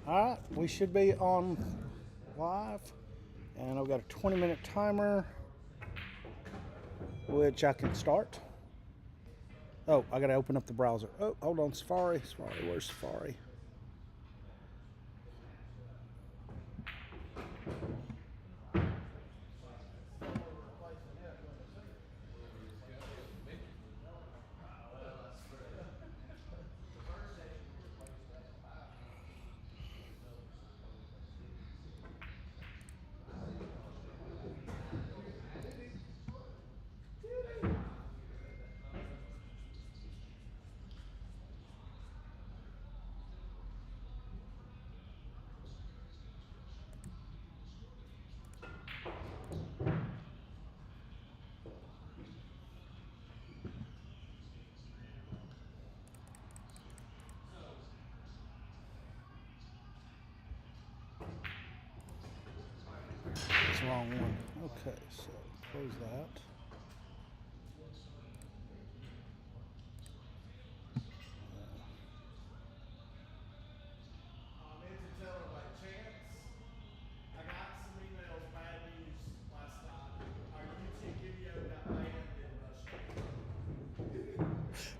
All right, we should be on live, and I've got a 20-minute timer, which I can start. Oh, I got to open up the browser. Oh, hold on, Safari. Safari, where's Safari? It's the wrong one. Okay, so close that.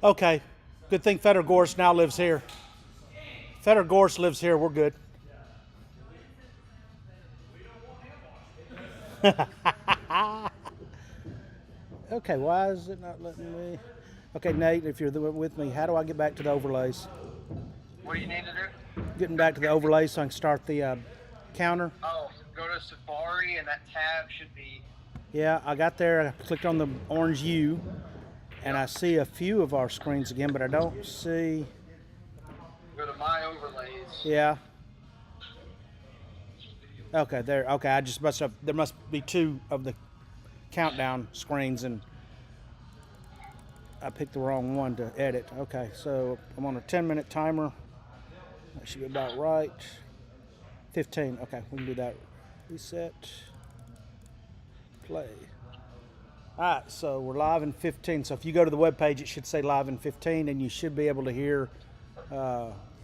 Okay, good thing Feder Gorse now lives here. Feder Gorse lives here. We're good. Okay, why is it not letting me? Okay, Nate, if you're with me, how do I get back to the overlays? What do you need to do? Getting back to the overlays so I can start the counter. Oh, go to Safari and that tab should be. Yeah, I got there. I clicked on the orange U, and I see a few of our screens again, but I don't see. Go to My Overlays. Yeah. Okay, there. Okay, I just must have. There must be two of the countdown screens, and I picked the wrong one to edit. Okay, so I'm on a 10-minute timer. That should be about right. 15. Okay, we can do that. Reset. Play. All right, so we're live in 15. So if you go to the web page, it should say live in 15, and you should be able to hear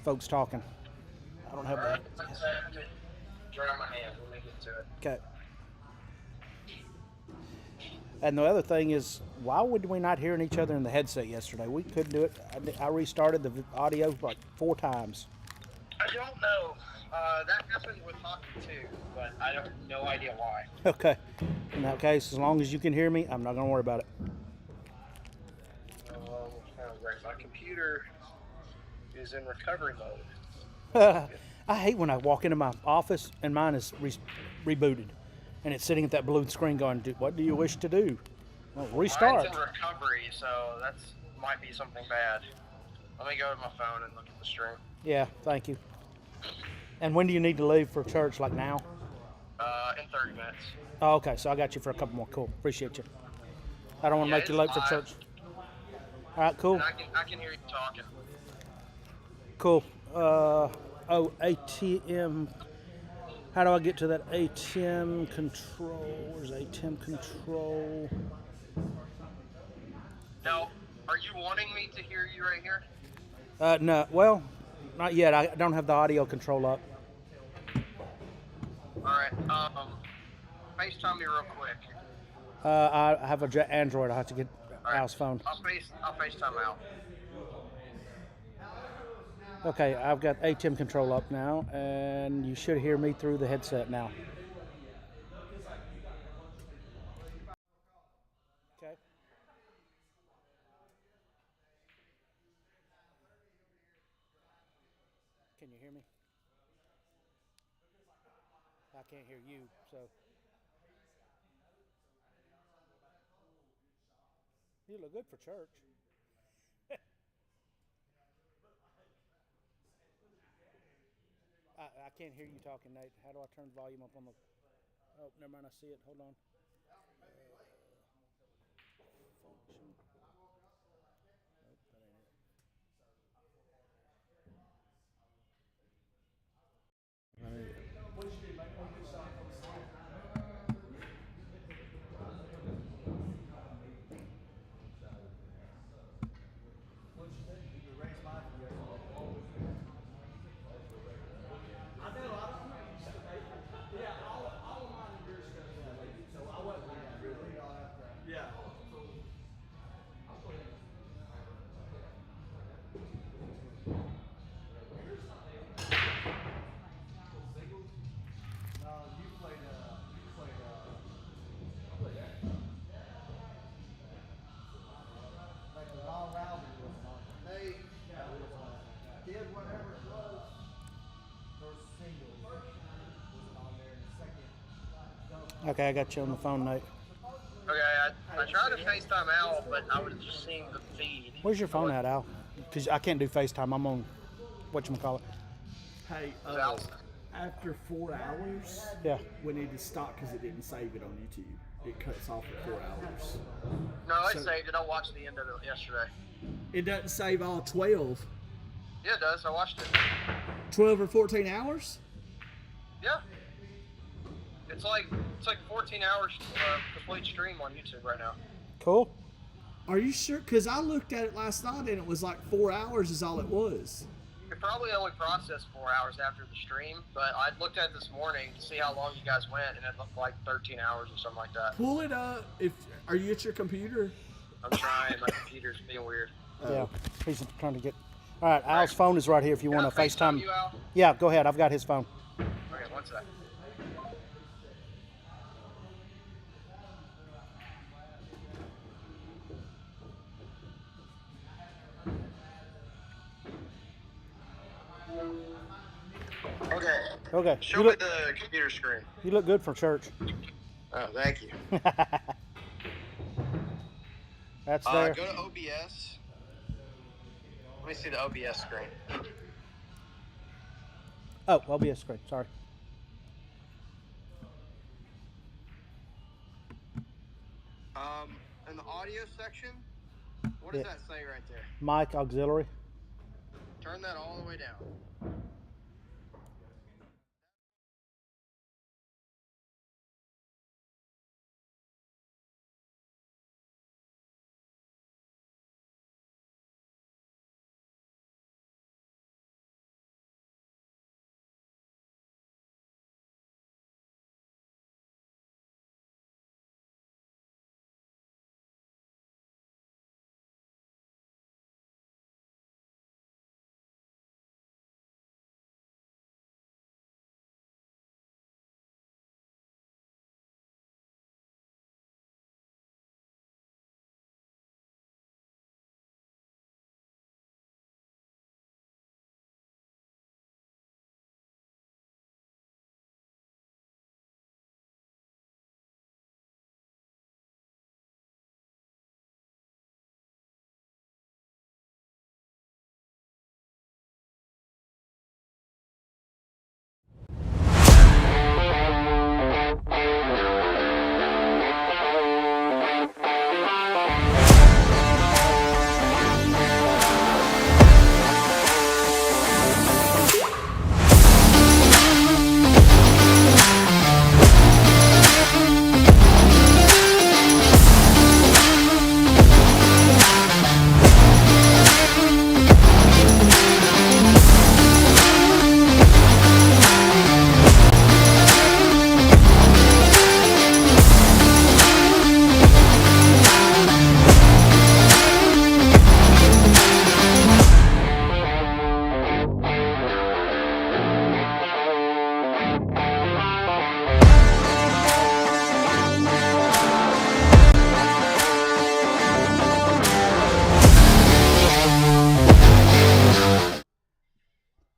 folks talking. I don't have that. Dry my hands. We'll make it to it. Okay. And the other thing is, why would we not hearing each other in the headset yesterday? We couldn't do it. I restarted the audio like 4 times. I don't know. That happens with hockey too, but I don't no idea why. Okay. In that case, as long as you can hear me, I'm not going to worry about it. My computer is in recovery mode. I hate when I walk into my office and mine is rebooted, and it's sitting at that blue screen going, "What do you wish to do?" Well, restart. Mine's in recovery, so that's might be something bad. Let me go to my phone and look at the stream. Yeah, thank you. And when do you need to leave for church? Like now? In 30 minutes. Oh, okay, so I got you for a couple more. Cool. Appreciate you. I don't want to make you late for church. All right, cool. And I can hear you talking. Cool. ATM. How do I get to that ATM control? Where's ATM control? Now, are you wanting me to hear you right here? No. Well, not yet. I don't have the audio control up. All right. FaceTime me real quick. I have an Android. I have to get Al's phone. I'll FaceTime out. Okay, I've got ATM control up now, and you should hear me through the headset now. Okay. Can you hear me? I can't hear you, so. You look good for church. I can't hear you talking, Nate. How do I turn the volume up on the... Oh, never mind. I see it. Hold on. Function. Nope, that ain't it. Okay, I got you on the phone, Nate. Okay, I tried to FaceTime Al, but I was just seeing the feed. Where's your phone at, Al? Because I can't do FaceTime. I'm on whatchamacallit. Hey, Al. after 4 hours, Yeah. we need to stop because it didn't save it on YouTube. It cuts off at 4 hours. No, I So- saved it. I watched the end of it yesterday. It doesn't save all 12. Yeah, it does. I watched it. 12 or 14 hours? Yeah. It's like 14 hours complete stream on YouTube right now. Cool. Are you sure? Because I looked at it last night and it was like 4 hours is all it was. It probably only processed 4 hours after the stream, but I looked at it this morning to see how long you guys went, and it looked like 13 hours or something like that. Pull it up. Are you at your computer? I'm trying. My computer's being weird. Yeah. He's trying to get. All right, Al's phone is right here if you Can want I to FaceTime. you, Al? Yeah, go ahead. I've got his phone. Okay, one sec. Okay. Okay. Show me the computer screen. You look good for church. Oh, thank you. That's there. Go to OBS. Let me see the OBS screen. Oh, OBS screen. Sorry. In the audio section, what does that say right there? Mic auxiliary. Turn that all the way down.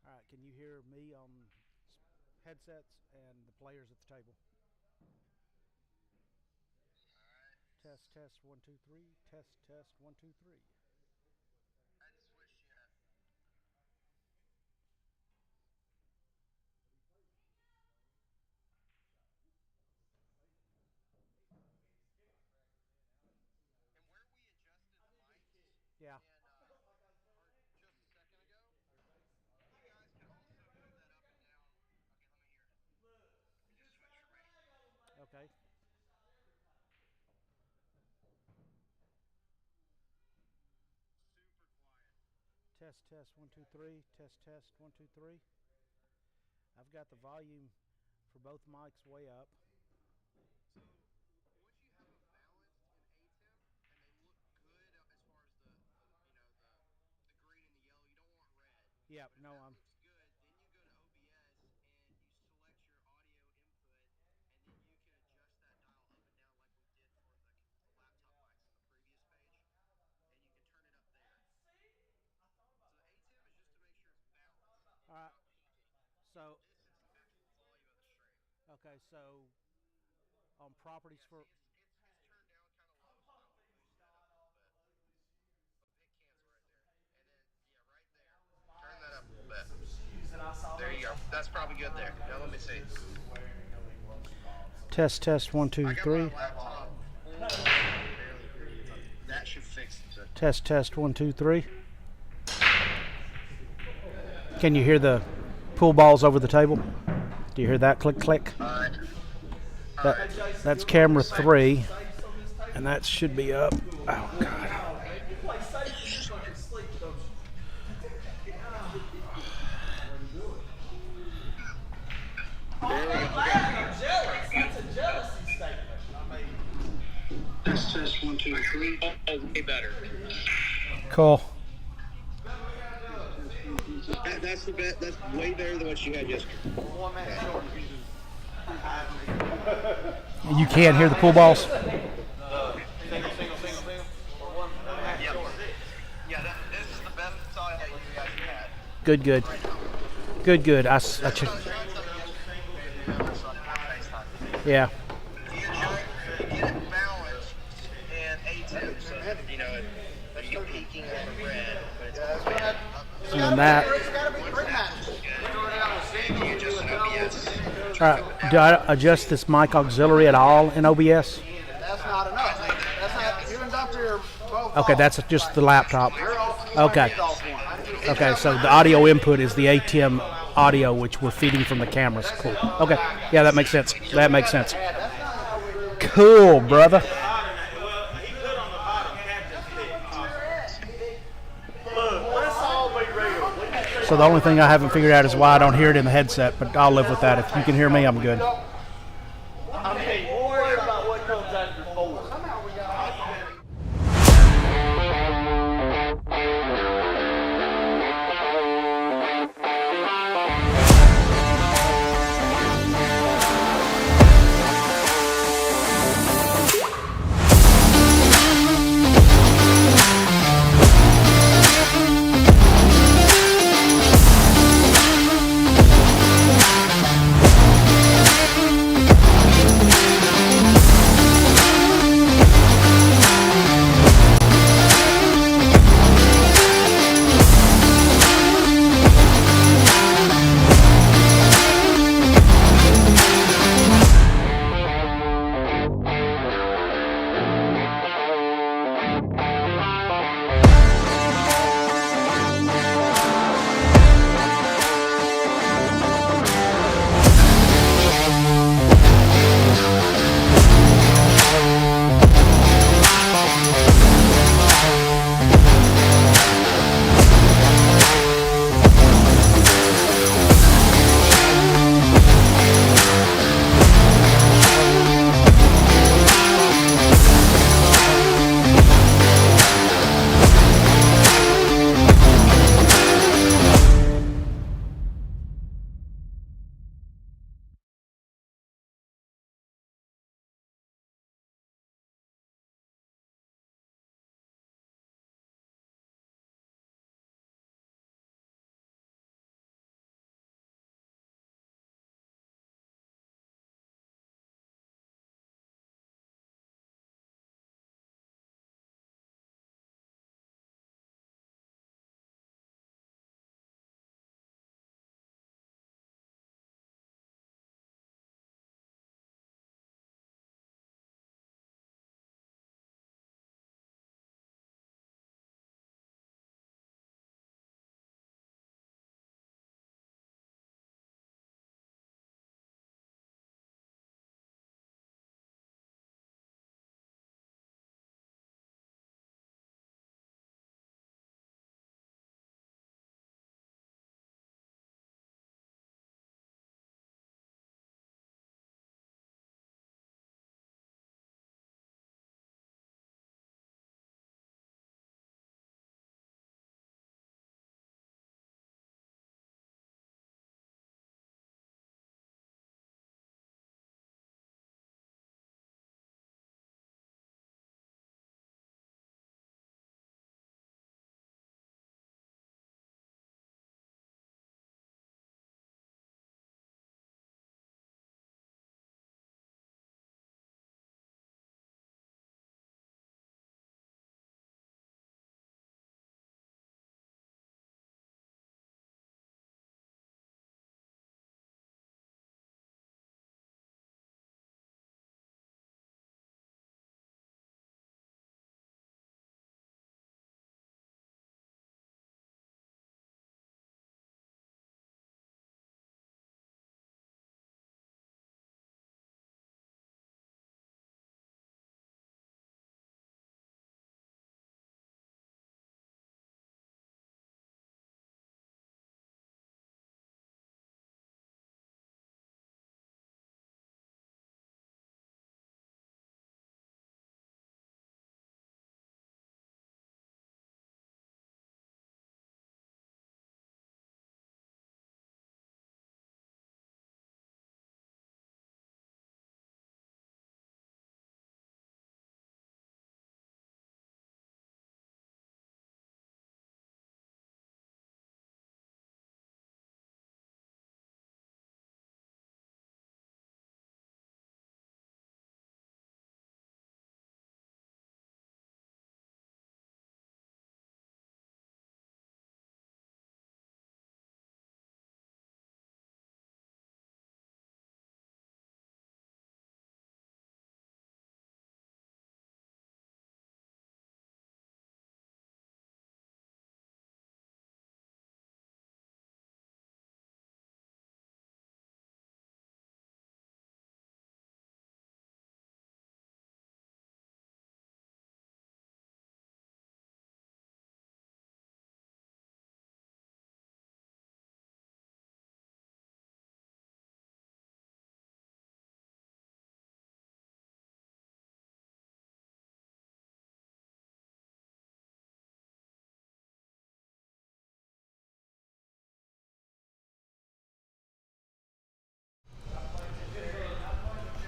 All right. Can you hear me on headsets and the players at the table? Test, test, 1, 2, 3. Test, test, 1, 2, 3. Yeah. Okay. Test, test, 1, 2, 3. Test, test, 1, 2, 3. I've got the volume for both mics way up. Yeah, no, I'm. All right. So. Okay, so on properties for. It's turned down kind of low, so I'll boost it up a little bit. So hit cancel right there, and then right there. Turn that up a little bit. There you go. That's probably good there. Now let me see. Test 1 2 I got 3. my laptop. That should fix it. Test 1 2 3. Can you hear the pool balls over the table? Do you hear that click click? That's camera 3, and that should be up. Oh God. Test 1 2 3. Oh, way better. Cool. That's the best. That's way better than what you had yesterday. You can't hear the pool balls? Single. Yeah, this is the best song that you guys had. Good. Yeah. Get it balanced and A10, so you're peaking on the red, but it's And that. All right. Do I adjust this mic auxiliary at all in OBS? That's not enough. That's not, you and Dr. are both Okay, off. that's just the laptop. You're off. Okay. Okay, so the audio input is the ATM audio, which we're feeding from the cameras. Cool. Okay. Yeah, that makes sense. Cool, brother. So the only thing I haven't figured out is why I don't hear it in the headset, but I'll live with that. If you can hear me, I'm good. I'm worried about what comes after 4.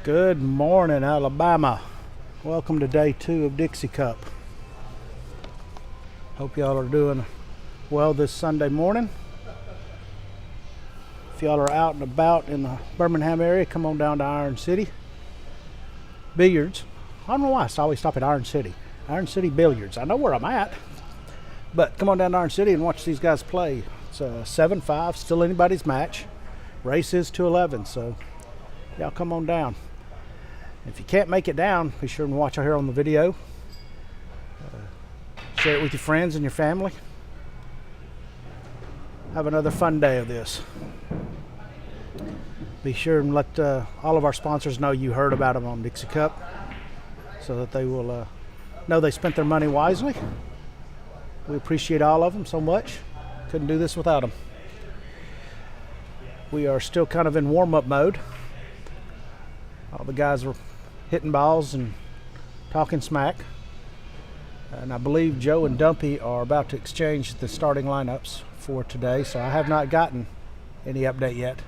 Good morning, Alabama. Welcome to day 2 of Dixie Cup. Hope y'all are doing well this Sunday morning. If y'all are out and about in the Birmingham area, come on down to Iron City. Billiards. I don't know why I always stop at Iron City. Iron City Billiards. I know where I'm at. But come on down to Iron City and watch these guys play. It's 7-5, still anybody's match. Race is 2-11, so y'all come on down. If you can't make it down, be sure and watch out here on the video. Share it with your friends and your family. Have another fun day of this. Be sure and let all of our sponsors know you heard about them on Dixie Cup, so that they will know they spent their money wisely. We appreciate all of them so much. Couldn't do this without them. We are still kind of in warm-up mode. All the guys are hitting balls and talking smack. And I believe Joe and Dumpy are about to exchange the starting lineups for today, so I have not gotten any update yet.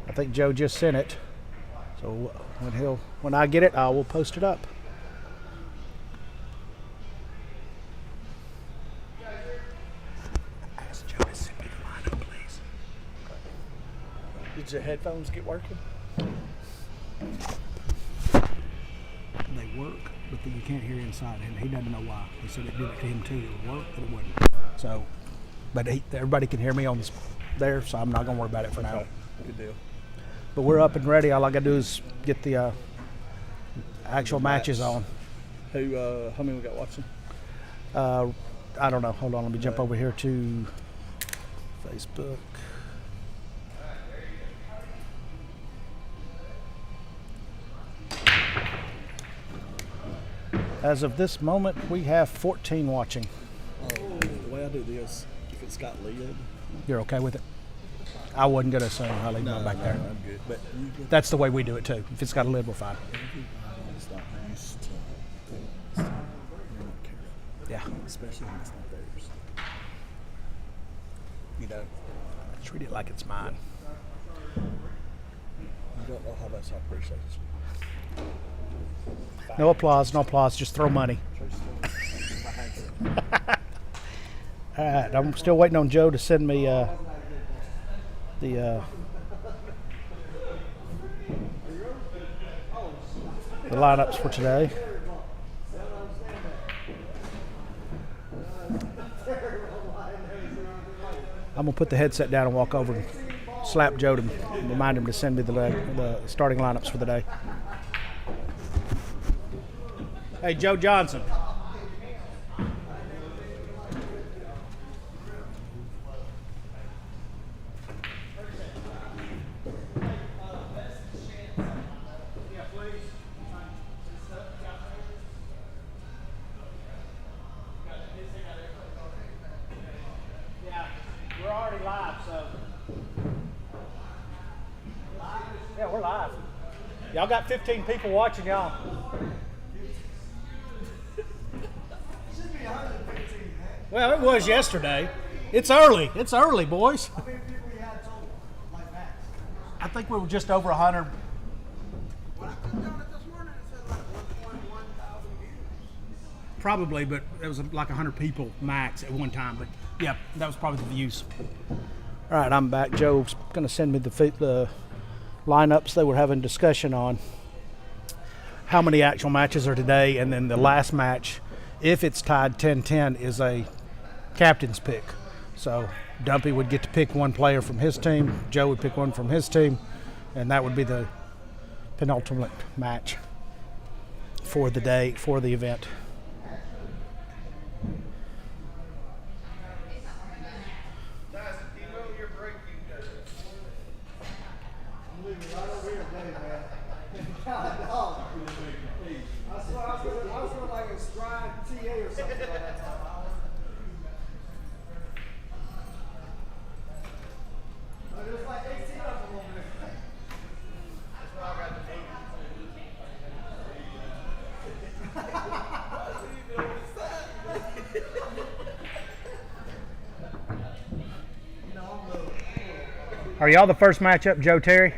I think Joe just sent it. So when I get it, I will post it up. Ask Joe to send me the lineup, please. Did your headphones get working? They work, but then you can't hear inside, and he doesn't know why. He said it did it to him too. It would work, but it wouldn't. So, but everybody can hear me on this there, so I'm not gonna worry about it for now. Good deal. But we're up and ready. All I gotta do is get the actual matches on. How many we got watching? I don't know. Hold on, let me jump over here to Facebook. As of this moment, we have 14 watching. The way I do this, if it's got lid. You're okay with it? I wasn't going to assume I'll leave mine back there. I'm good. But That's the way we do it too. If it's got a lid, we're fine. everybody's not used to things. They don't care. Yeah. Especially when it's not theirs. You know, Treat it like it's mine. you don't know how much I appreciate this. No applause, no applause. Just throw money. All right, I'm still waiting on Joe to send me the lineups for today. I'm gonna put the headset down and walk over and slap Joe to remind him to send me the starting lineups for the day. Hey, Joe Johnson. Yeah, we're already live, so. Yeah, we're live. Y'all got 15 people watching, y'all. Well, it was yesterday. It's early. It's early, boys. How many people you had total, like max? I think we were just over 100. When I clicked on it this morning, it said like 1.1 thousand views. Probably, but it was like 100 people max at one time. But yeah, that was probably the views. All right, I'm back. Joe's going to send me the lineups they were having discussion on. How many actual matches are today, and then the last match, if it's tied 10-10, is a captain's pick. So Dumpy would get to pick one player from his team, Joe would pick one from his team, and that would be the penultimate match for the day, for the event. I'm leaving right over here today, man. God, dog. I was going like a stride TA or something like that. There was like 18 of them over there. Are y'all the first matchup, Joe Terry?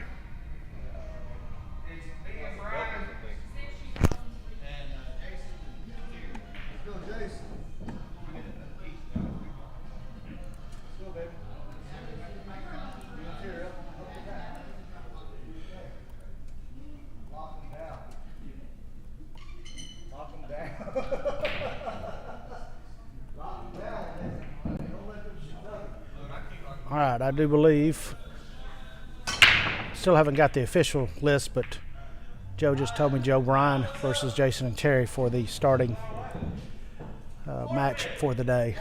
All right, I do believe. Still haven't got the official list, but Joe just told me Joe Bryan versus Jason and Terry for the starting match for the day.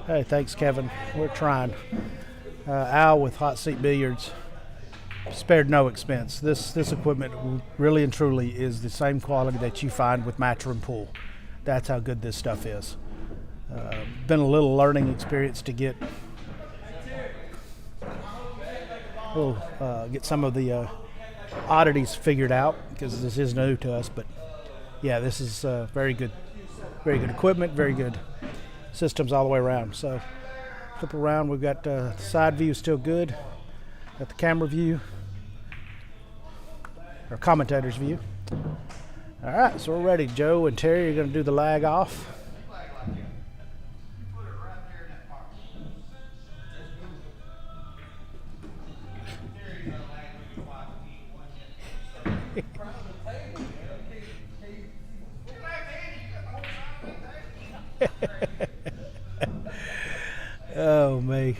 Hey, thanks, Kevin. We're trying. Al with Hot Seat Billiards spared no expense. This equipment really and truly is the same quality that you find with Matchroom Pool. That's how good this stuff is. Been a little learning experience to get some of the oddities figured out, because this is new to us. But yeah, this is very good equipment, very good systems all the way around. So flip around, we've got the side view still good, got the camera view, or commentator's view. All right, so we're ready. Joe and Terry are going to do the lag off. Oh, me.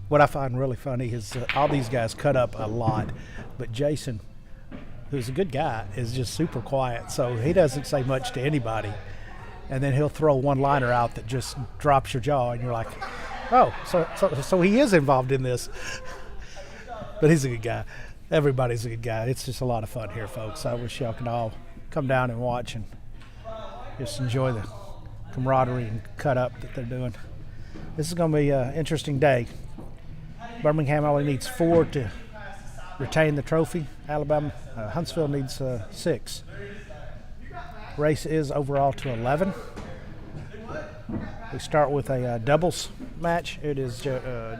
What I find really funny is all these guys cut up a lot, but Jason, who's a good guy, is just super quiet, so he doesn't say much to anybody, and then he'll throw one-liner out that just drops your jaw, and you're like, oh, so he is involved in this. But he's a good guy. Everybody's a good guy. It's just a lot of fun here, folks. I wish y'all could all come down and watch and just enjoy the camaraderie and cut up that they're doing. This is going to be an interesting day. Birmingham only needs 4 to retain the trophy. Huntsville needs 6. Race is overall to 11. We start with a doubles match. It is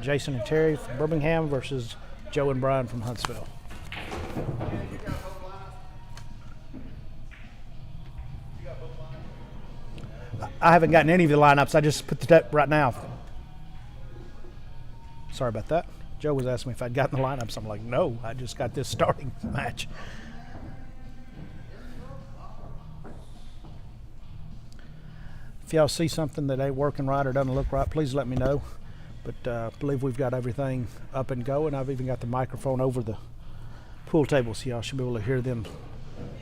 Jason and Terry from Birmingham versus Joe and Brian from Huntsville. I haven't gotten any of the lineups. I just put the up right now. Sorry about that. Joe was asking me if I'd gotten the lineups. I'm like, no, I just got this starting match. If y'all see something that ain't working right or doesn't look right, please let me know. But I believe we've got everything up and going. I've even got the microphone over the pool table, so y'all should be able to hear them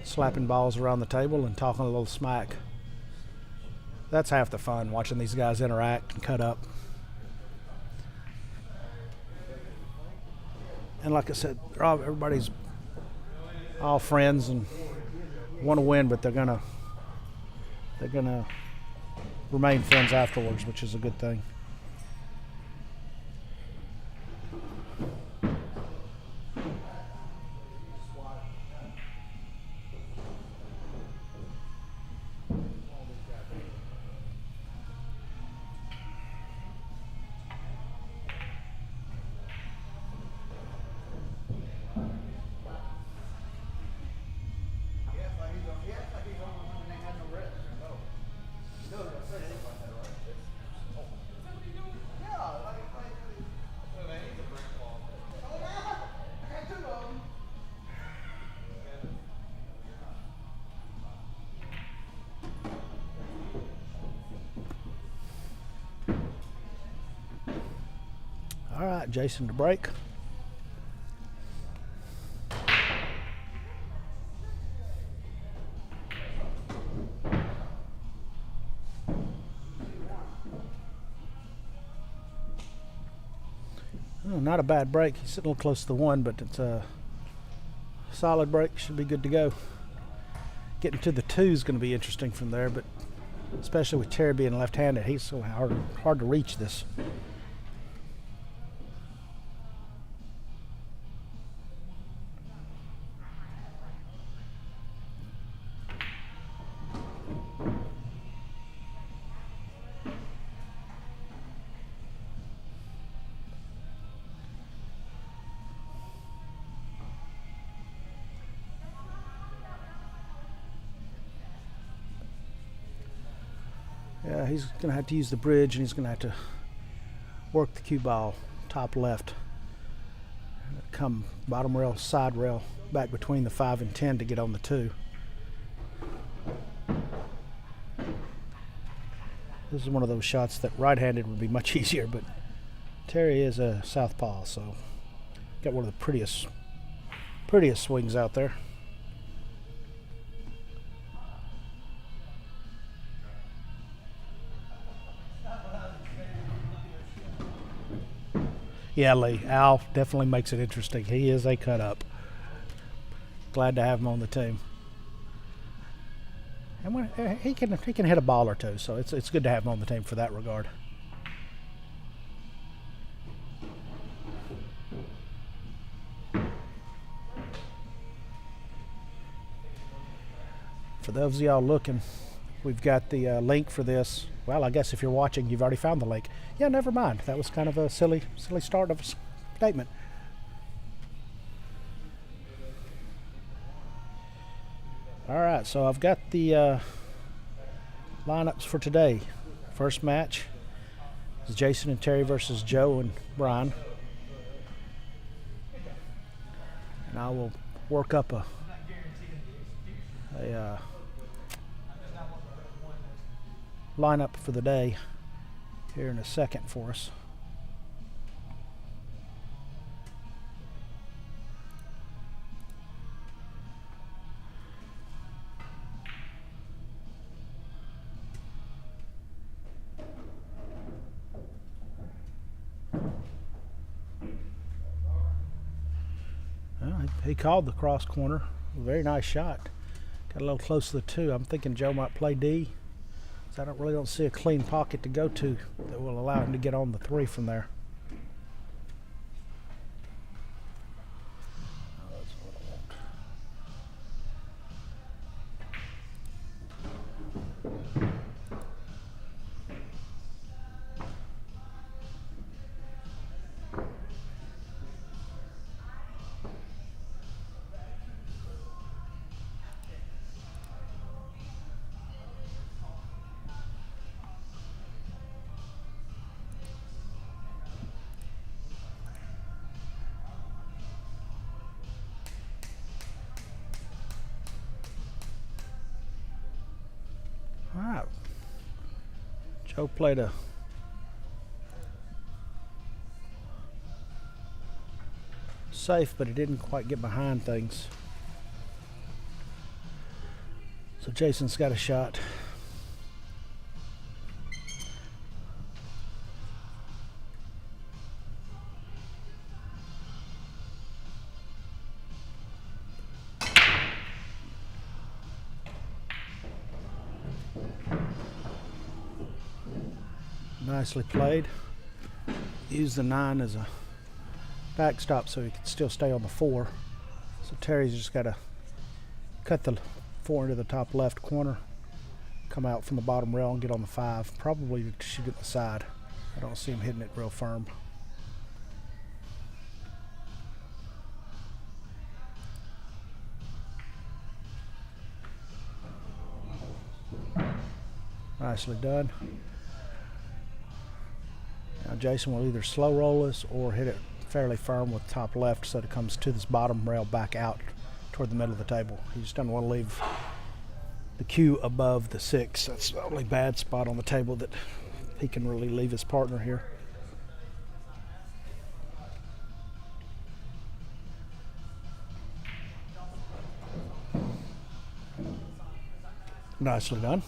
slapping balls around the table and talking a little smack. That's half the fun, watching these guys interact and cut up. And like I said, everybody's all friends and want to win, but they're gonna remain friends afterwards, which is a good thing. All right, Jason to break. Oh, not a bad break. He's sitting a little close to the 1, but it's a solid break. Should be good to go. Getting to the 2 is going to be interesting from there, but especially with Terry being left-handed, he's so hard to reach this. Yeah, he's going to have to use the bridge, and he's going to have to work the cue ball top left. Come bottom rail, side rail, back between the 5 and 10 to get on the 2. This is one of those shots that right-handed would be much easier, but Terry is a southpaw, so got one of the prettiest swings out there. Yeah, Lee, Al definitely makes it interesting. He is a cut-up. Glad to have him on the team. And he can hit a ball or two, so it's good to have him on the team for that regard. For those of y'all looking, we've got the link for this. Well, I guess if you're watching, you've already found the link. Yeah, never mind. That was kind of a silly start of a statement. All right, so I've got the lineups for today. First match is Jason and Terry versus Joe and Brian. And I will work up a lineup for the day here in a second for us. Well, he called the cross corner. A very nice shot. Got a little close to the 2. I'm thinking Joe might play D. So I really don't see a clean pocket to go to that will allow him to get on the 3 from there. Oh, that's what I want. All right. Joe played a safe, but he didn't quite get behind things. So Jason's got a shot. Nicely played. Use the 9 as a backstop so he can still stay on the 4. So Terry's just got to cut the 4 into the top left corner, come out from the bottom rail and get on the 5. Probably shoot at the side. I don't see him hitting it real firm. Nicely done. Now Jason will either slow roll this or hit it fairly firm with top left so that it comes to this bottom rail back out toward the middle of the table. He just doesn't want to leave the cue above the 6. That's the only bad spot on the table that he can really leave his partner here. Nicely done.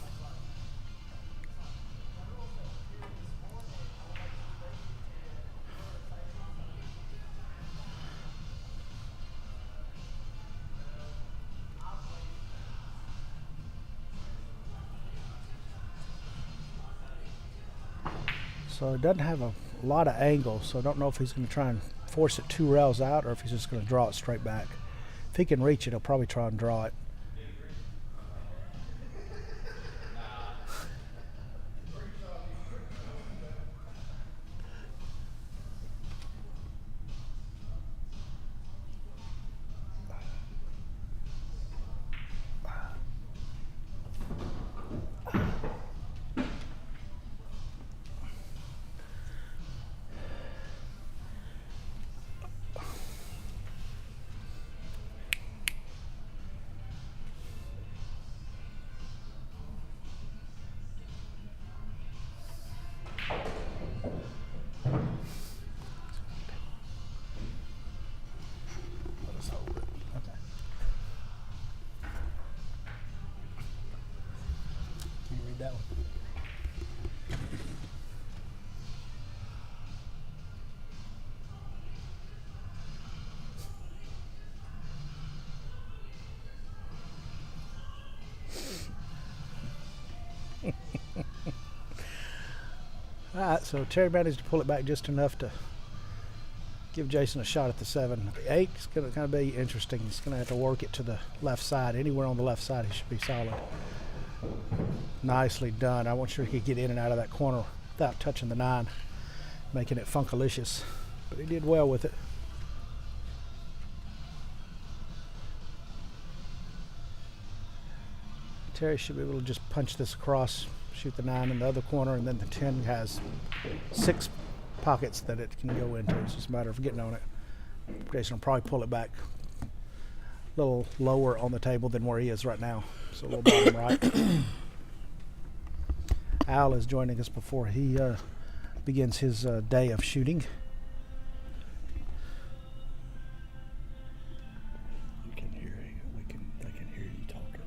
So it doesn't have a lot of angle, so I don't know if he's going to try and force it 2 rails out or if he's just going to draw it straight back. If he can reach it, he'll probably try and draw it. All right, so Terry managed to pull it back just enough to give Jason a shot at the 7. The 8 is going to kind of be interesting. He's going to have to work it to the left side. Anywhere on the left side, he should be solid. Nicely done. I wasn't sure he could get in and out of that corner without touching the 9, making it funkalicious. But he did well with it. Terry should be able to just punch this across, shoot the 9 in the other corner, and then the 10 has 6 pockets that it can go into. It's just a matter of getting on it. Jason will probably pull it back a little lower on the table than where he is right now. So a little bottom right. Al is joining us before he begins his day of shooting. You can hear it. They can hear you talking.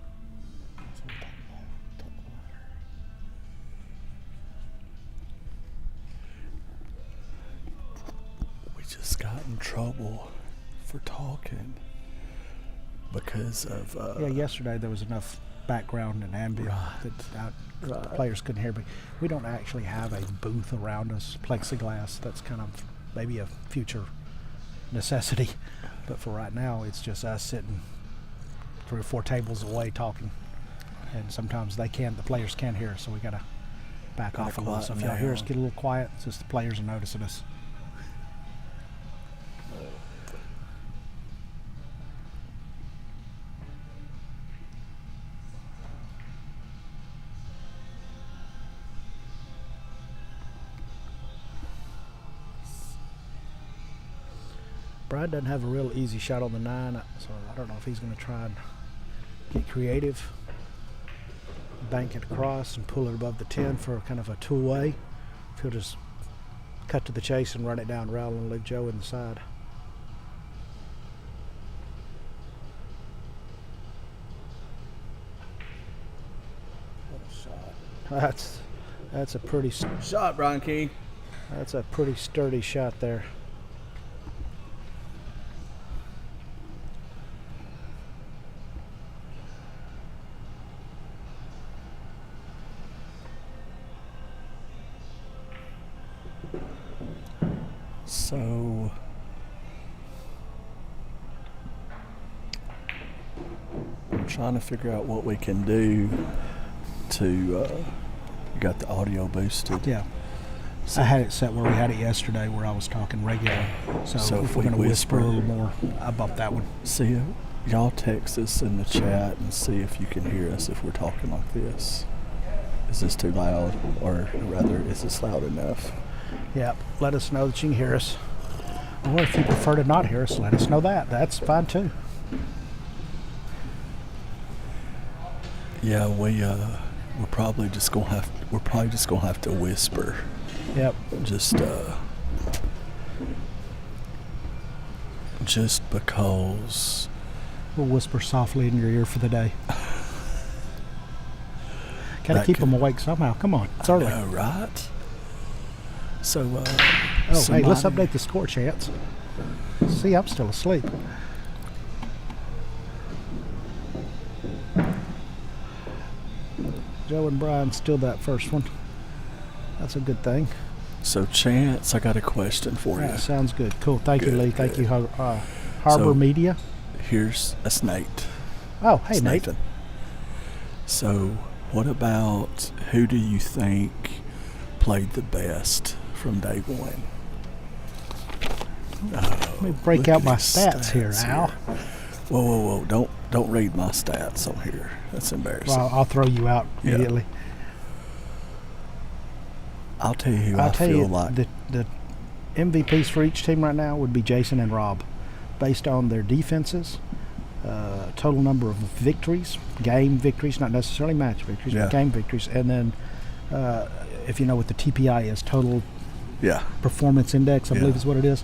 So talk louder. We just got in trouble for talking because of Yeah, yesterday there was enough background and ambient that the players couldn't hear. But we don't actually have a booth around us, plexiglass. That's kind of maybe a future necessity. But for right now, it's just us sitting 3 or 4 tables away talking. And sometimes the players can't hear us, so we got to back off a little. So if y'all hear us get a little quiet, it's just the players are noticing us. Brad doesn't have a real easy shot on the 9, so I don't know if he's going to try and get creative, bank it across and pull it above the 10 for kind of a two-way. If he'll just cut to the chase and run it down rail and leave Joe in the side. What a shot. That's a pretty Shot, Brian King. That's a pretty sturdy shot there. So I'm trying to figure out what we can do to got the audio boosted. Yeah. So I had it set where we had it yesterday, where I was talking regular. So if we're going to whisper a little more, I bumped that one. See, y'all text us in the chat and see if you can hear us if we're talking like this. Is this too loud, or rather, is this loud enough? Yeah, let us know that you can hear us. Or if you prefer to not hear us, let us know that. That's fine too. Yeah, we're probably just gonna have to whisper. Yep. Just because. We'll whisper softly in your ear for the day. Gotta keep them awake somehow. Come on, it's early. I know, right? So, hey, let's update the score, Chance. See, I'm still asleep. Joe and Brian still that first one. That's a good thing. So, Chance, I got a question for you. Sounds good. Cool. Thank you, Lee. Good. Thank you, Harbor So, Media. That's Nate. Oh, hey, Nate. Nathan. So, what about who do you think played the best from day one? Let me break out my stats here, Al. Whoa. Don't read my stats on here. That's embarrassing. Well, I'll throw you out immediately. I'll tell you who I'll I tell feel you, like. The MVPs for each team right now would be Jason and Rob, based on their defenses, total number of victories, game victories, not necessarily match victories, but game victories, and then if you know what the TPI is, total performance index, I believe is what it is.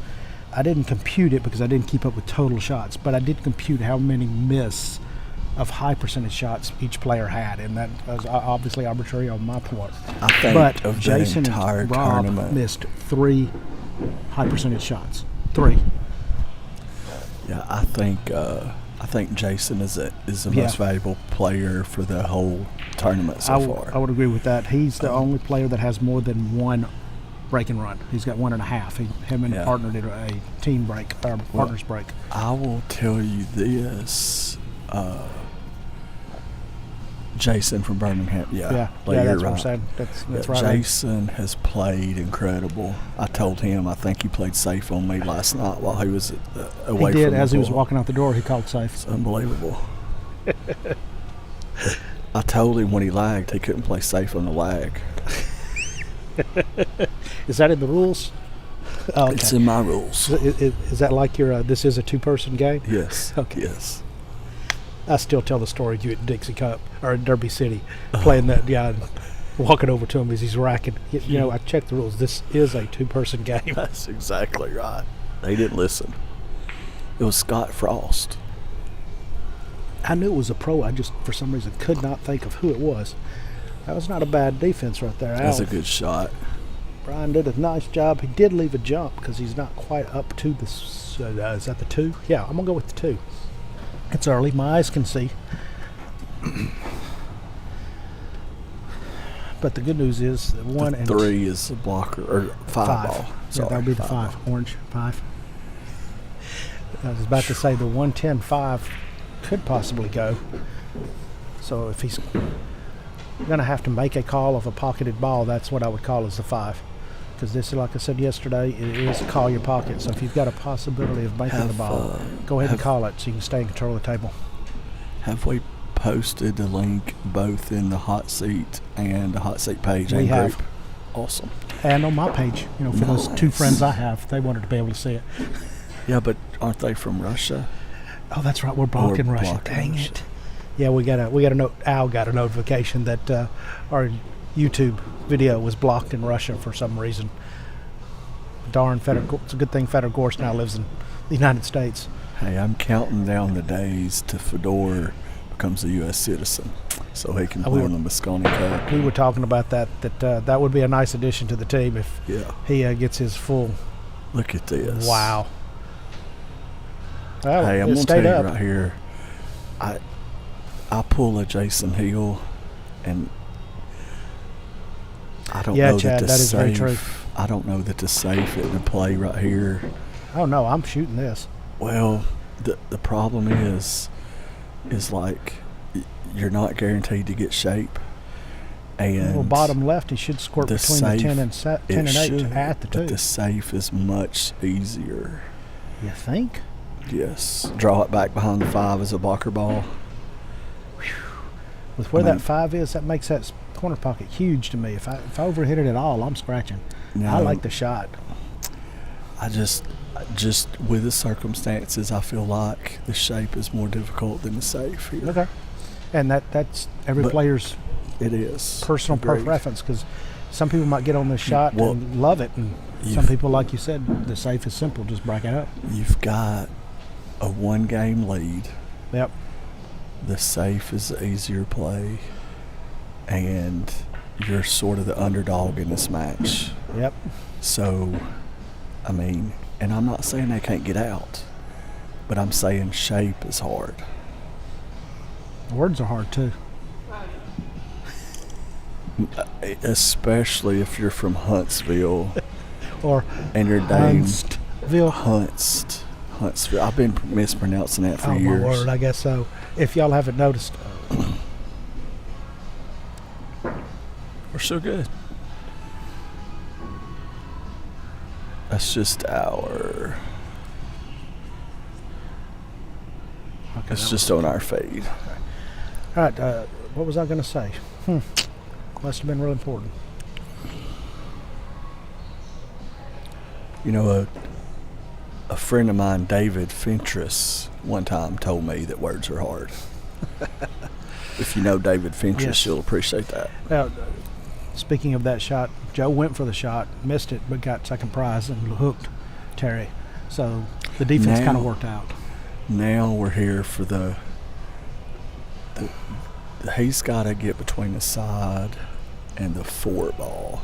I didn't compute it because I didn't keep up with total shots, but I did compute how many miss of high percentage shots each player had, and that was obviously arbitrary on my part. I think but of Jason the entire and Rob tournament, missed 3 high percentage shots. 3. Yeah, I think Jason is the most valuable player for the whole tournament so far. I would agree with that. He's the only player that has more than one break and run. He's got 1.5. Him and Yeah. partner did a team break, or partner's break. I will tell you this. Jason from Birmingham. Yeah, you're that's what I'm right. saying. That's Yeah, right. Jason has played incredible. I told him I think he played safe on me last night while he was away He did. from As the he was ball. walking out the door, he called safe. It's unbelievable. I told him when he lagged, he couldn't play safe on the lag. Is that in the rules? Oh, okay. It's in my rules. Is that like your? This is a 2-person game? Yes. Okay. Yes. I still tell the story of you at Dixie Cup or at Derby City, playing that guy, and walking over to him as he's racking. You know, I checked the rules. This is a 2-person game. That's exactly right. They didn't listen. It was Scott Frost. I knew it was a pro. I just, for some reason, could not think of who it was. That was not a bad defense right there. That's Al. a good shot. Brian did a nice job. He did leave a jump because he's not quite up to the. Is that the 2? Yeah, I'm gonna go with the 2. It's early. My eyes can see. But the good news is that 1 and 3 is a blocker or 5 ball. Yeah, Sorry, that would be the 5. Orange 5. I was about to say the 110-5 could possibly go. So if he's going to have to make a call of a pocketed ball, that's what I would call as the 5. Because this, like I said yesterday, it is call your pocket. So if you've got a possibility of making the ball, go ahead and call it so you can stay in control of the table. Have we posted the link both in the hot seat and the hot seat page We and have. group? Awesome. And on my page, you know, for those 2 Nice. friends I have, they wanted to be able to see it. Yeah, but aren't they from Russia? Oh, that's right. We're blocking Russia. blocking Dang Russia. it. Yeah, we got a note. Al got a notification that our YouTube video was blocked in Russia for some reason. Darn, it's a good thing Fedor Gorst now lives in the United States. Hey, I'm counting down the days to Fedor becomes a U.S. citizen, so he can play on the Mosconi Cup. We were talking about that that would be a nice addition to the team if Yeah. he gets his full. Look at this. Wow. Well, Hey, I'm it gonna tell stayed you up. right here. I pull a Jason Hill, and I don't Yeah, know Chad, that the that is very safe. true. I don't know that the safe isn't a play right here. Oh no, I'm shooting this. Well, the problem is like you're not guaranteed to get shape, and Well, bottom left, he should squirt the between safe, the 10 and 10 and 8 should, at the 2. but the safe is much easier. You think? Yes, draw it back behind the 5 as a blocker ball. With where I mean- that 5 is, that makes that corner pocket huge to me. If I overhit it at all, I'm scratching. I No. like the shot. I just with the circumstances, I feel like the shape is more difficult than the safe here. Okay. And that's every But player's It is personal Agreed. preference, because some people might get on this shot Well, and love it, and some you've- people, like you said, the safe is simple, just break it up. You've got a 1-game lead. Yep. The safe is the easier play, and you're sort of the underdog in this match. Yep. So, I mean, and I'm not saying they can't get out, but I'm saying shape is hard. Words are hard too. Especially if you're from Huntsville Or and your named Huntsville. Huntsville. I've been mispronouncing that for Oh years. my word, I guess so. If y'all haven't noticed, We're so good. That's just our. okay, It's just on our feed. all right. What was I going to say? Must have been real important. You know, a friend of mine, David Fentress, one time told me that words are hard. If you know David Fentress, Yes. you'll appreciate that. Now, speaking of that shot, Joe went for the shot, missed it, but got second prize and hooked Terry. So the defense Now- kind of worked out. Now we're here for the he's got to get between the side and the 4 ball,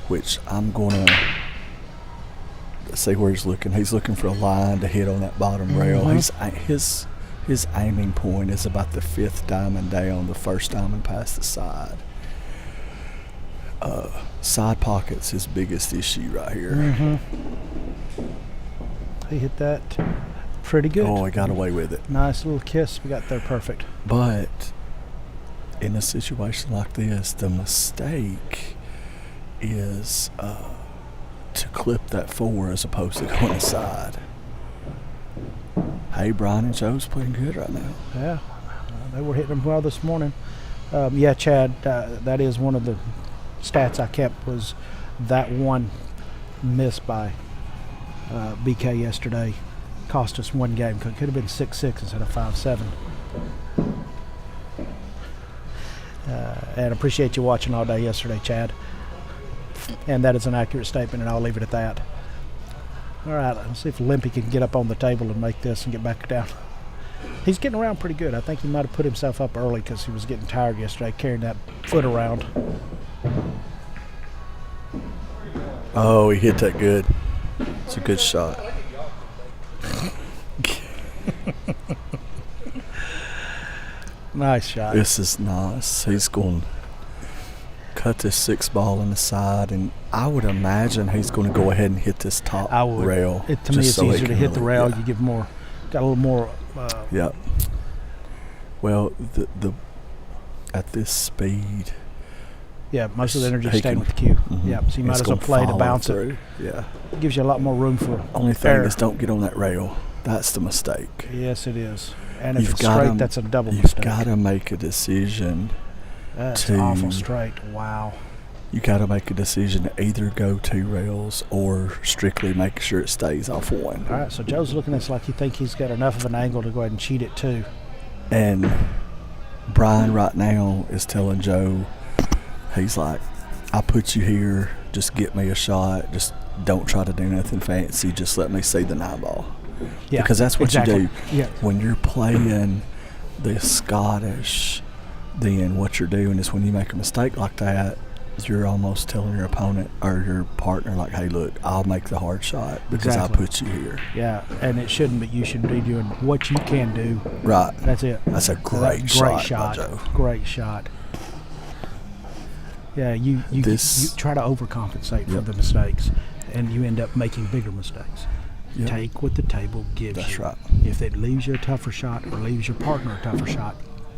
which I'm going to see where he's looking. He's looking for a line to hit on that bottom rail. His aiming point is about the 5th diamond down, the 1st diamond past the side. Side pocket's his biggest issue right here. Mm-hmm. He hit that pretty good. Oh, he got away with it. Nice little kiss. We got there perfect. But in a situation like this, the mistake is to clip that 4 as opposed to going aside. Hey, Brian and Joe's playing good right now. Yeah, they were hitting them well this morning. Yeah, Chad, that is one of the stats I kept, was that one miss by BK yesterday cost us one game. Could have been 6-6 instead of 5-7. And appreciate you watching all day yesterday, Chad. And that is an accurate statement, and I'll leave it at that. All right, let's see if Limpy can get up on the table and make this and get back down. He's getting around pretty good. I think he might have put himself up early because he was getting tired yesterday carrying that foot around. Oh, he hit that good. It's a good shot. Nice shot. This is nice. He's going to cut this 6 ball in the side, and I would imagine he's going to go ahead and hit this top rail. To me, it's easier to hit the rail. Yeah. You give more, got a little more. Yep. Well, the at this speed. Yeah, most of the energy is staying with the cue. Mm-hmm. Yeah, so you might as well play to bounce through. it. Yeah. It gives you a lot more room for Only thing air. is don't get on that rail. That's the mistake. Yes, it is. And if You've it's straight, gotta- that's a double You've mistake. got to make a decision. That's to- awful straight. Wow. You got to make a decision to either go 2 rails or strictly make sure it stays off 1. All right, so Joe's looking at us like he think he's got enough of an angle to go ahead and cheat it too. And Brian right now is telling Joe, he's like, I put you here, just get me a shot. Just don't try to do nothing fancy. Just let me see the 9 ball. Yeah, because that's what exactly. you do. Yeah. When you're playing the Scottish, then what you're doing is when you make a mistake like that, you're almost telling your opponent or your partner, like, hey, look, I'll make the hard shot because I Exactly. put you here. Yeah, and it shouldn't, but you should be doing what you can do. Right. That's it. That's a great shot by Joe. Great shot. Yeah, you try to overcompensate for Yep. the mistakes, and you end up making bigger mistakes. Yep. Take what the table gives That's you. right. If it leaves you a tougher shot or leaves your partner a tougher shot,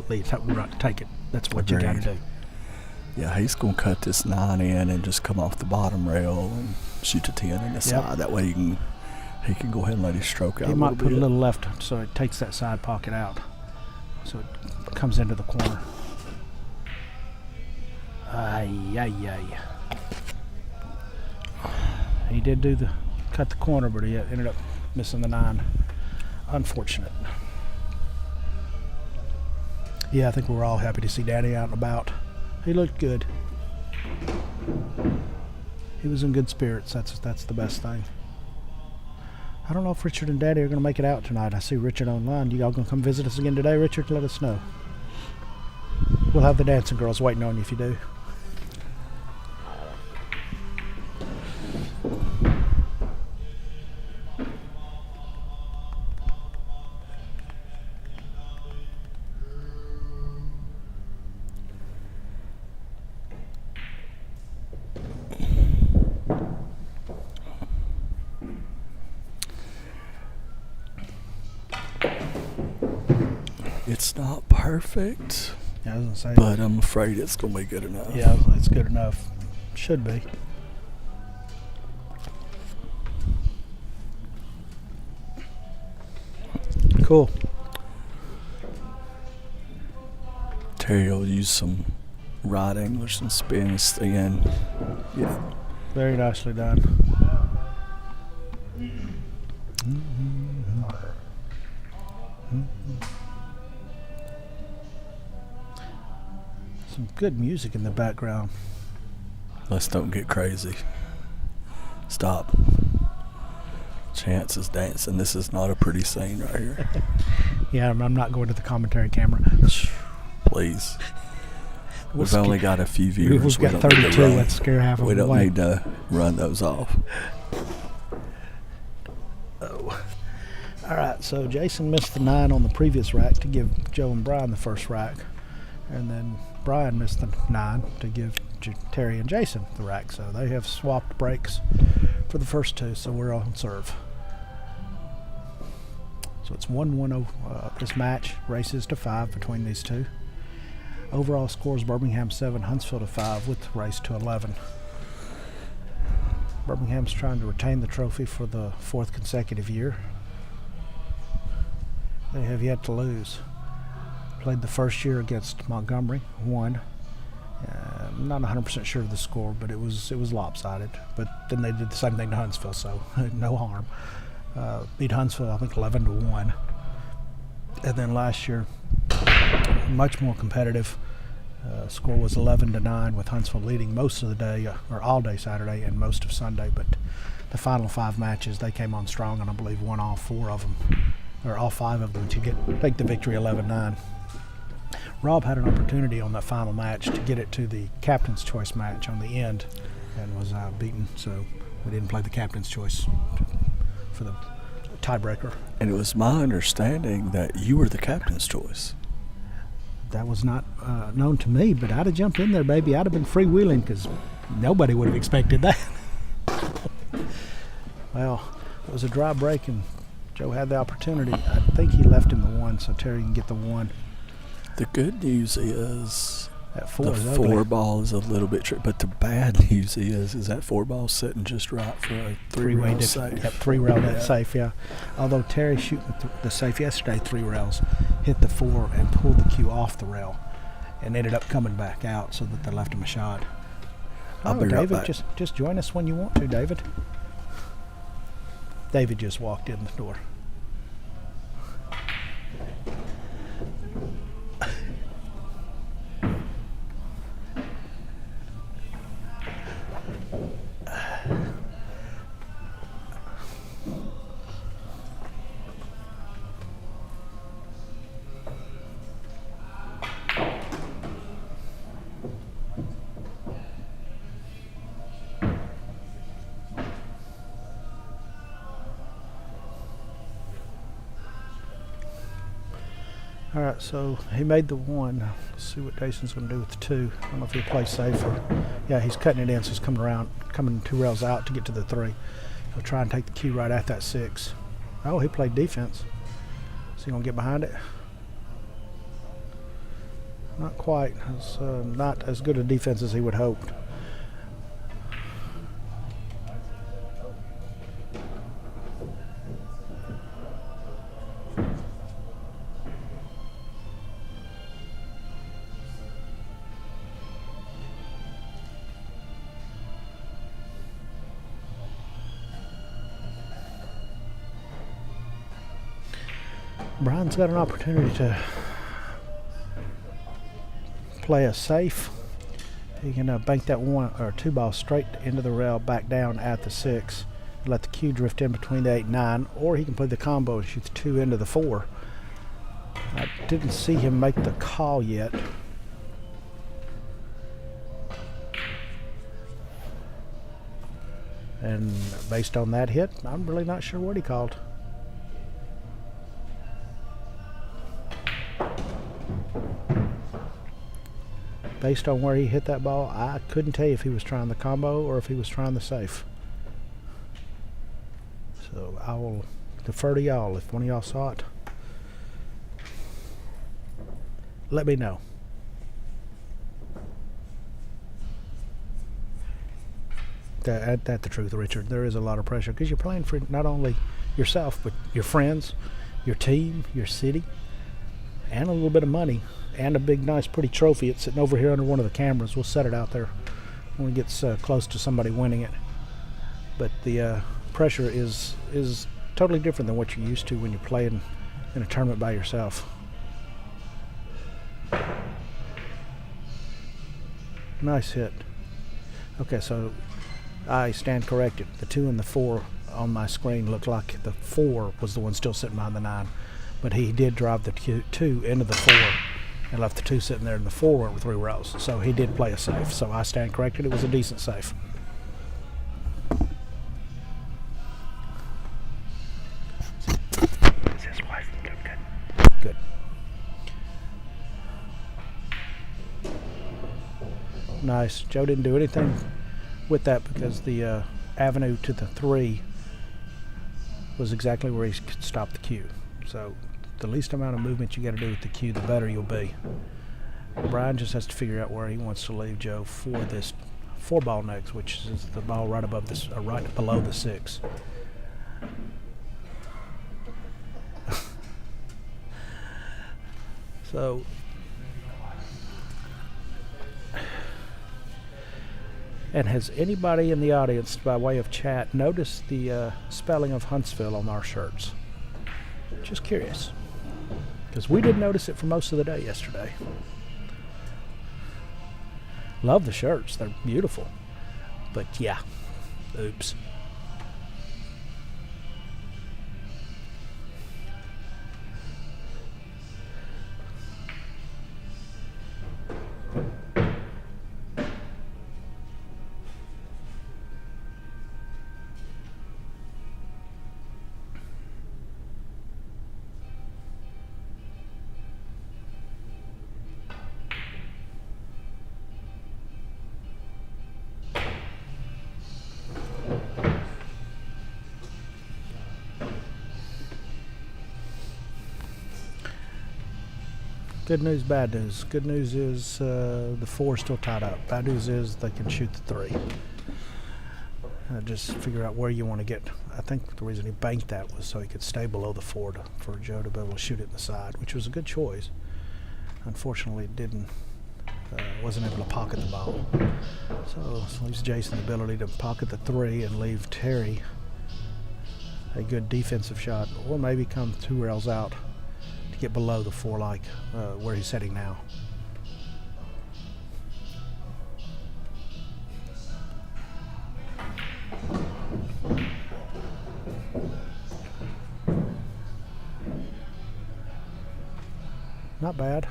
take it. That's what you got to Agreed. do. Yeah, he's going to cut this 9 in and just come off the bottom rail and shoot the 10 in the side. That way he can go ahead and let his stroke out He might put bit. a little left so it takes that side pocket out. So it comes into the corner. Ay. He did cut the corner, but he ended up missing the 9. Unfortunate. Yeah, I think we're all happy to see Daddy out and about. He looked good. He was in good spirits. That's the best thing. I don't know if Richard and Daddy are going to make it out tonight. I see Richard online. You all going to come visit us again today, Richard? Let us know. We'll have the dancing girls waiting on you if you do. It's not perfect, Yeah, I was going to say. but I'm afraid it's going to be good enough. Yeah, it's good enough. Should be. Cool. Terry will use some right anglers and spins thin. Yeah. Very nicely done. Some good music in the background. Let's don't get crazy. Stop. Chance is dancing. This is not a pretty scene right here. Yeah, I'm not going to the commentary camera. Please. We've only got a few viewers. We've got We don't need to 32. run- Let's scare half of We them don't away. need to run those off. Oh. All right, so Jason missed the 9 on the previous rack to give Joe and Brian the first rack. And then Brian missed the 9 to give Terry and Jason the rack. So they have swapped breaks for the first two. So we're on serve. So it's 1-1 this match. Races to 5 between these two. Overall scores Birmingham 7, Huntsville to 5 with the race to 11. Birmingham's trying to retain the trophy for the 4th consecutive year. They have yet to lose. Played the first year against Montgomery, won. I'm not 100% sure of the score, but it was lopsided. But then they did the same thing to Huntsville, so no harm. Beat Huntsville, I think 11-1. And then last year, much more competitive. Score was 11-9, with Huntsville leading most of the day, or all day Saturday and most of Sunday. But the final 5 matches, they came on strong, and I believe won all 4 of them, or all 5 of them, to take the victory 11-9. Rob had an opportunity on that final match to get it to the captain's choice match on the end, and was beaten. So we didn't play the captain's choice for the tiebreaker. And it was my understanding that you were the captain's choice. That was not known to me, but I'd have jumped in there, baby. I'd have been freewheeling, because nobody would have expected that. Well, it was a dry break, and Joe had the opportunity. I think he left him the 1, so Terry can get the 1. The good news is That 4 the is 4 ugly. ball is a little bit tricky, but the bad news is that 4 ball sitting just right for a 3-rail safe. Yep, 3-rail that safe, yeah. Although Terry shooting the safe yesterday, 3 rails, hit the 4 and pulled the cue off the rail, and ended up coming back out, so that they left him a shot. I'll be right David, back. just join us when you want to, David. David just walked in the door. All right, so he made the 1. Let's see what Jason's going to do with the 2. I don't know if he'll play safe or... Yeah, he's cutting it in, so he's coming 2 rails out to get to the 3. He'll try and take the cue right at that 6. Oh, he played defense. Is he going to get behind it? Not quite. It's not as good a defense as he would hoped. Brian's got an opportunity to play a safe. He can bank that 1 or 2 ball straight into the rail, back down at the 6, and let the cue drift in between the 8 and 9, or he can play the combo and shoot the 2 into the 4. I didn't see him make the call yet. And based on that hit, I'm really not sure what he called. Based on where he hit that ball, I couldn't tell you if he was trying the combo or if he was trying the safe. So I will defer to y'all. If one of y'all saw it, let me know. That's the truth, Richard. There is a lot of pressure because you're playing for not only yourself, but your friends, your team, your city, and a little bit of money, and a big, nice, pretty trophy. It's sitting over here under one of the cameras. We'll set it out there when it gets close to somebody winning it. But the pressure is totally different than what you're used to when you're playing in a tournament by yourself. Nice hit. Okay, so I stand corrected. The 2 and the 4 on my screen looked like the 4 was the one still sitting behind the 9. But he did drive the 2 into the 4 and left the 2 sitting there, and the 4 went with 3 rows. So he did play a safe. So I stand corrected. It was a decent safe. Is his wife good? Good. Nice. Joe didn't do anything with that because the avenue to the 3 was exactly where he could stop the cue. So the least amount of movement you got to do with the cue, the better you'll be. Brian just has to figure out where he wants to leave Joe for this 4-ball next, which is the ball right above this, right below the 6. So and has anybody in the audience, by way of chat, noticed the spelling of Huntsville on our shirts? Just curious, because we didn't notice it for most of the day yesterday. Love the shirts, they're beautiful, but yeah, oops. Good news, bad news. Good news is the 4 is still tied up. Bad news is they can shoot the 3. Just figure out where you want to get. I think the reason he banked that was so he could stay below the 4 for Joe to be able to shoot it in the side, which was a good choice. Unfortunately, it didn't. Wasn't able to pocket the ball. So it leaves Jason the ability to pocket the 3 and leave Terry a good defensive shot, or maybe come 2 rails out to get below the 4 like where he's sitting now. Not bad.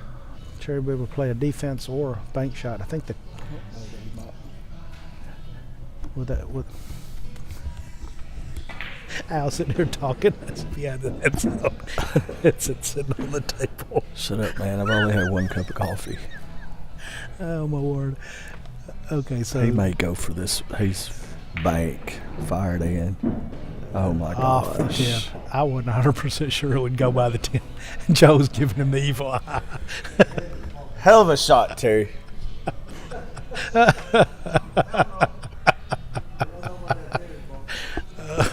Terry will be able to play a defense or bank shot. I think that with Al sitting here talking. Yeah, it's sitting on the table. Shut up, man. I've only had 1 cup of coffee. Oh, my word. Okay, so he may go for this. He's bank fired in. Oh, my gosh. Yeah, I wasn't 100% sure it would go by the 10. Joe's giving him the evil eye. Hell of a shot, Terry.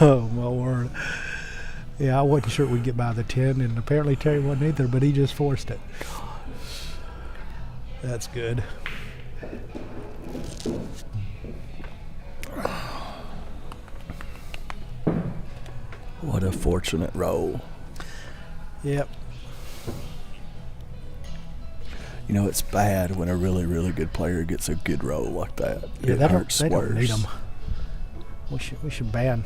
Oh, my word. Yeah, I wasn't sure we'd get by the 10, and apparently Terry wasn't either, but he just forced it. That's good. What a fortunate roll. Yep. You know, it's bad when a really, really good player gets a good roll like that. Yeah, it they hurts don't need worse. them. We should ban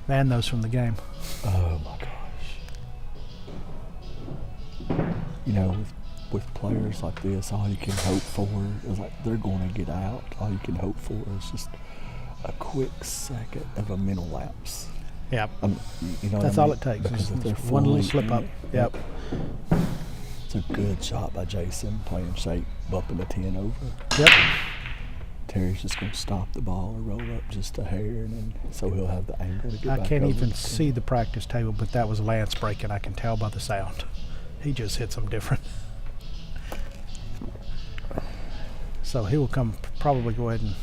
those from the game. Oh my gosh. You know, with players like this, all you can hope for is like they're going to get out. All you can hope for is just a quick second of a mental lapse. Yep. You know that's all it takes. Because if they're one little slip up. Yep. It's a good shot by Jason, playing shape, bumping the 10 over. Yep. Terry's just going to stop the ball or roll up just a hair, and then so he'll have the angle to get I back can't over even the 10. see the practice table, but that was Lance breaking. I can tell by the sound. He just hits them different. So he will probably go ahead and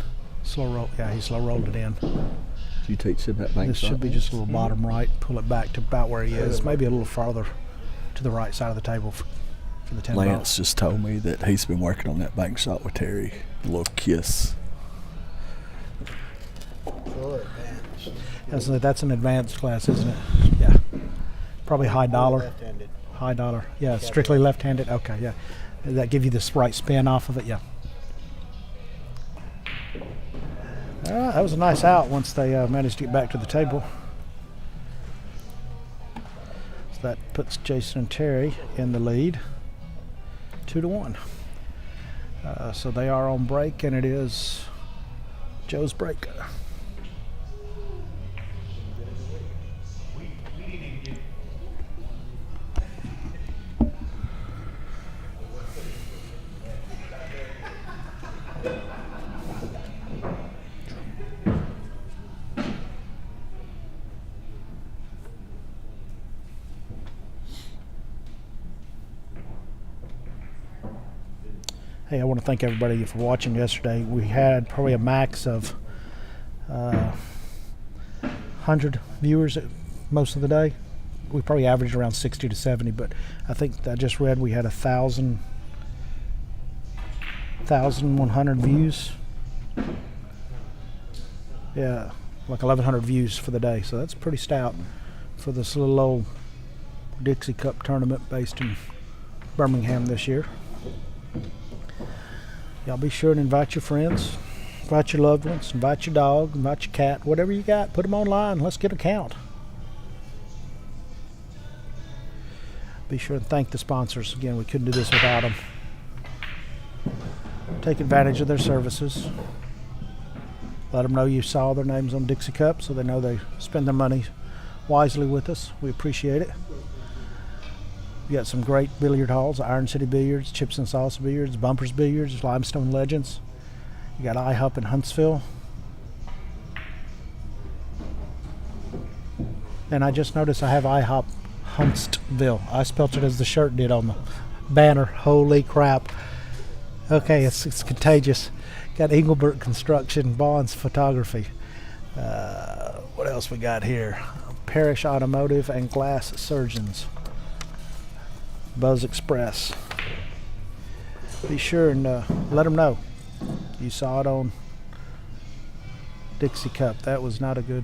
slow roll. Yeah, he slow rolled it in. Do you teach him that bank This shot, should be Lance? just a little bottom right. Pull it back to about where he is. Maybe a little farther to the right side of the table for the 10 ball. Lance just told me that he's been working on that bank shot with Terry. A little kiss. That's an advanced class, isn't it? Yeah. Probably high dollar. Left-handed. High dollar. Yeah, strictly left-handed. Okay, yeah. Does that give you this right spin off of it? Yeah. That was a nice out once they managed to get back to the table. So that puts Jason and Terry in the lead, 2-1. So they are on break, and it is Joe's break. Hey, I want to thank everybody for watching yesterday. We had probably a max of 100 viewers most of the day. We probably averaged around 60 to 70, but I think I just read we had 1,100 views. Yeah, like 1,100 views for the day, so that's pretty stout for this little old Dixie Cup tournament based in Birmingham this year. Y'all be sure and invite your friends, invite your loved ones, invite your dog, invite your cat, whatever you got, put them online. Let's get a count. Be sure and thank the sponsors. Again, we couldn't do this without them. Take advantage of their services. Let them know you saw their names on Dixie Cup so they know they spend their money wisely with us. We appreciate it. We got some great billiard halls: Iron City Billiards, Chips and Salsa Billiards, Bumpers Billiards, Limestone Legends. You got IHOP in Huntsville. And I just noticed I have IHOP Huntsville. I spelled it as the shirt did on the banner. Holy crap. Okay, it's contagious. Got Engelbert Construction, Bonds Photography. What else we got here? Parrish Automotive and Glass Surgeons. Buzz Express. Be sure and let them know you saw it on Dixie Cup. That was not a good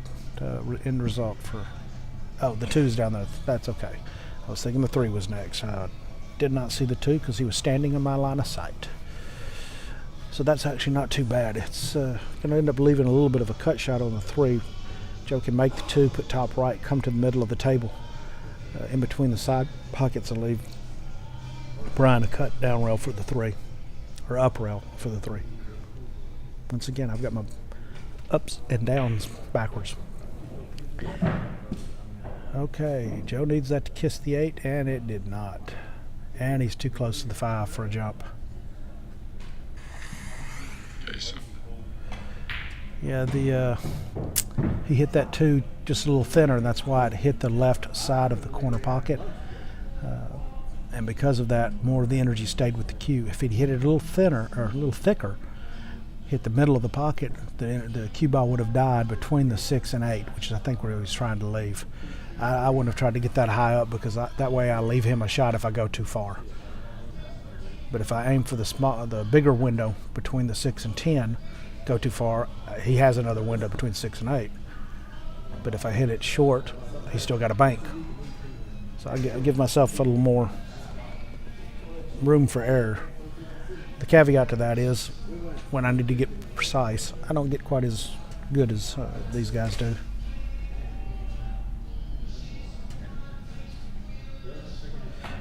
end result for... Oh, the 2's down there. That's okay. I was thinking the 3 was next. I did not see the 2 because he was standing in my line of sight. So that's actually not too bad. It's going to end up leaving a little bit of a cut shot on the 3. Joe can make the 2, put top right, come to the middle of the table, in between the side pockets, and leave Brian a cut down rail for the 3, or up rail for the 3. Once again, I've got my ups and downs backwards. Okay, Joe needs that to kiss the 8, and it did not. And he's too close to the 5 for a jump. Yeah, he hit that 2 just a little thinner, and that's why it hit the left side of the corner pocket. And because of that, more of the energy stayed with the cue. If he'd hit it a little thinner or a little thicker, hit the middle of the pocket, the cue ball would have died between the 6 and 8, which is I think where he was trying to leave. I wouldn't have tried to get that high up because that way I leave him a shot if I go too far. But if I aim for the bigger window between the 6 and 10, go too far, he has another window between 6 and 8. But if I hit it short, he's still got a bank. So I give myself a little more room for error. The caveat to that is when I need to get precise, I don't get quite as good as these guys do.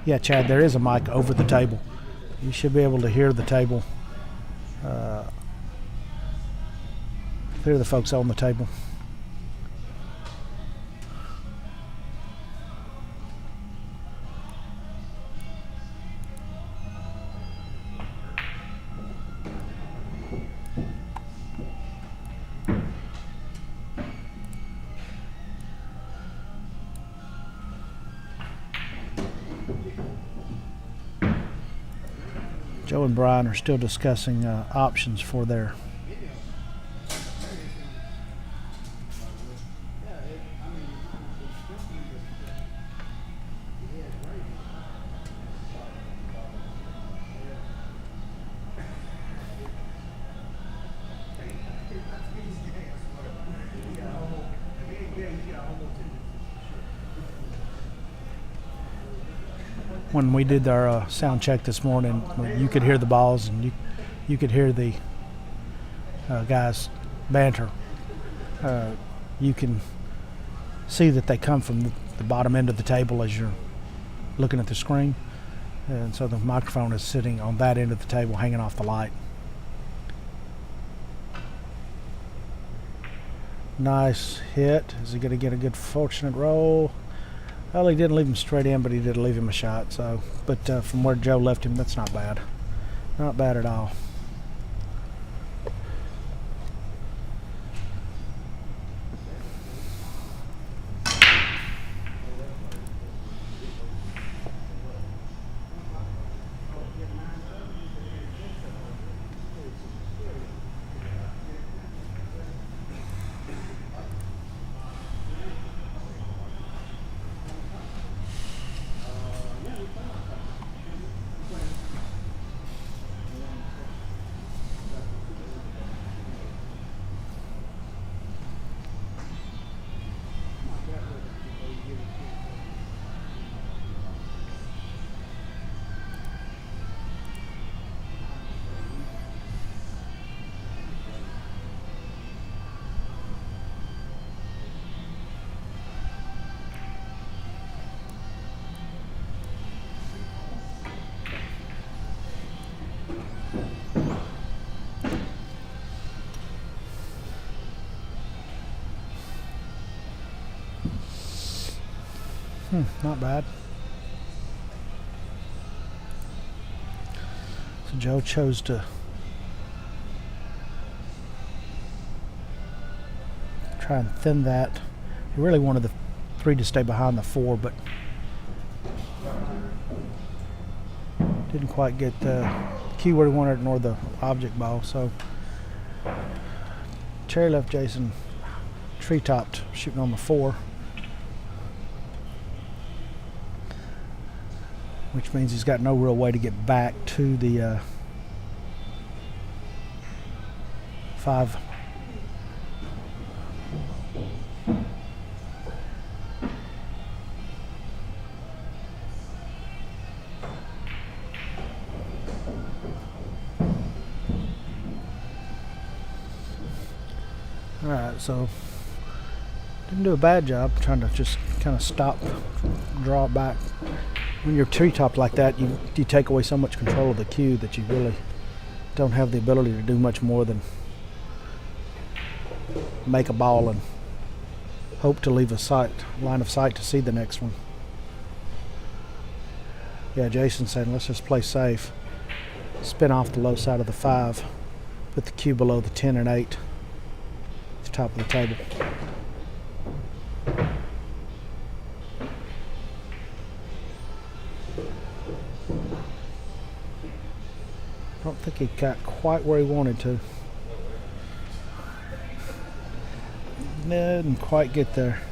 Yeah, Chad, there is a mic over the table. You should be able to hear the table. Hear the folks on the table. Joe and Brian are still discussing options for their when we did our sound check this morning, you could hear the balls and you could hear the guys banter. You can see that they come from the bottom end of the table as you're looking at the screen, and so the microphone is sitting on that end of the table hanging off the light. Nice hit. Is he going to get a good fortunate roll? Well, he didn't leave him straight in, but he did leave him a shot. So, but from where Joe left him, that's not bad. Not bad at all. Not bad. So Joe chose to try and thin that. He really wanted the 3 to stay behind the 4, but didn't quite get the cue where he wanted it nor the object ball. So Cherry left Jason tree-topped shooting on the 4, which means he's got no real way to get back to the 5. Alright, so didn't do a bad job trying to just kind of stop, draw it back. When you're tree-topped like that, you take away so much control of the cue that you really don't have the ability to do much more than make a ball and hope to leave a line of sight to see the next one. Yeah, Jason's saying let's just play safe. Spin off the low side of the 5. Put the cue below the 10 and 8. The top of the table. I don't think he got quite where he wanted to. Didn't quite get there.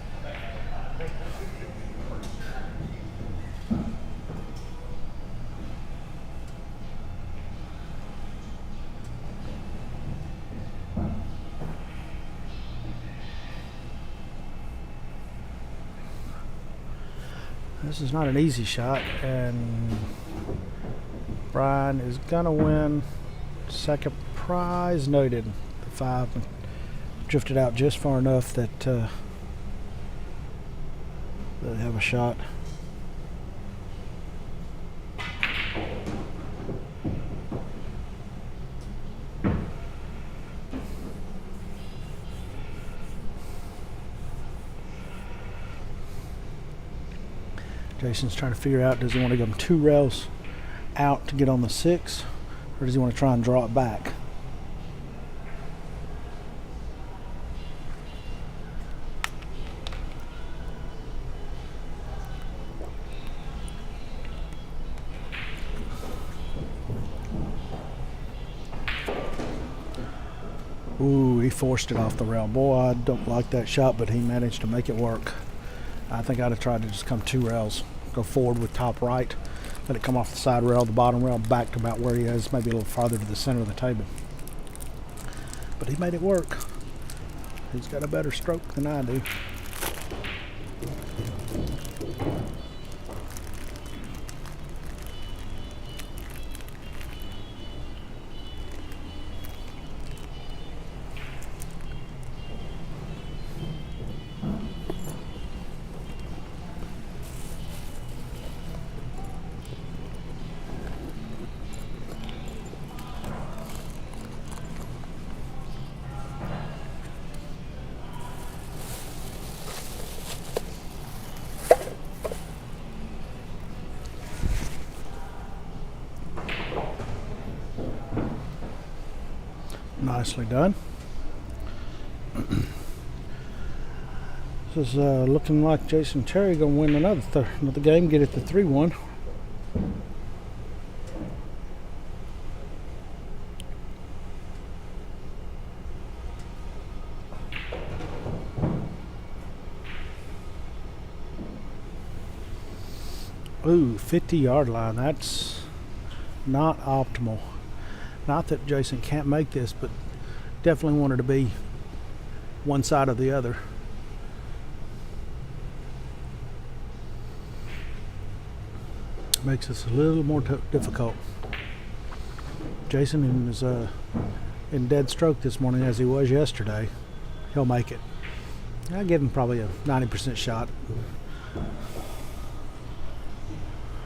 This is not an easy shot, and Brian is gonna win. Second prize noted. The 5 drifted out just far enough that they have a shot. Jason's trying to figure out, does he want to go 2 rails out to get on the 6, or does he want to try and draw it back? Ooh, he forced it off the rail. Boy, I don't like that shot, but he managed to make it work. I think I'd have tried to just come 2 rails, go forward with top right, let it come off the side rail, the bottom rail, back to about where he is, maybe a little farther to the center of the table. But he made it work. He's got a better stroke than I do. Nicely done. This is looking like Jason Terry gonna win another game, get it to 3-1. Ooh, 50-yard line. That's not optimal. Not that Jason can't make this, but definitely wanted to be one side or the other. Makes this a little more difficult. Jason is in dead stroke this morning as he was yesterday. He'll make it. I give him probably a 90% shot.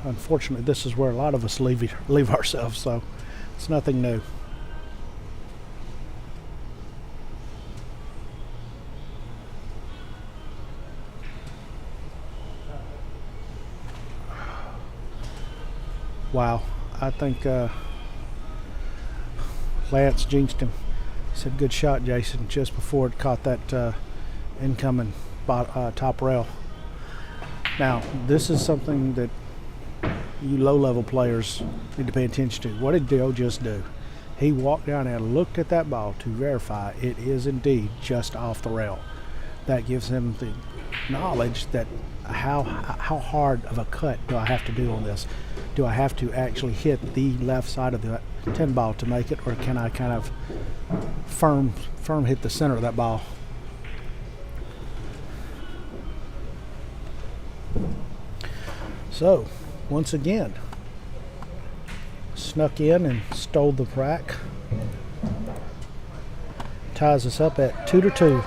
Unfortunately, this is where a lot of us leave ourselves, so it's nothing new. Wow. I think Lance jinxed him. He said, good shot, Jason, just before it caught that incoming top rail. Now, this is something that you low-level players need to pay attention to. What did Joe just do? He walked down and looked at that ball to verify it is indeed just off the rail. That gives him the knowledge that how hard of a cut do I have to do on this? Do I have to actually hit the left side of the 10 ball to make it, or can I kind of firm hit the center of that ball? So, once again, snuck in and stole the rack. Ties us up at 2-2.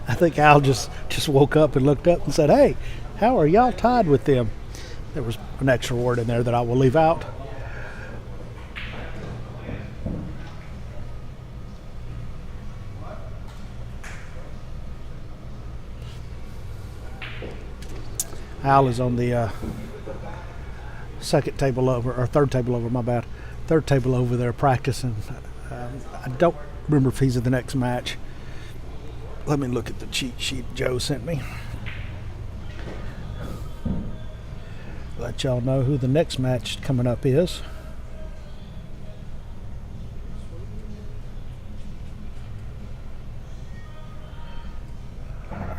I think Al just woke up and looked up and said, hey, how are y'all tied with them? There was an extra word in there that I will leave out. Al is on the second table over, or third table over, my bad. Third table over there practicing. I don't remember if he's at the next match. Let me look at the cheat sheet Joe sent me. Let y'all know who the next match coming up is.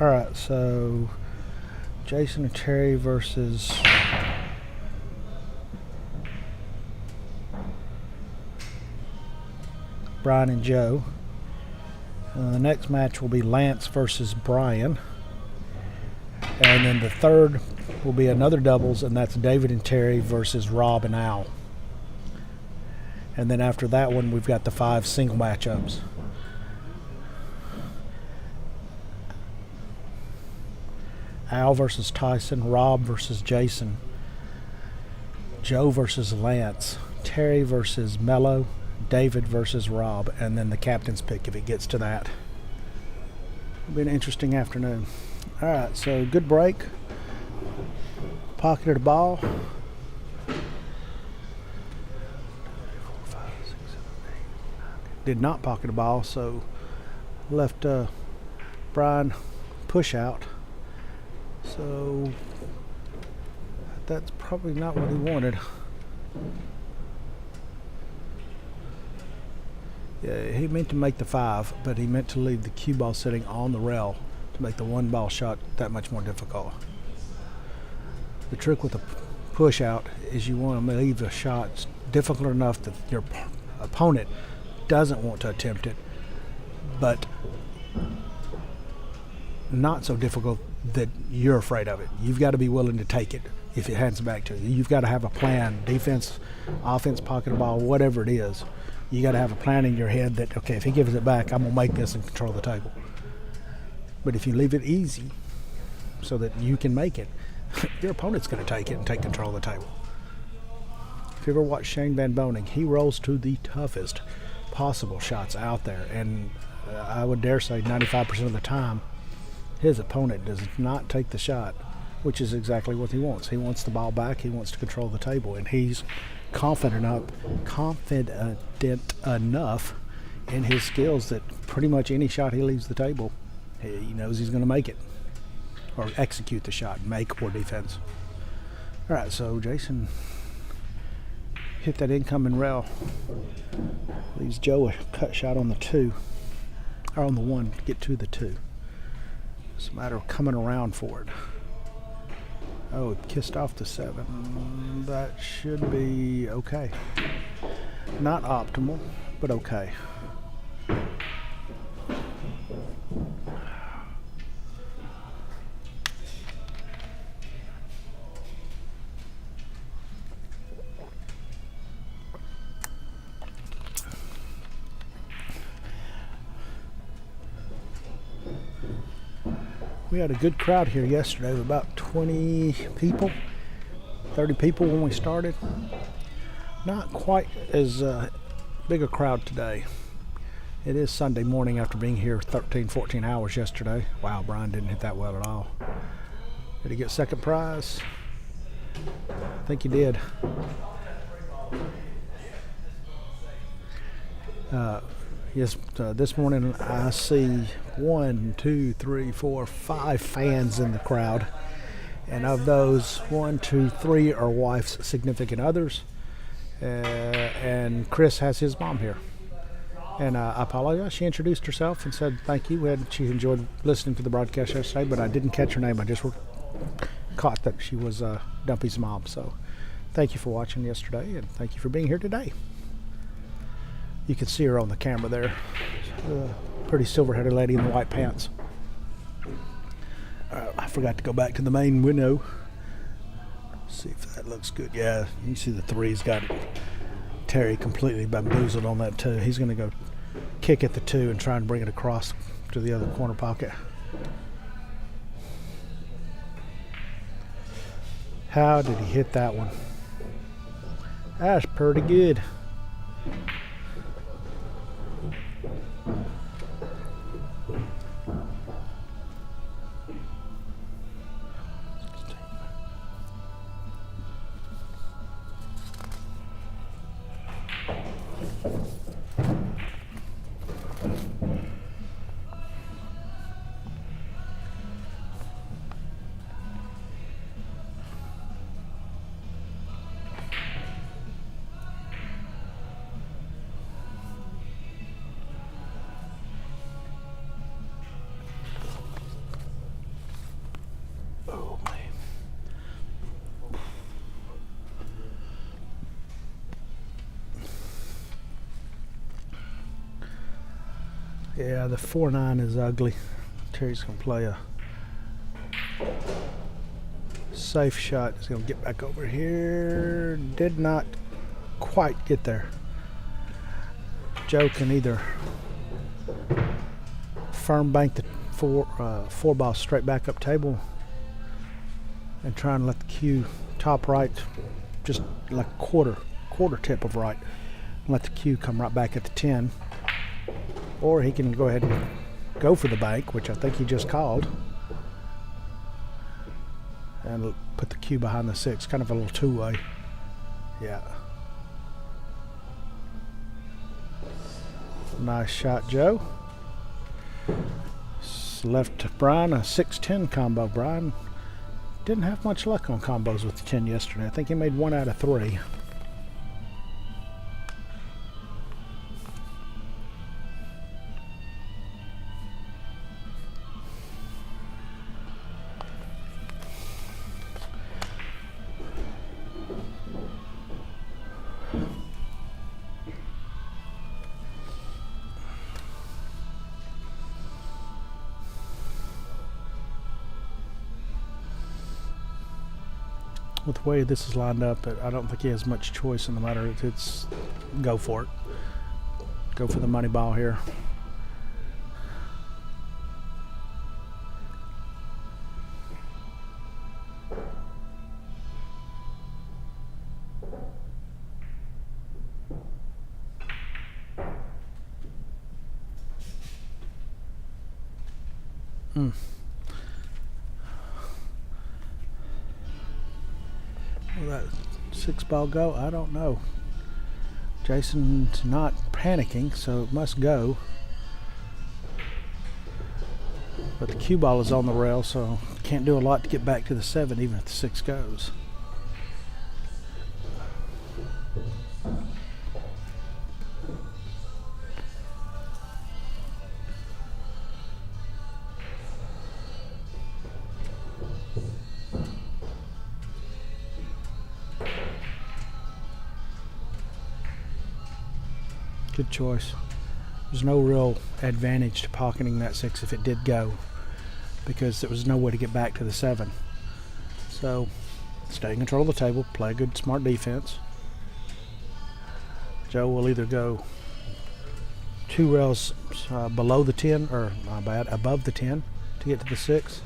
Alright, so Jason and Terry versus Brian and Joe. The next match will be Lance versus Brian. And then the third will be another doubles, and that's David and Terry versus Rob and Al. And then after that one, we've got the 5 single matchups. Al versus Tyson, Rob versus Jason, Joe versus Lance, Terry versus Mello, David versus Rob, and then the captain's pick if it gets to that. It'll be an interesting afternoon. All right, so good break. Pocketed a ball. 4, 5, 6, 7, 8. Did not pocket a ball, so left Brian push out. So that's probably not what he wanted. Yeah, he meant to make the 5, but he meant to leave the cue ball sitting on the rail to make the 1 ball shot that much more difficult. The trick with a push out is you want to leave the shot difficult enough that your opponent doesn't want to attempt it, but not so difficult that you're afraid of it. You've got to be willing to take it if it hands back to you. You've got to have a plan, defense, offense, pocket ball, whatever it is. You got to have a plan in your head that, okay, if he gives it back, I'm going to make this and control the table. But if you leave it easy so that you can make it, your opponent's going to take it and take control of the table. If you ever watch Shane Van Boning, he rolls to the toughest possible shots out there. And I would dare say 95% of the time, his opponent does not take the shot, which is exactly what he wants. He wants the ball back. He wants to control the table. And he's confident enough in his skills that pretty much any shot he leaves the table, he knows he's going to make it or execute the shot, make or defense. All right, so Jason hit that incoming rail. Leaves Joe a cut shot on the 2, or on the 1 to get to the 2. It's a matter of coming around for it. Oh, it kissed off the 7. That should be okay. Not optimal, but okay. We had a good crowd here yesterday, about 20 people, 30 people when we started. Not quite as big a crowd today. It is Sunday morning after being here 13, 14 hours yesterday. Wow, Brian didn't hit that well at all. Did he get second prize? I think he did. Yes, this morning I see 1, 2, 3, 4, 5 fans in the crowd. And of those, 1, 2, 3 are wife's significant others. And Chris has his mom here. And I apologize. She introduced herself and said thank you. And she enjoyed listening to the broadcast yesterday, but I didn't catch her name. I just caught that she was Dumpy's mom. So thank you for watching yesterday, and thank you for being here today. You can see her on the camera there. Pretty silver-headed lady in the white pants. I forgot to go back to the main window. See if that looks good. Yeah, you can see the 3's got Terry completely bamboozled on that 2. He's going to go kick at the 2 and try and bring it across to the other corner pocket. How did he hit that one? That's pretty good. Yeah, the 4-9 is ugly. Terry's going to play a safe shot. He's going to get back over here. Did not quite get there. Joe can either firm bank the 4 ball straight back up table and try and let the cue top right, just like quarter tip of right, and let the cue come right back at the 10. Or he can go ahead and go for the bank, which I think he just called, and put the cue behind the 6, kind of a little 2-way. Yeah. Nice shot, Joe. Left Brian a 6-10 combo. Brian didn't have much luck on combos with the 10 yesterday. I think he made 1 out of 3. With the way this is lined up, I don't think he has much choice in the matter. It's go for it. Go for the money ball here. Will that 6 ball go? I don't know. Jason's not panicking, so it must go. But the cue ball is on the rail, so can't do a lot to get back to the 7 even if the 6 goes. Good choice. There's no real advantage to pocketing that 6 if it did go, because there was no way to get back to the 7. So stay in control of the table, play good smart defense. Joe will either go 2 rails below the 10, or above the 10 to get to the 6,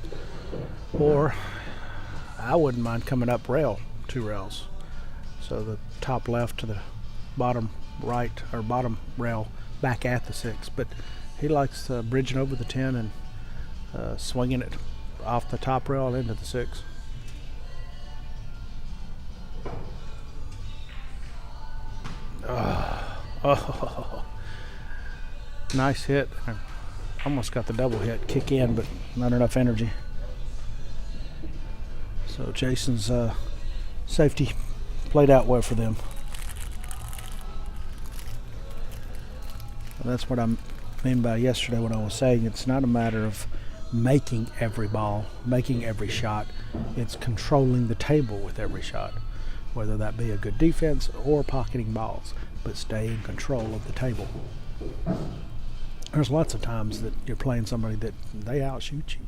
or I wouldn't mind coming up rail 2 rails, so the top left to the bottom right or bottom rail back at the 6. But he likes bridging over the 10 and swinging it off the top rail into the 6. Oh, nice hit. I almost got the double hit, kick in, but not enough energy. So Jason's safety played out well for them. And that's what I mean by yesterday when I was saying it's not a matter of making every ball, making every shot. It's controlling the table with every shot, whether that be a good defense or pocketing balls, but stay in control of the table. There's lots of times that you're playing somebody that they outshoot you.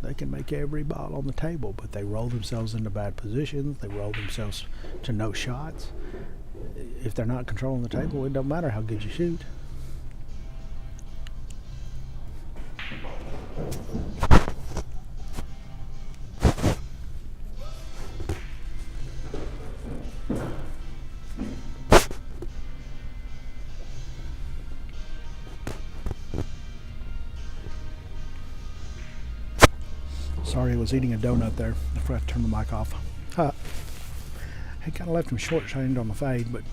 They can make every ball on the table, but they roll themselves into bad positions. They roll themselves to no shots. If they're not controlling the table, it don't matter how good you shoot. Sorry, I was eating a donut there. I forgot to turn the mic off. I kind of left him short-sighted on the fade, but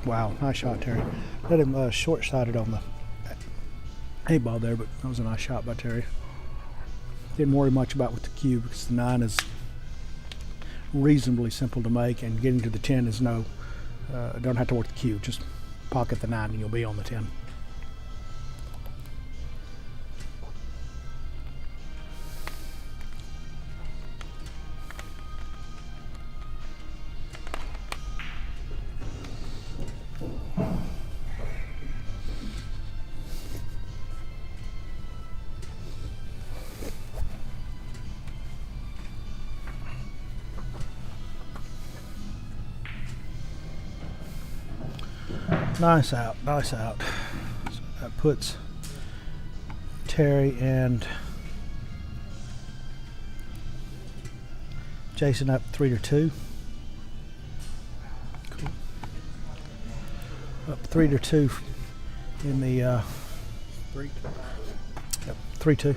wow, nice shot, Terry. Let him short-sighted on the 8-ball there, but that was a nice shot by Terry. Didn't worry much about with the cue because the 9 is reasonably simple to make, and getting to the 10 is don't have to work the cue. Just pocket the 9 and you'll be on the 10. Nice out, nice out. So that puts Terry and Jason up 3-2. Cool. Up 3-2 in the 3-2.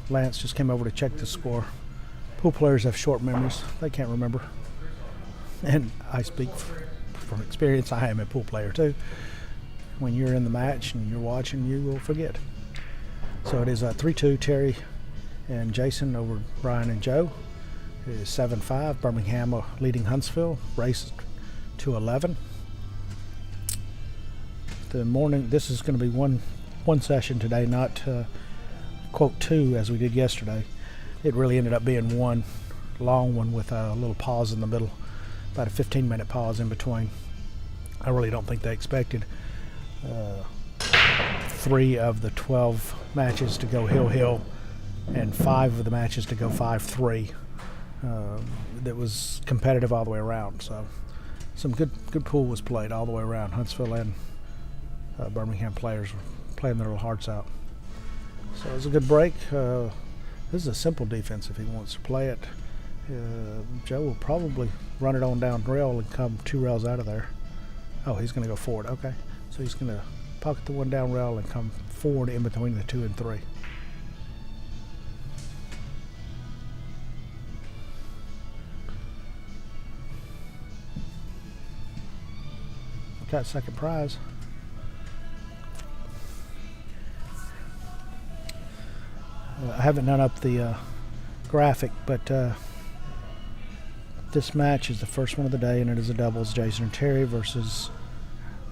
Lance just came over to check the score. Pool players have short memories; they can't remember. And I speak from experience. I am a pool player too. When you're in the match and you're watching, you will forget. So it is 3-2 Terry and Jason over Brian and Joe. It is 7-5. Birmingham leading Huntsville. Race to 11. The morning. This is going to be one session today, not quote 2 as we did yesterday. It really ended up being one long one with a little pause in the middle. About a 15-minute pause in between. I really don't think they expected 3 of the 12 matches to go hill and 5 of the matches to go 5-3. That was competitive all the way around. So some good pool was played all the way around. Huntsville and Birmingham players were playing their little hearts out. So it was a good break. This is a simple defense if he wants to play it. Joe will probably run it on down rail and come 2 rails out of there. Oh, he's going to go forward. Okay. So he's going to pocket the 1 down rail and come forward in between the 2 and 3. Got second prize. I haven't done up the graphic, but this match is the first one of the day, and it is a doubles. Jason and Terry versus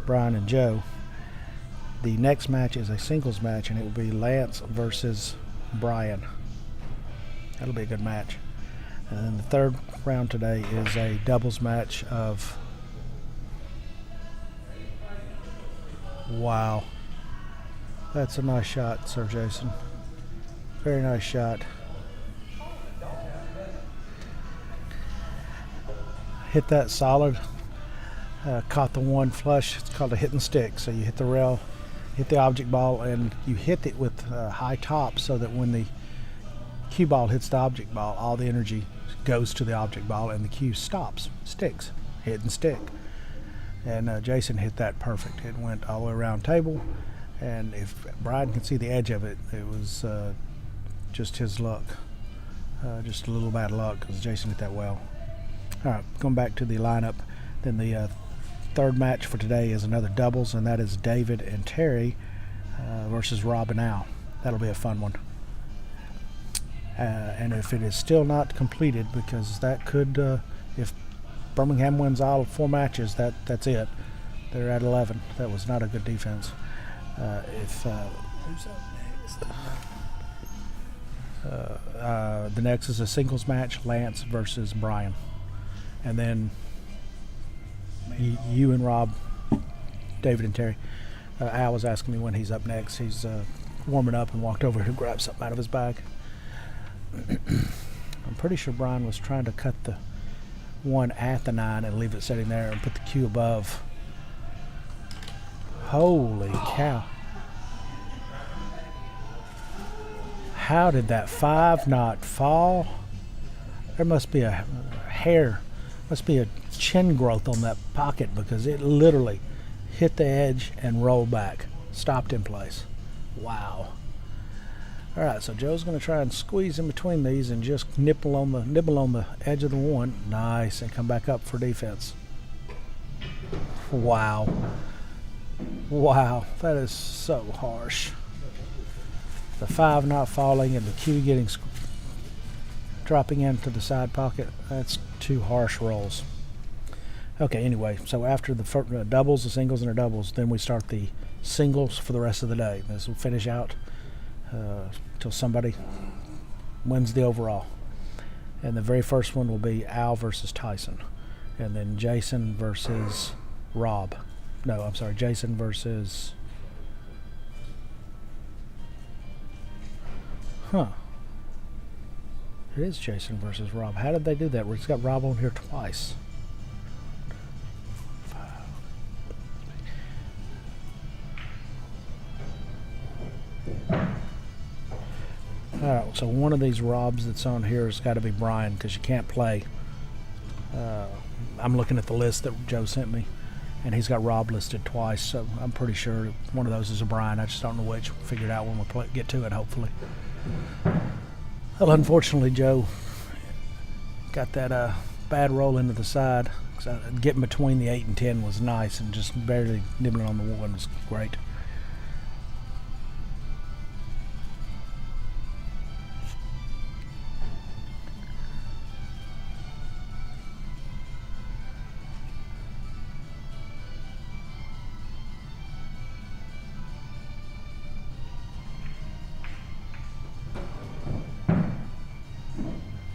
Brian and Joe. The next match is a singles match, and it will be Lance versus Brian. That'll be a good match. And then the third round today is a doubles match of... Wow. That's a nice shot, Sir Jason. Very nice shot. Hit that solid, caught the 1 flush. It's called a hit and stick. So you hit the rail, hit the object ball, and you hit it with high top so that when the cue ball hits the object ball, all the energy goes to the object ball and the cue stops, sticks, hit and stick. And Jason hit that perfect. It went all the way around table, and if Brian can see the edge of it, it was just his luck. Just a little bad luck because Jason hit that well. All right, going back to the lineup. Then the third match for today is another doubles, and that is David and Terry versus Rob and Al. That'll be a fun one. And if it is still not completed, because that could, if Birmingham wins all 4 matches, that's it. They're at 11. That was not a good defense. Who's up next? The next is a singles match, Lance versus Brian. And then you and Rob, David and Terry. Al was asking me when he's up next. He's warming up and walked over to grab something out of his bag. I'm pretty sure Brian was trying to cut the one at the 9 and leave it sitting there and put the cue above. Holy cow. How did that 5 not fall? There must be a hair, must be a chin growth on that pocket, because it literally hit the edge and rolled back, stopped in place. Wow. All right, so Joe's going to try and squeeze in between these and just nibble on the edge of the 1. Nice, and come back up for defense. Wow. Wow, that is so harsh. The 5 not falling and the cue getting dropping into the side pocket. That's 2 harsh rolls. Okay, anyway, so after the doubles, the singles, and the doubles, then we start the singles for the rest of the day. This will finish out till somebody wins the overall. And the very first one will be Al versus Tyson. And then Jason versus Rob. No, I'm sorry, Jason versus... Huh. It is Jason versus Rob. How did they do that? We've got Rob on here twice. Alright, so one of these Robs that's on here has got to be Brian, because you can't play. I'm looking at the list that Joe sent me, and he's got Rob listed twice, so I'm pretty sure one of those is a Brian. I just don't know which. We'll figure it out when we get to it, hopefully. Well, unfortunately, Joe got that bad roll into the side. Getting between the 8 and 10 was nice, and just barely nibbling on the 1 was great.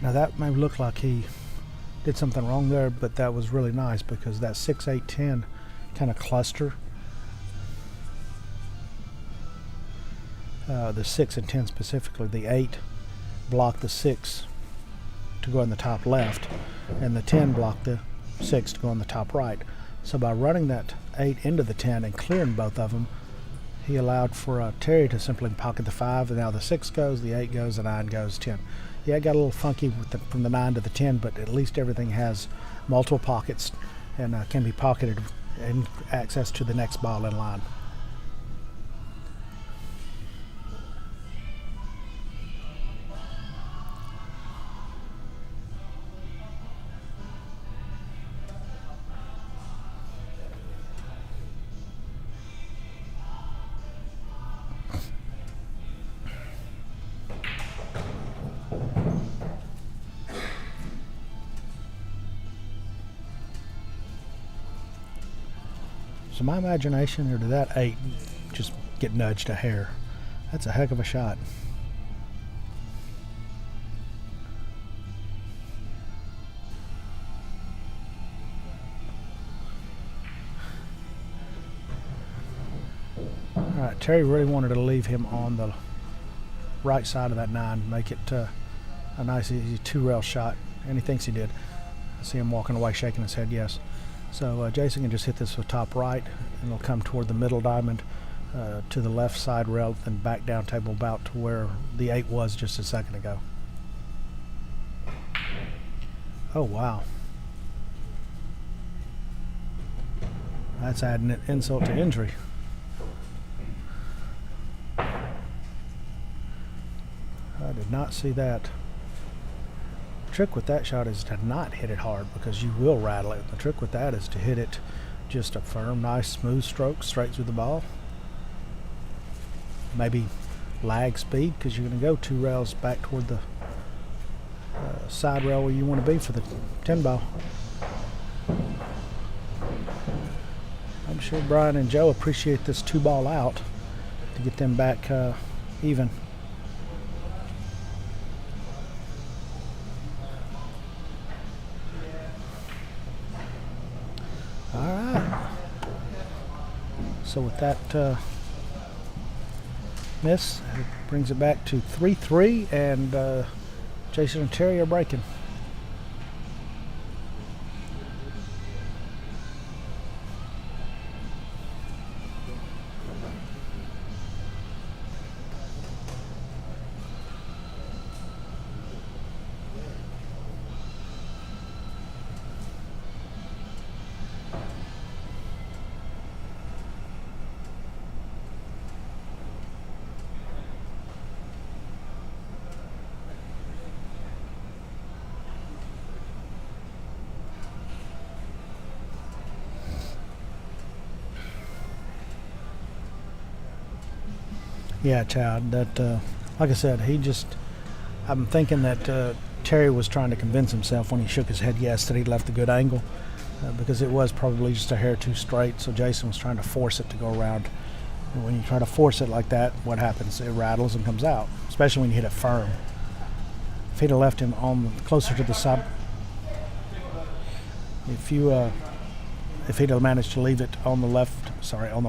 Now that may look like he did something wrong there, but that was really nice, because that 6, 8, 10 kind of cluster, the 6 and 10 specifically, the 8 blocked the 6 to go in the top left, and the 10 blocked the 6 to go in the top right. So by running that 8 into the 10 and clearing both of them, he allowed for Terry to simply pocket the 5, and now the 6 goes, the 8 goes, the 9 goes, 10. Yeah, it got a little funky from the 9 to the 10, but at least everything has multiple pockets and can be pocketed and access to the next ball in line. So my imagination, or did that 8 just get nudged a hair? That's a heck of a shot. Alright, Terry really wanted to leave him on the right side of that 9, make it a nice easy 2-rail shot, and he thinks he did. I see him walking away shaking his head yes. So Jason can just hit this with top right, and it'll come toward the middle diamond to the left side rail, then back down table about to where the 8 was just a second ago. Oh wow. That's adding an insult to injury. I did not see that. The trick with that shot is to not hit it hard because you will rattle it. The trick with that is to hit it just a firm, nice, smooth stroke straight through the ball. Maybe lag speed because you're going to go 2 rails back toward the side rail where you want to be for the 10 ball. I'm sure Brian and Joe appreciate this 2 ball out to get them back even. All right. So with that miss, it brings it back to 3-3, and Jason and Terry are breaking. Yeah, Chad, that, like I said, I'm thinking that Terry was trying to convince himself when he shook his head yes that he left a good angle because it was probably just a hair too straight, so Jason was trying to force it to go around. And when you try to force it like that, what happens? It rattles and comes out, especially when you hit it firm. If he'd have left him on closer to the side, if he'd have managed to leave it on the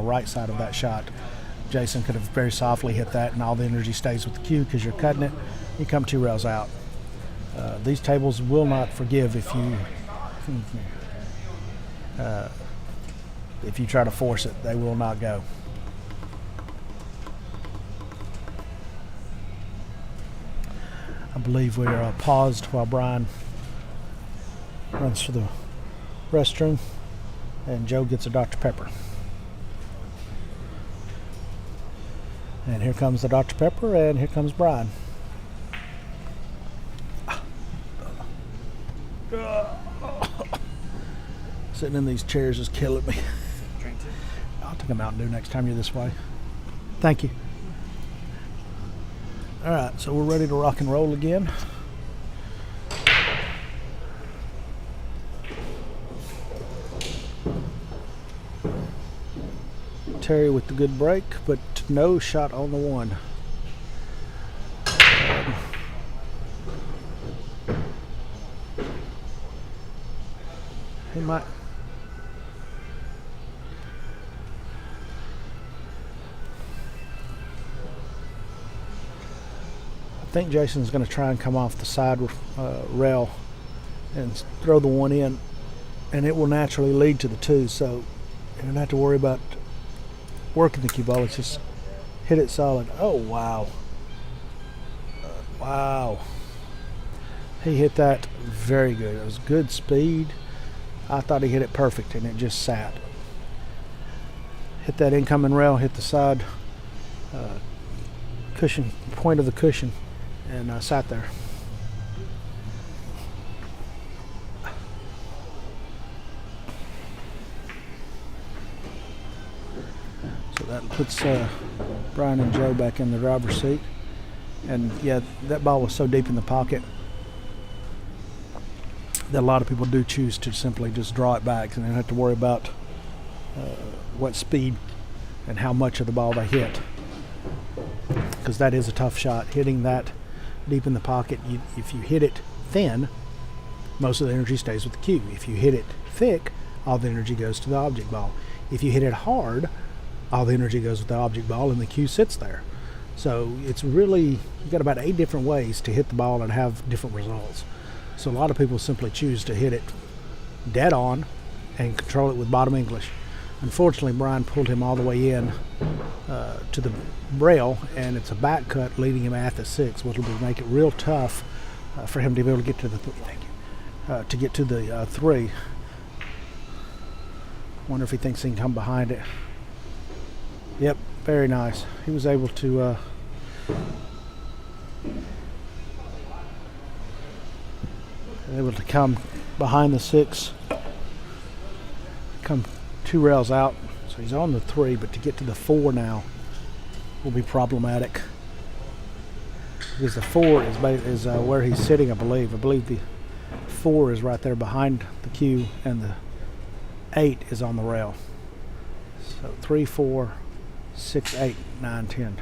right side of that shot, Jason could have very softly hit that, and all the energy stays with the cue because you're cutting it. You come 2 rails out. These tables will not forgive if you try to force it. They will not go. I believe we are paused while Brian runs to the restroom, and Joe gets a Dr. Pepper. And here comes the Dr. Pepper, and here comes Brian. Sitting in these chairs is killing me. I'll take a Mountain Dew next time you're this way. Thank you. All right, so we're ready to rock and roll again. Terry with the good break, but no shot on the 1. He might. I think Jason's going to try and come off the side rail and throw the 1 in, and it will naturally lead to the 2. So you don't have to worry about working the cue ball. It's just hit it solid. Oh, wow. Wow. He hit that very good. It was good speed. I thought he hit it perfect, and it just sat. Hit that incoming rail, hit the side cushion, point of the cushion, and sat there. So that puts Brian and Joe back in the driver's seat. And yeah, that ball was so deep in the pocket that a lot of people do choose to simply just draw it back and they don't have to worry about what speed and how much of the ball they hit, because that is a tough shot. Hitting that deep in the pocket, if you hit it thin, most of the energy stays with the cue. If you hit it thick, all the energy goes to the object ball. If you hit it hard, all the energy goes with the object ball and the cue sits there. So it's really, you've got about 8 different ways to hit the ball and have different results. So a lot of people simply choose to hit it dead on and control it with bottom English. Unfortunately, Brian pulled him all the way in to the rail, and it's a back cut leading him at the 6, which will make it real tough for him to be able to get to the to get to the 3. Wonder if he thinks he can come behind it. Yep, very nice. He was able to able to come behind the 6, come 2 rails out. So he's on the 3, but to get to the 4 now will be problematic. Because the 4 is where he's sitting, I believe. I believe the 4 is right there behind the cue, and the 8 is on the rail. So 3, 4, 6, 8, 9, 10.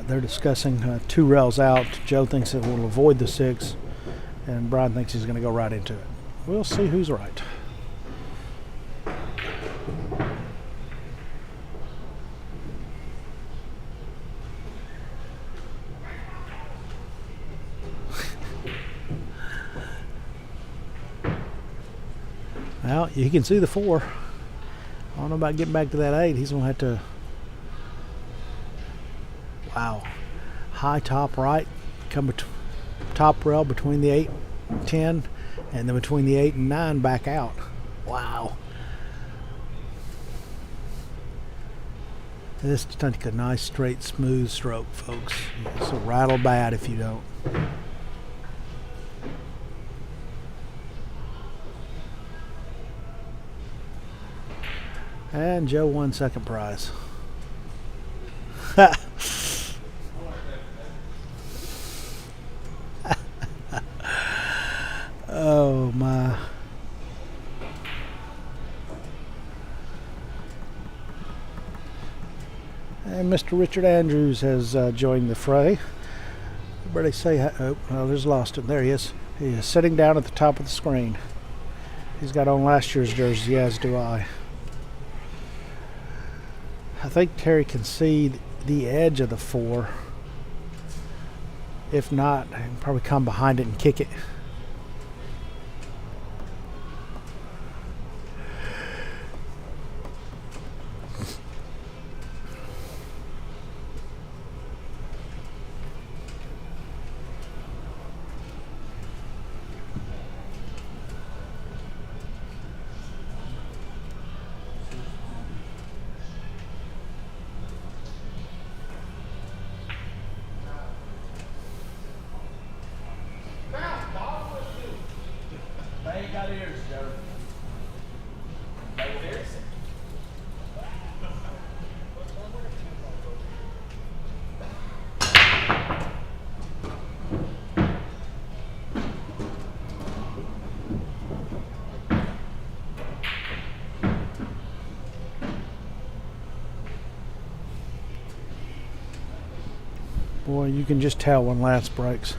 They're discussing 2 rails out. Joe thinks it will avoid the 6, and Brian thinks he's going to go right into it. We'll see who's right. Well, you can see the 4. I don't know about getting back to that 8. He's going to have to. Wow. High top right. Come top rail between the 8 and 10. And then between the 8 and 9 back out. Wow. This is like a nice, straight, smooth stroke, folks. It's a rattle bad if you don't. And Joe won second prize. Oh my. And Mr. Richard Andrews has joined the fray. Everybody say, oh, well, there's lost him. There he is. He is sitting down at the top of the screen. He's got on last year's jersey, as do I. I think Terry can see the edge of the 4. If not, he can probably come behind it and kick it. Boy, you can just tell when Lance breaks.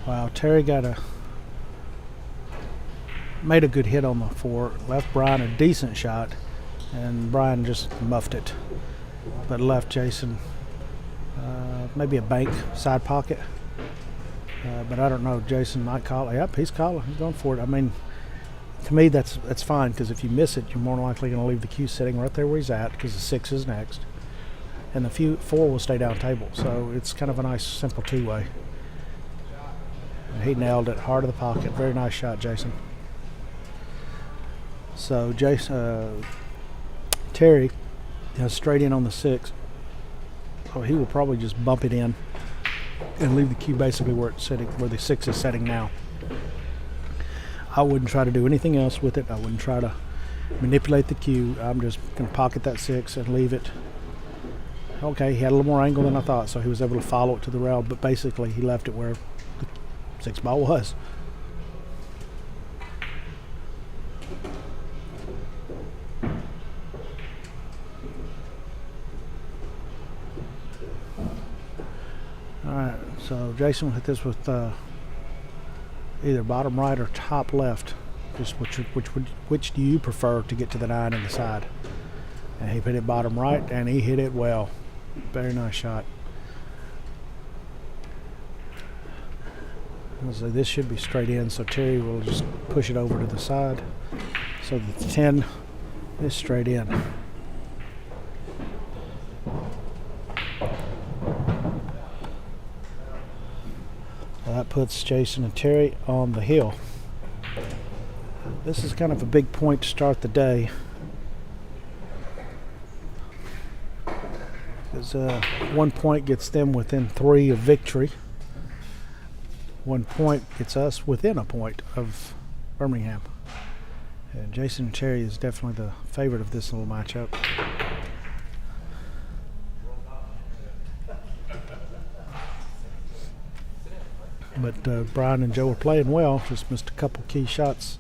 Wow, Terry made a good hit on the 4, left Brian a decent shot, and Brian just muffed it, but left Jason maybe a bank side pocket. But I don't know. Jason might call it. Yep, he's calling. He's going for it. I mean, to me, that's fine, because if you miss it, you're more likely going to leave the cue sitting right there where he's at, because the 6 is next, and the 4 will stay down table. So it's kind of a nice, simple 2-way. And he nailed it, hard of the pocket. Very nice shot, Jason. So Terry has straight in on the 6. So he will probably just bump it in and leave the cue basically where it's sitting, where the 6 is setting now. I wouldn't try to do anything else with it. I wouldn't try to manipulate the cue. I'm just going to pocket that 6 and leave it. Okay, he had a little more angle than I thought, so he was able to follow it to the rail, but basically he left it where the 6 ball was. Alright, so Jason will hit this with either bottom right or top left. Just which do you prefer to get to the 9 in the side? And he hit it bottom right, and he hit it well. Very nice shot. So this should be straight in, so Terry will just push it over to the side. So the 10 It's straight in. So that puts Jason and Terry on the hill. This is kind of a big point to start the day. Because 1 point gets them within 3 of victory. 1 point gets us within a point of Birmingham. And Jason and Terry is definitely the favorite of this little matchup. But Brian and Joe are playing well, just missed a couple key shots.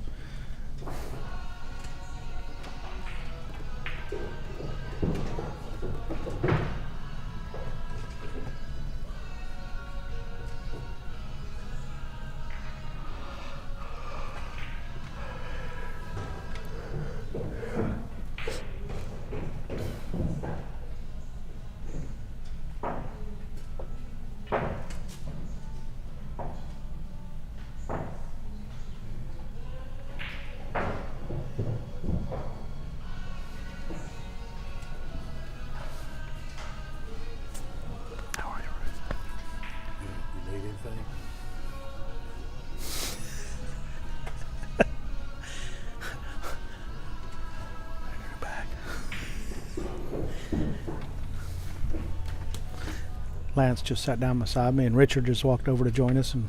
Lance just sat down beside me, and Richard just walked over to join us, and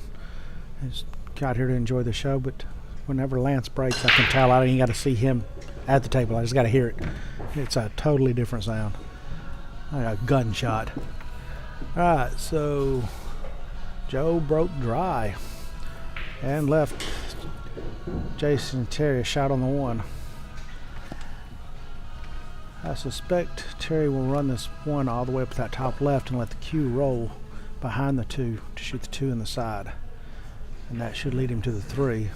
just got here to enjoy the show. But whenever Lance breaks, I can tell I ain't got to see him at the table. I just got to hear it. It's a totally different sound, like a gunshot. All right, so Joe broke dry and left Jason and Terry a shot on the 1. I suspect Terry will run this 1 all the way up to that top left and let the cue roll behind the 2 to shoot the 2 in the side. And that should lead him to the 3.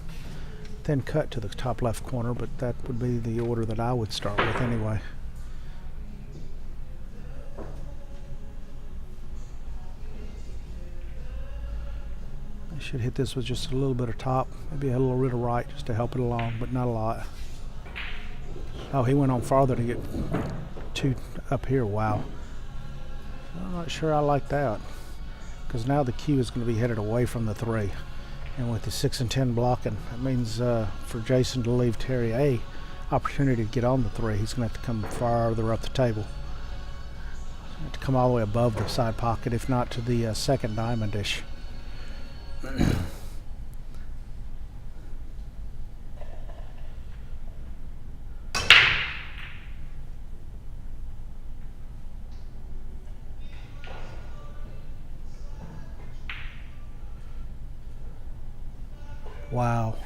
Then cut to the top left corner, but that would be the order that I would start with anyway. I should hit this with just a little bit of top, maybe a little bit of right just to help it along, but not a lot. Oh, he went on farther to get 2 up here. Wow. I'm not sure I like that, because now the cue is going to be headed away from the 3. And with the 6 and 10 blocking, that means for Jason to leave Terry a opportunity to get on the 3, he's going to have to come farther up the table. Have to come all the way above the side pocket, if not to the second diamond-ish. Wow.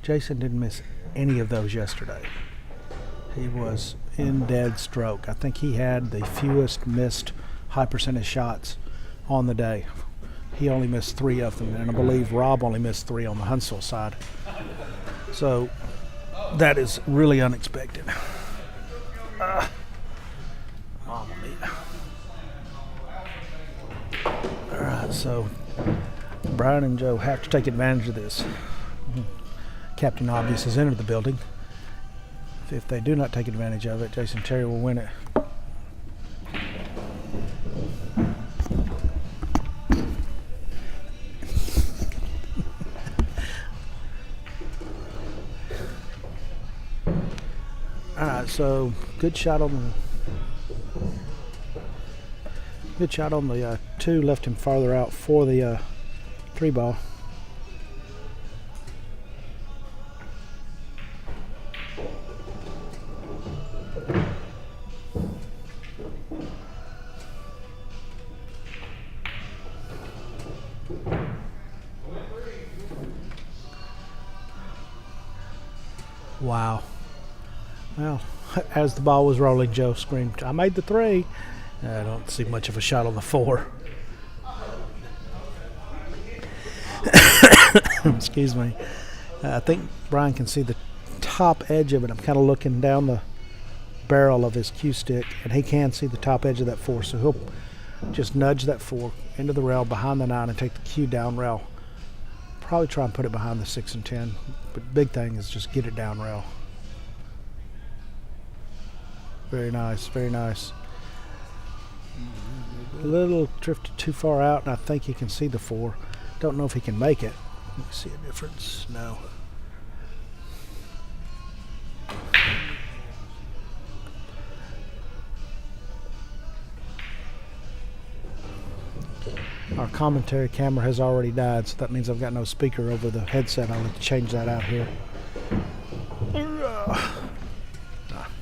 Jason didn't miss any of those yesterday. He was in dead stroke. I think he had the fewest missed high percentage shots on the day. He only missed 3 of them, and I believe Rob only missed 3 on the Huntsville side. So that is really unexpected. Mamma mia. All right, so Brian and Joe have to take advantage of this. Captain Obvious has entered the building. If they do not take advantage of it, Jason Terry will win it. Alright, so good shot on the 2, left him farther out for the 3 ball. Wow. Well, as the ball was rolling, Joe screamed, "I made the 3." I don't see much of a shot on the 4. Excuse me. I think Brian can see the top edge of it. I'm kind of looking down the barrel of his cue stick, and he can see the top edge of that 4. So he'll just nudge that 4 into the rail behind the 9 and take the cue down rail. Probably try and put it behind the 6 and 10. But big thing is just get it down rail. Very nice, very nice. A little drifted too far out, and I think he can see the 4. Don't know if he can make it. Let me see a difference. No. Our commentary camera has already died, so that means I've got no speaker over the headset. I'll have to change that out here. You're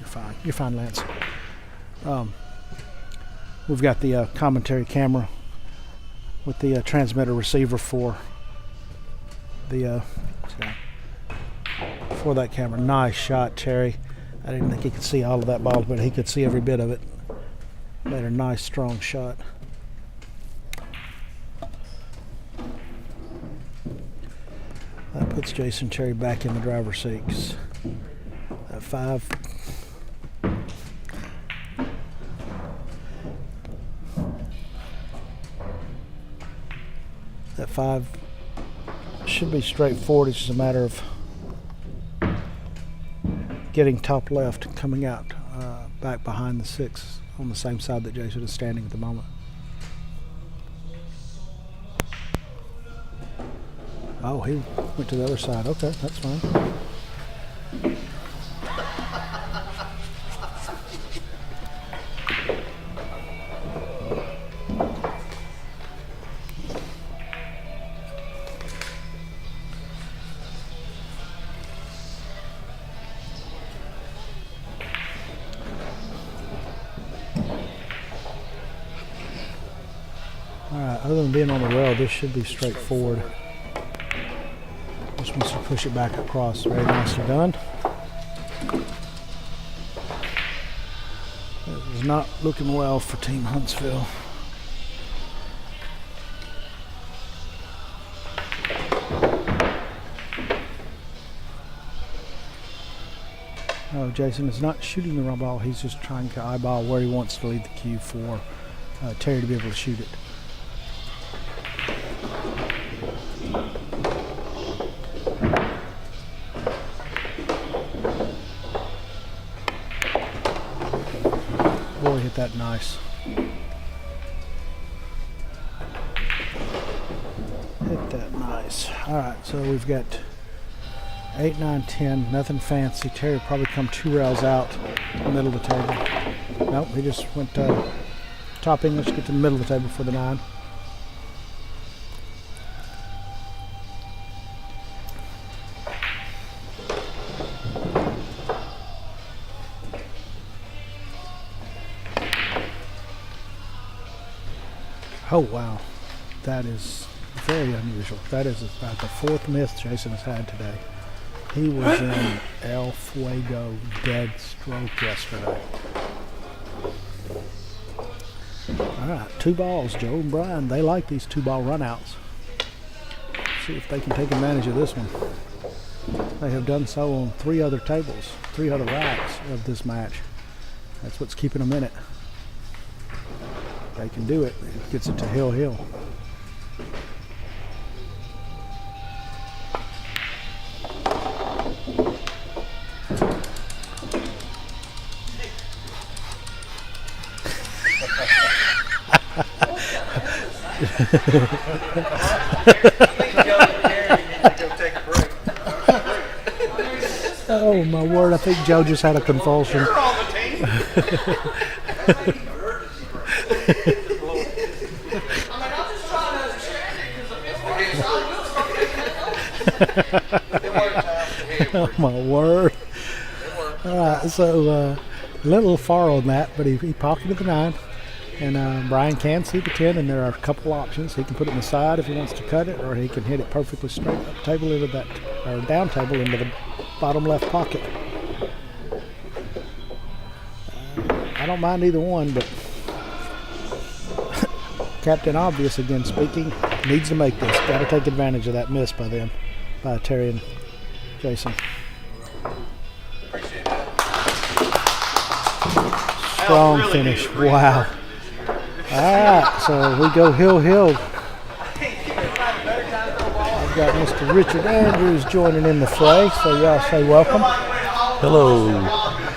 fine. You're fine, Lance. We've got the commentary camera with the transmitter receiver for the for that camera. Nice shot, Terry. I didn't think he could see all of that ball, but he could see every bit of it. Made a nice, strong shot. That puts Jason Cherry back in the driver's seat. That 5. That 5 should be straightforward. It's just a matter of getting top left and coming out back behind the 6 on the same side that Jason is standing at the moment. Oh, he went to the other side. Okay, that's fine. Alright, other than being on the rail, this should be straightforward. Just wants to push it back across. Very nicely done. It was not looking well for Team Huntsville. Oh, Jason is not shooting the wrong ball. He's just trying to eyeball where he wants to lead the cue for Terry to be able to shoot it. Boy, hit that nice. Hit that nice. All right, so we've got 8, 9, 10, nothing fancy. Terry will probably come 2 rails out in the middle of the table. Nope, he just went top English, get to the middle of the table for the 9. Oh wow, that is very unusual. That is about the 4th miss Jason has had today. He was in El Fuego dead stroke yesterday. All right, 2 balls. Joe and Brian, they like these 2-ball runouts. See if they can take advantage of this one. They have done so on 3 other tables, 3 other racks of this match. That's what's keeping them in it. They can do it. It gets it to hill. Oh my word, I think Joe just had a convulsion. Oh my word. Alright, so a little far on that, but he pocketed the 9. And Brian can see the 10, and there are a couple options. He can put it in the side if he wants to cut it, or he can hit it perfectly straight up table into that, or down table into the bottom left pocket. I don't mind either one, but Captain Obvious, again speaking, needs to make this. Got to take advantage of that miss by them, by Terry and Jason. Appreciate that. Strong really finish. good. Great Wow. work. Alright, so we go hill. I've got Mr. Richard Andrews joining in the fray, so y'all say welcome. Hello.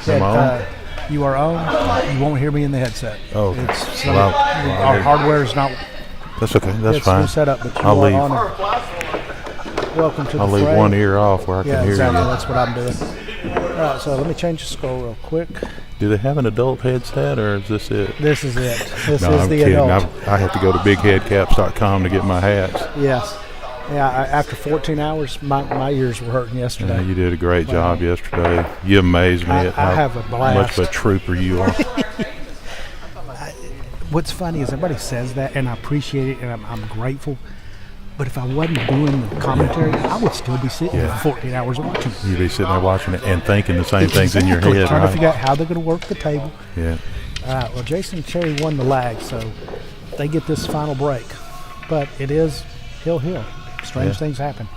Got, You are on. You won't hear me in the headset. Oh, okay. It's Well, our hardware is not. That's okay. That's It's fine. set up, but you I'll are leave. on. Welcome to I'll the leave fray. one ear off where I Yeah, can hear exactly. you. That's what I'm doing. All right, so let me change the scroll real quick. Do they have an adult headset, or is this it? This is it. This No, is I'm the kidding. adult. I have to go to bigheadcaps.com to get my hats. Yes. Yeah, after 14 hours, my ears were hurting yesterday. You did a great job yesterday. You amazed me at I how have a blast. much of a trooper you are. What's funny is everybody says that, and I appreciate it, and I'm grateful. But if I wasn't doing the commentary, I would still be sitting Yeah. for 14 hours watching. You'd be sitting there watching it and thinking the same things in your Exactly. head, Trying to right? figure out how they're going to work the table. Yeah. All right, well, Jason and Cherry won the lag, so they get this final break. But it is hill. Strange Yeah. things happen.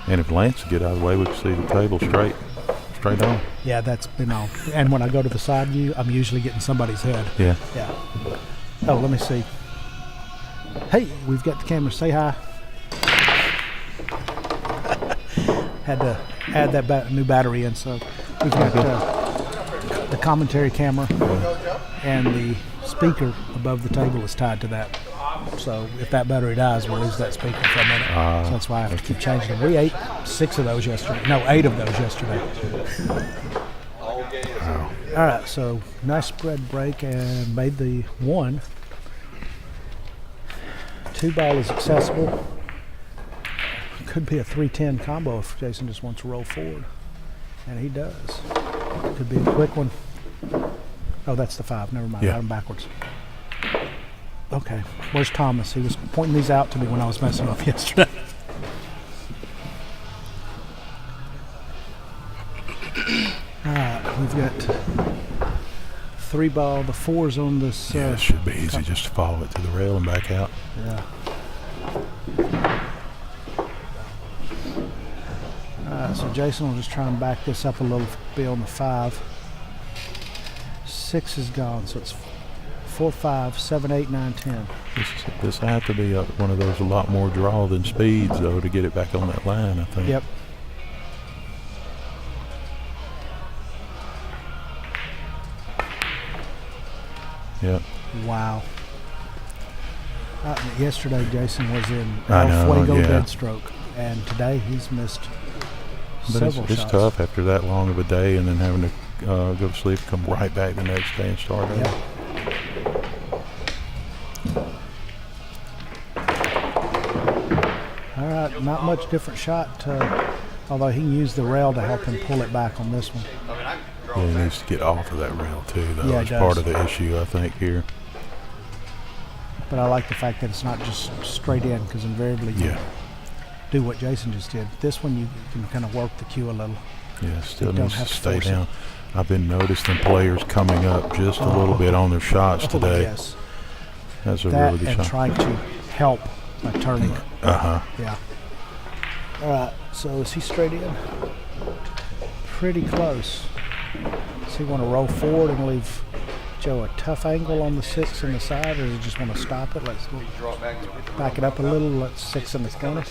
And if Lance would get out of the way, we could see the table straight on. Yeah, that's been on. And when I go to the side view, I'm usually getting somebody's head. Yeah. Yeah. Oh, let me see. Hey, we've got the camera. Say hi. Had to add that new battery in, so we've got the commentary camera and the speaker above the table is tied to that. So if that battery dies, we'll lose that speaker for a minute. So that's why I have to keep changing them. We ate 6 of those yesterday. No, 8 of those yesterday. All right, so nice spread break and made the 1. 2 ball is accessible. Could be a 3-10 combo if Jason just wants to roll forward. And he does. Could be a quick one. Oh, that's the 5. Never mind. Yeah. I got him backwards. Okay. Where's Thomas? He was pointing these out to me when I was messing up yesterday. All right. We've got 3 ball. The 4's on this. Yeah, it should be easy just to follow it to the rail and back out. Yeah. So Jason will just try and back this up a little, be on the 5. 6 is gone, so it's 4, 5, 7, 8, 9, 10. This have to be one of those a lot more draw than speeds, though, to get it back on that line, I think. Yep. Yep. Wow. Yesterday, Jason was in I know, fuego yeah. dead stroke, and today he's missed But several it's shots. tough after that long of a day and then having to go to sleep, come right back the next day and start Yep. over. All right, not much different shot, although he can use the rail to help him pull it back on this one. Yeah, he needs to get off of that rail, too, though. Yeah, he It's part does. of the issue, I think, here. But I like the fact that it's not just straight in, because invariably you Yeah. do what Jason just did. This one you can kind of work the cue a little. Yeah, still You don't needs to have to stay force it. down. I've been noticing players coming up just a little bit on their shots Oh, today. yes. That's a That really good and shot. trying to help by turning. Uh-huh. Yeah. All right, so is he straight in? Pretty close. Does he want to roll forward and leave Joe a tough angle on the 6 in the side, or does he just want to stop it? Let's back it up a little. Let's 6 in the corner.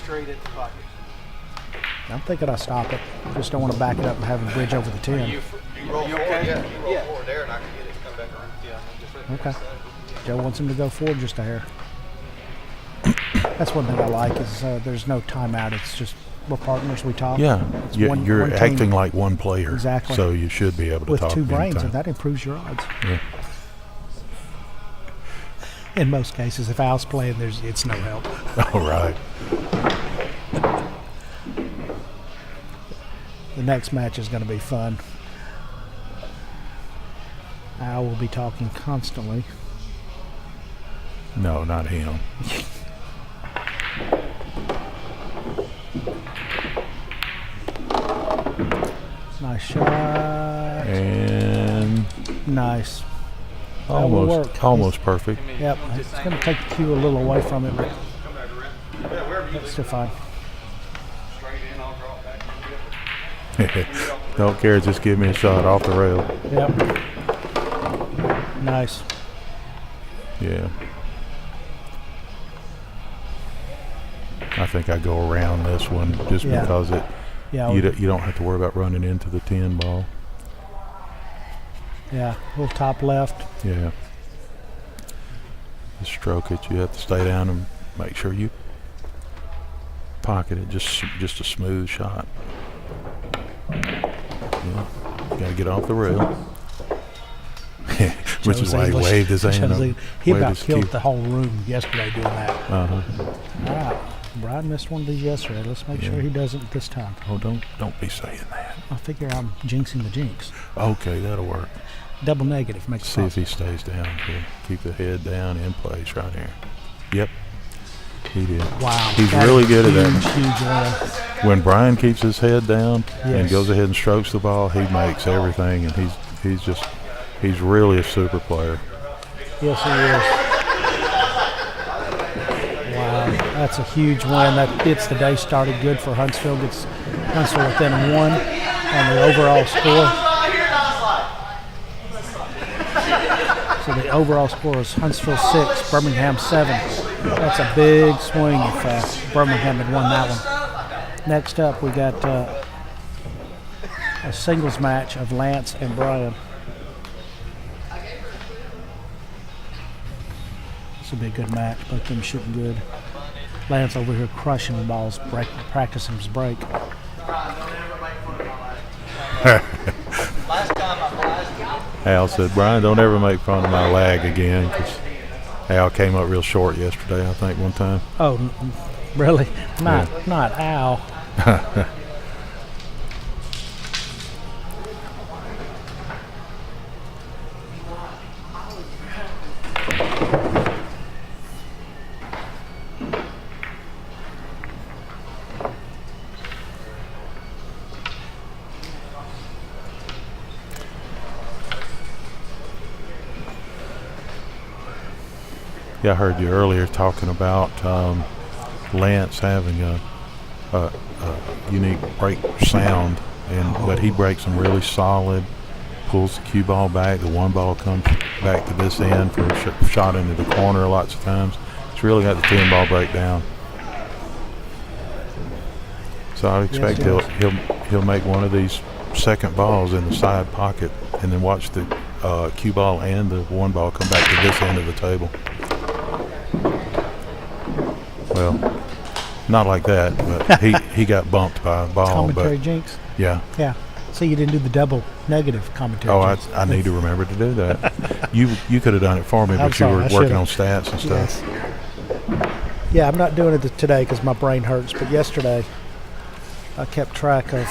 I'm thinking I stop it. Just don't want to back it up and have him bridge over the 10. You roll forward, yeah. You roll forward there, and I can get it to come back around. Yeah. Okay. Joe wants him to go forward just a hair. That's one thing I like is there's no timeout. It's just we're partners. We talk. Yeah, It's you're one team acting like one player. Exactly. So you should be able to with talk 2 brains, anytime. and that improves your odds. Yeah. In most cases, if Al's playing, it's no help. All right. The next match is going to be fun. Al will be talking constantly. No, not him. Nice shot. And Nice. That will work. almost perfect. Yep. It's going to take the cue a little away from it, but it's still fine. Don't care, just give me a shot off the rail. Yep. Nice. Yeah. I think I go around this one just Yeah. because Yeah. you don't have to worry about running into the 10 ball. Yeah, a little top left. Yeah. You stroke it. You have to stay down and make sure you pocket it. Just a smooth shot. Yeah. Got to get off the rail. Which is why he waved his hand up. He waved about his killed cue. the whole room yesterday doing that. Uh-huh. All right. Brian missed one of these yesterday. Let's make sure he doesn't this time. Oh, don't be saying that. I figure I'm jinxing the jinx. Okay, that'll work. Double negative makes See if possible. he stays down here. Keep the head down in place right here. Yep. He did. Wow. He's that really is good at that. Huge win. When Brian keeps his head down and Yes. goes ahead and strokes the ball, he makes everything, and he's really a super player. Yes, he is. Wow, that's a huge win. That gets the day started good for Huntsville. Gets Huntsville within 1 on the overall score. So the overall score is Huntsville 6, Birmingham 7. That's a big swing if Birmingham had won that one. Next up, we got a singles match of Lance and Brian. This will be a good match. Both of them shooting good. Lance over here crushing the balls, practicing his break. Al said, Brian, don't ever make fun of my lag again, because Al came up real short yesterday, I think, one time. Oh, really? Not Al. Yeah, I heard you earlier talking about Lance having a unique break sound, but he breaks them really solid, pulls the cue ball back, the one ball comes back to this end for a shot into the corner lots of times. He's really got the 10 ball break down. So I expect he'll make one of these second balls in the side pocket and then watch the cue ball and the one ball come back to this end of the table. Well, not like that, but he got bumped by a ball. Commentary But jinx. yeah. Yeah. So you didn't do the double negative commentary Oh, jinx. I need to remember to do that. You could have done it for me, I'm but sorry, you were I working should've. on stats and stuff. Yes. Yeah, I'm not doing it today because my brain hurts. But yesterday, I kept track of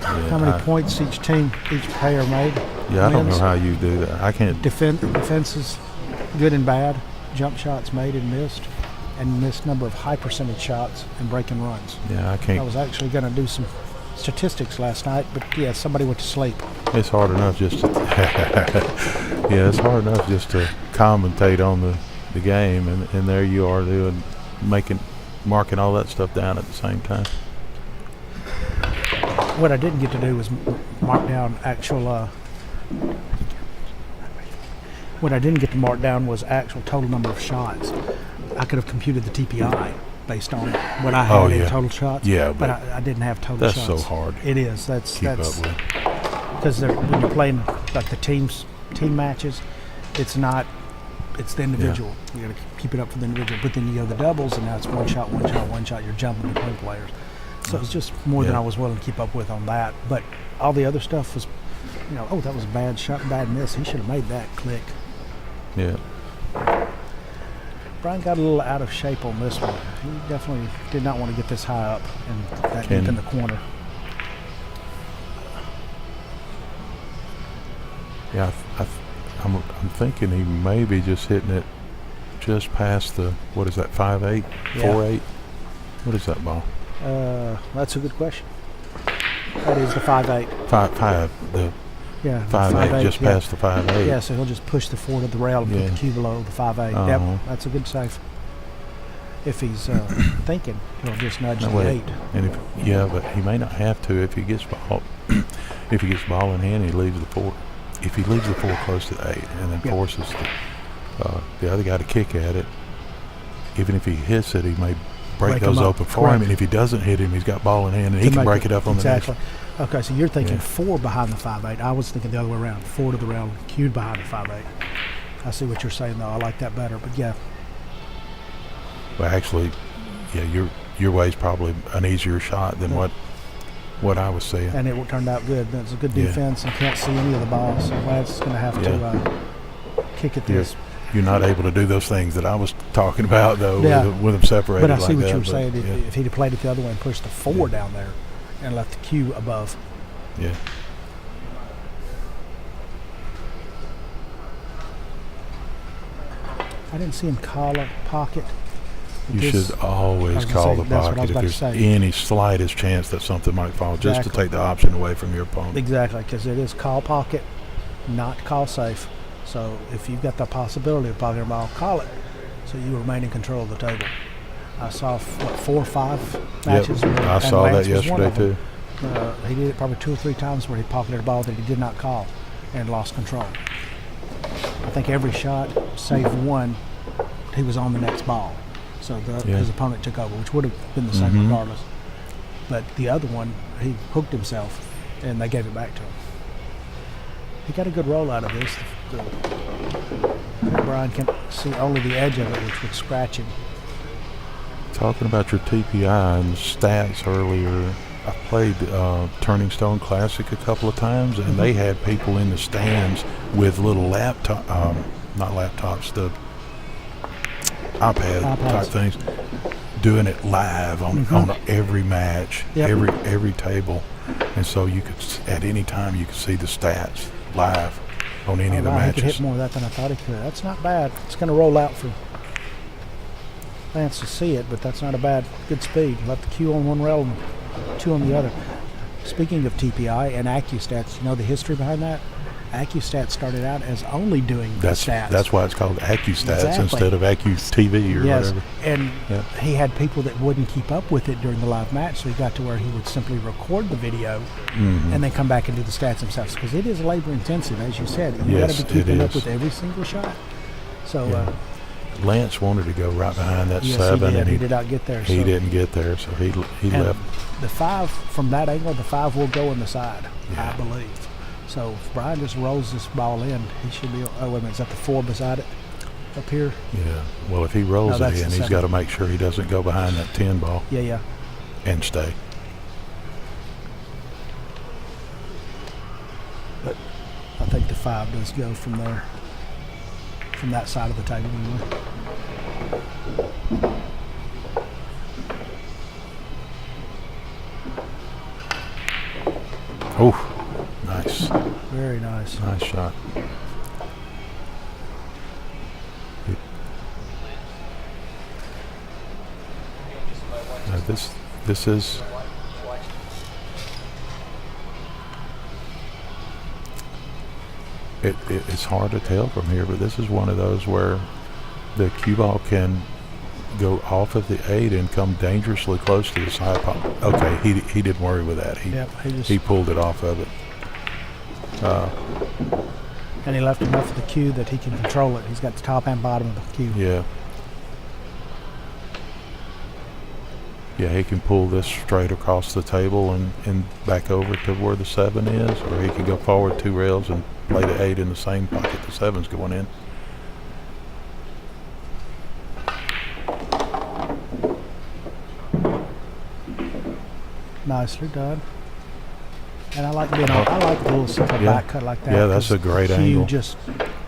how many points each player made. Yeah, I don't know wins. how you do that. I can't. Defenses, good and bad. Jump shots made and missed number of high percentage shots and breaking runs. Yeah, I I can't. was actually going to do some statistics last night, but yeah, somebody went to sleep. It's hard enough just to. Yeah, it's hard enough just to commentate on the game, and there you are marking all that stuff down at the same time. What I didn't get to do was mark down actual. What I didn't get to mark down was actual total number of shots. I could have computed the TPI based on what I had in total shots. Yeah, but I didn't have total that's shots. so hard. It is. That's Keep up with. because when you're playing like the team matches, it's not. It's the individual. You got to keep it up for the individual. But then you go the doubles, and now it's one shot. You're jumping between players. So it's just more than I was willing to keep up with on that. But all the other stuff was, that was a bad shot, bad miss. He should have made that click. Yeah. Brian got a little out of shape on this one. He definitely did not want to get this high up and that deep in the corner. Yeah, I'm thinking he may be just hitting it just past the, what is that, 5.8, 4.8? What is that ball? That's a good question. That is the 5.8. 5. The Yeah, 5.8, just past the 5.8. Yeah, so he'll just push the 4 to the rail and put the cue below the 5.8. Yep, that's a good save. If he's thinking, he'll just nudge the 8. And but he may not have to if he gets ball. If he gets ball in hand, he leaves the 4. If he leaves the 4 close to the 8 and then forces the other guy to kick at it, even if he hits it, he may break those open for him. And if he doesn't hit him, he's got ball in hand and he can break it up on the next. Okay, so you're thinking Yeah. 4 behind the 5/8. I was thinking the other way around. 4 to the rail, cued behind the 5/8. I see what you're saying though. I like that better. But yeah, Well, actually, yeah, your way's probably an easier shot than what I was seeing. and it turned out good. It's a good Yeah. defense and can't see any of the ball. So Lance is going to have to kick at this. You're not able to do those things that I was talking about, though, Yeah. with them separated But I like see what that, you were but saying. Yeah. If he'd have played it the other way and pushed the 4 down there and left the cue above. Yeah. I didn't see him call a pocket. You This- should I always was gonna call say, the that's what I was pocket if about to there's say. any slightest chance that something might fall, just to Exactly. take the option away from your opponent. Exactly, because it is call pocket, not call safe. So if you've got the possibility of pocketing a ball, call it, so you remain in control of the table. I saw 4 or 5 matches. Yep, where, I and saw that Lance was one yesterday of them. too. He did it probably 2 or 3 times where he pocketed a ball that he did not call and lost control. I think every shot, save one, he was on the next ball. So his opponent took over, which would have been the same regardless. But the other one, he hooked himself, and they gave it back to him. He got a good roll out of this. I think Brian can see only the edge of it, which would scratch him. Talking about your TPI and stats earlier, I played Turning Stone Classic a couple of times, and they had people in the stands with little laptop, not laptops, the iPad type iPads. things, doing it live on every match, Yep. every table, and so you could at any time you could see the stats live on any of the Wow, he could matches. hit more of that than I thought he could. That's not bad. It's going to roll out for Lance to see it, but that's not a bad, good speed. Left the cue on one rail and 2 on the other. Speaking of TPI and AccuStats, you know the history behind that? AccuStats started out as only doing the stats. That's why it's called AccuStats Exactly. instead of AccuTV or Yes, whatever. and Yeah. he had people that wouldn't keep up with it during the live match, so he got to where he would simply record the video and then come back and do the stats himself, because it is labor intensive, as you said. You Yes, got to be it keeping up is. with every single shot. So Lance wanted to go right behind that yes, 7, he did. and He did not get there. he so. didn't get there, so he And left. the 5 from that angle, the 5 will go in the side, Yeah. I believe. So if Brian just rolls this ball in, he should be. Oh wait a minute, is that the 4 beside it up here? Yeah. Well, if he rolls No, it that's in, the he's 7. got to make sure he doesn't go behind that 10 ball Yeah. and stay. But I think the 5 does go from there, from that side of the table anyway. Oh, nice. Very nice. Nice shot. Now this is it's hard to tell from here, but this is one of those where the cue ball can go off of the 8 and come dangerously close to the side pop. Okay, he didn't worry with that. Yep, He pulled it off of it. and he left enough of the cue that he can control it. He's got the top and bottom of the cue. Yeah. Yeah, he can pull this straight across the table and back over to where the 7 is, or he can go forward 2 rails and play the 8 in the same pocket the 7's going in. Nicely done. And I like being on. I like the little simple Yeah. back cut like that. Yeah, that's 'cause a great the cue angle. just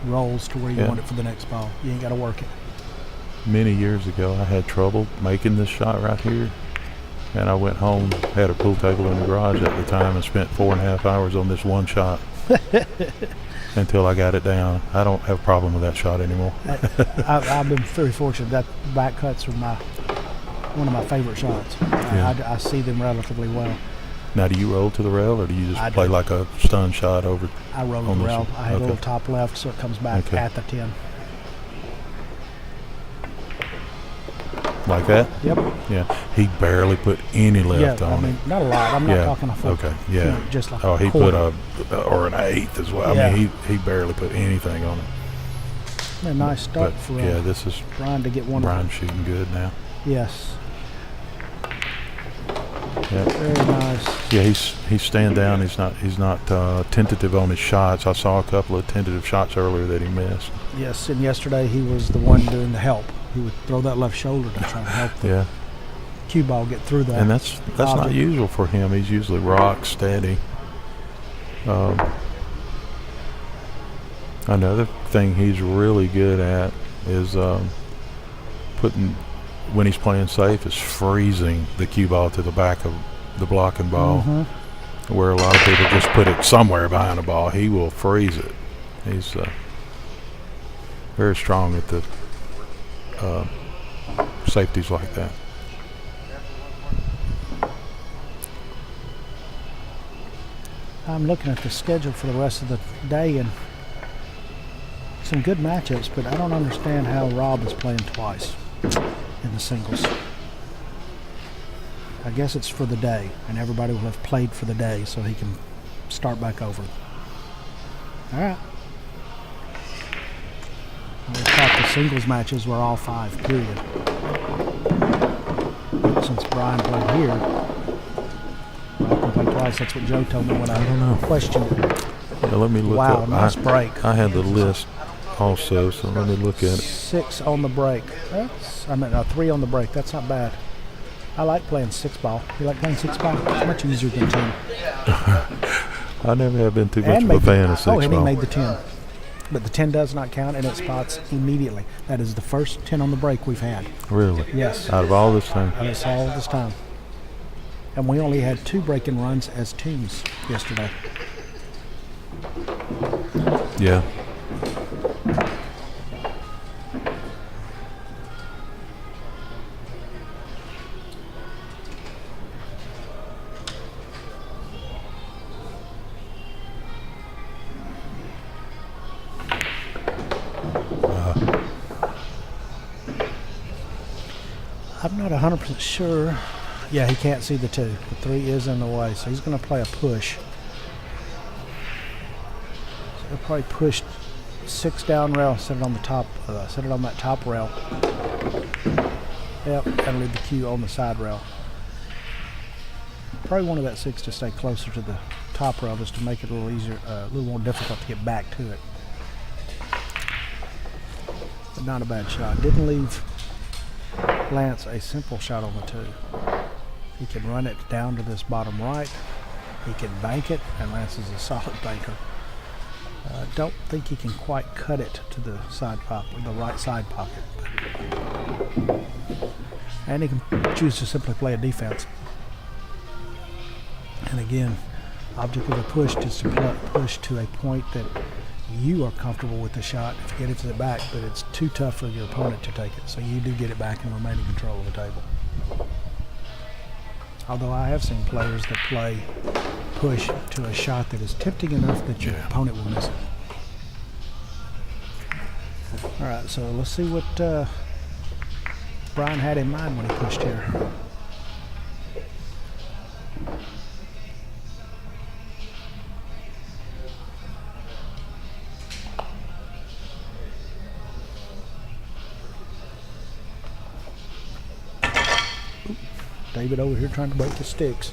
rolls to where you Yeah. want it for the next ball. You ain't got to work it. Many years ago, I had trouble making this shot right here, and I went home, had a pool table in the garage at the time, and spent 4.5 hours on this one shot until I got it down. I don't have a problem with that shot anymore. I've been very fortunate. That back cuts are one of my favorite shots. Yeah. I see them relatively well. Now, do you roll to the rail, or do you I just play do. like a stun shot over? I roll On the this rail. one? I had a Okay. little top left, so it comes back Okay. at the 10. Like that? Yep. Yeah. He barely put any left Yeah, I on mean, it. not a lot. I'm not Yeah. talking a full. Okay. Yeah. Just like Oh, a he quarter. put or an 1/8 as well. Yeah. I mean, he barely put anything on it. A nice start But for yeah, this is Brian to get one Brian of shooting good now. them. Yes. Yeah. Very nice. Yeah, he's staying down. He's not tentative on his shots. I saw a couple of tentative shots earlier that he missed. Yes, and yesterday he was the one doing the help. He would throw that left shoulder to try to help the cue ball get through that. And that's not usual for him. He's usually rock steady. Another thing he's really good at is when he's playing safe, is freezing the cue ball to the back of the blocking ball. Where a lot of people just put it somewhere behind the ball, he will freeze it. He's very strong at the safeties like that. I'm looking at the schedule for the rest of the day and some good matchups, but I don't understand how Rob is playing twice in the singles. I guess it's for the day, and everybody will have played for the day so he can start back over. All right. I thought the singles matches were all 5, period. But since Brian played here, Rob can play twice. That's what Joe told me when I questioned it. Yeah, let me look wow, up. Nice break. I had the list also, so let me look at it. 6 on the break. 3 on the break. That's not bad. I like playing 6 ball. You like playing 6 ball? It's much easier than 10. I never have been too much of a fan of 6 ball. Oh, and he made the 10. But the 10 does not count, and it spots immediately. That is the first 10 on the break we've had. Really? Yes. Out of all this time? Out of all this time. And we only had 2 break-in runs as teams yesterday. Yeah. I'm not 100% sure. Yeah, he can't see the 2. The 3 is in the way, so he's going to play a push. So he'll probably push 6 down rail, set it on the top, set it on that top rail. Yep, and leave the cue on the side rail. Probably wanted that 6 to stay closer to the top rail just to make it a little easier, a little more difficult to get back to it. But not a bad shot. Didn't leave Lance a simple shot on the 2. He can run it down to this bottom right. He can bank it, and Lance is a solid banker. Don't think he can quite cut it to the side the right side pocket. And he can choose to simply play a defense. And again, object of the push is to push to a point that you are comfortable with the shot if you get it to the back, but it's too tough for your opponent to take it. So you do get it back and remain in control of the table. Although I have seen players that play push to a shot that is tempting enough that your opponent will miss it. All right, so let's see what Brian had in mind when he pushed here. David over here trying to break the sticks.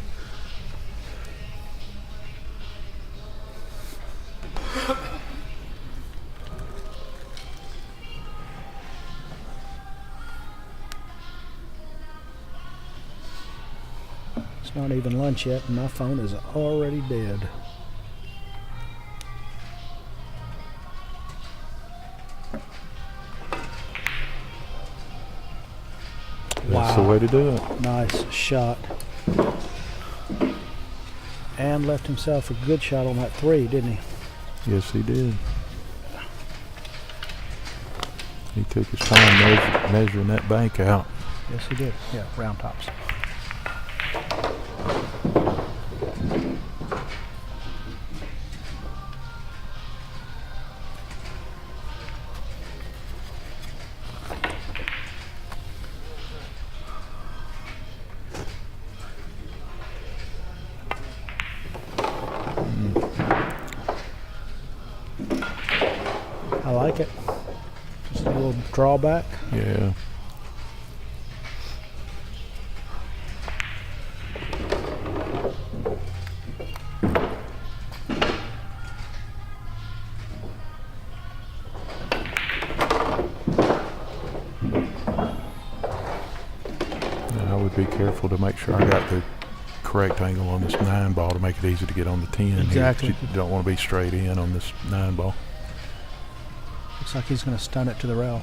It's not even lunch yet, and my phone is already dead. That's the way to do it. Nice shot. And left himself a good shot on that 3, didn't he? Yes, he did. He took his time measuring that bank out. Yes, he did. Yeah, round tops. I like it. Just a little drawback. Yeah. be careful to make sure I got the correct angle on this 9 ball to make it easy to get on the 10. Exactly. You don't want to be straight in on this 9 ball. Looks like he's going to stun it to the rail.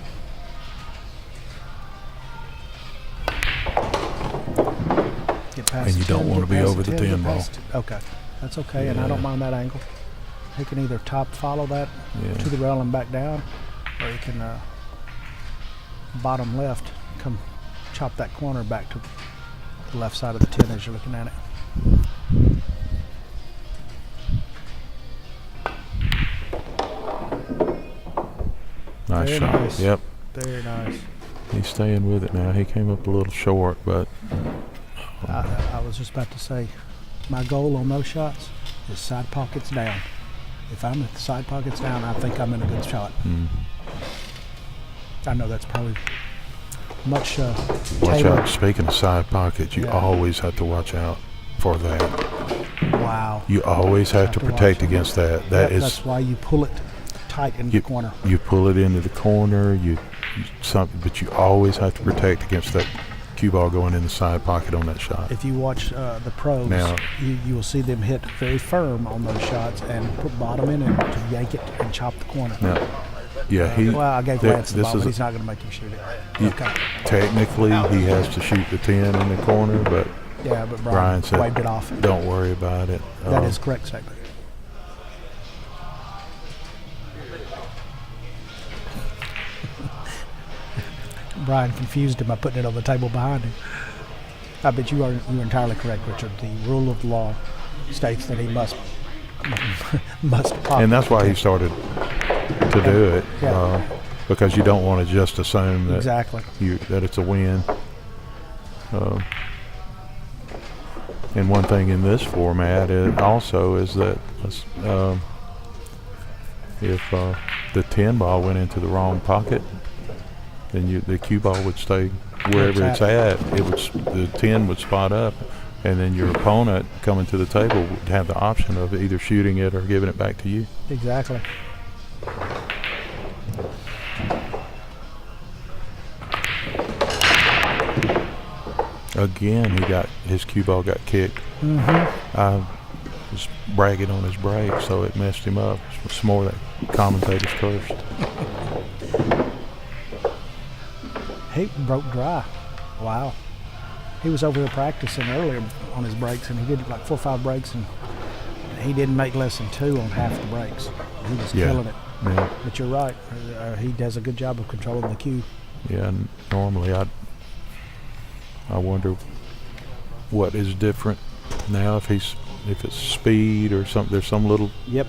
Get past And you the don't 10, want to get be past over the 10 get ball. past it. Okay, that's okay, and I Yeah. don't mind that angle. He can either top follow that Yeah. to the rail and back down, or he can bottom left come chop that corner back to the left side of the 10 as you're looking at it. Nice Very shot. nice. Yep. Very nice. He's staying with it now. He came up a little short, but I was just about to say, my goal on those shots is side pockets down. If I'm at the side pockets down, I think I'm in a good shot. I know that's probably much watch tailored. out. Speaking of side pockets, you Yeah. always have to watch out for that. Wow. You always have to watch protect it. against that. Yep, That is, that's why you pull it tight in you, the corner. you pull it into the corner. But you always have to protect against that cue ball going in the side pocket on that shot. If you watch the pros, Now- you will see them hit very firm on those shots and put bottom in and to yank it and chop the corner. Now, yeah, Well, I gave Lance the this ball, but is he's not going to make him shoot it. you- Okay. technically he has to shoot the 10 in the corner, but Yeah, but Brian Brian said, waved it off. don't worry about it. That is correct statement. Brian confused him by putting it on the table behind him. I bet you're entirely correct, Richard. The rule of law states that he must pop. And that's why he started to do it, Yeah. because you don't want to just assume that Exactly. that it's a win. And one thing in this format also is that if the 10 ball went into the wrong pocket, then the cue ball would stay wherever it's at. The 10 would spot up, and then your opponent coming to the table would have the option of either shooting it or giving it back to you. Exactly. Again, his cue ball got kicked. I was bragging on his break, so it messed him up. It's more that commentators cursed. He broke dry. Wow. He was over here practicing earlier on his breaks, and he did like 4 or 5 breaks, and he didn't make less than 2 on half the breaks. He was killing it. Yeah. But you're right. He does a good job of controlling the cue. Yeah, normally I wonder what is different now, if it's speed or something. There's some little, Yep.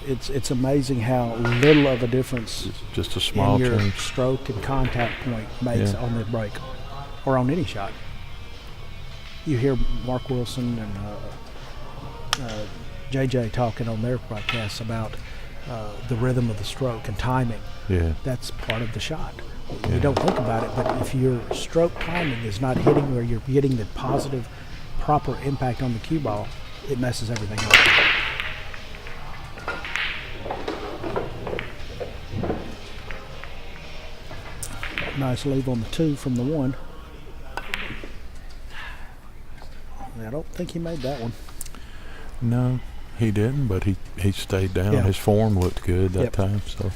It's amazing how little of a difference just a small in your change. stroke and contact point makes Yeah. on the break or on any shot. You hear Mark Wilson and JJ talking on their broadcasts about the rhythm of the stroke and timing. Yeah, That's part of the shot. Yeah. You don't think about it, but if your stroke timing is not hitting where you're getting the positive, proper impact on the cue ball, it messes everything up. Nice leave on the 2 from the 1. I don't think he made that one. no, he didn't, but he stayed down. Yeah. His form looked good that Yep. time. So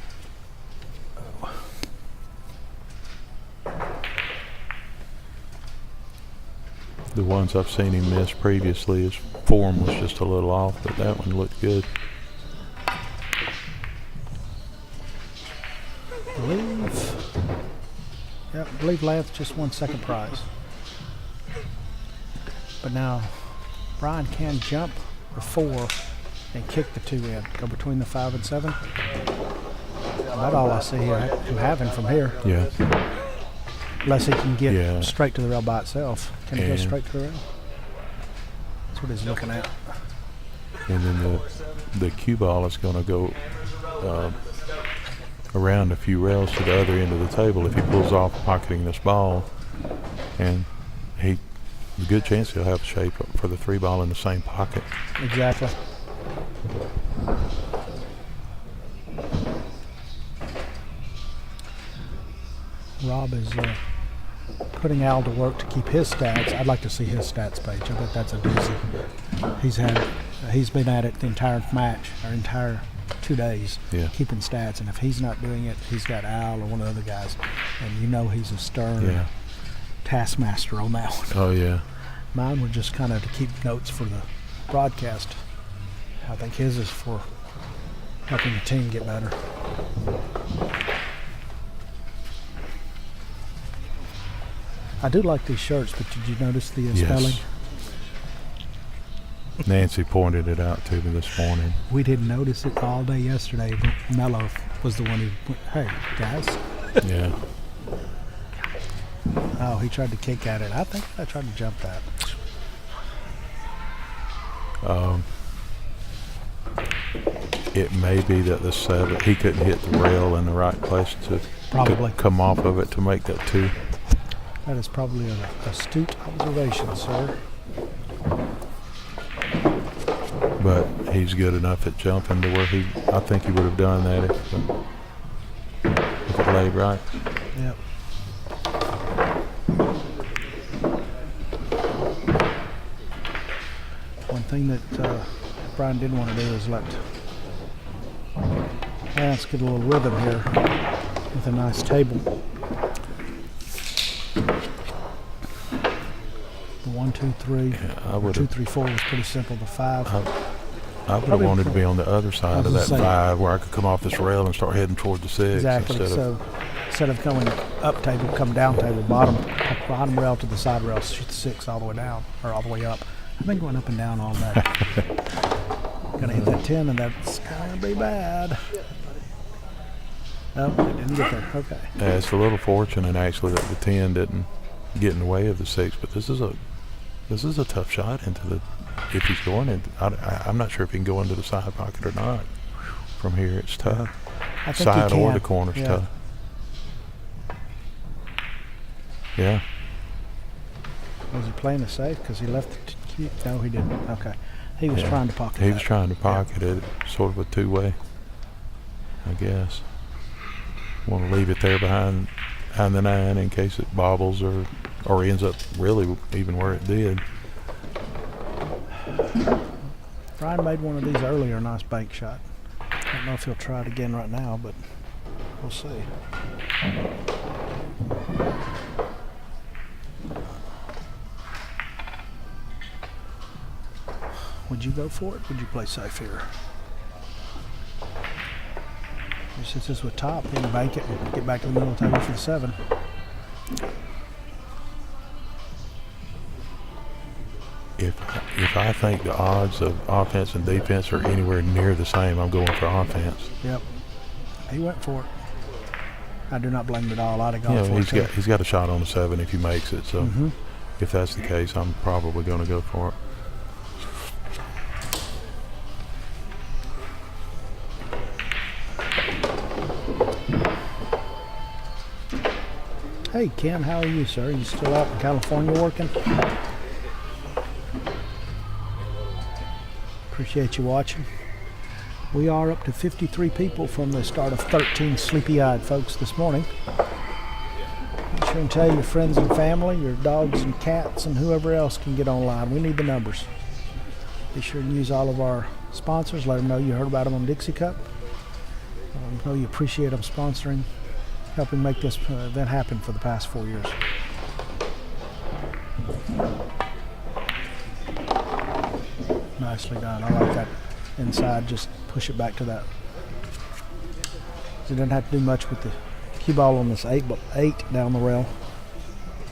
the ones I've seen him miss previously, his form was just a little off, but that one looked good. I believe Lance just won second prize. But now Brian can jump the 4 and kick the 2 in, go between the 5 and 7. That's all I see him having from here, Yeah, unless he can get Yeah. straight to the rail by itself. Can he go And- straight to the rail? That's what he's looking at. and then the cue ball is going to go around a few rails to the other end of the table if he pulls off pocketing this ball, and a good chance he'll have shape for the 3 ball in the same pocket. Exactly. Rob is putting Al to work to keep his stats. I'd like to see his stats page. I bet that's a doozy. He's been at it the entire match, or entire 2 days, keeping stats. And if he's not doing it, he's got Al or one of the other guys. And you know he's a stern taskmaster on that one. Oh, yeah. Mine were just kind of to keep notes for the broadcast. I think his is for helping the team get better. I do like these shirts, but did you notice the spelling? Nancy pointed it out to me this morning. We didn't notice it all day yesterday, but Mello was the one who went, hey, guys. Yeah. Oh, he tried to kick at it. I think I tried to jump that. It may be that the 7, he couldn't hit the rail in the right place to come off of it to make that 2. That is probably an astute observation, sir. But he's good enough at jumping to where I think he would have done that if it laid right. Yep. One thing that Brian didn't want to do is let Lance get a little rhythm here with a nice table. The 1, 2, 3, 2, 3, 4 was pretty simple. The 5. I would have wanted to be on the other side of that 5 where I could come off this rail and start heading toward the 6. Exactly. Instead of going up table, come down table, bottom rail to the side rail, shoot the 6 all the way down or all the way up. I've been going up and down all day. Gonna hit that 10, and that's gonna be bad. Oh, it didn't get there. Okay. Yeah, it's a little fortunate actually that the 10 didn't get in the way of the 6, but this is a tough shot into the. If he's going in, I'm not sure if he can go into the side pocket or not. From here, it's tough. I think side he can. or the corner's tough. Yeah. Was he playing it safe? Because he left it. No, he didn't. Okay. He was trying to pocket it. He was trying to pocket it, sort of a 2-way, I guess. Want to leave it there behind the 9 in case it bobbles or ends up really even where it did. Brian made one of these earlier, nice bank shot. I don't know if he'll try it again right now, but we'll see. Would you go for it? Would you play safe here? Since this was top, then bank it and get back to the middle of the table for the 7. If I think the odds of offense and defense are anywhere near the same, I'm going for offense. Yep. He went for it. I do not blame him at all. I'd have gone for it. He's got a shot on the 7 if he makes it. So if that's the case, I'm probably going to go for it. Hey, Ken, how are you, sir? You still out in California working? Appreciate you watching. We are up to 53 people from the start of 13 sleepy-eyed folks this morning. Be sure and tell your friends and family, your dogs and cats, and whoever else can get online. We need the numbers. Be sure and use all of our sponsors. Let them know you heard about them on Dixie Cup. Let them know you appreciate them sponsoring, helping make this event happen for the past 4 years. Nicely done. I like that inside. Just push it back to that. It doesn't have to do much with the cue ball on this 8 down the rail.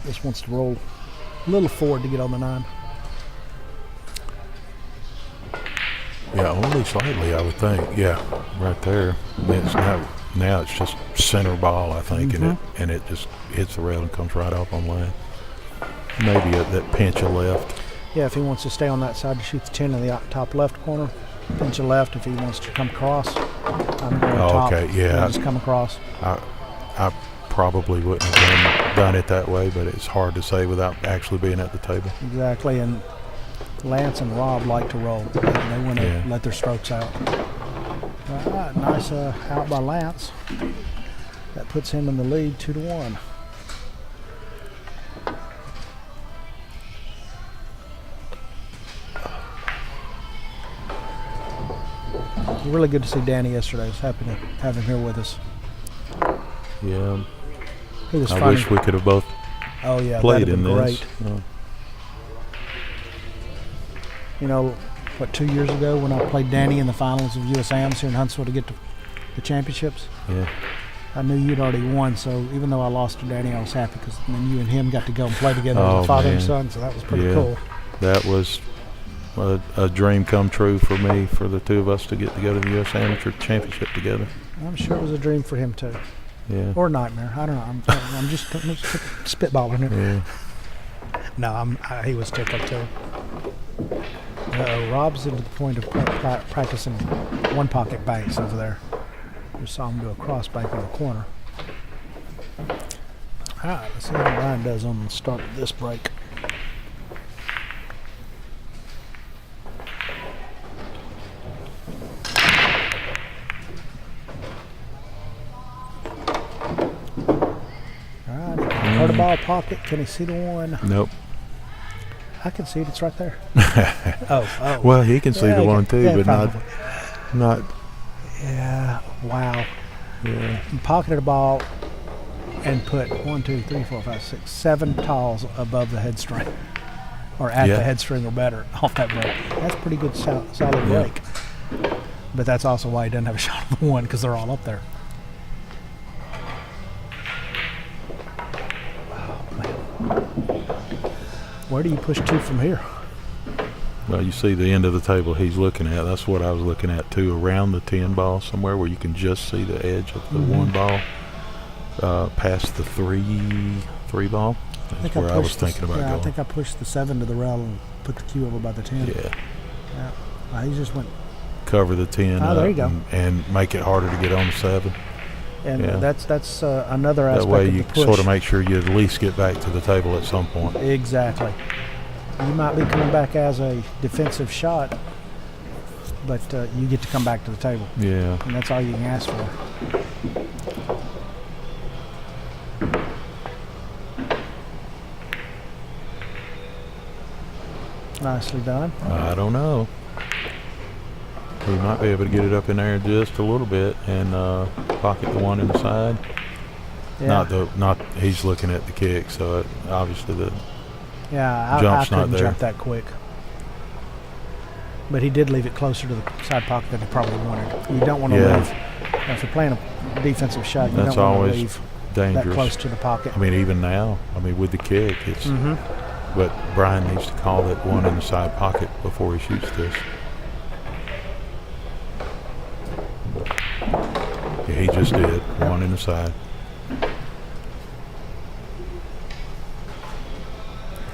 Just wants to roll a little forward to get on the 9. Yeah, only slightly, I would think. Yeah, right there. Now it's just center ball, I think, and it just hits the rail and comes right off on line. Maybe that pinch of left. Yeah, if he wants to stay on that side to shoot the 10 in the top left corner, pinch of left. If he wants to come across, I'm going top. Okay, yeah. Just come across. I probably wouldn't have done it that way, but it's hard to say without actually being at the table. Exactly, and Lance and Rob like to roll. They want to let their strokes out. All right, nice out by Lance. That puts him in the lead 2-1. Really good to see Danny yesterday. I was happy to have him here with us. Yeah. He was I funny. wish we could have both Oh yeah, played that'd in have been this. great. You know, what, 2 years ago when I played Danny in the finals of USAMs here in Huntsville to get to the championships, Yeah. I knew you'd already won. So even though I lost to Danny, I was happy because then you and him got to go and play together as Oh, a father and man. son. So that was pretty Yeah. cool. That was a dream come true for me, for the two of us to get to go to the U.S. Amateur Championship together. I'm sure it was a dream for him too, Yeah. or a nightmare. I don't know. I'm just spitballing here. Yeah. No, he was tickled too. Rob's into the point of practicing one pocket banks over there. Just saw him do a cross bank in the corner. All right, let's see how Brian does on the start of this break. All right, he can hurt a ball pocket. Can he see the one? Nope. I can see it. It's right there. Oh. Well, he can see Yeah, the he one can- too, yeah, but probably. not. Yeah. Wow. Yeah. He pocketed a ball and put 1, 2, 3, 4, 5, 6, 7 tiles above the head string, or at Yeah. the head string or better off that break. That's pretty good, solid Yeah. break. But that's also why he doesn't have a shot on the one, because they're all up there. Oh, man. Where do you push to from here? Well, you see the end of the table he's looking at. That's what I was looking at too, around the 10 ball somewhere where you can just see the edge of the one ball, past the three ball. That's where I was thinking about I going. think I pushed the 7 to the rail and put the cue over by the 10. Yeah. He just went, Cover the 10 Oh, up there you go. and make it harder to get on the 7. and Yeah. that's another aspect That way of you the push. sort of make sure you at least get back to the table at some point. Exactly. You might be coming back as a defensive shot, but you get to come back to the table, Yeah. and that's all you can ask for. Nicely done. I don't know. He might be able to get it up in there just a little bit and pocket the one inside. Yeah. Not he's looking at the kick, so obviously the Yeah, I Jump's not couldn't there. jump that quick. But he did leave it closer to the side pocket than he probably wanted. You don't want to Yeah. leave. If you're playing a defensive shot, you That's don't want to always leave dangerous. that close to the pocket. I mean, even now, with the kick, it's. Mm-hmm. But Brian needs to call that one in the side pocket before he shoots this. Yeah, he just did one in the side.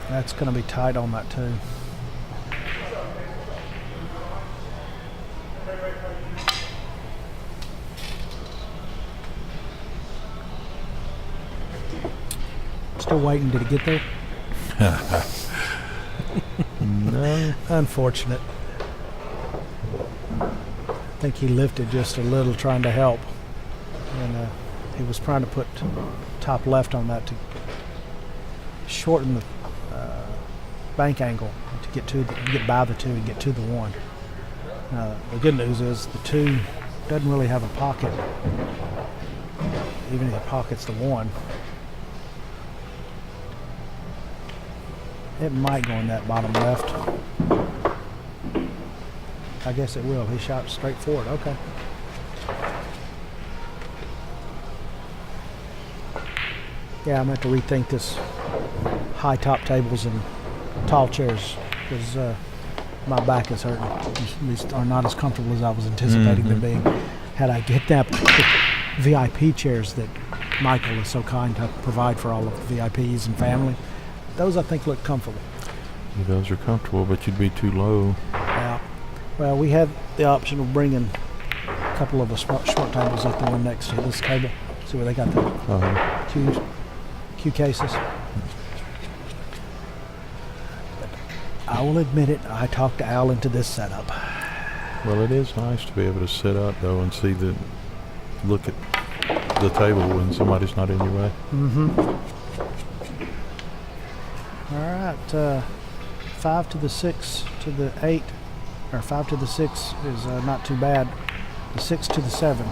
That's going to be tight on that too. Still waiting. Did he get there? No. Unfortunate. I think he lifted just a little trying to help. And he was trying to put top left on that to shorten the bank angle to get by the 2 and get to the 1. The good news is the 2 doesn't really have a pocket, even if he pockets the 1. It might go in that bottom left. I guess it will. He shot straight forward. Okay. Yeah, I'm going to have to rethink this high top tables and tall chairs because my back is hurting. These are not as comfortable as I was anticipating them being. Had I get that VIP chairs that Michael is so kind to provide for all of the VIPs and family, those I think look comfortable. Yeah, those are comfortable, but you'd be too low. Yeah. Well, we had the option of bringing a couple of the short tables like the one next to this table. See where they got the cue cases. But I will admit it, I talked to Al into this setup. Well, it is nice to be able to sit up though and look at the table when somebody's not in your way. All right, 5 to the 6 to the 8, or 5 to the 6 is not too bad. The 6 to the 7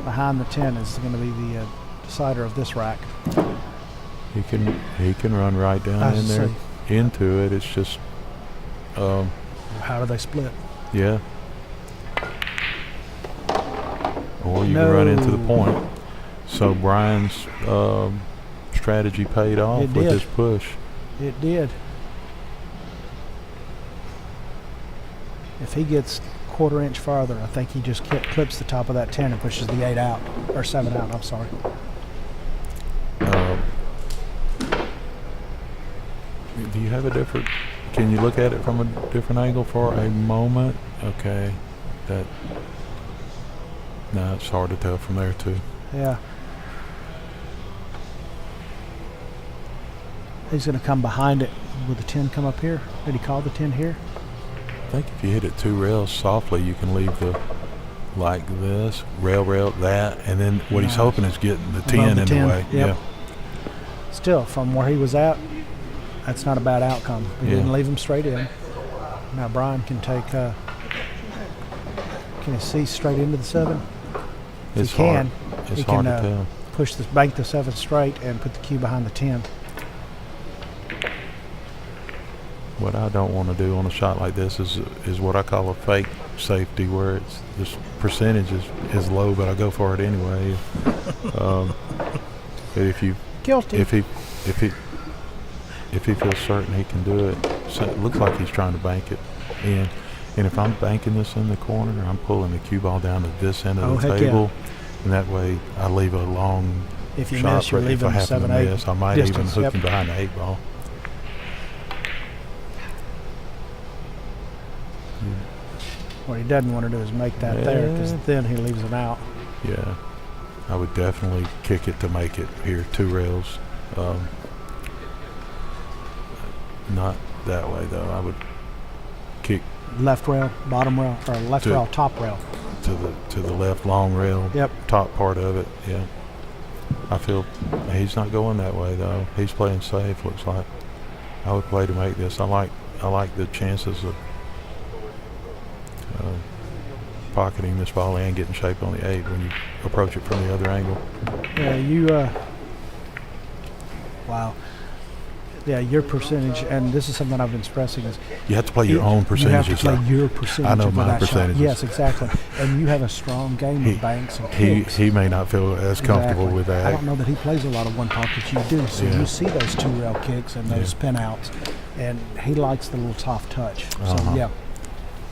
behind the 10 is going to be the decider of this rack. He can run right down in there into it. It's just how do they split? Yeah. Or you can run into the point. So Brian's strategy paid off with his push. It did. If he gets quarter inch farther, I think he just clips the top of that 10 and pushes the 8 out, or 7 out, I'm sorry. Do you have a different, can you look at it from a different angle for a moment? Okay. No, it's hard to tell from there too. Yeah. He's going to come behind it. Will the 10 come up here? Did he call the 10 here? I think if you hit it 2 rails softly, you can leave the, like this, rail, that, and then what he's hoping is getting the 10 in the way. Yep. Yeah. Still, from where he was at, that's not a bad outcome. He didn't leave him straight in. Now Brian can take, can he see straight into the 7? It's he can. Hard. It's he hard can to tell. push the bank the 7 straight and put the cue behind the 10. What I don't want to do on a shot like this is what I call a fake safety, where it's this percentage is low, but I go for it anyway. If you Guilty. if he feels certain he can do it, so it looks like he's trying to bank it in. And if I'm banking this in the corner, I'm pulling the cue ball down to this end of the table, and that way I leave a long if you shot. miss, you're leaving if I the happen 7-8 to miss, I might distance. even hook him behind the 8 ball. What he doesn't want to do is make that there, because then he leaves it out. Yeah, I would definitely kick it to make it here, 2 rails. Not that way though. I would kick Left rail, bottom rail, or left rail, top rail. to the left long rail. Yep. Top part of it. Yeah. I feel he's not going that way though. He's playing safe. Looks like. I would play to make this. I like the chances of pocketing this ball and getting shape on the 8 when you approach it from the other angle. Yeah, you. Wow. Yeah, your percentage, and this is something I've been stressing, is you have to play your own percentages. You have to play your percentage. I know of my that percentages. Shot. Yes, exactly. And you have a strong game of banks and kicks. He may not feel as comfortable with that. I don't know that he plays a lot of one pockets. You do, so you see those 2 rail kicks and those spin outs, and he likes the little soft touch. So yeah.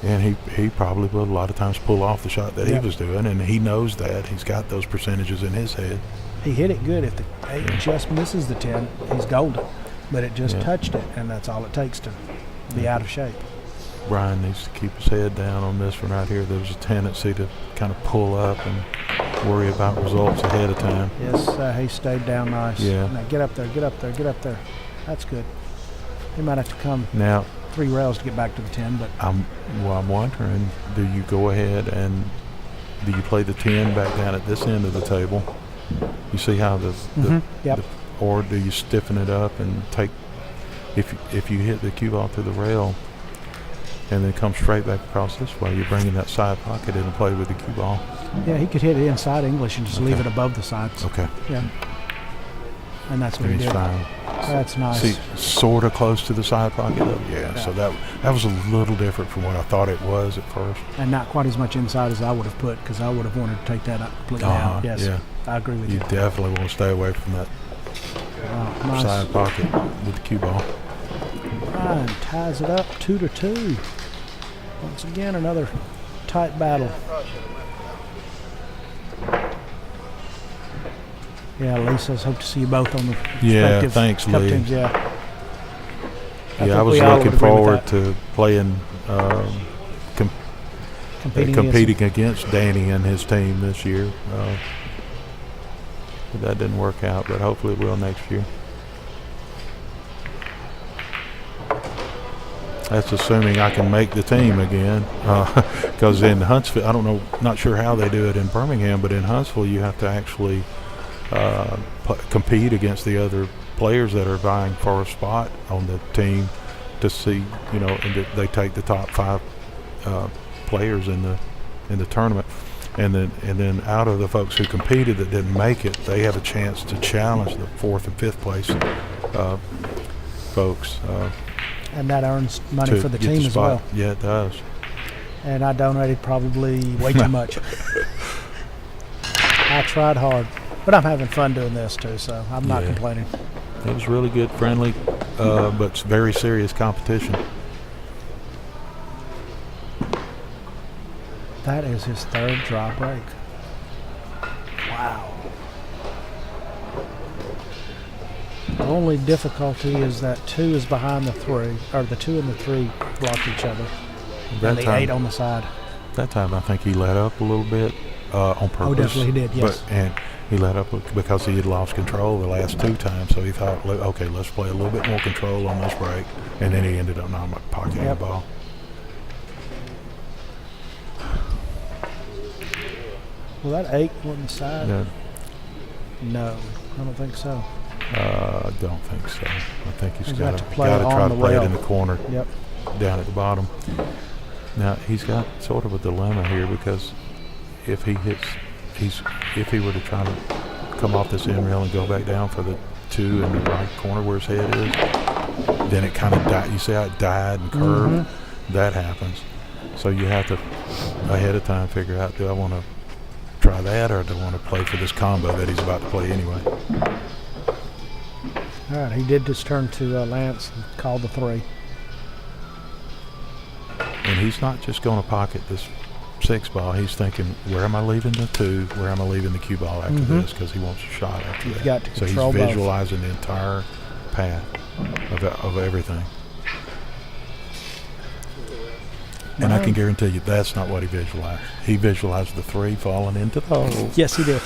And he probably will a lot of times pull off the shot that he was doing, and he knows that. He's got those percentages in his head. He hit it good. If the 8 just misses the 10, he's golden. But it just touched it, and that's all it takes to be out of shape. Brian needs to keep his head down on this one right here. There's a tendency to kind of pull up and worry about results ahead of time. Yes, he stayed down nice. Yeah. Now get up there, get up there, get up there. That's good. He might have to come now 3 rails to get back to the 10, but I'm wondering, do you go ahead and do you play the 10 back down at this end of the table? You see how or do you stiffen it up and take, if you hit the cue ball through the rail and then come straight back across this way, you're bringing that side pocket in and play with the cue ball. Yeah, he could hit it inside English and just leave it above the sides. Okay. Yeah. And that's what he did. Fine. That's nice. See, sort of close to the side pocket though. Yeah, so that was a little different from what I thought it was at first. And not quite as much inside as I would have put, because I would have wanted to take that out completely out. Yes, yeah. I agree with you. You definitely want to stay away from that Nice. side pocket with the cue ball. Ryan ties it up 2-2. Once again, another tight battle. Yeah, Lee says hope to see you both on the respective thanks, cup Lee. teams. Yeah, I was looking forward to playing, competing against Danny and his team this year. But that didn't work out, but hopefully it will next year. That's assuming I can make the team again, because in Huntsville, I don't know, not sure how they do it in Birmingham, but in Huntsville you have to actually compete against the other players that are vying for a spot on the team to see, and they take the top 5 players in the tournament. And then out of the folks who competed that didn't make it, they have a chance to challenge the 4th and 5th place folks. And that earns money for the get team as spot. well. Yeah, it does. And I donated probably way too much. I tried hard, but I'm having fun doing this too, so I'm not complaining. It was really good, friendly, but it's very serious competition. That is his 3rd dry break. Wow. The only difficulty is that 2 is behind the 3, or the 2 and the 3 block each other. And the 8 on the side. That time I think he let up a little bit on purpose. Oh, definitely he did, yes. And he let up because he had lost control the last 2 times, so he thought, okay, let's play a little bit more control on this break, and then he ended up not pocketing the ball. Well, that 8 on the side? Yeah. No, I don't think so. I don't think so. I think he's got to try to play it in the corner. Yep. Down at the bottom. Now he's got sort of a dilemma here because if he were to try to come off this end rail and go back down for the 2 in the right corner where his head is, then it kind of died. You see how it died and curved? Mm-hmm. That happens. So you have to ahead of time figure out, do I want to try that or do I want to play for this combo that he's about to play anyway? All right, he did just turn to Lance and call the 3. And he's not just going to pocket this 6 ball. He's thinking, where am I leaving the 2? Where am I leaving the cue ball after this? Because he wants a shot after that. Got to so he's control visualizing the entire path of everything. And I can guarantee you that's not what he visualized. He visualized the 3 falling into the hole. Yes, he did.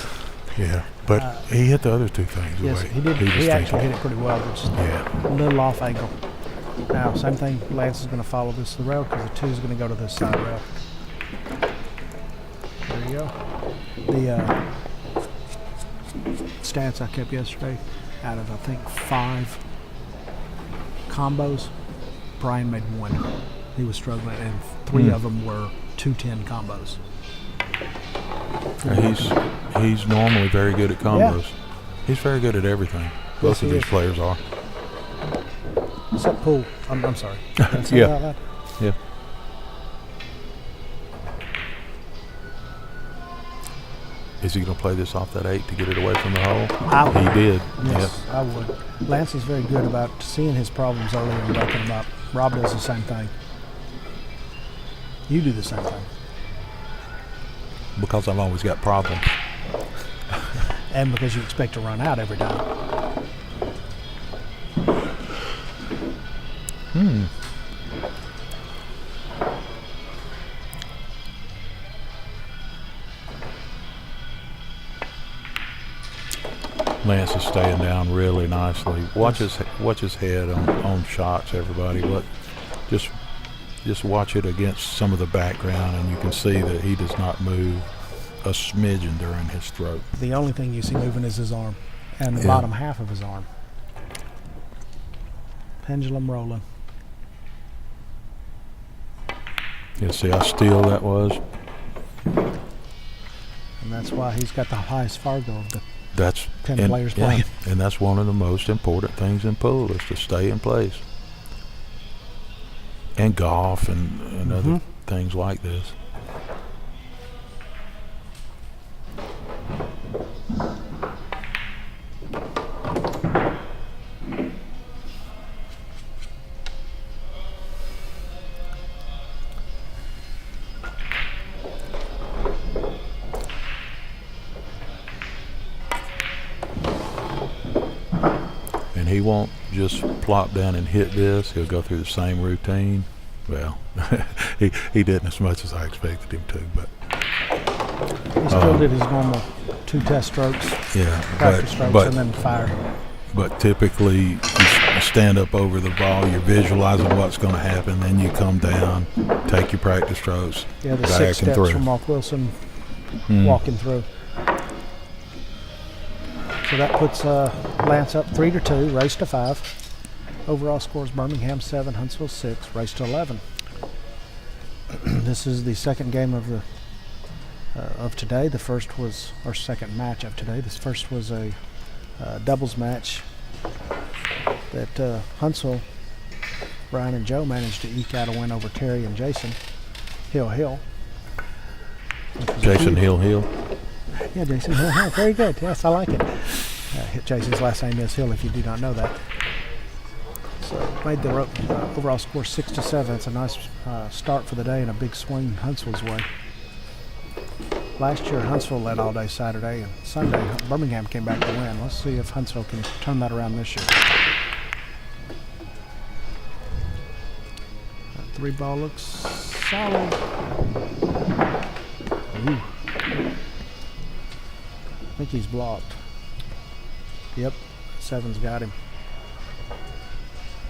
Yeah, but he hit the other 2 things. Yes, away. he did. He actually hit it pretty well. Just a little off angle. Now, same thing. Lance is going to follow this to the rail because the 2 is going to go to this side rail. There you go. The stats I kept yesterday, out of I think 5 combos, Brian made 1. He was struggling, and 3 of them were 2-10 combos. He's normally very good at combos. Yeah. He's very good at everything. Both of these players are. What's that pool? I'm sorry. Yeah. Yeah. Is he going to play this off that 8 to get it away from the hole? He did. Yes, I would. Lance is very good about seeing his problems early and breaking them up. Rob does the same thing. You do the same thing. Because I've always got problems. And because you expect to run out every time. Lance is staying down really nicely. Watch his head on shots, everybody. Just watch it against some of the background, and you can see that he does not move a smidgen during his throw. The only thing you see moving is his arm and the bottom half of his arm. Pendulum rolling. You see how still that was? And that's why he's got the highest Fargo of the That's 10 players playing. And that's one of the most important things in pool is to stay in place. And golf and other things like this. And he won't just plop down and hit this. He'll go through the same routine. Well, he didn't as much as I expected him to, but he still did his normal 2 test strokes, practice strokes, and then fire. But typically, you stand up over the ball, you're visualizing what's going to happen, then you come down, take your practice strokes, the back 6 and steps through. from Mark Wilson walking through. So that puts Lance up 3-2, race to 5. Overall scores Birmingham 7, Huntsville 6, race to 11. This is the second game of the of today. The first was our second match of today. This first was a doubles match that Huntsville, Brian and Joe managed to eke out a win over Terry and Jason Hill. Jason Hill. Yeah, Jason Hill. Very good. Yes, I like it. Jason's last name is Hill, if you do not know that. So made the overall score 6-7. It's a nice start for the day and a big swing Huntsville's way. Last year, Huntsville led all day Saturday, and Sunday, Birmingham came back to win. Let's see if Huntsville can turn that around this year. That 3-ball looks solid. Ooh. I think he's blocked. Yep, 7's got him.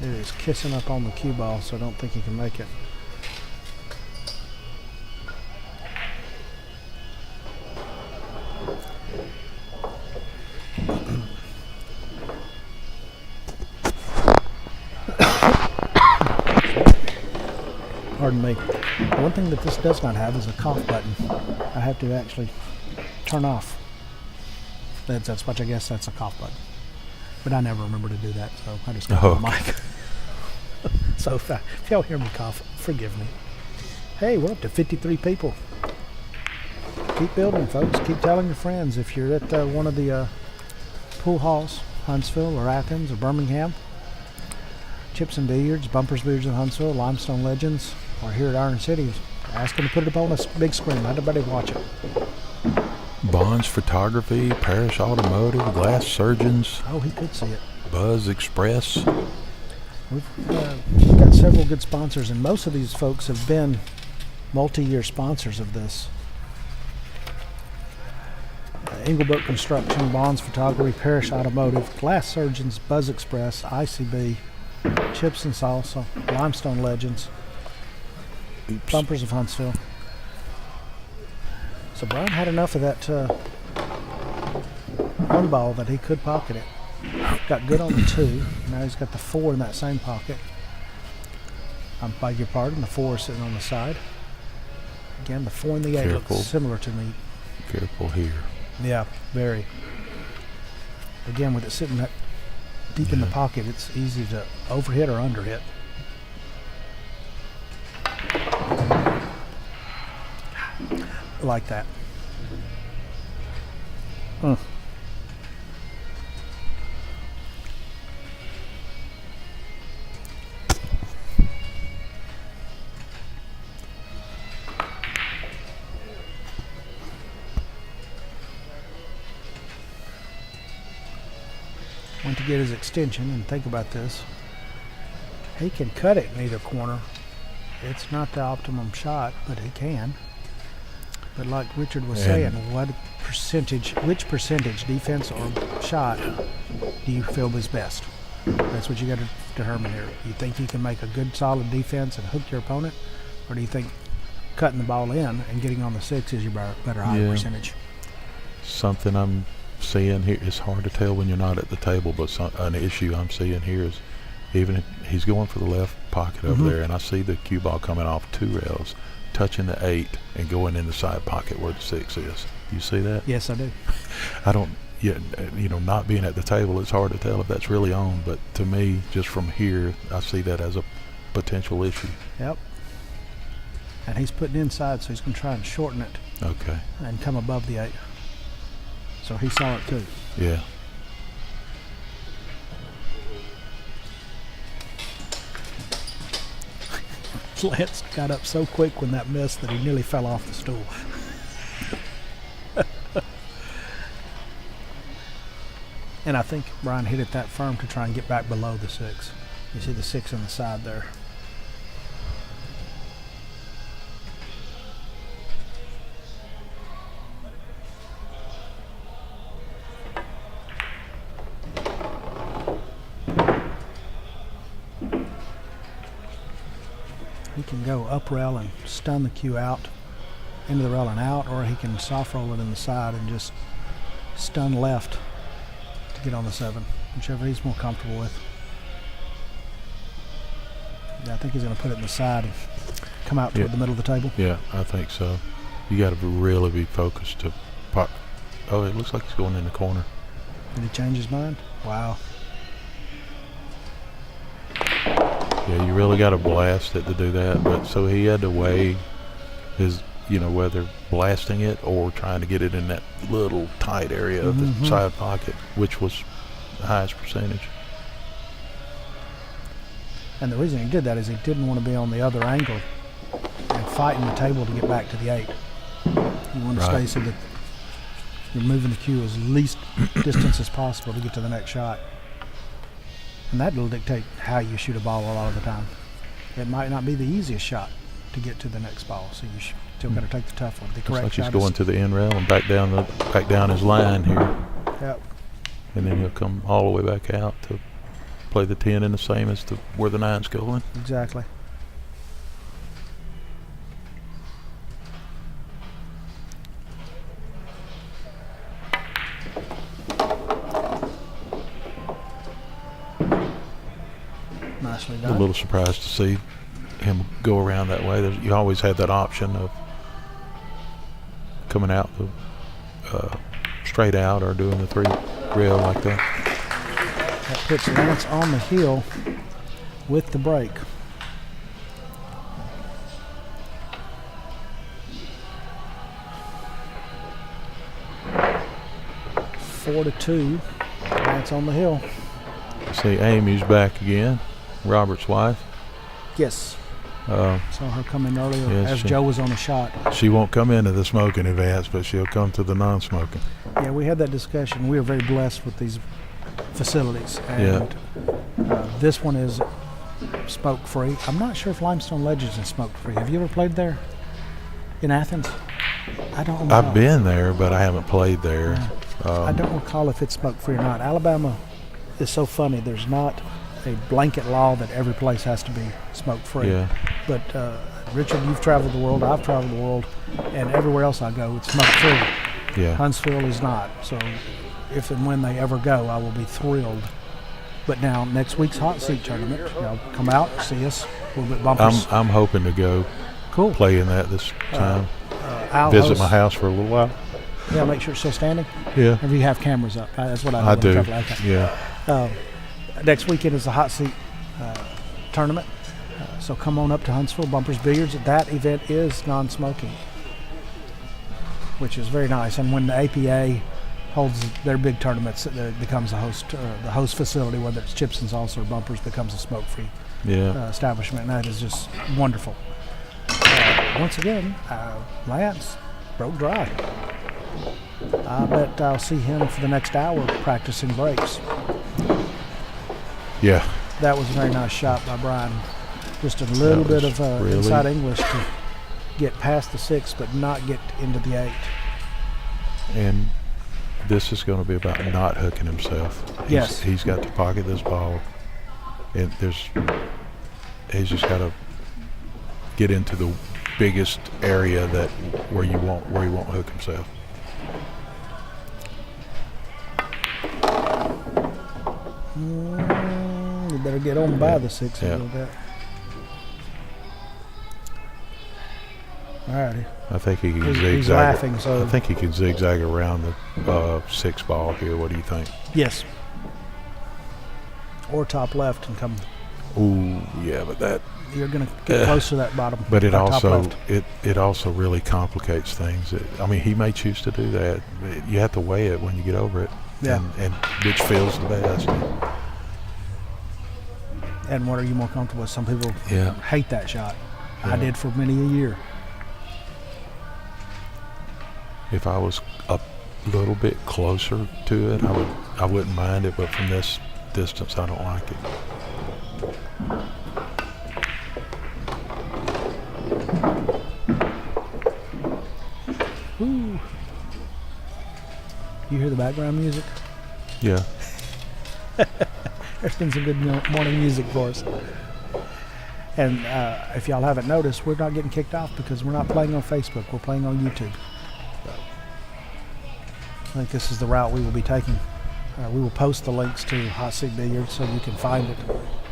It is kissing up on the cue ball, so I don't think he can make it. Pardon me. One thing that this does not have is a cough button. I have to actually turn off. That's what I guess that's a cough button. But I never remember to do that, so I just got the mic. So if y'all hear me cough, forgive me. Hey, we're up to 53 people. Keep building, folks. Keep telling your friends. If you're at one of the pool halls, Huntsville or Athens or Birmingham, Chips and Billiards, Bumpers Billiards in Huntsville, Limestone Legends, or here at Iron City, ask them to put it up on a big screen. Let everybody watch it. Bonds Photography, Parrish Automotive, Glass Surgeons. Oh, he could see it. Buzz Express. We've got several good sponsors, and most of these folks have been multi-year sponsors of this. Engelbrook Construction, Bonds Photography, Parrish Automotive, Glass Surgeons, Buzz Express, ICB, Chips and Salsa, Limestone Legends, Bumpers of Huntsville. So Brian had enough of that 1-ball that he could pocket it. Got good on the 2. Now he's got the 4 in that same pocket. I beg your pardon, the 4 is sitting on the side. Again, the 4 and the 8 looks similar to me. Careful here. Yeah, very. Again, with it sitting that deep in the pocket, it's easy to overhit or underhit. Like that. Went to get his extension, and think about this. He can cut it in either corner. It's not the optimum shot, but he can. But like Richard was saying, which percentage, defense or shot, do you feel is best? That's what you got to determine here. You think you can make a good solid defense and hook your opponent, or do you think cutting the ball in and getting on the 6 is your better high percentage? Something I'm seeing here, it's hard to tell when you're not at the table, but an issue I'm seeing here is even if he's going for the left pocket over there, and I see the cue ball coming off 2 rails, touching the 8 and going in the side pocket where the 6 is. You see that? Yes, I do. I don't, not being at the table, it's hard to tell if that's really on, but to me, just from here, I see that as a potential issue. Yep. And he's putting inside, so he's going to try and shorten it. Okay. And come above the 8. So he saw it too. Yeah. Lance got up so quick when that missed that he nearly fell off the stool. And I think Brian hit it that firm to try and get back below the 6. You see the 6 on the side there. He can go up rail and stun the cue out into the rail and out, or he can soft roll it in the side and just stun left to get on the 7, whichever he's more comfortable with. Yeah, I think he's going to put it in the side and come out toward the middle of the table. Yeah, I think so. You got to really be focused to pop. Oh, it looks like he's going in the corner. Did he change his mind? Wow. Yeah, you really got to blast it to do that. But so he had to weigh his, whether blasting it or trying to get it in that little tight area of the side pocket, which was the highest percentage. And the reason he did that is he didn't want to be on the other angle and fighting the table to get back to the 8. You want to stay so that you're moving the cue as least distance as possible to get to the next shot. And that will dictate how you shoot a ball a lot of the time. It might not be the easiest shot to get to the next ball, so you still got to take the tough one. The Looks correct like shot he's going to the end rail and back down his line here. Yep. And then he'll come all the way back out to play the 10 in the same as where the 9's going. Exactly. Nicely A done. little surprised to see him go around that way. You always had that option of coming out the straight out or doing the 3 rail like that. That puts Lance on the heel with the break. Four to 2. Lance on the hill. See, Amy's back again, Robert's wife. Yes. Uh, Saw her come in earlier Yes, as she- Joe was on a shot. she won't come into the smoking advance, but she'll come to the non-smoking. Yeah, we had that discussion. We are very blessed with these facilities. And this one is smoke-free. I'm not sure if Limestone Legends is smoke-free. Have you ever played there in Athens? I don't recall. I've been there, but I haven't played there. I don't recall if it's smoke-free or not. Alabama is so funny. There's not a blanket law that every place has to be smoke-free. Yeah. But Richard, you've traveled the world. I've traveled the world, and everywhere else I go, it's smoke-free. Yeah. Huntsville is not. So if and when they ever go, I will be thrilled. But now next week's hot seat tournament, come out, see us. We'll get bumpers. I'm hoping to go Cool. play in that this time. Al Visit hosts- my house for a little while. Yeah, make sure it's still standing. Yeah. If you have cameras up, that's what I do. Okay. Yeah. Next weekend is the hot seat tournament. So come on up to Huntsville Bumpers Billiards. That event is non-smoking, which is very nice. And when the APA holds their big tournaments, it becomes the host facility, whether it's chips and salsa or bumpers, becomes a smoke-free Yeah. establishment. And that is just wonderful. Once again, Lance broke dry. I bet I'll see him for the next hour practicing breaks. Yeah. That was a very nice shot by Brian. Just a little bit was of really- inside English to get past the 6, but not get into the 8. And this is going to be about not hooking himself. Yes. He's got to pocket this ball. And he's just got to get into the biggest area where he won't hook himself. You better get on by the 6 a Yeah. little bit. Alrighty. I think he can He's zigzag. laughing, so- I think he can zigzag around the 6 ball here. What do you think? Yes. Or top left and come. Ooh, yeah, but that. You're going to get close to that bottom. But it top also left. it also really complicates things. He may choose to do that. You have to weigh it when you get over it. Yeah. And which feels the best. And what are you more comfortable with? Some people Yeah. hate that shot. I Yeah. did for many a year. If I was a little bit closer to it, I wouldn't mind it. But from this distance, I don't like it. Ooh. You hear the background music? Yeah. There's been some good morning music for us. And if y'all haven't noticed, we're not getting kicked off because we're not playing on Facebook. We're playing on YouTube. I think this is the route we will be taking. We will post the links to Hot Seat Billiards so you can find it,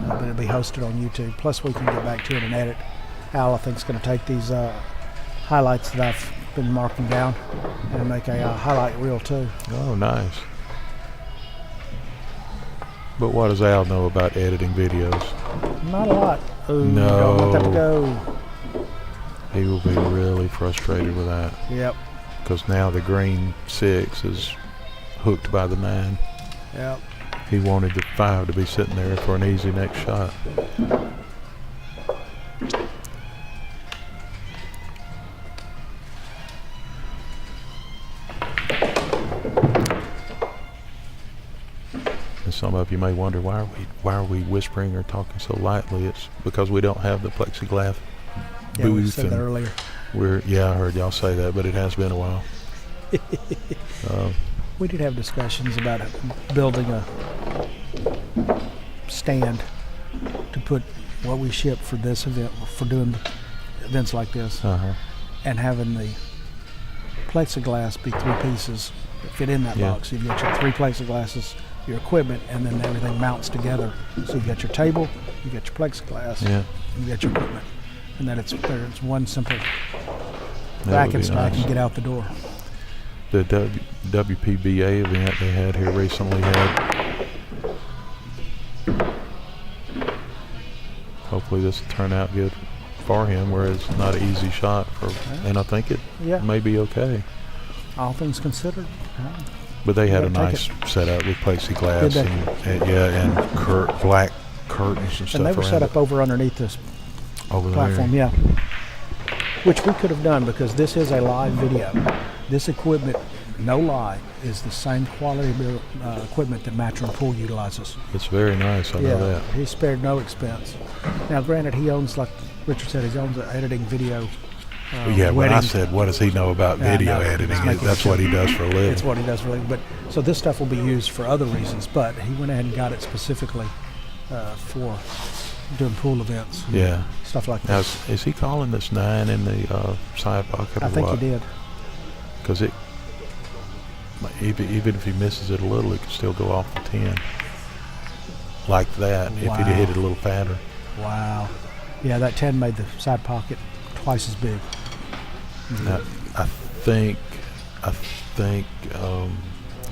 but it'll be hosted on YouTube. Plus, we can get back to it and edit. Al, I think, is going to take these Hot highlights that I've been marking down and make a highlight reel too. Oh, nice. But what does Al know about editing videos? Not a lot. Ooh, No. Don't let that go. He will be really frustrated with that. Yep. Because now the green 6 is hooked by the 9. Yep. He wanted the 5 to be sitting there for an easy next shot. And some of you may wonder, why are we whispering or talking so lightly? It's because we don't have the plexiglass Yeah, we booth, said that earlier. I heard y'all say that, but it has been a while. We did have discussions about building a stand to put what we ship for this event, for doing events like this, and having the plexiglass be 3 pieces fit in that box. You've got your 3 plexiglasses, your equipment, and then everything mounts together. So you've got your table, you've got your plexiglass, and you've got your equipment. And then it's one simple rack and stack and get out the door. The WPBA event they had here recently had. Hopefully this will turn out good for him, where it's not an easy shot and I think it may be okay. All things considered. But they had a You gotta nice take setup with plexiglass and black curtains and stuff. And they were around set it. up over underneath this Over platform, there. which we could have done because this is a live video. This equipment, no lie, is the same quality equipment that Matron Pool utilizes. It's very nice, I know that. He spared no expense. Now, granted, he owns, like Richard said, he owns an editing video. When I weddings. said, what does he know about video editing? That's what he does for a living. It's what he does for a living. But so this stuff will be used for other reasons, but he went ahead and got it specifically for doing pool events. Yeah. Stuff like Now, that. is he calling this 9 in the side pocket or I think what? he did. Because even if he misses it a little, it can still go off the 10. Like that, if he'd hit it a little fatter. Wow. Yeah, that 10 made the side pocket twice as big. Now, I think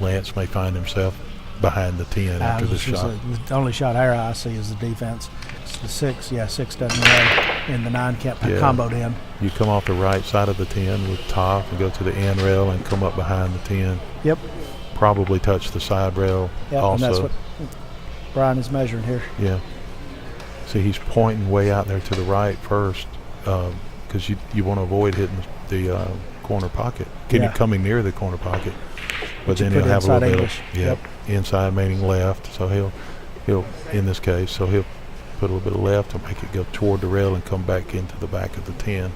Lance may find himself behind the 10 after this shot. The only shot error I see is the defense. It's the 6. Yeah, 6 doesn't roll, and the 9 kept comboed in. You come off the right side of the 10 with top and go to the end rail and come up behind the 10. Yep. Probably touch the side rail also. And that's what Brian is measuring here. Yeah. See, he's pointing way out there to the right first because you want to avoid hitting the corner pocket. Coming near the corner pocket. But then he'll have a little bit English. of inside meaning left. So he'll in this case, so he'll put a little bit of left and make it go toward the rail and come back into the back of the 10.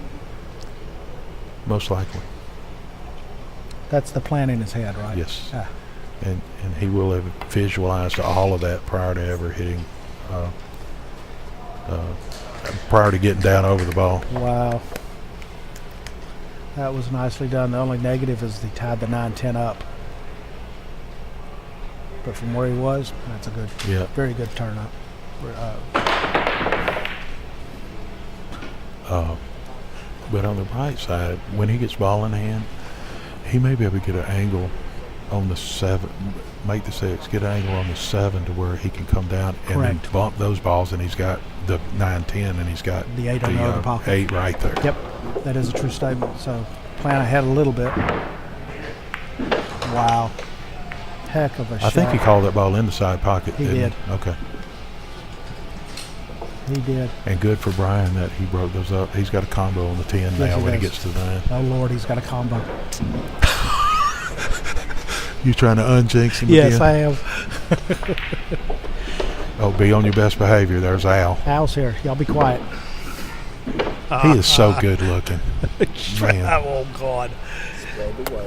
Most likely. That's the plan in his head, right? Yes. And he will have visualized all of that prior to ever hitting, prior to getting down over the ball. Wow. That was nicely done. The only negative is he tied the 9-10 up. But from where he was, that's a good, very good turn up. But on the right side, when he gets ball in hand, he may be able to get an angle on the 7, make the 6, get an angle on the 7 to where he can come down and then bump those balls, and he's got the 9-10, and he's got the 8 on the other pocket. 8 right there. Yep, that is a true statement. So plan ahead a little bit. Wow. Heck of a shot. I think he called that ball in the side pocket. He did. Okay. He did. And good for Brian that he broke those up. He's got a combo on the 10 now when he gets to the 9. Oh, Lord, he's got a combo. You trying to unjinx him Yes, again? I am. Oh, be on your best behavior. There's Al. Al's here. Y'all be quiet. He is so good looking. Man. Oh, God.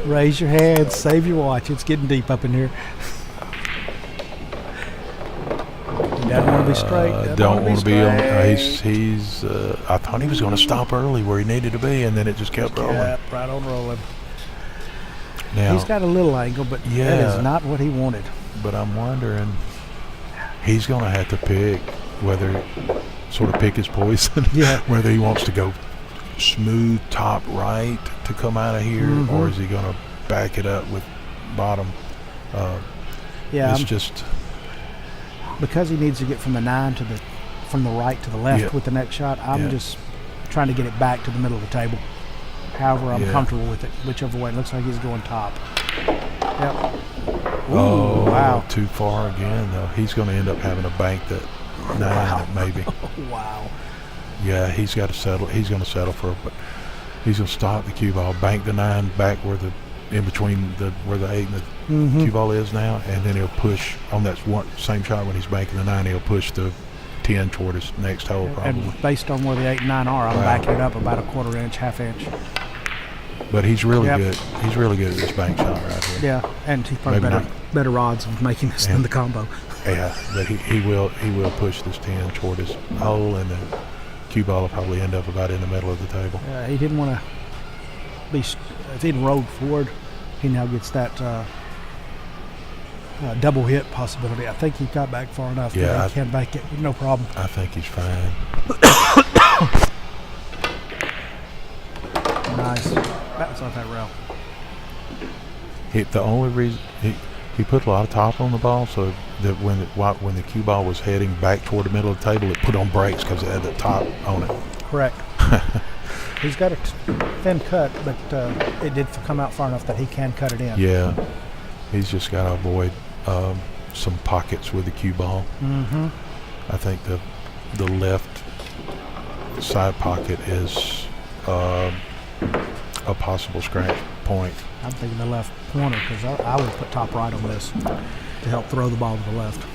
Raise your hands. Save your watch. It's getting deep up in here. He doesn't want to be straight. Don't want to be on. He's. I thought he was going to stop early where he needed to be, and then it just kept rolling. Yeah, right on rolling. Now, He's got a little angle, but that is not what he wanted. But I'm wondering, he's going to have to pick whether, sort of pick his poison. Yeah. Whether he wants to go smooth top right to come out of here, or is he going to back it up with bottom? Yeah, it's just because he needs to get from the 9 to from the right to the left with the next shot. I'm just trying to get it back to the middle of the table. However, I'm comfortable with it, whichever way. It looks like he's going top. Yep. Ooh, wow. Too far again, though. He's going to end up having to bank that 9 maybe. Wow. Yeah, he's got to settle. He's going to settle for it, but he's going to stop the cue ball, bank the 9 back in between where the 8 and the cue ball is now, and then he'll push on that same shot when he's banking the 9. He'll push the 10 toward his next hole, probably. And based on where the 8 and 9 are, I'm backing it up about a quarter inch, half inch. But he's really good. He's really good at this bank shot right here. Yeah, and he's probably better odds of making this than the combo. Yeah, but he will push this 10 toward his hole, and the cue ball will probably end up about in the middle of the table. He didn't want to be. If he'd rolled forward, he now gets that double hit possibility. I think he got back far enough that he can bank it, no problem. I think he's fine. Nice. That's not that rail. The only reason he put a lot of top on the ball, so that when the cue ball was heading back toward the middle of the table, it put on brakes because it had the top on it. Correct. He's got a thin cut, but it did come out far enough that he can cut it in. Yeah, he's just got to avoid some pockets with the cue ball. I think the left side pocket is a possible scratch point. I'm thinking the left corner because I would put top right on this to help throw the ball to the left.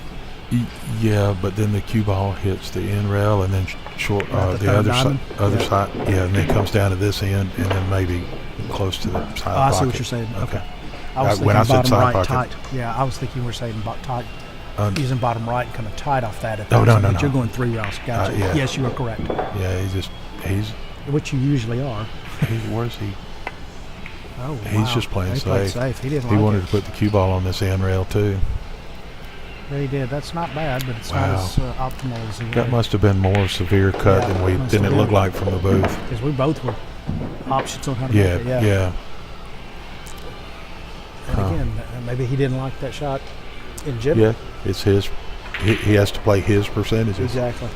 Yeah, but then the cue ball hits the end rail and then the other side. Yeah, and then comes down to this end and then maybe close to the side pocket. I see what you're saying. Okay. I was thinking bottom right tight. Yeah, I was thinking we were saying tight. Using bottom right and coming tight off that. No. You're going 3 rounds. Gotcha. Yes, you are correct. Yeah, he's which you usually are. Where's he? Oh, wow. He's just playing safe. He didn't. He wanted to put the cue ball on this end rail too. Yeah, he did. That's not bad, but it's not as optimal as he That must have been more severe cut than it looked like from the booth. Because we both were options on how to make it. Yeah. And again, maybe he didn't like that shot in general. Yeah, it's his. He has to play his percentages. Exactly.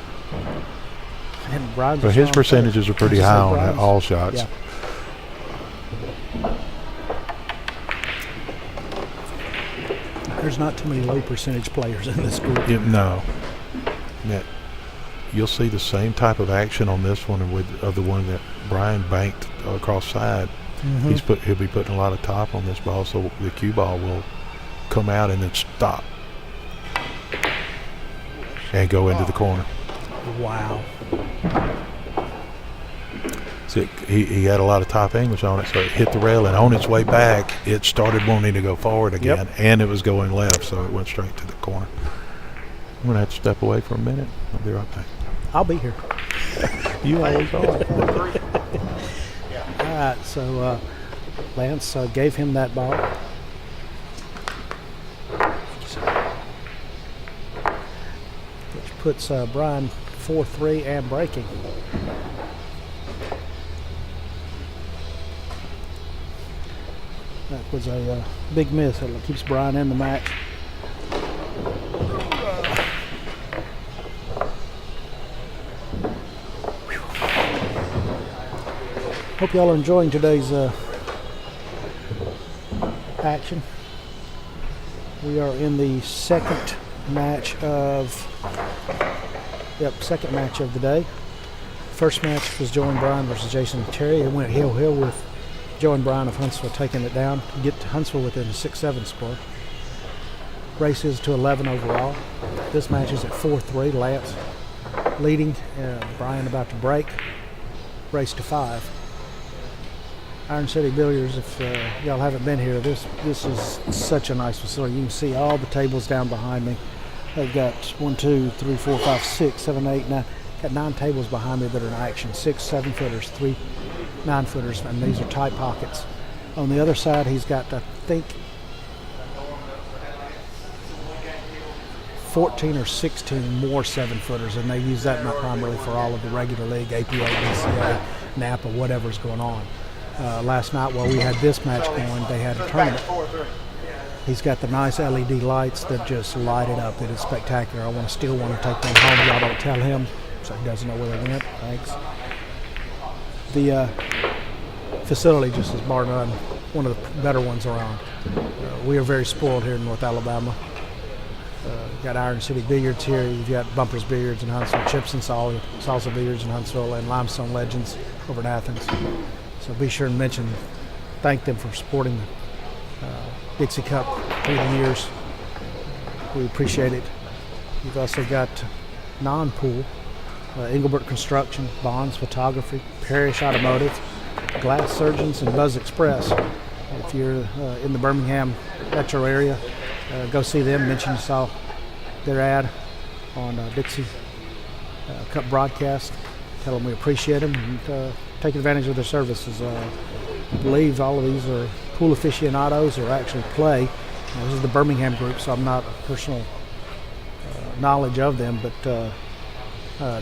And Brian's but his percentages are pretty high on all shots. Yeah. There's not too many low percentage players in this group. No. You'll see the same type of action on this one of the one that Brian banked across side. He'll be putting a lot of top on this ball, so the cue ball will come out and then stop and go into the corner. Wow. So he had a lot of top English on it, so it hit the rail, and on its way back, it started wanting to go forward again, and it was going left, so it went straight to the corner. I'm going to have to step away for a minute. I'll be right back. I'll be here. You always are. All right, so Lance gave him that ball. Which puts Brian 4-3 and breaking. That was a big miss. It keeps Brian in the match. Hope y'all are enjoying today's action. We are in the second match of the day. First match was Joe and Brian versus Jason and Terry. It went hill with Joe and Brian of Huntsville taking it down to get to Huntsville within a 6-7 score. Race is to 11 overall. This match is at 4-3. Lance leading, Brian about to break. Race to 5. Iron City Billiards, if y'all haven't been here, this is such a nice facility. You can see all the tables down behind me. They've got 1, 2, 3, 4, 5, 6, 7, 8, 9. Got 9 tables behind me that are in action. 6 7-footers, 3 9-footers, and these are tight pockets. On the other side, he's got, I think, 14 or 16 more 7-footers, and they use that primarily for all of the regular league, APA, BCA, nap or whatever's going on. Last night while we had this match going, they had a tournament. He's got the nice LED lights that just light it up. It is spectacular. I still want to take them home. Y'all don't tell him, so he doesn't know where they went. Thanks. The facility just is bar none, one of the better ones around. We are very spoiled here in North Alabama. Got Iron City Billiards here. You've got Bumpers Billiards in Huntsville, Chips and Salsa Billiards in Huntsville, and Limestone Legends over in Athens. So be sure and thank them for supporting the Dixie Cup through the years. We appreciate it. You've also got non-pool, Engelbert Construction, Bonds Photography, Parrish Automotive, Glass Surgeons, and Buzz Express. If you're in the Birmingham metro area, go see them. Mention you saw their ad on Dixie Cup broadcast. Tell them we appreciate them and take advantage of their services. I believe all of these are pool aficionados or actually play. This is the Birmingham group, so I'm not personal knowledge of them, but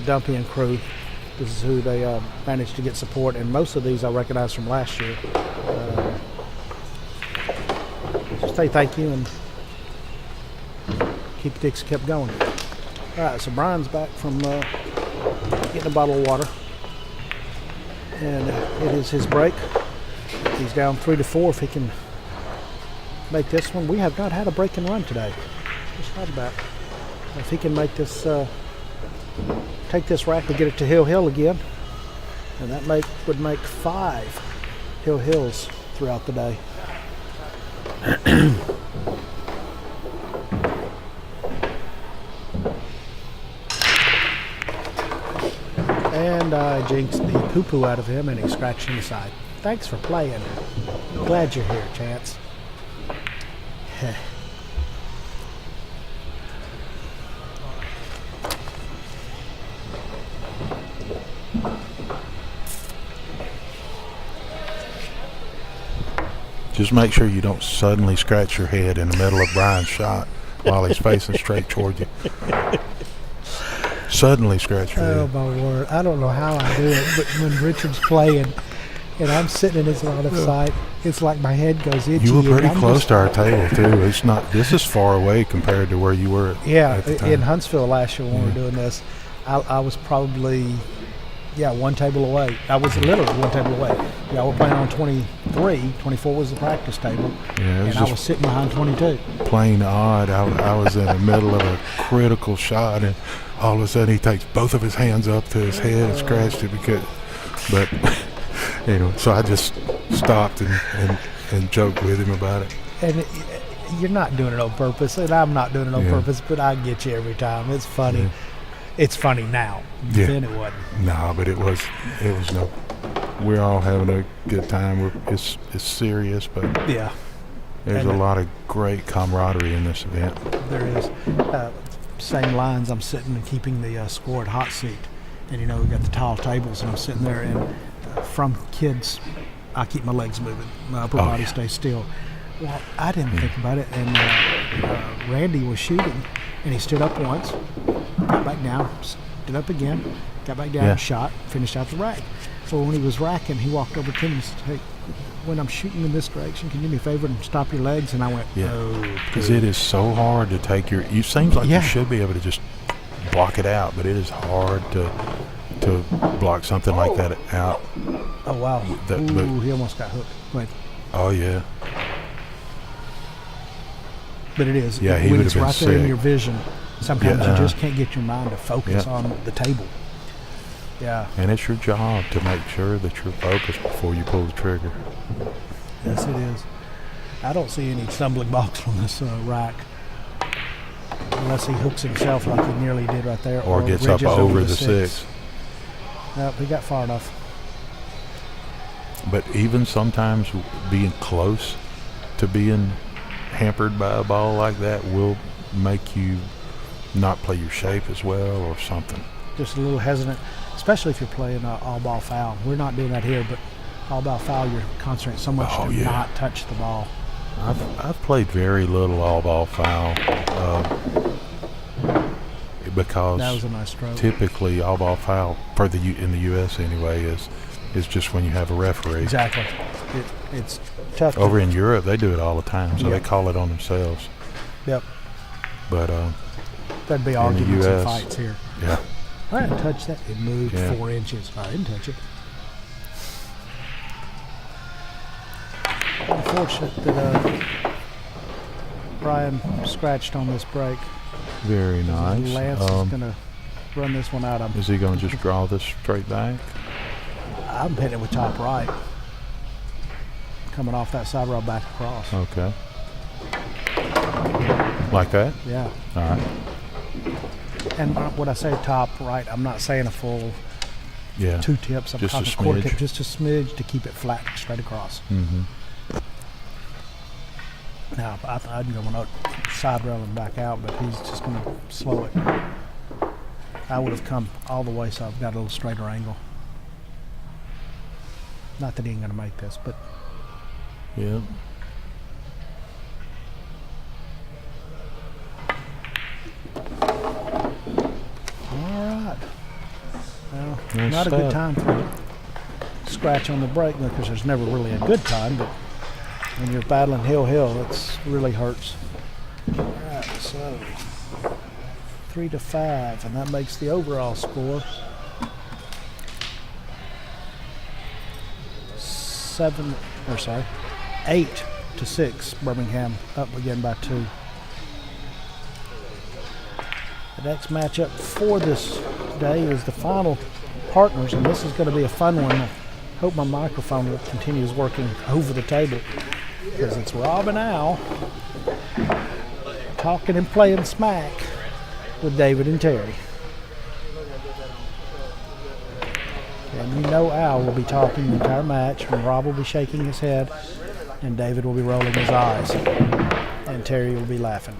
Dumpy and crew, this is who they managed to get support, and most of these I recognize from last year. Just say thank you and keep the Dixie Cup going. All right, so Brian's back from getting a bottle of water, and it is his break. He's down 3-4 if he can make this one. We have not had a break and run today. Just thought about it. If he can make this, take this rack and get it to Hill again, and that would make 5 Hills throughout the day. And I jinxed the poo-poo out of him, and he scratched inside. Thanks for playing. Glad you're here, Chance. Just make sure you don't suddenly scratch your head in the middle of Brian's shot while he's facing straight toward you. Suddenly scratch your head. Oh my word! I don't know how I do it, but when Richard's playing and I'm sitting in his line of sight, it's like my head goes itchy. You were pretty close to our table too. It's not. This is far away compared to where you were. At the time. In Huntsville last year when we were doing this, I was probably one table away. I was literally one table away. We're playing on 23. 24 was the practice table, and I was sitting behind 22. Plain odd. I was in the middle of a critical shot, and all of a sudden he takes both of his hands up to his head and scratched it but anyway, so I just stopped and joked with him about it. And you're not doing it on purpose, and I'm not doing it on purpose, but I get you every time. It's funny. Yeah. It's funny now. Yeah. Then it wasn't. No, but it was no. We're all having a good time. It's serious, but there's a lot of great camaraderie in this event. There is. Same lines. I'm sitting and keeping the score at hot seat, and we got the tall tables, and I'm sitting there, and from kids, I keep my legs moving, my upper body stays still. Well, I didn't think about it, and Randy was shooting, and he stood up once, got back down, stood up again, got back down, shot, finished out the rack. So when he was racking, he walked over to me and said, "Hey, when I'm shooting in this direction, can you do me a favor and stop your legs?" And I went, "Oh." Because it is so hard to take it seems like you should be able to just block it out, but it is hard to block something like that out. Oh, wow. He almost got hooked. Wait. Oh, yeah. But it is. Yeah, he when would it's have been right sick. there in your vision, sometimes you just can't get your mind to focus on the table. Yeah. And it's your job to make sure that you're focused before you pull the trigger. Yes, it is. I don't see any stumbling blocks on this rack. Unless he hooks himself like he nearly did right there. Or gets up over the six. Nope, he got far enough. But even sometimes being close to being hampered by a ball like that will make you not play your shape as well or something. Just a little hesitant, especially if you're playing all ball foul. We're not doing that here, but all ball foul, you're concentrating so much to not touch the ball. I've played very little all ball foul because that was a nice stroke. Typically all ball foul in the U.S. anyway is It's just when you have a referee. Exactly. It's tough. Over in Europe, they do it all the time, so Yep. they call it on themselves. Yep. But There'd be arguments and US, fights here. yeah, I didn't touch that. It moved Yeah. 4 inches. I didn't touch it. Unfortunate that Brian scratched on this break. very nice. Lance is going to run this one out. Is he going to just draw this straight back? I'm hitting it with top right. Coming off that side rail back across. Okay. Like that? Yeah. All right. And when I say top right, I'm not saying a full Yeah. 2 tips. I'm Just a talking quarter smidge. tip, just a smidge to keep it flat straight across. Mm-hmm. Now, I'd go up side rail and back out, but he's just going to slow it. I would have come all the way, so I've got a little straighter angle. Not that he ain't going to make this, but Yeah. all right. Well, Nice not a good stuff. time for a scratch on the break because there's never really a good time, but when you're battling hill, it really hurts. All right, so 3-5, and that makes the overall score 8-6. Birmingham up again by 2. The next matchup for this day is the final partners, and this is going to be a fun one. I hope my microphone continues working over the table because it's Rob and Al talking and playing smack with David and Terry. And you know Al will be talking the entire match, and Rob will be shaking his head, and David will be rolling his eyes, and Terry will be laughing.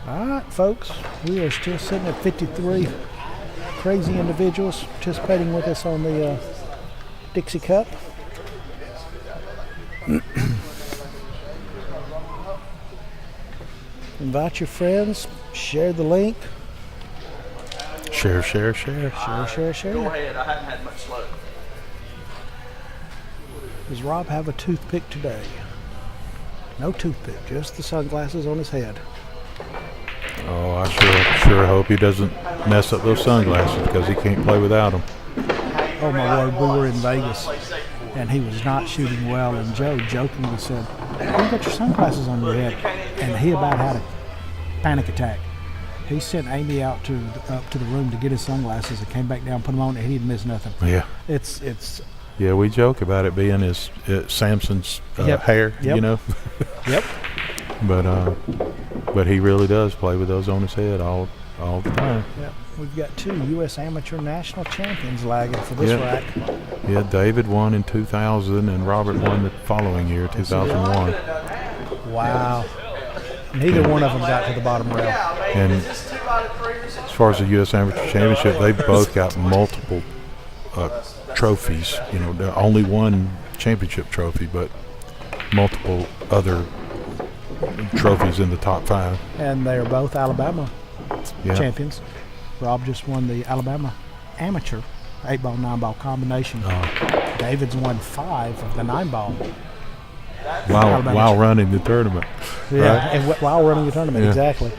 All right, folks, we are still sitting at 53 crazy individuals participating with us on the Dixie Cup. Invite your friends, share the link, Share. share. Go ahead. I haven't had much luck. Does Rob have a toothpick today? No toothpick, just the sunglasses on his head. Oh, I sure hope he doesn't mess up those sunglasses because he can't play without them. Oh my word, we were in Vegas and he was not shooting well, and Joe jokingly said, "You got your sunglasses on your head," and he about had a panic attack. He sent Amy out up to the room to get his sunglasses and came back down, put them on, and he didn't miss nothing. Yeah. It's Yeah, we joke about it being his Samson's Yep. hair, Yep. you know. Yep. But he really does play with those on his head all the time. Yep. We've got 2 U.S. Amateur National Champions lagging for this Yep. rack. Yeah, David won in 2000 and Robert won the following year, 2001. Wow. Neither one of them got to the bottom rail. And as far as the U.S. Amateur Championship, they both got multiple trophies. You know, they're only one championship trophy, but multiple other trophies in the top 5. And they are both Alabama Yeah. champions. Rob just won the Alabama Amateur 8-ball, 9-ball combination. David's won 5 of the 9-ball. While running the tournament. Yeah, Right? and while running the tournament, Yeah. exactly.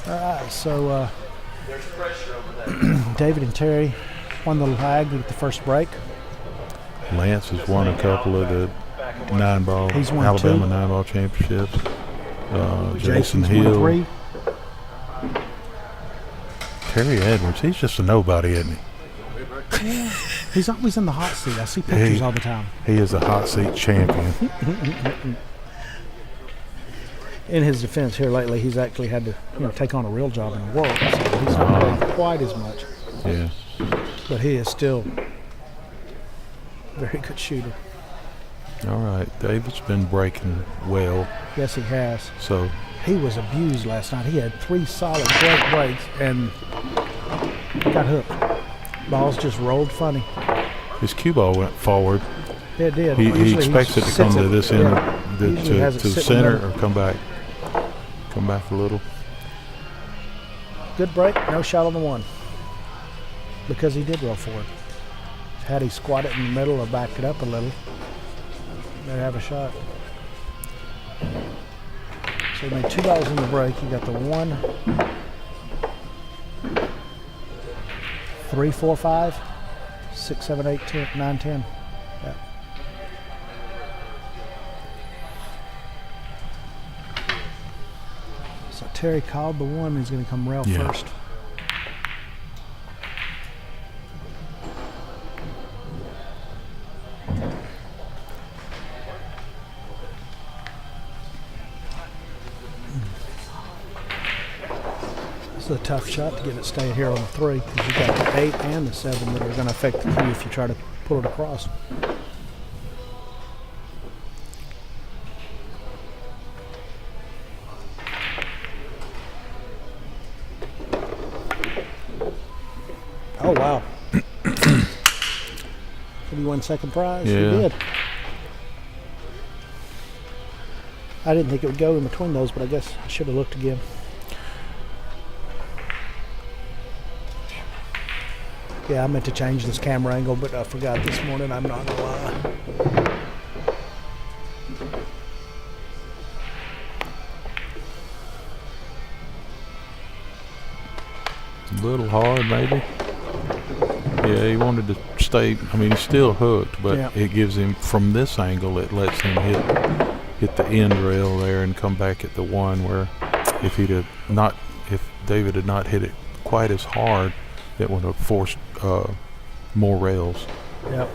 All right, so David and Terry won the lag with the first break. Lance has won a couple of the 9-ball He's won Alabama 2. 9-ball championships. Jason Jason's Hill, won 3. Terry Edwards. He's just a nobody, isn't he? He's always in the hot seat. I see pictures all the time. He is a hot seat champion. In his defense here lately, he's actually had to take on a real job and work, so he's not playing quite as much. Yeah. But he is still a very good shooter. All right. David's been breaking well, Yes, he has. so He was abused last night. He had 3 solid great breaks and got hooked. Balls just rolled funny. His cue ball went forward. Yeah, it did. He Usually expects it to come sits to this end, yeah. Usually has it to the sit in the center, middle. or come back a little. Good break, no shot on the one. Because he did roll forward. Had he squatted in the middle or backed it up a little, they'd have a shot. So he made 2 balls in the break. He got the 1, 3, 4, 5, 6, 7, 8, 10, 9, 10. Yeah. So Terry called the 1. He's going to come rail Yeah. first. This is a tough shot to get it staying here on the 3 because you got the 8 and the 7 that are going to affect the cue if you try to pull it across. Oh wow! Did he win second prize? Yeah. He did. I didn't think it would go in between those, but I guess I should have looked again. Yeah, I meant to change this camera angle, but I forgot this morning. I'm not gonna lie. A little hard, maybe. Yeah, he wanted to stay. I mean, he's still hooked, but Yeah. it gives him, from this angle, it lets him hit the end rail there and come back at the 1. Where if David had not hit it quite as hard, it would have forced more rails. Yep.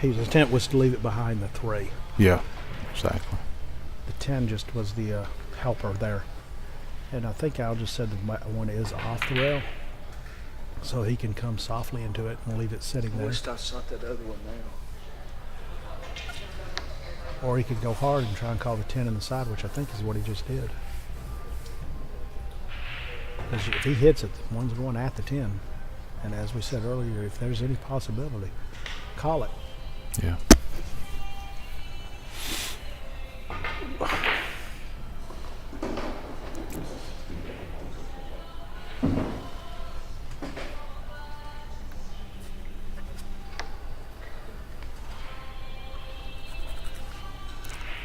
His intent was to leave it behind the 3. Yeah, exactly. The 10 just was the helper there. And I think Al just said the 1 is off the rail, so he can come softly into it and leave it sitting I there. wished I shot that other one now. Or he could go hard and try and call the 10 in the side, which I think is what he just did. Because if he hits it, the 1's going at the 10. And as we said earlier, if there's any possibility, call it. Yeah.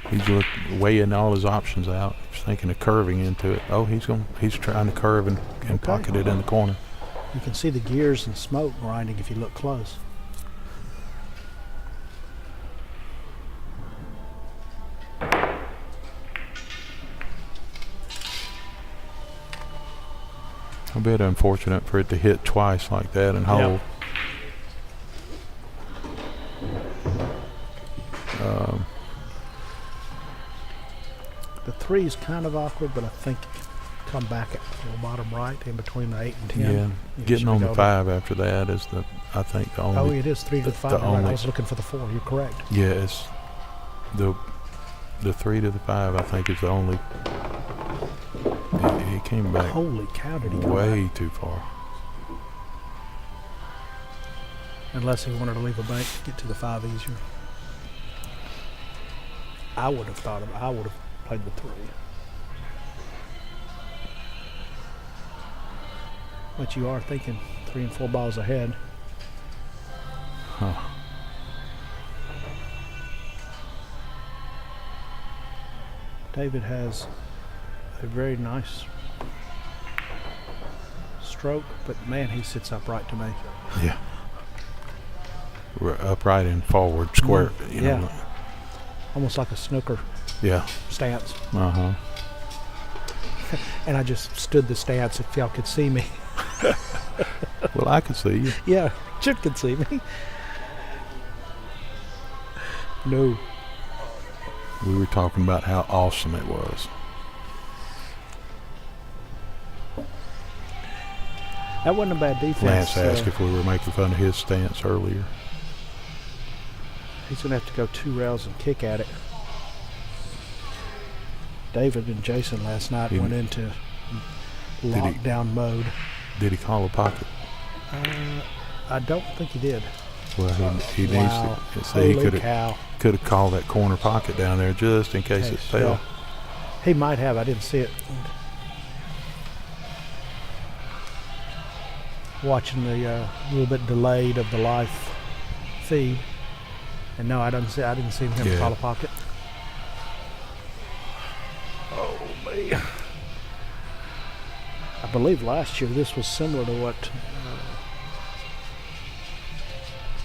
He's weighing all his options out. He's thinking of curving into it. Oh, he's trying to curve and Okay. pocket it in the corner. You can see the gears and smoke grinding if you look close. A bit unfortunate for it to hit twice like that and hold. The 3 is kind of awkward, but I think come back at the bottom right in between the 8 and 10. Yeah, You getting should on go the to- 5 after that is I think the only. Oh, it is 3 to the 5. the You're right. I only- was looking for the 4. You're correct. Yeah, it's the 3 to the 5. I think is the only. He came back Holy cow, did he come way back? too far. Unless he wanted to leave a bank to get to the 5 easier. I would have played the 3. But you are thinking 3 and 4 balls ahead. Huh. David has a very nice stroke, but man, he sits upright to me. Yeah. Upright and forward, square. You know. Yeah. Almost like a snooker Yeah. stance. Uh huh. And I just stood the stance if y'all could see me. Well, I can see you. Yeah, Chip could see me. No. We were talking about how awesome it was. That wasn't a bad defense. Lance asked if we were making fun of his stance earlier. He's going to have to go 2 rails and kick at it. David and Jason last night He- went into he- lockdown mode. Did he call a pocket? I don't think he did. Well, he Wow. needs to. See, he Holy cow. could have called that corner pocket down there just in case it fell. Yeah. He might have. I didn't see it. Watching the little bit delayed of the live feed, and no, I didn't see him Yeah. call a pocket. Oh man! I believe last year this was similar to what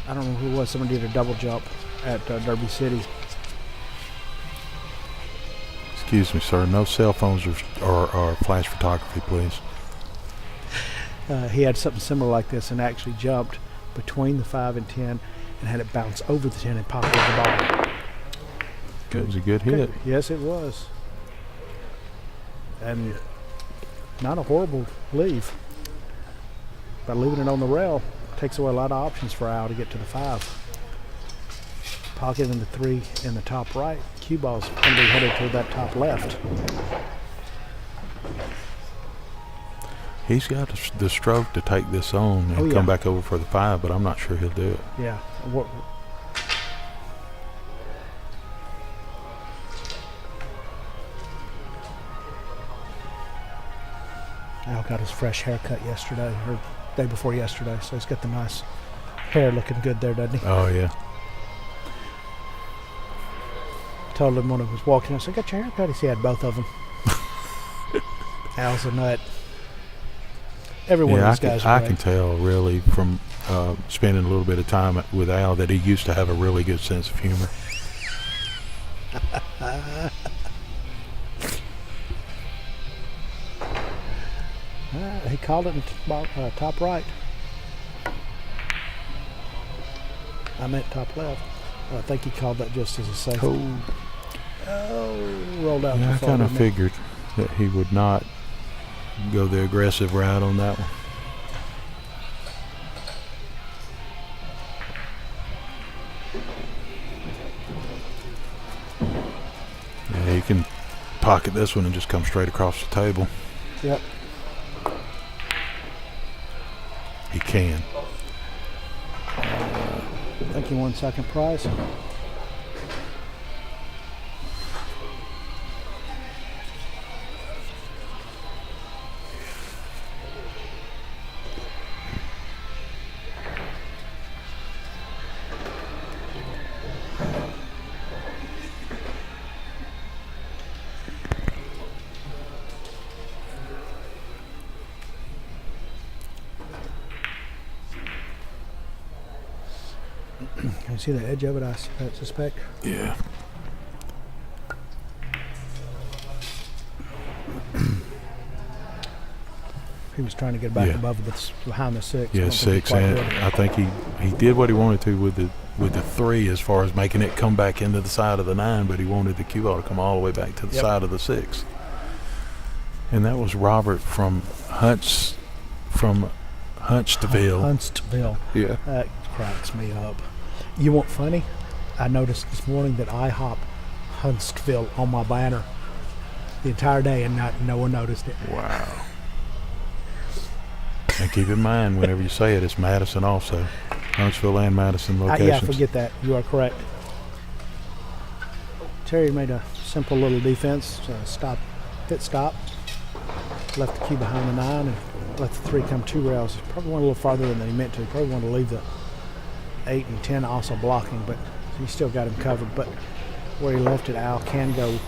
I don't know who it was. Someone did a double jump at Derby City. Excuse me, sir. No cell phones or flash photography, please. He had something similar like this and actually jumped between the 5 and 10 and had it bounce over the 10 and pocketed the ball. It was a good hit. Yes, it was. And not a horrible leave. By leaving it on the rail takes away a lot of options for Al to get to the 5. Pocket in the 3 in the top right. Cue ball's going to be headed to that top left. He's got the stroke to take this on and come back over for the 5, but I'm not sure he'll do it. Yeah. Al got his fresh haircut yesterday, or day before yesterday, so he's got the nice hair looking good there, doesn't he? Oh, yeah. Told him when I was walking, I said, "Got your haircut?" He said, "He had both of them." Al's a nut. Every one of these guys are I great. can tell really from spending a little bit of time with Al that he used to have a really good sense of humor. He called it in top right. I meant top left. I think he called that just as a safety. Rolled out. Yeah, I too far, kind of didn't he? figured that he would not go the aggressive route on that one. Yeah, he can pocket this one and just come straight across the table. Yep. He can. I think he won second prize. Can you see the edge of it, I suspect? Yeah. He was trying to get back Yeah. above it, behind the 6. Yeah, 6, and I think he did what he wanted to with the 3 as far as making it come back into the side of the 9, but he wanted the cue ball to come all the way back to the side of the 6. And that was Robert from Huntsville. Huntsville. Yeah. That cracks me up. You want funny? I noticed this morning that I hop Huntsville on my banner the entire day and no one noticed it. Wow. And keep in mind, whenever you say it, it's Madison also. Huntsville and Madison locations. Yeah, forget that. You are correct. Terry made a simple little defense. Hit stop. Left the cue behind the 9 and let the 3 come 2 rails. Probably went a little farther than he meant to. Probably wanted to leave the 8 and 10 also blocking, but he still got him covered. But where he left it, Al can go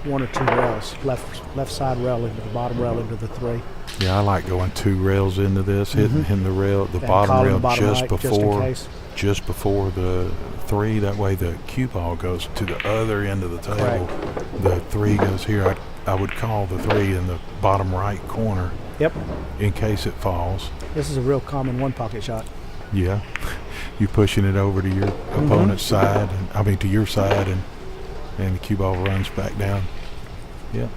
1 or 2 rails. Left side rail into the bottom rail into the 3. Yeah, I like going 2 rails into this, hitting the rail, the And bottom calling rail the bottom just right, just in before, case. just before the 3. That way the cue ball goes to the other end of the table. Correct. The 3 goes here. I would call the 3 in the bottom right corner. Yep. In case it falls. This is a real common one pocket shot. Yeah. You pushing it over to your opponent's side, to your side, and the cue ball runs back down. Yep.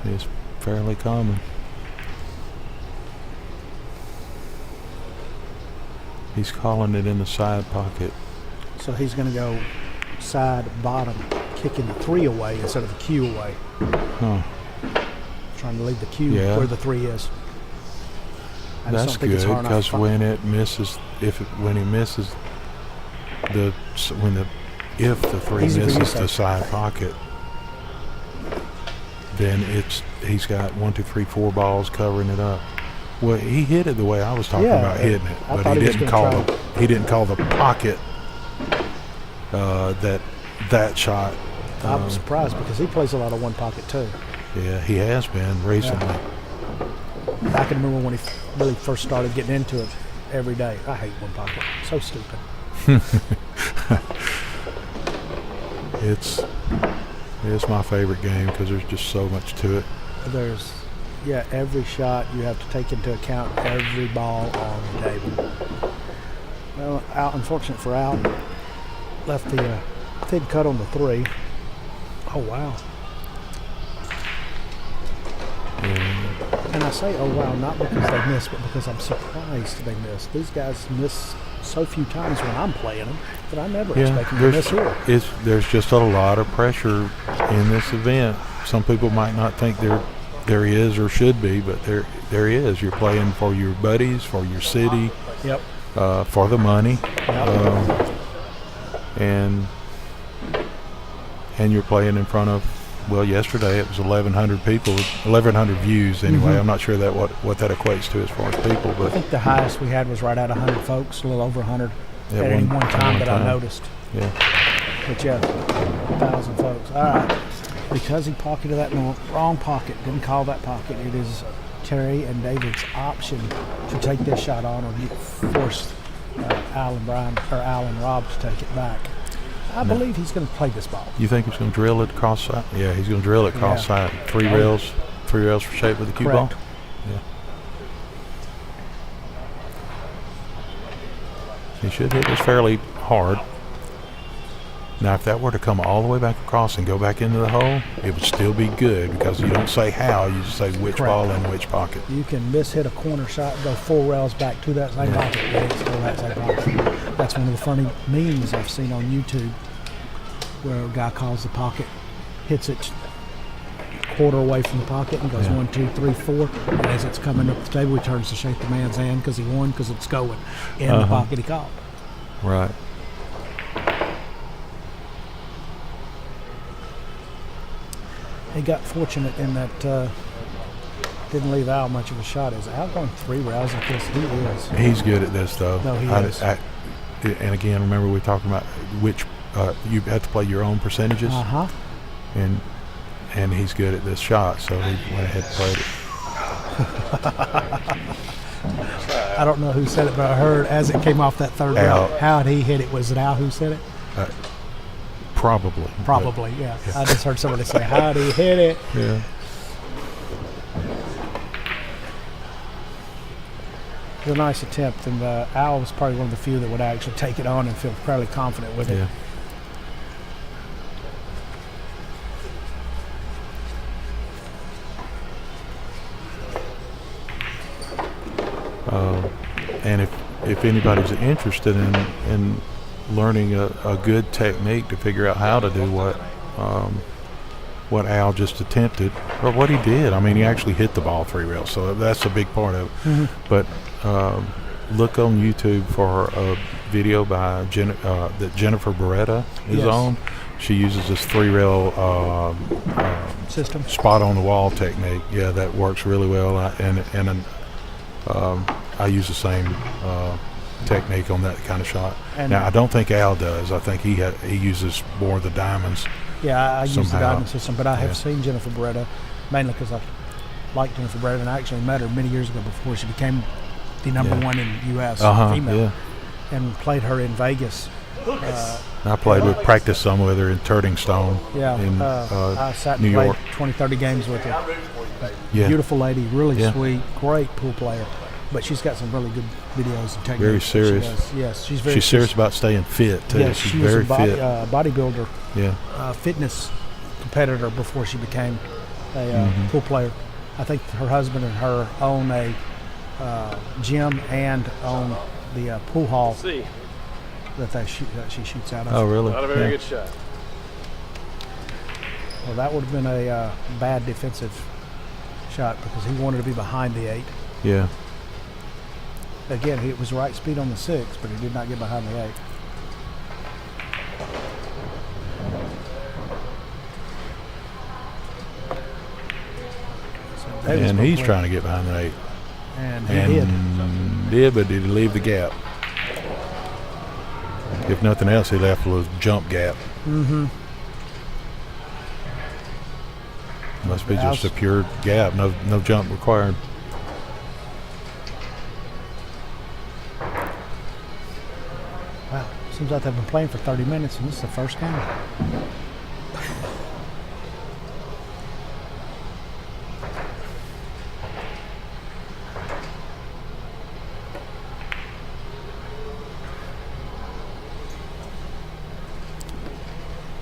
It's fairly common. He's calling it in the side pocket. So he's going to go side bottom, kicking the 3 away instead of the cue away. Huh. Trying to leave the cue Yeah. where the 3 is. I just That's don't think good it's hard enough. because when it misses, when he misses if the three Easy for you to misses say. the side pocket, then he's got 1, 2, 3, 4 balls covering it up. Well, he hit it the way I was talking Yeah, about hitting it, I but thought he he was didn't gonna call he didn't call the pocket that shot. I'm surprised because he plays a lot of one pocket too. Yeah, he has been recently. I can remember when he really first started getting into it every day. I hate one pocket. So stupid. It's my favorite game because there's just so much to it. There's, every shot you have to take into account every ball on the table. Well, unfortunate for Al, left the thin cut on the 3. Oh, wow. And I say, oh, wow, not because they missed, but because I'm surprised they missed. These guys miss so few times when I'm playing them that I never expect them to miss here. There's just a lot of pressure in this event. Some people might not think there is or should be, but there is. You're playing for your buddies, for your city, Yep. for the money, Yep. and you're playing in front of. Well, yesterday it was 1,100 people, 1,100 views anyway. I'm not sure that what that equates to as far as people, I but think the highest we had was right at 100 folks, a little over 100 At at any one- one at time one that I time. noticed. yeah. But 1,000 folks. All right. Because he pocketed that in the wrong pocket, didn't call that pocket, it is Terry and David's option to take this shot on or force Al and Rob to take it back. I believe he's going to play this ball. You think he's going to drill it cross side? Yeah, he's going to drill it cross Yeah. side. Three rails for shape with the cue ball. Correct. Yeah. He should hit this fairly hard. Now, if that were to come all the way back across and go back into the hole, it would still be good because you don't say how, you just say which Correct. ball in which pocket. You can miss-hit a corner shot and go 4 rails back to that same pocket. And it's still that same pocket. That's one of the funny memes I've seen on YouTube where a guy calls the pocket, hits it quarter away from the pocket and goes 1, 2, 3, 4. And as it's coming up the table, he turns to shake the man's hand because he won because it's going in the pocket he called. Right. He got fortunate in that didn't leave Al much of a shot. Is Al going 3 rails like this? He is. He's good at this, though. No, he is. And again, remember we talking about which you have to play your own percentages, and he's good at this shot, so he went ahead and played it. I don't know who said it, but I heard as it came off that third Al. rail, how did he hit it? Was it Al who said it? Probably. Probably, yeah. I just heard somebody say, how did he hit it? Yeah. It was a nice attempt, and Al was probably one of the few that would actually take it on and feel fairly confident with it. Yeah. And if anybody's interested in learning a good technique to figure out how to do what Al just attempted, or what he did. I mean, he actually hit the ball 3 rails, so that's a big part of it. But look on YouTube for a video by that Jennifer Beretta is on. She uses this 3-rail System. spot on the wall technique. Yeah, that works really well. I use the same technique on that kind of shot. And now, I don't think Al does. I think he uses more of the diamonds. Yeah, I use the somehow. diamond system, but I have seen Jennifer Beretta, mainly because I like Jennifer Beretta, and I actually met her many years ago before she became the number one in the U.S. female, and played her in Vegas. I practiced some with her in Turning Stone in I sat and New played York. 20, 30 games with her. Yeah. Beautiful lady, really Yeah. sweet, great pool player. But she's got some really good videos and techniques. Very that she serious. does. Yes, she's very She's serious about staying fit, too. Yes, She's she was very a fit. bodybuilder, Yeah. fitness competitor before she became a pool player. I think her husband and her own a gym and own the pool hall that she shoots out of. Oh, really? Not a very good shot. Well, that would have been a bad defensive shot because he wanted to be behind the 8. Yeah. Again, it was right speed on the 6, but he did not get behind the 8. So Davis And gonna he's play. trying to get behind the 8. And he did. But did he leave the gap? If nothing else, he left a little jump gap. Mm-hmm. Must be just a pure gap. No jump required. Wow. Seems like they've been playing for 30 minutes, and this is the first game.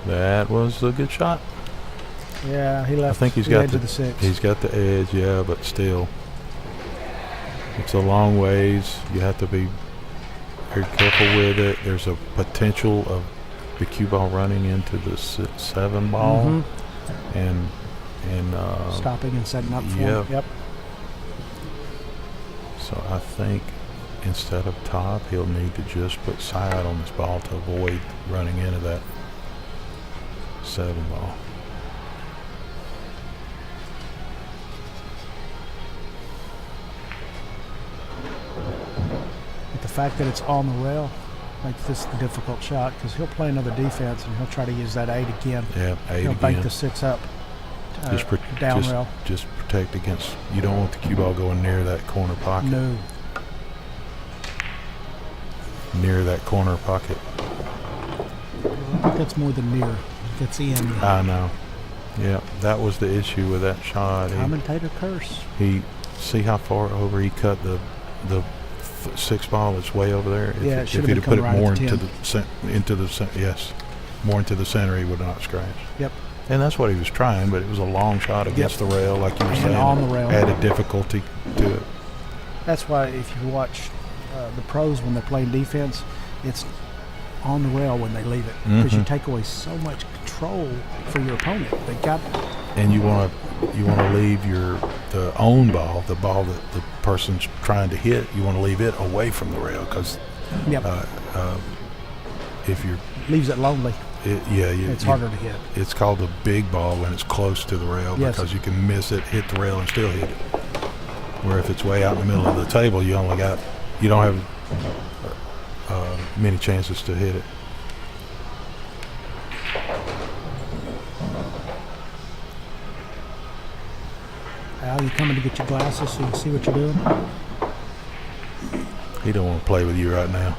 That was a good shot. Yeah, he I left think he's the got edge of the 6. He's got the edge, yeah, but still, it's a long ways. You have to be very careful with it. There's a potential of the cue ball running into the 7 ball, and stopping and setting up for yeah. him. Yep. So I think instead of top, he'll need to just put side on this ball to avoid running into that 7 ball. But the fact that it's on the rail makes this a difficult shot because he'll play another defense and he'll try to use that 8 again. Yeah, 8 He'll again. bank the 6 up down rail. Just protect against. You don't want the cue ball going near that corner pocket. No. Near that corner pocket. I think that's more than near. That's in. I know. Yeah, that was the issue with that shot. Commentator curse. He see how far over he cut the 6 ball that's way over there. Yeah, it if should he'd have have put it come right more at the into the yes, more into the center, he would not scratch. Yep. And that's what he was trying, but it was a long shot against the rail, like you were saying. on the rail. Added difficulty to it. That's why if you watch the pros when they're playing defense, it's on the rail when they leave it because you take away so much control for your opponent. They got. And you want to leave the own ball, the ball that the person's trying to hit. You want to leave it away from the rail because Yep. if you're Leaves it lonely. it's harder to hit. It's called a big ball when it's close to the rail Yes. because you can miss it, hit the rail, and still hit it. Where if it's way out in the middle of the table, you don't have many chances to hit it. Al, you coming to get your glasses so you can see what you're doing? He don't want to play with you right now.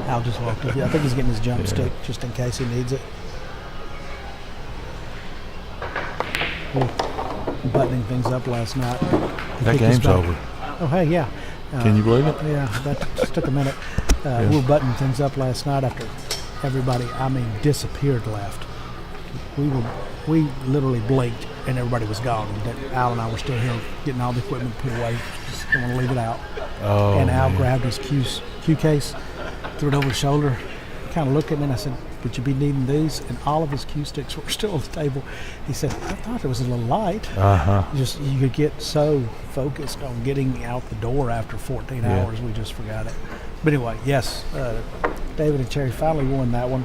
Al just walked up. I think he's getting his jump stick just in case he needs it. We're buttoning things up last night. That game's over. Oh, hey, yeah. Can you believe it? Yeah, that just took a minute. We were buttoning things up last night after everybody, disappeared left. We literally blinked and everybody was gone. And Al and I were still here getting all the equipment put away. Just don't want to leave it out. Oh, And Al man. grabbed his cue case, threw it over his shoulder, kind of looked at me and I said, would you be needing these? And all of his cue sticks were still on the table. He said, I thought it was a little light. Just you could get so focused on getting out the door after 14 hours, we just forgot it. But anyway, yes, David and Cherry finally won that one.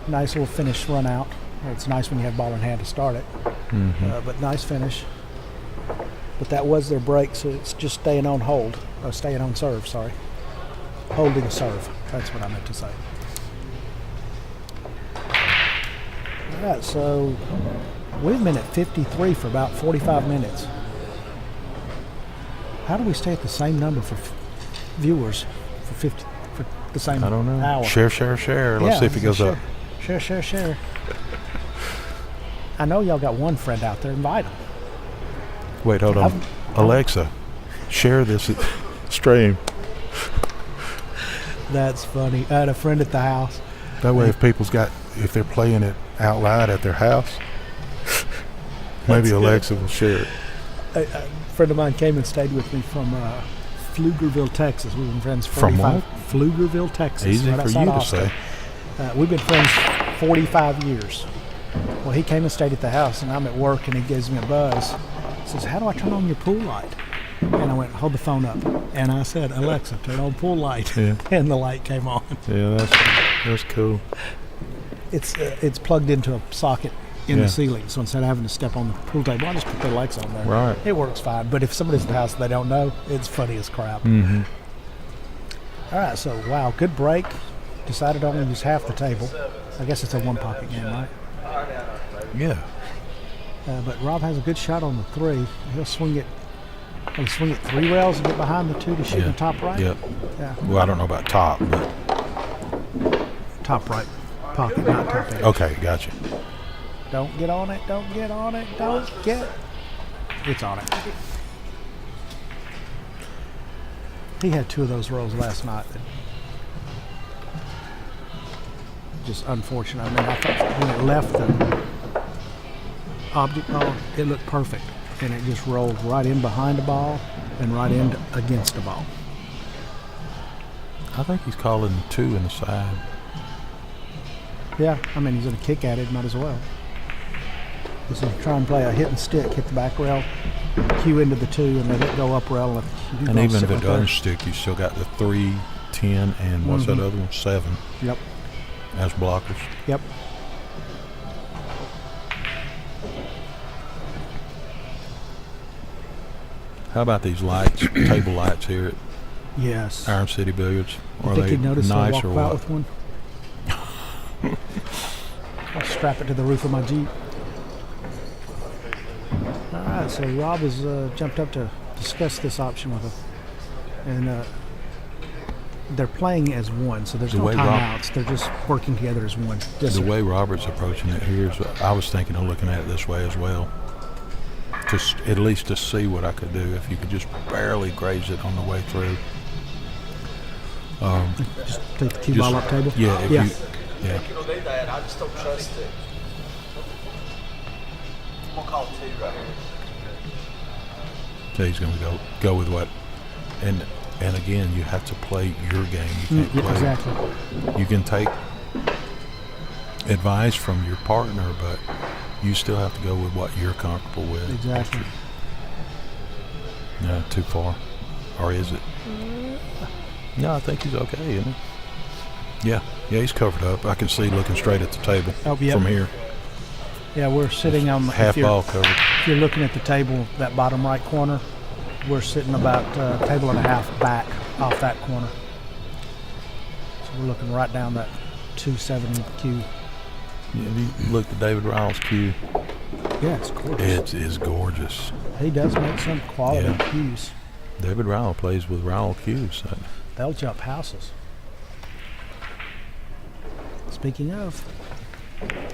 Nice little finish run out. It's nice when you have ball in hand to start it, but nice finish. But that was their break, so it's just staying on hold, staying on serve, sorry. Holding serve, that's what I meant to say. All right, so we've been at 53 for about 45 minutes. How do we stay at the same number for viewers for the same I don't know. hour? Share. Let's see if it goes up. Share. I know y'all got one friend out there. Invite them. Wait, hold on. Alexa, share this stream. That's funny. I had a friend at the house. That way, if they're playing it out loud at their house, maybe Alexa will share it. A friend of mine came and stayed with me from Pflugerville, Texas. We've been friends From 45. what? Pflugerville, Texas. Easy right for outside you to Austin. say. We've been friends 45 years. Well, he came and stayed at the house, and I'm at work, and he gives me a buzz. He says, how do I turn on your pool light? And I went, hold the phone up. And I said, Alexa, turn on pool light. Yeah. And the light came on. Yeah, that's cool. It's plugged into a socket in the ceiling. So instead of having to step on the pool table, I just put the lights on there. Right. It works fine. But if somebody's at the house they don't know, it's funny as crap. Mm-hmm. All right, so, wow, good break. Decided to only use half the table. I guess it's a one-pocket game, right? Yeah. But Rob has a good shot on the 3. He'll swing it 3 rails and get behind the 2 to shoot in the top right? Yep. Yeah. Well, I don't know about top, but Top right pocket, not top edge. okay, gotcha. Don't get on it, don't get on it, don't get. It's on it. He had 2 of those rolls last night. Just unfortunate. I mean, I thought when it left the object ball, it looked perfect. And it just rolled right in behind the ball and right in against the ball. I think he's calling 2 in the side. Yeah, I mean, he's going to kick at it, might as well. He's going to try and play a hit and stick, hit the back rail, cue into the 2, and let it go up rail. And even if it doesn't stick, you still got the 3, 10, and what's that other one? 7. Yep. As blockers. Yep. How about these lights, table lights here at Yes. Iron City Billiards? I Are think they he noticed I nice walked or out what? with one. I'll strap it to the roof of my Jeep. All right, so Rob has jumped up to discuss this option with him. And they're playing as one, so there's The no way timeouts. They're just working together as one. Yes, The sir. way Robert's approaching it here is, I was thinking of looking at it this way as well. Just at least to see what I could do if you could just barely graze it on the way through. Just take the cue ball up table? Yeah, if Yeah. you, yeah. You don't do that. I just don't trust it. I'm gonna call 2 right here. So he's going to go with what, and again, you have to play your game. You can't Yeah, play. exactly. You can take advice from your partner, but you still have to go with what you're comfortable with. Exactly. No, too far, or is it? No, I think he's okay, isn't he? Yeah, he's covered up. I can see looking straight at the table Oh, yep. from here. Yeah, we're sitting on the Half ball covered. If you're looking at the table, that bottom right corner, we're sitting about a table and a half back off that corner. So we're looking right down that 270 cue. Yeah, you look at David Ryle's cue. Yeah, it's gorgeous. It is gorgeous. He does make some quality Yeah. cues. David Ryle plays with Ryle cues. So. They'll jump houses. Speaking of,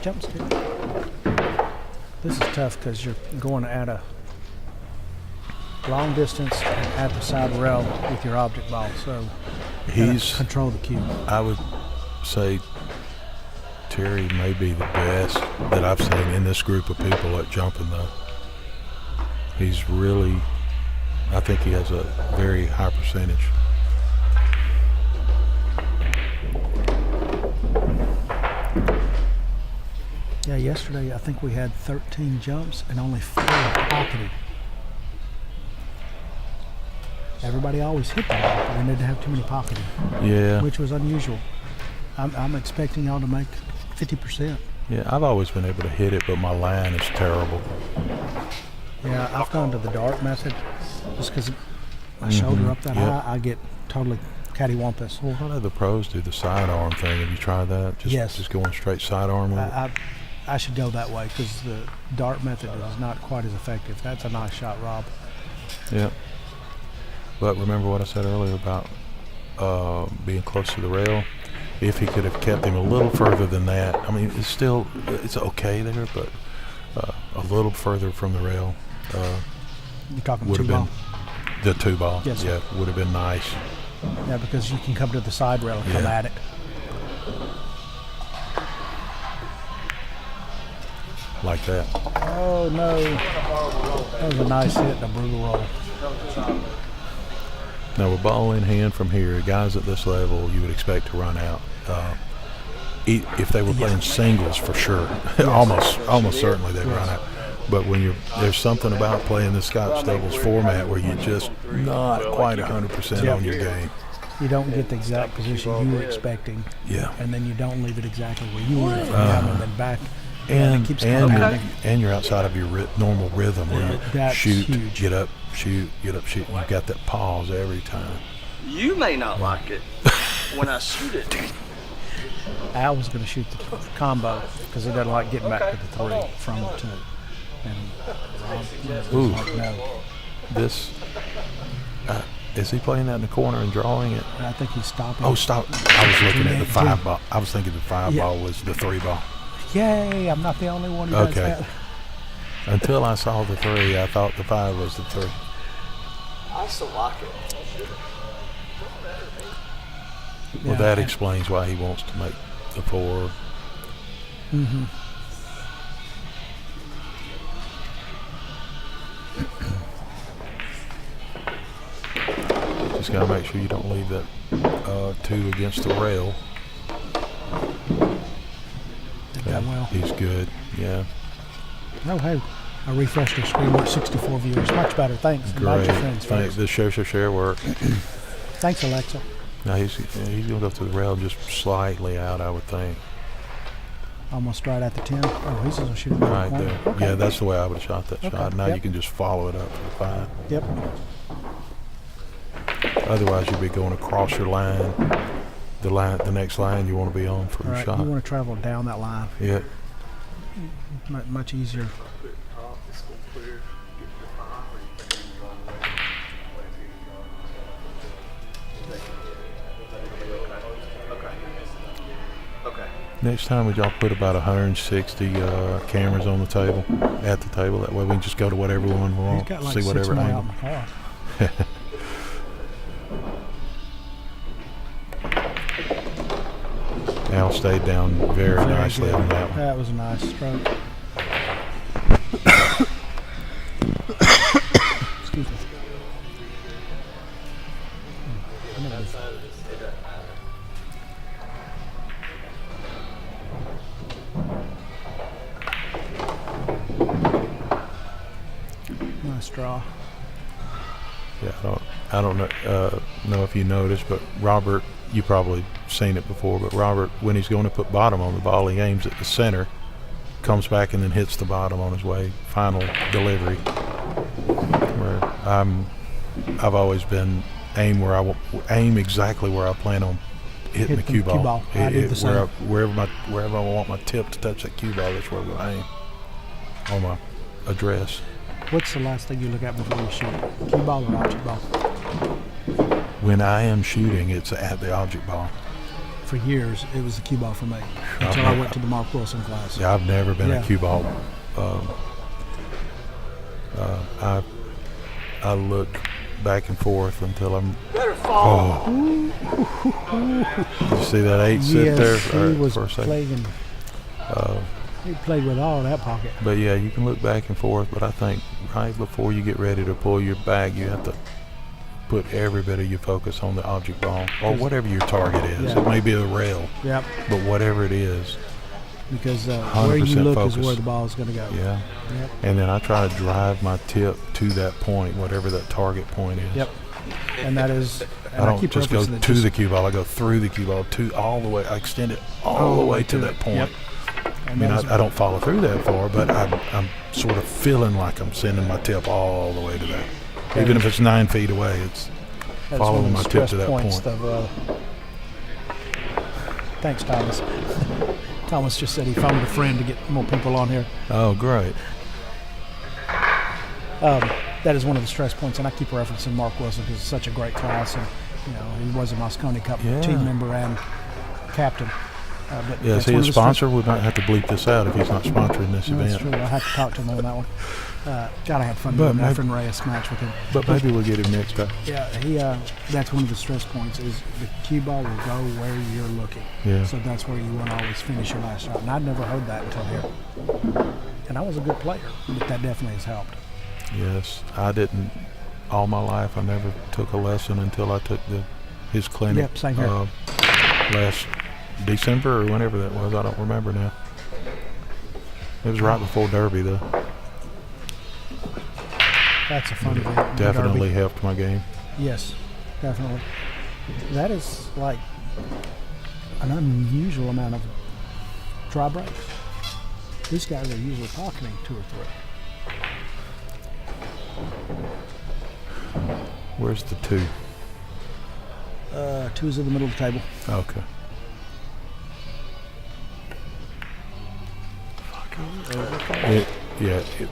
jump stick. This is tough because you're going at a long distance and at the side rail with your object ball, so you gotta He's, control the cue. I would say, Terry may be the best that I've seen in this group of people at jumping the. He's really, I think he has a very high percentage. Yeah, yesterday I think we had 13 jumps and only 4 pocketed. Everybody always hit the ball, but they didn't have too many pocketed, Yeah, which was unusual. I'm expecting y'all to make 50%. yeah. I've always been able to hit it, but my line is terrible. Yeah, I've gone to the dart method just because my shoulder up that Yep. high, I get totally cattywampus. Well, how do the pros do the sidearm thing? Have you tried that? Yes. Just going straight sidearm with it? I should go that way because the dart method is not quite as effective. That's a nice shot, Rob. Yeah. But remember what I said earlier about being close to the rail? If he could have kept him a little further than that, I mean, it's okay there, but a little further from the rail You're talking would 2 have been ball. the 2 ball. Yes, sir. Yeah, would have been nice. Yeah, because you can come to the side rail and come Yeah. at it. Like that. Oh no, that was a nice hit and a brutal roll. Now, with ball in hand from here, guys at this level, you would expect to run out. If they were playing singles, for sure, almost certainly they'd run out. But when there's something about playing the Scotch doubles format where you're just not quite 100% on your game. You don't get the exact position you were expecting. Yeah. And then you don't leave it exactly where you were and then back. And it keeps compounding. you're outside of your normal rhythm where you That's shoot, huge. get up, shoot, get up, shoot. You've got that pause every time. You may not like it when I shoot it. Al was going to shoot the combo because he doesn't like getting back to the 3 from the 2. And Rob was like, no. This, is he playing that in the corner and drawing it? I think he's stopping. Oh, stop. I was looking at the Yeah. 5 ball. I was thinking the 5 ball was the 3 ball. Yay, I'm not the only one who does that. Until I saw the 3, I thought the 5 was the 3. I still like it. Well, that explains why he wants to make the 4. Mm-hmm. Just got to make sure you don't leave that 2 against the rail. Did that well. He's good, yeah. Oh, hey, I refreshed the screen. We're at 64 viewers. Much better. Thanks. Invite Great. your friends, Thanks. folks. The share work. Thanks, Alexa. Now he's going to go to the rail just slightly out, I would think. Almost right at the 10. Oh, he's going to shoot it right Right there. Okay. Yeah, that's the way I would have shot that Okay. shot. Now Yep. you can just follow it up to the 5. Yep. Otherwise, you'd be going across your line. The next line you want to be on for All your right, shot. you want to travel down that line. Yeah. Much easier. Next time, would y'all put about 160 cameras on the table, at the table? That way we can just go to whatever one we He's want, got like see 6 whatever more out angle. in the car. Al stayed down very nicely good. on that one. That was a nice stroke. Excuse me. Nice draw. Yeah, I don't know if you noticed, but Robert, you probably seen it before, but Robert, when he's going to put bottom on the ball, he aims at the center, comes back and then hits the bottom on his way, final delivery. Where I've always been aim exactly where I plan on hitting the cue ball. I do the same. Wherever I want my tip to touch that cue ball, that's where I aim on my address. What's the last thing you look at before you shoot? Cue ball or object ball? When I am shooting, it's at the object ball. For years, it was the cue ball for me until I went to the Mark Wilson class. Yeah, I've never been a cue ball. I look back and forth until I'm. Oh. Did you see that 8 sit there he was for a second? playing. He played with all that pocket. But yeah, you can look back and forth. But I think right before you get ready to pull your bag, you have to put every bit of your focus on the object ball or whatever your target is. Yeah. It may be a rail, Yep. but whatever it is. Because where you 100% look focus. is where the ball is going to go. Yeah. Yep. And then I try to drive my tip to that point, whatever that target point is. Yep. And that is. And I don't keep just go referencing it, to the cue ball. I go through the cue ball all the way. I extend it all the way to that point. Yep. I mean, I don't follow through that far, but I'm sort of feeling like I'm sending my tip all the way to that. Even if it's 9 feet away, it's That's following one my of the tip stress to that points point. of, thanks, Thomas. Thomas just said he found a friend to get more people on here. Oh, great. That is one of the stress points, and I keep referencing Mark Wilson because it's such a great class, and he was a Moscone Cup team member and captain. But Yeah, is he a sponsor? We might have to bleep this out if he's not sponsoring this That's event. true. I have to talk to him on that one. God, I had fun doing that Efren Reyes match with him. But maybe we'll get him next time. Yeah, that's one of the stress points is the cue ball will go where you're looking. Yeah. So that's where you want to always finish your last shot. And I'd never heard that until here. And I was a good player, but that definitely has helped. Yes, I didn't. All my life, I never took a lesson until I took his clinic. Yep, same here. Last December or whenever that was, I don't remember now. It was right before Derby, though. That's a fun event. Definitely Derby. helped my game. Yes, definitely. That is like an unusual amount of dry breaks. These guys are usually pocketing 2 or 3. Where's the 2? 2's in the middle of the table. Okay.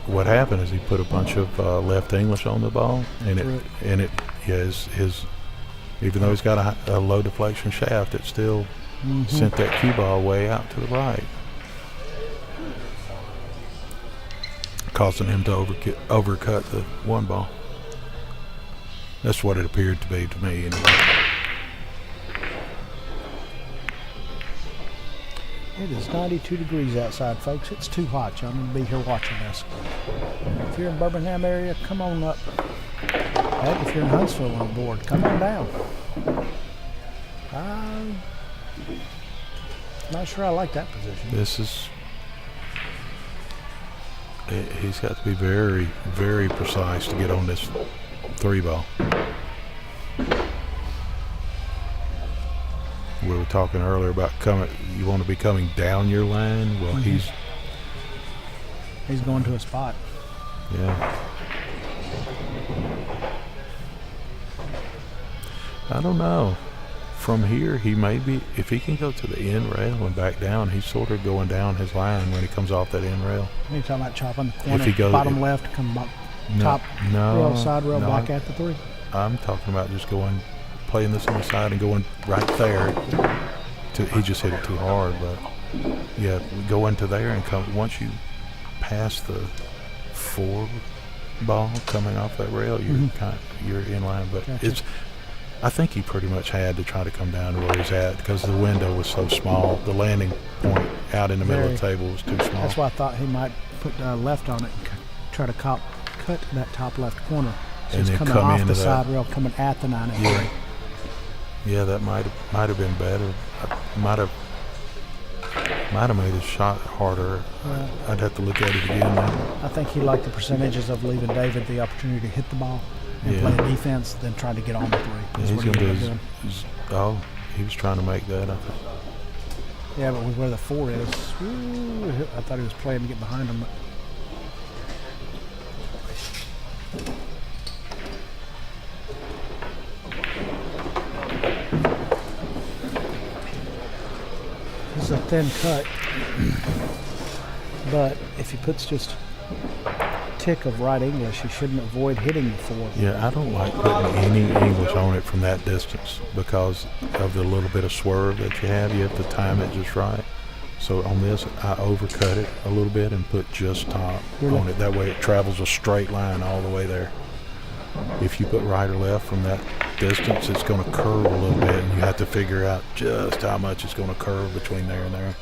What happened is he put a bunch of left English on the ball, and his even though he's got a low deflection shaft, it still sent that cue ball way out to the right, causing him to overcut the 1 ball. That's what it appeared to be to me, anyway. It is 92 degrees outside, folks. It's too hot. Y'all need to be here watching this. If you're in Birmingham area, come on up. Heck, if you're in Huntsville on board, come on down. I'm not sure I like that position. This is. He's got to be very, very precise to get on this 3 ball. We were talking earlier about you want to be coming down your line. Well, he's going to a spot. Yeah. I don't know. From here, he may be, if he can go to the end rail and back down, he's sort of going down his line when he comes off that end rail. You're talking about chopping the corner, If he goes, bottom left, come up, top rail, side rail, back at the 3? I'm talking about just playing this on the side and going right there. He just hit it too hard, but yeah, go into there and come. Once you pass the 4 ball coming off that rail, you're in line. But Gotcha. I think he pretty much had to try to come down to where he's at because the window was so small. The landing point out in the middle of the table was too small. That's why I thought he might put left on it and try to cut that top left corner. So And it's then coming come off into the that. side rail, coming at the 9 and 3. Yeah, that might have been better. Might have made his shot harder. I'd have to look at it again now. I think he liked the percentages of leaving David the opportunity to hit the ball and play defense than trying to get on the 3. That's He's what going he to ended do up doing. he was trying to make that, I think. Yeah, but with where the 4 is, I thought he was playing to get behind him. But this is a thin cut, but if he puts just a tick of right English, he shouldn't avoid hitting the 4. Yeah, I don't like putting any English on it from that distance because of the little bit of swerve that you have. You have to time it just right. So on this, I overcut it a little bit and put just top on it. That way it travels a straight line all the way there. If you put right or left from that distance, it's going to curve a little bit, and you have to figure out just how much it's going to curve between there and there.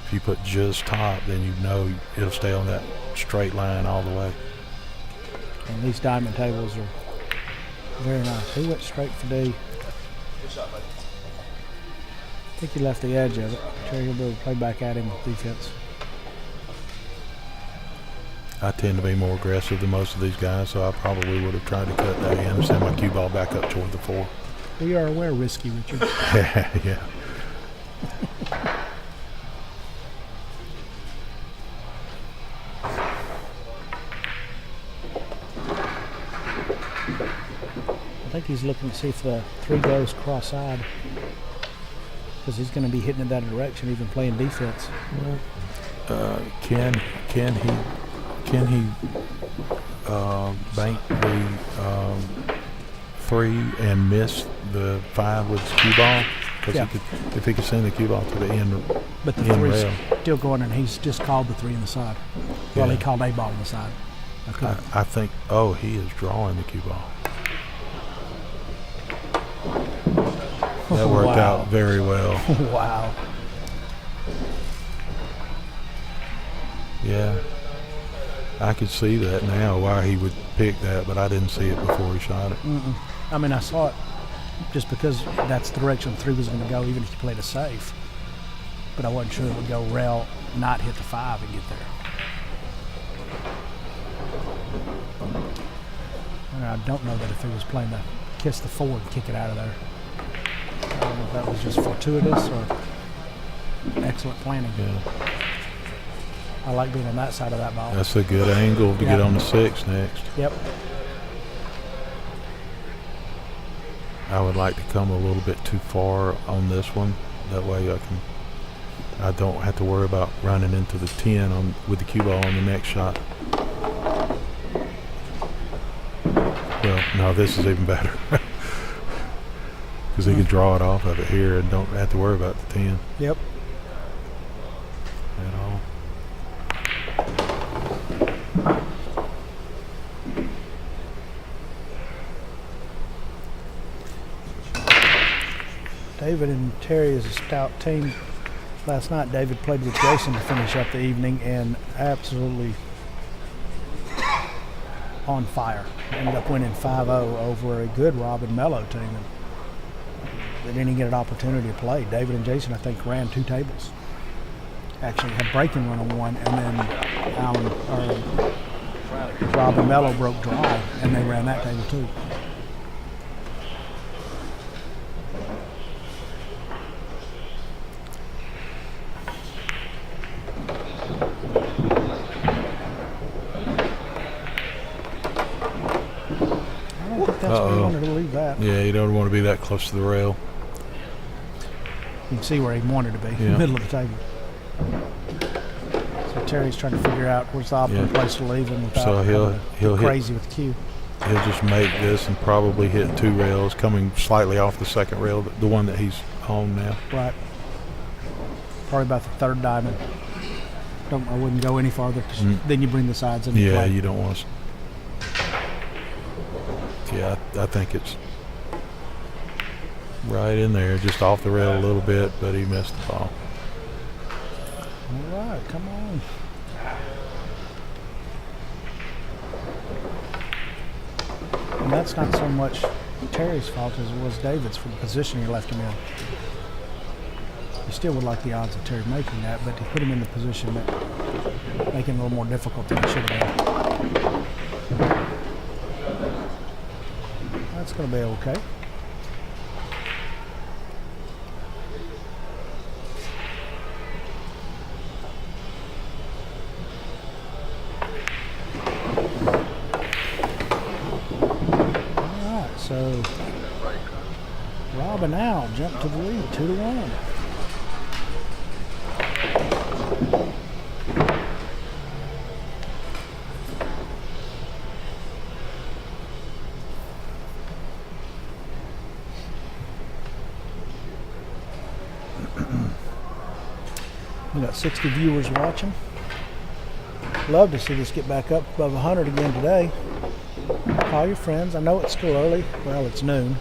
If you put just top, then you know it'll stay on that straight line all the way. And these diamond tables are very nice. He went straight for D. I think he left the edge of it. Sure, he'll be able to play back at him with defense. I tend to be more aggressive than most of these guys, so I probably would have tried to cut that in and send my cue ball back up toward the 4. We are aware, Risky Richard. Yeah. I think he's looking to see if the 3 goes cross-eyed, because he's going to be hitting in that direction, even playing defense. Can he bank the 3 and miss the 5 with his cue ball? Because if he could send the cue ball to the end, but the 3's still going, and he's just called the 3 in the side. Well, he called a ball in the side. Okay. I think. He is drawing the cue ball. That worked out very well. Wow. Yeah. I could see that now, why he would pick that, but I didn't see it before he shot it. I mean, I saw it just because that's the direction 3 was going to go, even if you played a safe. But I wasn't sure it would go rail, not hit the 5 and get there. And I don't know that if he was playing to kiss the 4 and kick it out of there. I don't know if that was just fortuitous or excellent planning. Yeah. I like being on that side of that ball. That's a good angle to get on the 6 next. Yep. I would like to come a little bit too far on this one. That way I don't have to worry about running into the 10 with the cue ball on the next shot. Well, no, this is even better. Because he can draw it off of it here and don't have to worry about the 10 Yep. at all. David and Terry is a stout team. Last night, David played with Jason to finish up the evening and absolutely on fire. Ended up winning 5-0 over a good Rob and Mello team. And they didn't get an opportunity to play. David and Jason, I think, ran 2 tables. Actually had breaking run on one, and then Rob and Mello broke dry, and they ran that table too. That's where you wanted to leave that. Yeah, you don't want to be that close to the rail. You can see where he wanted to be, in the middle of the table. So Terry's trying to figure out where's the optimal place to leave him without So he'll crazy with the cue. He'll just make this and probably hit 2 rails, coming slightly off the second rail, the one that he's on now. Right. Probably about the 3rd diamond. I wouldn't go any farther, 'cause then you bring the sides into Yeah, play. you don't want to. Yeah, I think it's right in there, just off the rail a little bit, but he missed the ball. All right, come on. And that's not so much Terry's fault as it was David's for the position he left him in. You still would like the odds of Terry making that, but he put him in the position that making it a little more difficult than it should have been. That's going to be okay. So Rob and Al jump to the lead, 2-1. We got 60 viewers watching. Love to see this get back up above 100 again today. Call your friends. I know it's still early. Well, it's noon.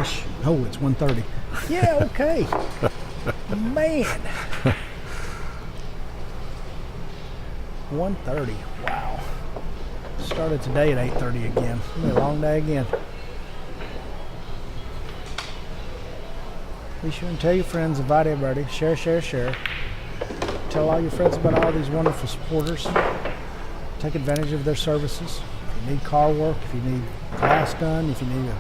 Ish. Oh, it's 1:30. Yeah, okay. Man. 1:30. Wow. Started today at 8:30 again. It's been a long day again. Be sure and tell your friends, invite everybody. Share, share, share. Tell all your friends about all these wonderful supporters. Take advantage of their services. If you need car work, if you need glass done, if you need a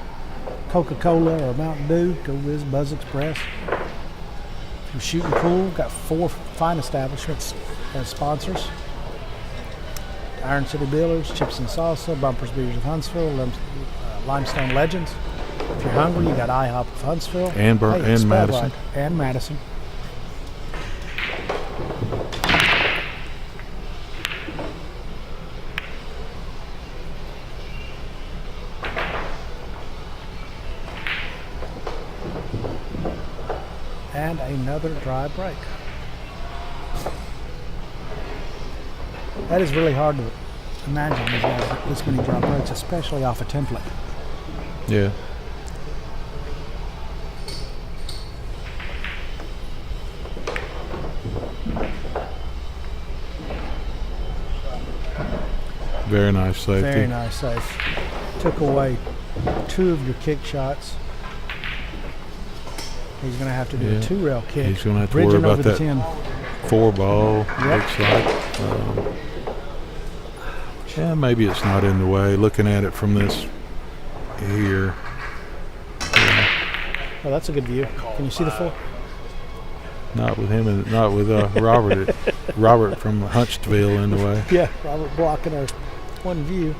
Coca-Cola or a Mountain Dew, go visit Buzz Express. If you're shooting pool, got 4 fine establishments as sponsors. Iron City Billiards, Chips and Salsa, Bumpers Beers of Huntsville, Limestone Legends. If you're hungry, you got IHOP of Huntsville. And Madison. Right. And Madison. And another dry break. That is really hard to imagine these guys this many dry breaks, especially off a template. Yeah. Very nice safety. Very nice save. Took away 2 of your kick shots. He's going to have to do a 2-rail kick. He's going to have to bridging worry about over the that 10. 4 ball. Yep. Looks like. Yeah, maybe it's not in the way. Looking at it from this here. Oh, that's a good view. Can you see the 4? Not with him and not with Robert. Robert from Huntsville in the way. Yeah, Robert blocking our one view.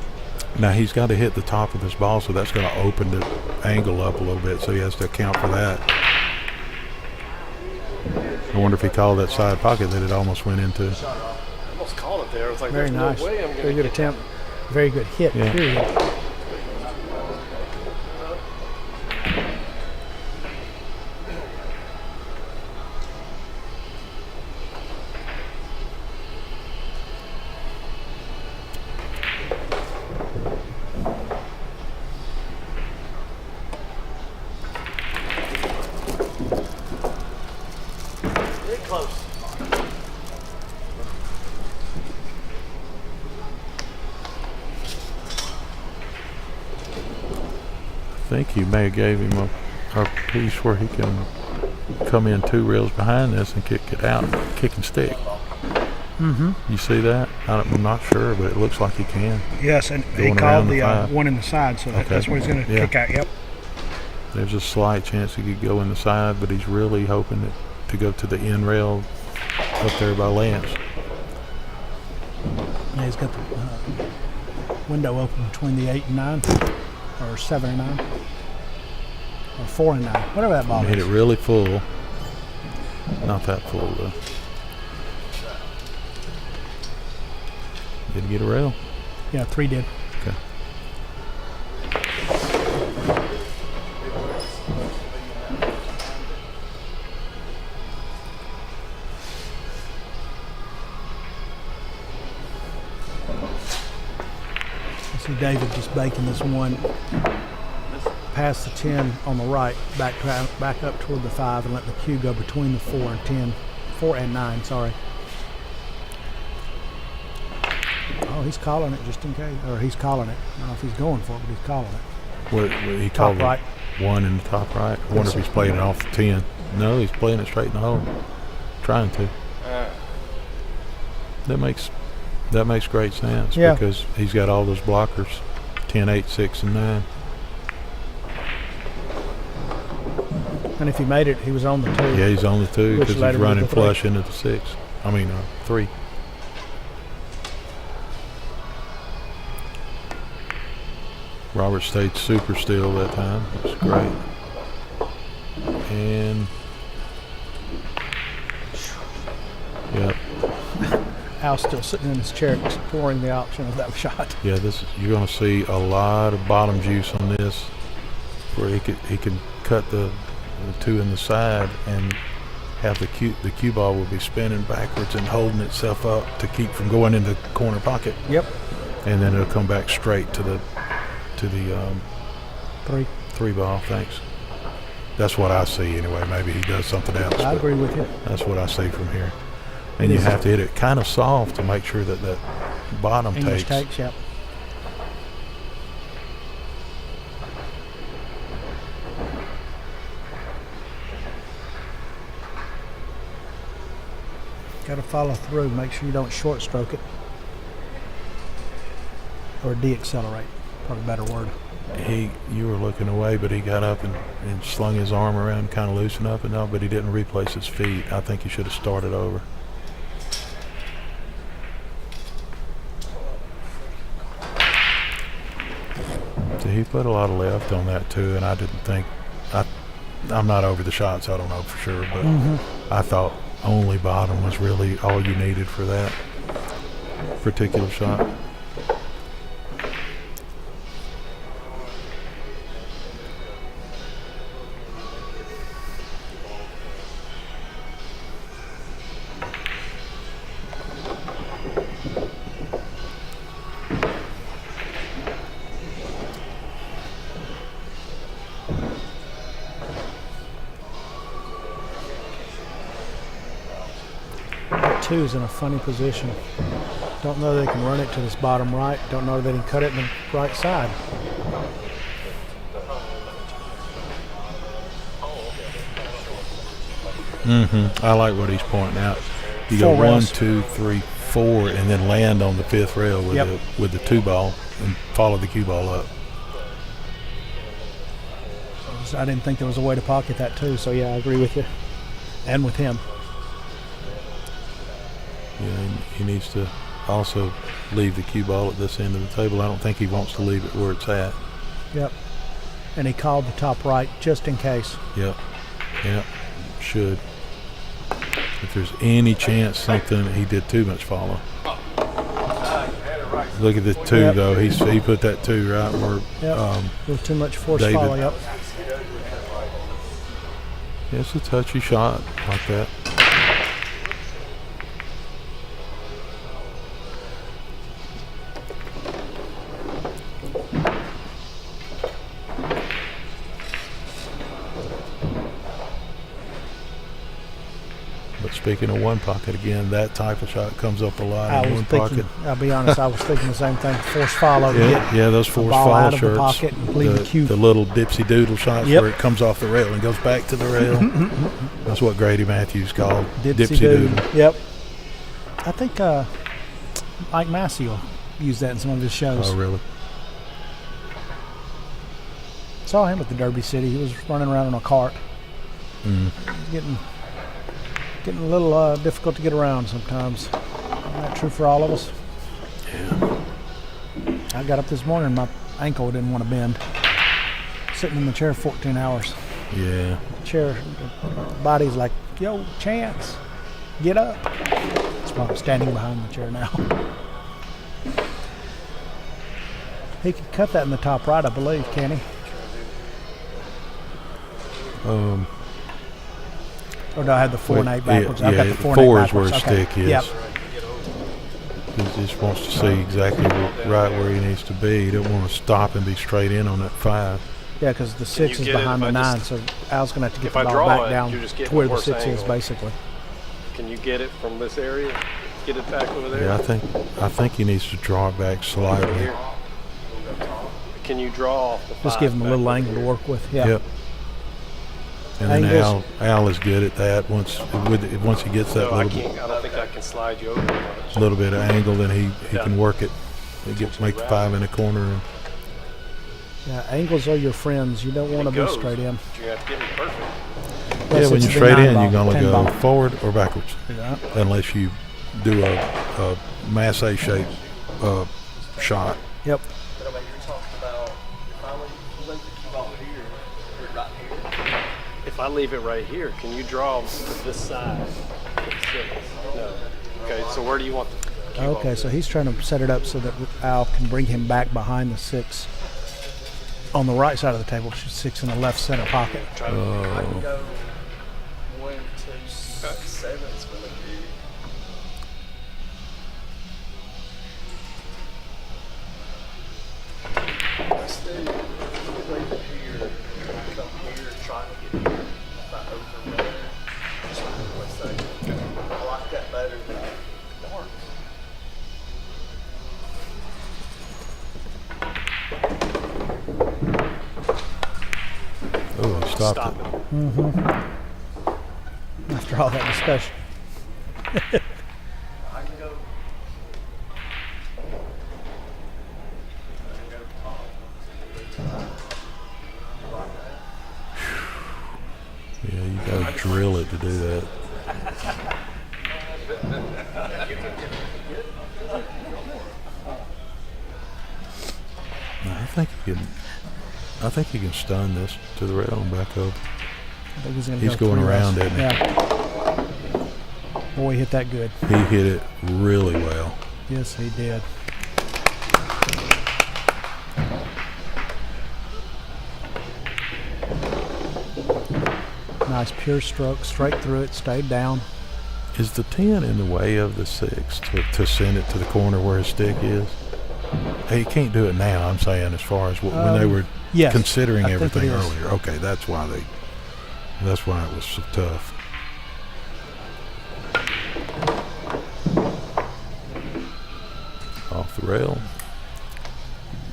Now he's got to hit the top of this ball, so that's going to open the angle up a little bit, so he has to account for that. I wonder if he called that side pocket that it almost went into. Almost called it there. It was like, Very there's nice. no way I'm Very going good to attempt. Very good hit, Yeah. period. Very close. I think he may have gave him a piece where he can come in 2 reels behind this and kick it out, kick and stick. Mm-hmm. You see that? I'm not sure, but it looks like he can. Yes, and he Going called around the the 5. one in the side, so Okay. that's where he's going to Yeah. kick out. Yep. There's a slight chance he could go in the side, but he's really hoping to go to the end rail up there by Lance. Yeah, he's got the window open between the 8 and 9, or 7 and 9, or 4 and 9, whatever that ball Hit is. it really full. Not that full though. Did he get a rail? Yeah, 3 did. Okay. I see David just baking this one past the 10 on the right, back up toward the 5, and let the cue go between the 4 and 10, 4 and 9. Sorry. Oh, he's calling it just in case, or he's calling it. I don't know if he's going for it, but he's calling it. What he Top called right. it 1 in the top right. I wonder Yes, if he's sir. playing it off the 10. No, he's playing it straight in the hole. Trying to. That makes great sense Yeah. because he's got all those blockers, 10, 8, 6, and 9. And if he made it, he was on the 2. Yeah, he's on the 2 Which because led he's him to running the 3. flush into the 6. I mean, 3. Robert stayed super still that time. It was great. And yep, Al's still sitting in his chair exploring the option of that shot. yeah. You're going to see a lot of bottom juice on this, where he could cut the 2 in the side and have the cue ball will be spinning backwards and holding itself up to keep from going in the corner pocket, Yep. and then it'll come back straight to the 3. 3 ball. Thanks. That's what I see anyway. Maybe he does something else. I but agree with you. That's what I see from here. And you have to hit it kind of soft to make sure that that bottom English takes. takes, yep. Got to follow through. Make sure you don't short stroke it or de-accelerate. Probably a better word. You were looking away, but he got up and slung his arm around, kind of loosened up and all, but he didn't replace his feet. I think he should have started over. So he put a lot of left on that too, and I didn't think I'm not over the shot, so I don't know for sure, but I thought only bottom was really all you needed for that particular shot. That 2's in a funny position. Don't know they can run it to this bottom right. Don't know they can cut it in the right side. I like what he's pointing out. You go Four 1, rails. 2, 3, 4 and then land on the 5th rail with Yep. with the 2 ball and follow the cue ball up. I didn't think there was a way to pocket that too. So yeah, I agree with you, and with him. Yeah, he needs to also leave the cue ball at this end of the table. I don't think he wants to leave it where it's at. Yep. And he called the top right just in case. Yep. Should. If there's any chance something, he did too much follow. Look at the 2 Yep. though. He put that 2 right where Yep. It was too much force David. follow. Yep. it's a touchy shot like that. But speaking of one pocket again, that type of shot comes up a lot I in was one thinking. pocket. I'll be honest. I was thinking the same thing. Force follow. to Yeah, get those the force ball follow out of the shirts, pocket and leave the cue. the little dipsy doodle shots Yep. where it comes off the rail and goes back to the rail. That's what Grady Matthews called Dipsy doodle. Yep. I think Mike Massey will use that in some of his shows. Oh, really? Saw him at the Derby City. He was running around on a cart. Getting a little difficult to get around sometimes. Isn't that true for all of us? Yeah. I got up this morning, my ankle didn't want to bend. Sitting in the chair 14 hours. Yeah. Chair, body's like, yo, Chance, get up. That's why I'm standing behind the chair now. He could cut that in the top right, I believe, can he? Or do I have the 4 and 8 backwards? I've got the 4 and 8 4 is backwards. where his Okay. stick is. Yep. He just wants to see exactly right where he needs to be. He don't want to stop and be straight in on that 5. Yeah, because the 6 is get it behind if the I 9, just- so Al's going to have to get if the I ball draw back it, down you're just getting to where a the worse 6 is, angle. basically. Can you get it from this area? Get it back over there? Yeah, I think he needs to draw it back slightly. Here. Can you draw off the 5? Just give him a back little over angle to here? work with. Yeah. Yep. And then Angles. Al is good at that. Once he gets that No, I little don't think I can slide you over much. little bit of angle, then he Yeah. can work it. He gets make the 5 in the corner. And Yeah, angles are your friends. You don't want to It be goes, straight in. but you have to get me perfect. yeah, Yes, when it's you're the straight 9 in, ball, you're gonna 10 go ball. forward or backwards, Yeah. unless you do a mass A shape shot. Yep. But I mean, you're talking about if I leave the cue ball here, or right here. If I leave it right here, can you draw to this side? No. Okay, so where do you want the cue ball? Okay, so he's trying to set it up so that Al can bring him back behind the 6 on the right side of the table. 6 in the left center pocket. I can go 1, 2, 7's gonna be. Let's do leave it here, come here, try to get here. If I overrun, just let's say, I like that better than dark. Oh, he stopped Stop it. it. After all that discussion. I can go. Yeah, you gotta drill it to do that. No, I think he can stun this to the rail and back up. I think he's going He's going around, isn't he? Yeah. Boy, he hit that good. He hit it really well. Yes, he did. Nice pure stroke, straight through it, stayed down. Is the 10 in the way of the 6 to send it to the corner where his stick is? He can't do it now, I'm saying, as far as when they were yes, considering I think it everything is. earlier. Okay, that's why it was so tough. Off the rail.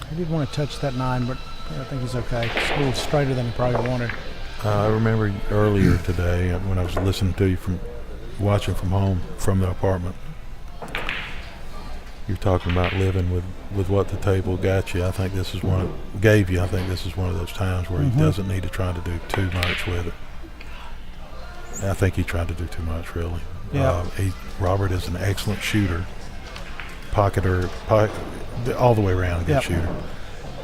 He did want to touch that 9, but I think he's okay. It's a little straighter than he probably wanted. I remember earlier today when I was listening to you watching from home from the apartment. you're talking about living with what the table got you. I think this is one of those times where he doesn't need to try to do too much with it. I think he tried to do too much, really. Yeah. Robert is an excellent shooter, pocketer, all the way around, good shooter.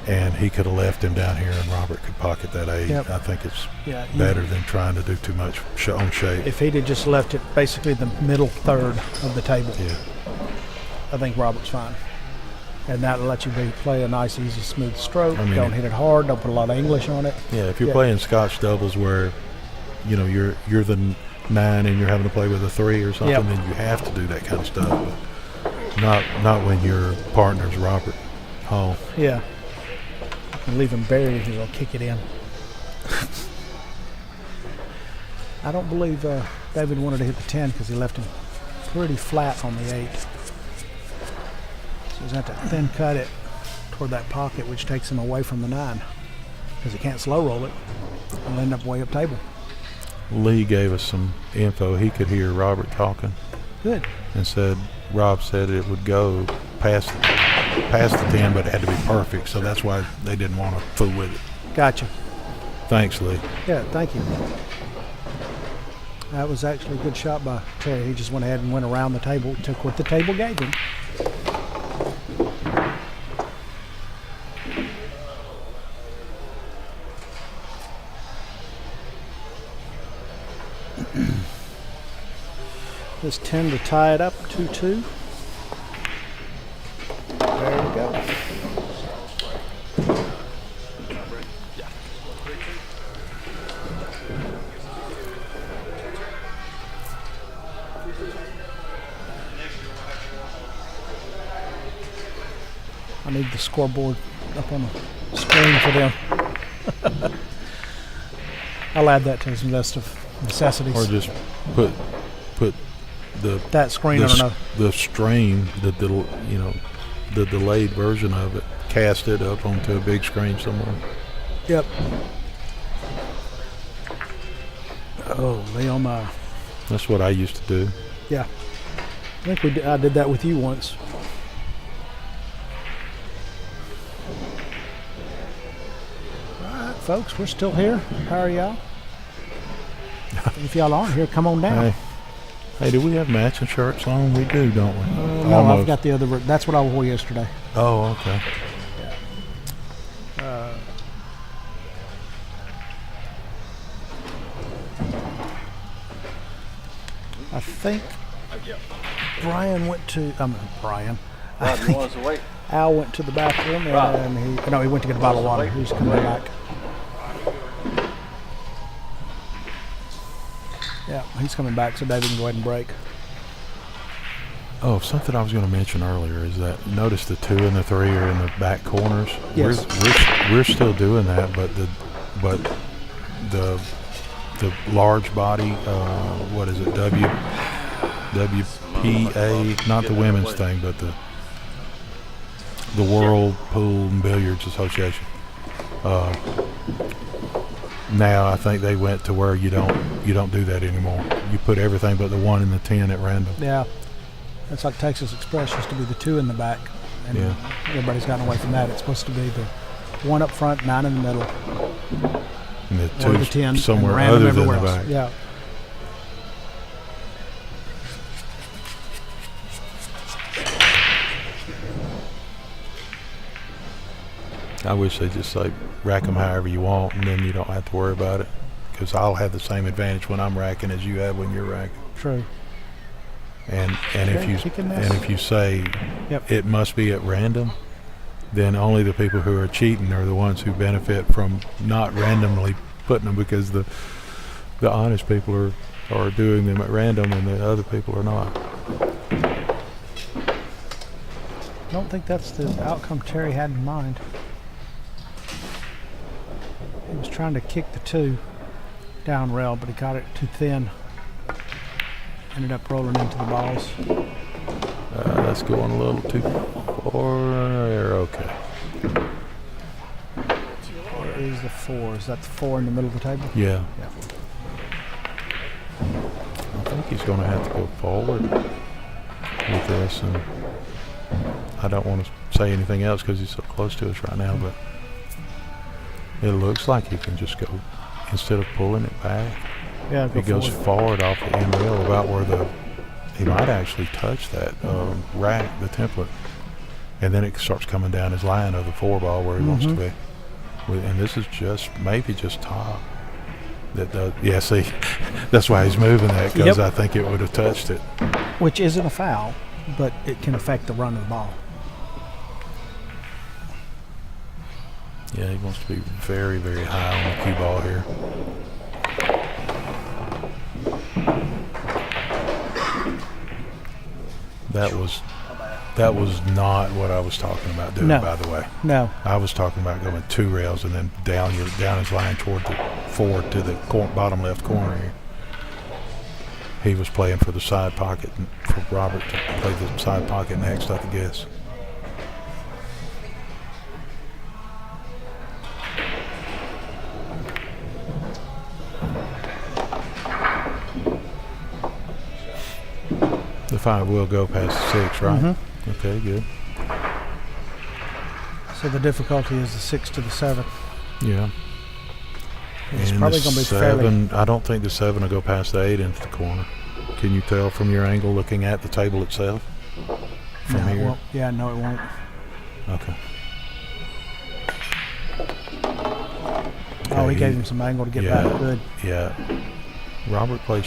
And he could have left him down here, and Robert could pocket that 8. Yep. I think it's better than trying to do too much on shape. If he'd have just left it basically the middle third of the table, Yeah. I think Robert's fine. And that'll let you play a nice, easy, smooth stroke. I mean, don't hit it hard. Don't put a lot of English on it. Yeah, if you're playing Scotch doubles where, you're the 9 and you're having to play with a 3 or something, then you have to do that kind of stuff. But not when your partner's Robert Hall. Yeah. And leave him buried, he'll kick it in. I don't believe David wanted to hit the 10 because he left him pretty flat on the 8. So he's going to have to thin cut it toward that pocket, which takes him away from the 9 because he can't slow roll it. He'll end up way up table. Lee gave us some info. He could hear Robert talking. Good. And Rob said it would go past the 10, but it had to be perfect. So that's why they didn't want to fool with it. Gotcha. Thanks, Lee. Yeah, thank you. That was actually a good shot by Terry. He just went ahead and went around the table, took what the table gave him. This 10 to tie it up 2-2. There we go. I need the scoreboard up on the screen for them. I'll add that to his list of necessities. Or just put that screen on the stream, the delayed version of it, cast it up onto a big screen somewhere. Yep. Oh, Leon. That's what I used to do. Yeah. I think I did that with you once. All right, folks, we're still here. How are y'all? If y'all aren't here, come on down. Hey, do we have matching shirts on? We do, don't we? No, I've got the other. That's what I wore yesterday. Oh, okay. I think Brian went to. Brian. Rob, you want us to wait? Al went to the bathroom and he went to get a bottle of water. He's coming back. Yeah, he's coming back, so David can go ahead and break. Oh, something I was going to mention earlier is that notice the 2 and the 3 are in the back corners. Yes. We're still doing that, but the large body, what is it? WPA, not the women's thing, but the World Pool and Billiards Association. Now I think they went to where you don't do that anymore. You put everything but the 1 and the 10 at random. Yeah, that's like Texas Express used to be the 2 in the back, and everybody's gotten away from that. It's supposed to be the 1 up front, 9 in the middle, and the or 2 the 10 somewhere and random other than the everywhere back. else. Yeah. I wish they just say rack them however you want, and then you don't have to worry about it. Because I'll have the same advantage when I'm racking as you have when you're racking. True. And if you say it must be at random, then only the people who are cheating are the ones who benefit from not randomly putting them, because the honest people are doing them at random and the other people are not. I don't think that's the outcome Terry had in mind. He was trying to kick the 2 down rail, but he got it too thin. Ended up rolling into the balls. That's going a little too far. Okay. Where is the 4? Is that the 4 in the middle of the table? Yeah. Yeah. I think he's going to have to go forward with this and I don't want to say anything else because he's so close to us right now, but it looks like he can just go, instead of pulling it back, Yeah, he goes forward off the end rail about where he might actually touch that rack, the template, and then it starts coming down his line of the 4-ball where he wants to be. And this is maybe just top. Yeah, see, that's why he's moving that, because I think it would have touched it. Which isn't a foul, but it can affect the run of the ball. Yeah, he wants to be very, very high on the cue ball here. That was not what I was talking about doing, by the way. No. I was talking about going 2 rails and then down his line toward the 4 to the bottom left corner here. He was playing for the side pocket, for Robert to play the side pocket next, I guess. The 5 will go past the 6, right? Okay, good. So the difficulty is the 6 to the 7. Yeah. It's and probably the going to be 7, I don't think the 7 will go past the 8 into the corner. Can you tell from your angle looking at the table itself? From here? Well, yeah, no, it won't. Okay. Oh, he gave him some angle to get back. Good. Yeah. Robert plays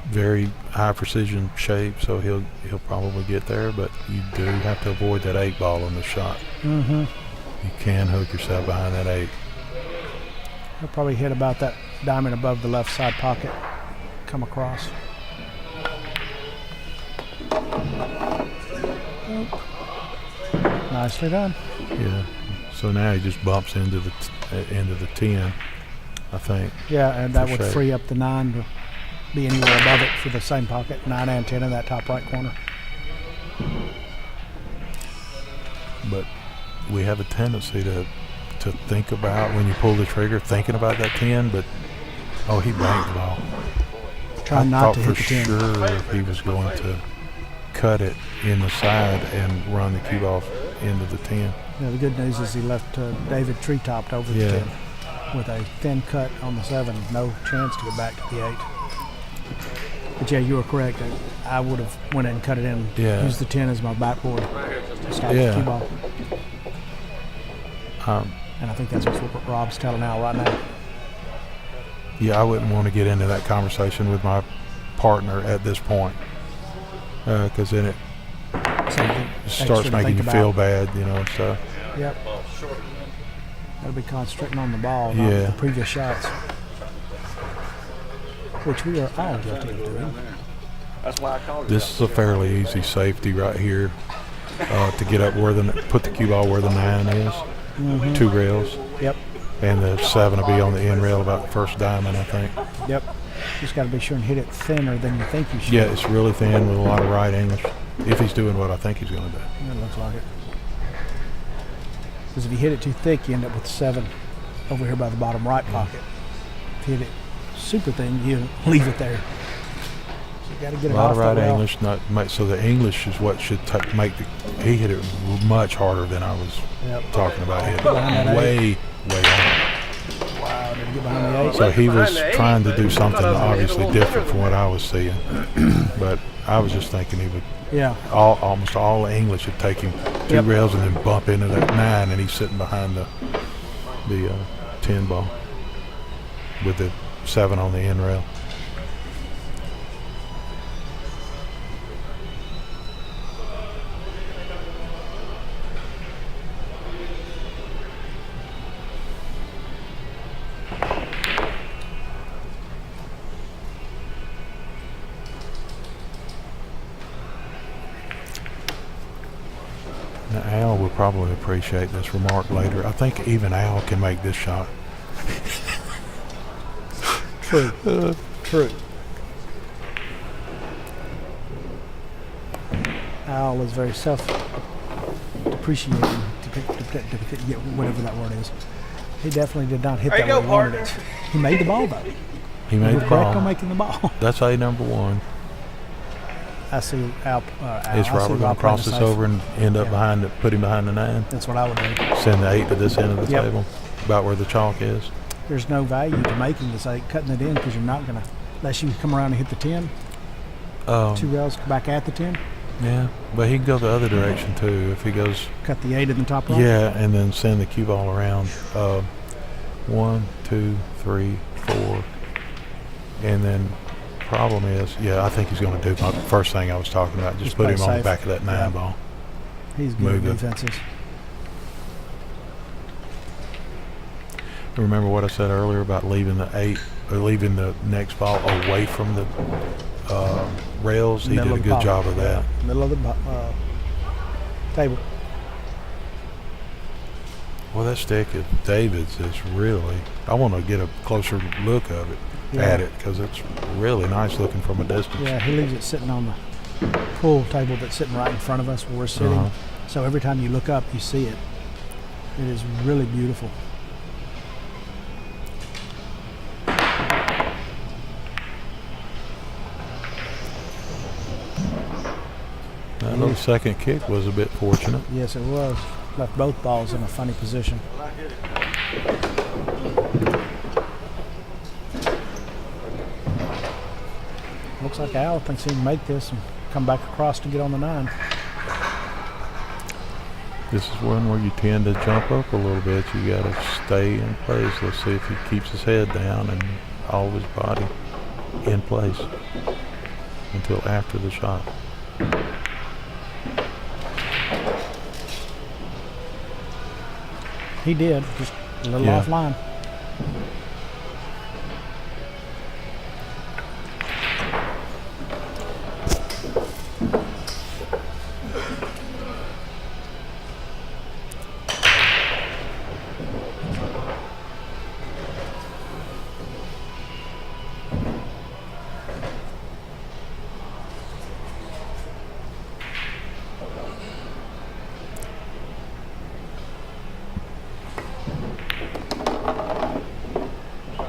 very high precision shape, so he'll probably get there, but you do have to avoid that 8-ball in the shot. You can hook yourself behind that 8. He'll probably hit about that diamond above the left side pocket. Come across. Nicely done. Yeah. So now he just bumps into the 10, I think. Yeah, and that would shape. free up the 9 to be anywhere above it for the same pocket. 9 and 10 in that top right corner. But we have a tendency to think about, when you pull the trigger, thinking about that 10, but he banked the ball. Trying not to hit the 10. I thought for sure he was going to cut it in the side and run the cue ball into the 10. Yeah, the good news is he left David tree-topped over the 10 with a thin cut on the 7. No chance to get back to the 8. But yeah, you were correct. I would have went in and cut it in. Used the 10 as my backboard to stop the cue ball. And I think that's what Rob's telling Al right now. Yeah, I wouldn't want to get into that conversation with my partner at this point, because then it starts making you feel bad, so. Yep. Got to be concentrating on the ball, not the previous shots, which we are all guilty of doing. That's why I called it. This is a fairly easy safety right here, to get up put the cue ball where the 9 is. 2 rails. Yep. And the 7 will be on the end rail about the first diamond, I think. Yep. Just got to be sure and hit it thinner than you think you should. Yeah, it's really thin with a lot of right English, if he's doing what I think he's going to do. It looks like it. Because if you hit it too thick, you end up with 7 over here by the bottom right pocket. If you hit it super thin, you leave it there. So you got to get it off. A lot of right English, so the English is what should make he hit it much harder than I was talking about hitting. Way hard. Wow, did he get behind the 8? So he was trying to do something obviously different from what I was seeing. But I was just thinking he would. Yeah. Almost all the English would take him 2 rails and then bump into that 9, and he's sitting behind the 10 ball with the 7 on the end rail. Now, Al will probably appreciate this remark later. I think even Al can make this shot. True. True. Al is very self-depreciating, whatever that word is. He definitely did not hit that where he wanted it. He made the ball, though. He made the correct ball. on making the ball. That's A number 1. I see Al. Is I see Robert going to cross this playing safe. over and end up Yeah. behind it, put him behind the 9? That's what I would do. Send the 8 to this end of the Yep. table, about where the chalk is. There's no value to making this 8, cutting it in, because you're not going to, unless you come around and hit the 10. 2 rails back at the 10. Yeah, but he can go the other direction too if he goes. Cut the 8 in the top right. Yeah, and then send the cue ball around. 1, 2, 3, 4, and then problem is, I think he's going to do my first thing I was talking about. Just put play him on the safe. back of that 9 Yeah. ball. He's good Move at it. defenses. Remember what I said earlier about leaving the 8 or leaving the next ball away from the rails? He did Middle a of the good ball. job of that. Middle of the table. Well, that stick at David's is really, I want to get a closer look of it Yeah. at it, because it's really nice looking from a distance. Yeah, he leaves it sitting on the pool table that's sitting right in front of us where we're sitting. Uh-huh. So every time you look up, you see it. It is really beautiful. That little second kick was a bit fortunate. Yes, it was. Left both balls in a funny position. Looks like Al thinks he can make this and come back across to get on the 9. This is one where you tend to jump up a little bit. You got to stay in place. Let's see if he keeps his head down and all of his body in place until after the shot. He did, just a little Yeah. offline.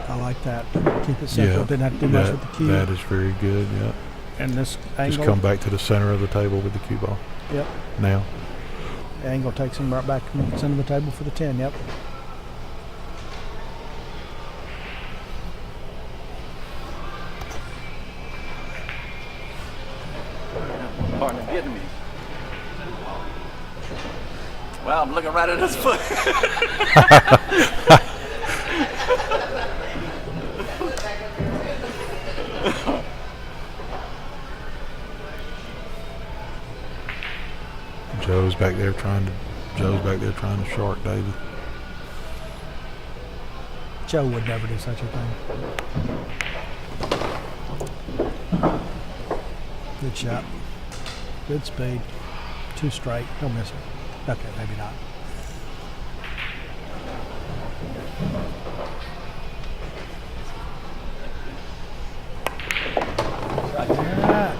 I like that. Keep it simple. Didn't have to do much with the cue. That is very good. Yeah. And this angle. Just come back to the center of the table with the cue ball. Yep. Now. Angle takes him right back to the center of the table for the 10. Yep. Partner getting me. Well, I'm looking right at his foot. Joe's back there trying to shark David. Joe would never do such a thing. Good shot. Good speed. 2 straight. Don't miss it. Okay, maybe not. All right.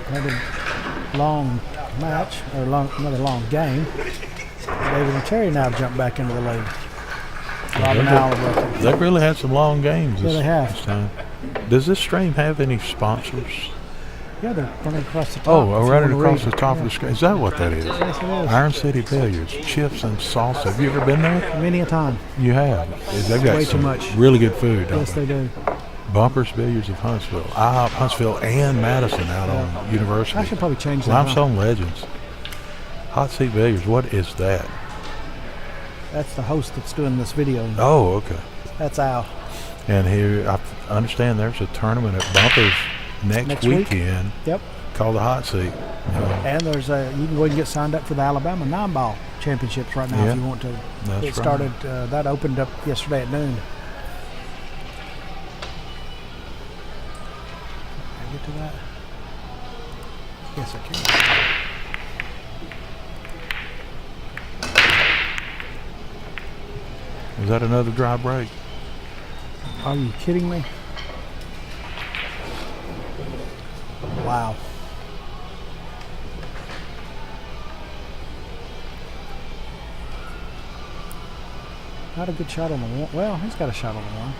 Another long match, or another long game. David and Terry now jump back into the lead. Robin Allen. They've really had some long games Yeah, they have. this time. Does this stream have any sponsors? Yeah, they're running across the top. Oh, if you running wanna across read. the top of Yeah. the screen. Is that what that is? Yes, it is. Iron City Billiards, chips and salsa. Have you ever been there? Many a time. You have. They've got Way too some much. really good food. Don't Yes, they? they do. Bumpers Billiards of Huntsville. IHOP Huntsville and Madison out on University. I should probably change that. Limestone Legends. Hot Seat Billiards. What is that? That's the host that's doing this video. Oh, okay. That's Al. And here, I understand there's a tournament at Bumpers next week? weekend Yep. called the Hot Seat. And there's you can go ahead and get signed up for the Alabama 9-ball championships right now Yeah. if you want to. That's It right. started, that opened up yesterday at noon. Can I get to that? Yes, I can. Is that another dry break? Are you kidding me? Wow. Not a good shot on the one. Well, he's got a shot on the one.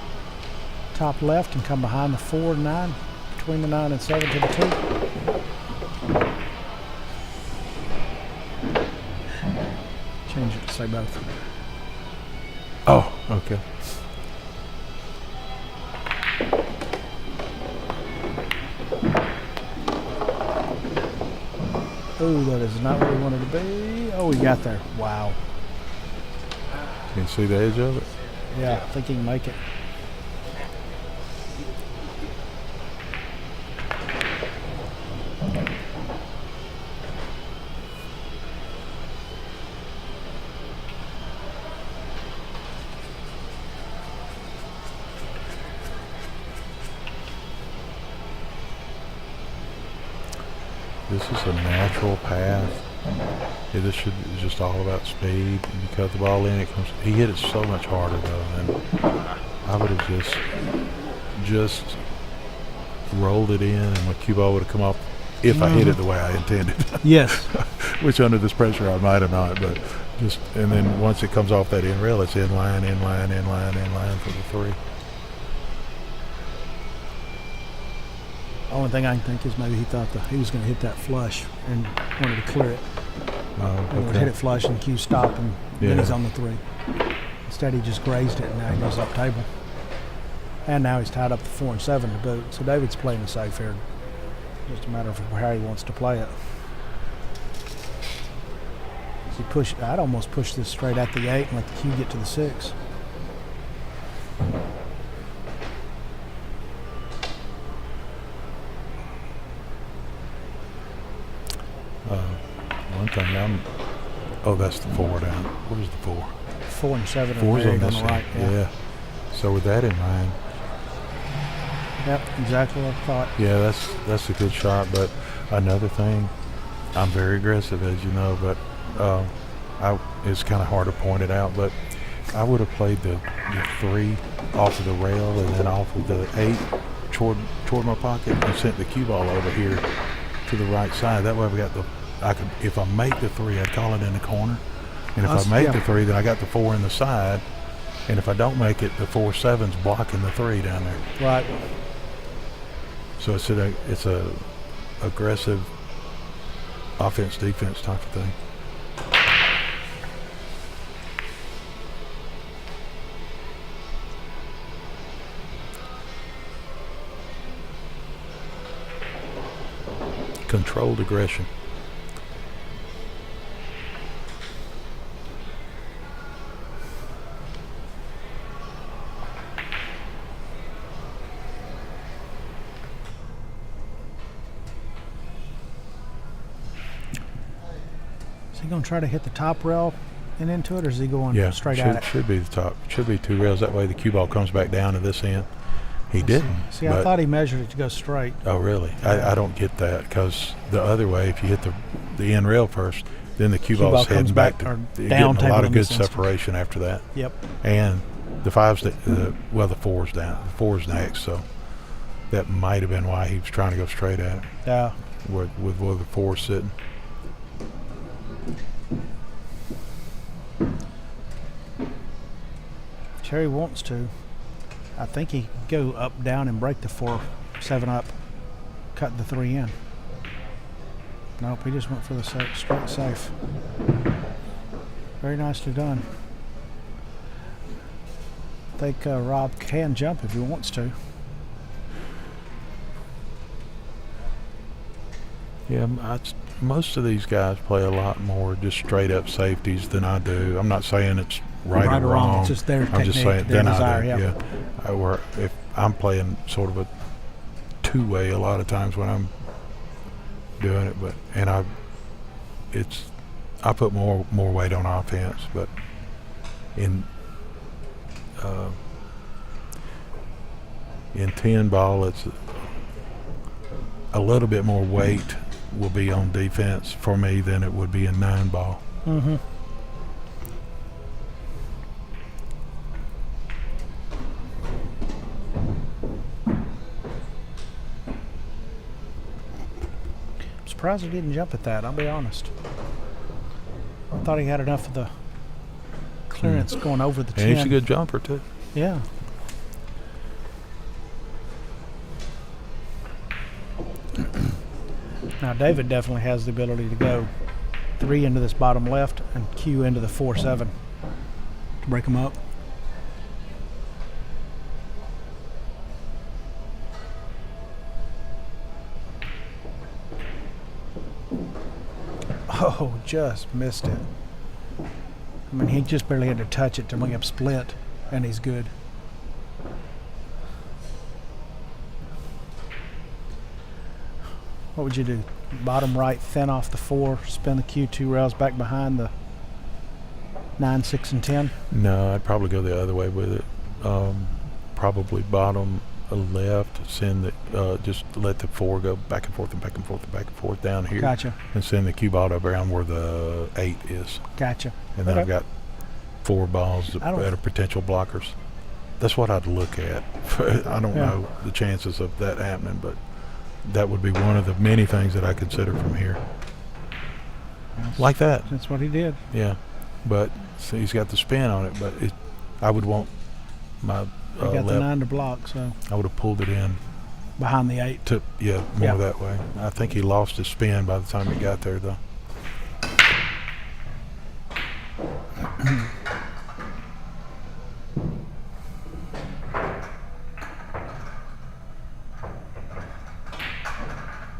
Top left and come behind the 4 and 9, between the 9 and 7 to the 2. say both. Oh, okay. Oh, that is not where we wanted to be. Oh, we got there. Wow. Can you see the edge of it? Yeah, I think he can make it. This is a natural path. Yeah, this is just all about speed. You cut the ball in, it comes. He hit it so much harder though, and I would have just rolled it in, and my cue ball would have come off if I hit it the way I intended. Yes. Which under this pressure I might have not, but just and then once it comes off that end rail, it's in line for the three. Only thing I can think is maybe he thought that he was going to hit that flush and wanted to clear it. And hit it flush and cue stop, and then he's on the three. Instead, he just grazed it, and now he goes up table. And now he's tied up the 4 and 7 to boot. So David's playing it safe here. Just a matter of how he wants to play it. I'd almost push this straight at the 8 and let the cue get to the 6. One thing that's the 4 down. Where's the 4? 4 and 7 4's are on on this the right. Yeah. So with that in mind, Yep, exactly what I thought. yeah, that's a good shot. But another thing, I'm very aggressive, as you know, but it's kind of hard to point it out. But I would have played the 3 off of the rail and then off of the 8 toward my pocket and sent the cue ball over here to the right side. That way we got if I make the 3, I'd call it in the corner. And if I make the 3, then I got the 4 in the side. And if I don't make it, the 4-7's blocking the 3 down there. Right. So it's a aggressive offense defense type of thing. Controlled aggression. Is he going to try to hit the top rail and into it, or is he going straight at it? Should be the top. Should be 2 rails. That way the cue ball comes back down to this end. He didn't. See, I thought he measured it to go straight. Oh, really? I don't get that, because the other way, if you hit the end rail first, then the cue ball's heading back to down getting a lot of good instance. separation after that. Yep. And the 5's, the 4's down. The 4's next, so that might have been why he was trying to go straight at it. Yeah. With where the 4's sitting. Cherry wants to. I think he could go up, down, and break the 4-7 up, cut the 3 in. Nope, he just went for the straight safe. Very nicely done. I think Rob can jump if he wants to. Yeah, most of these guys play a lot more just straight up safeties than I do. I'm not saying it's right or wrong. It's just their I'm technique, just saying their then desire. I do. Where if I'm playing sort of a 2-way a lot of times when I'm doing it, I put more weight on offense, but in 10 ball, it's a little bit more weight will be on defense for me than it would be in 9 ball. Mm-hmm. I'm surprised he didn't jump at that, I'll be honest. I thought he had enough of the clearance going over the chin. And he's a good jumper too. Yeah. Now David definitely has the ability to go 3 into this bottom left and cue into the 4-7 to break them up. Oh, just missed it. I mean, he just barely had to touch it to bring up split, and he's good. What would you do? Bottom right, thin off the 4, spin the cue 2 rails back behind the 9, 6, and 10? No, I'd probably go the other way with it. Probably bottom left, send the just let the 4 go back and forth and back and forth and back and forth down here. Gotcha. And send the cue ball around where the 8 is. Gotcha. And then Okay. I've got 4 balls that I don't- are potential blockers. That's what I'd look at. I don't Yeah. know the chances of that happening, but that would be one of the many things that I consider from here. Like that. That's what he did. Yeah. But so he's got the spin on it, but I would want my He got the left. 9 to block, so I would have pulled it in behind the 8. to more that way. I think he lost his spin by the time he got there, though.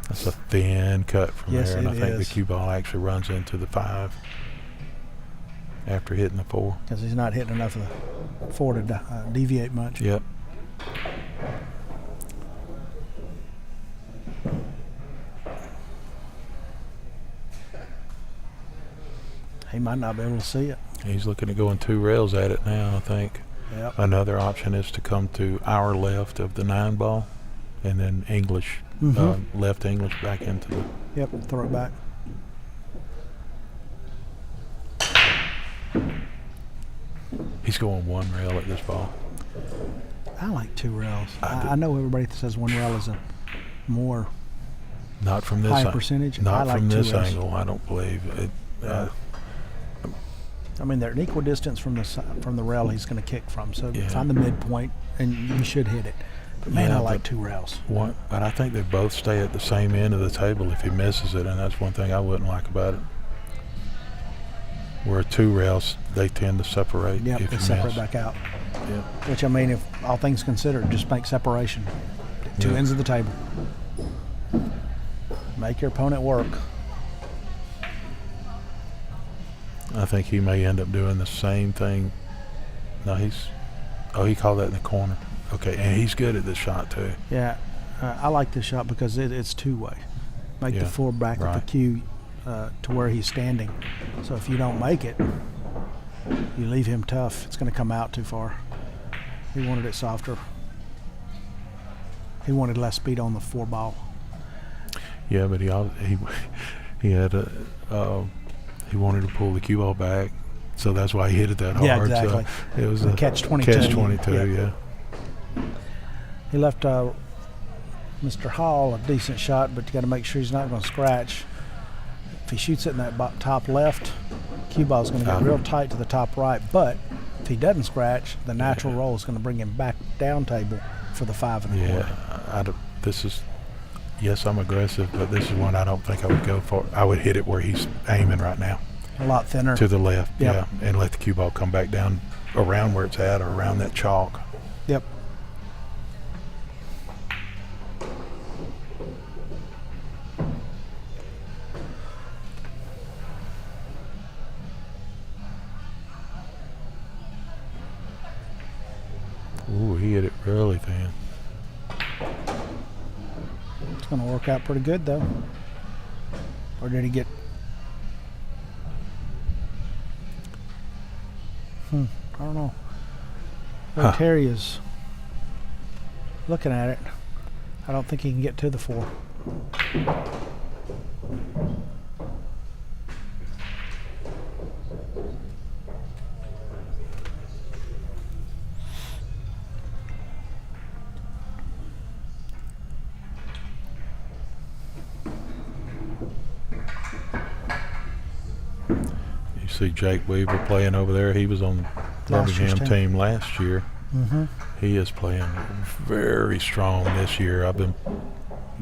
That's a thin cut from Yes, there, and I it think the is. cue ball actually runs into the 5 after hitting the 4. Because he's not hitting enough of the 4 to deviate much. Yep. He might not be able to see it. He's looking at going 2 rails at it now, I think. Yep. Another option is to come to our left of the 9 ball and then English, left English back into the... Yep, throw it back. He's going 1 rail at this ball. I like 2 rails. I do. I know everybody that says 1 rail is a more Not from this high an- percentage. I Not like from 2 this rails. angle, I don't believe. I mean, they're an equal distance from the rail he's going to kick from. So Yeah. find the midpoint, and you should hit it. But man, Yeah, I like but 2 rails. But I think they both stay at the same end of the table if he misses it, and that's one thing I wouldn't like about it. Where 2 rails, they tend to separate. Yep, if they you separate miss. back out. Yeah. Which, I mean, if all things considered, just make separation. 2 Yeah. ends of the table. Make your opponent work. I think he may end up doing the same thing. No, he called that in the corner. Okay, and he's good at this shot too. Yeah, I like this shot because it's 2-way. Make the Yeah, 4 back up the right. cue to where he's standing. So if you don't make it, you leave him tough. It's going to come out too far. He wanted it softer. He wanted less speed on the 4 ball. Yeah, but he had he wanted to pull the cue ball back, so that's why he hit it that hard. Yeah, exactly. So it was a Catch-22. Catch-22, Yeah. yeah. He left Mr. Hall a decent shot, but you got to make sure he's not going to scratch. If he shoots it in that top left, cue ball is going to get real tight to the top right. But if he doesn't scratch, the natural roll is going to bring him back down table for the 5 and a quarter. Yes, I'm aggressive, but this is one I don't think I would go for. I would hit it where he's aiming right now. A lot thinner. To the left, Yep. yeah, and let the cue ball come back down around where it's at or around that chalk. Yep. Ooh, he hit it really thin. It's going to work out pretty good, though. Or did he get... I don't know. Well, Terry is looking at it. I don't think he can get to the 4. You see Jake Weaver playing over there. He was on Last year's Birmingham team last year. Mm-hmm. He is playing very strong this year.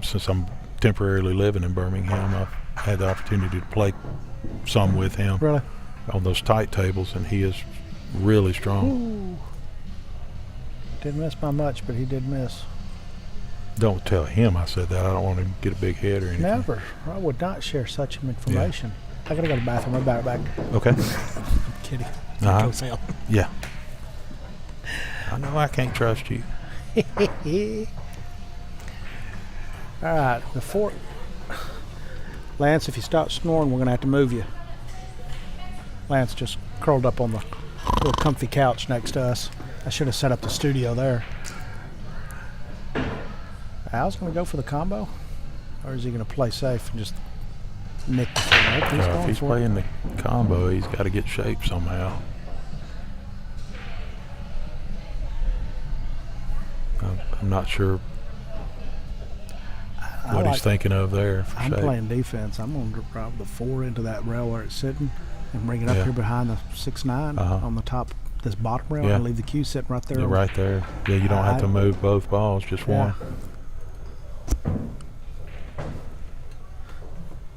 Since I'm temporarily living in Birmingham. I've had the opportunity to play some with him Really? on those tight tables, and he is really strong. Ooh. Didn't miss by much, but he did miss. Don't tell him I said that. I don't want to get a big head or anything. Never. I would not share such information. I gotta go to the bathroom. I'll be right back. Okay. I'm kidding. Uh-huh. Go Sal. Yeah. I know I can't trust you. All right, before Lance, if you stop snoring, we're gonna have to move you. Lance just curled up on the little comfy couch next to us. I should have set up the studio there. Al's gonna go for the combo, or is he gonna play safe and just nick the thing? Nope, he's going If he's for it. playing the combo, he's got to get shape somehow. I'm not sure what he's thinking of there. For I'm shape. playing defense. I'm going to drop the 4 into that rail where it's sitting and bring it up here behind the 6-9 on the top, this bottom rail, and leave the cue sitting right there. Yeah, right there. Yeah, you don't have to move both balls, just one.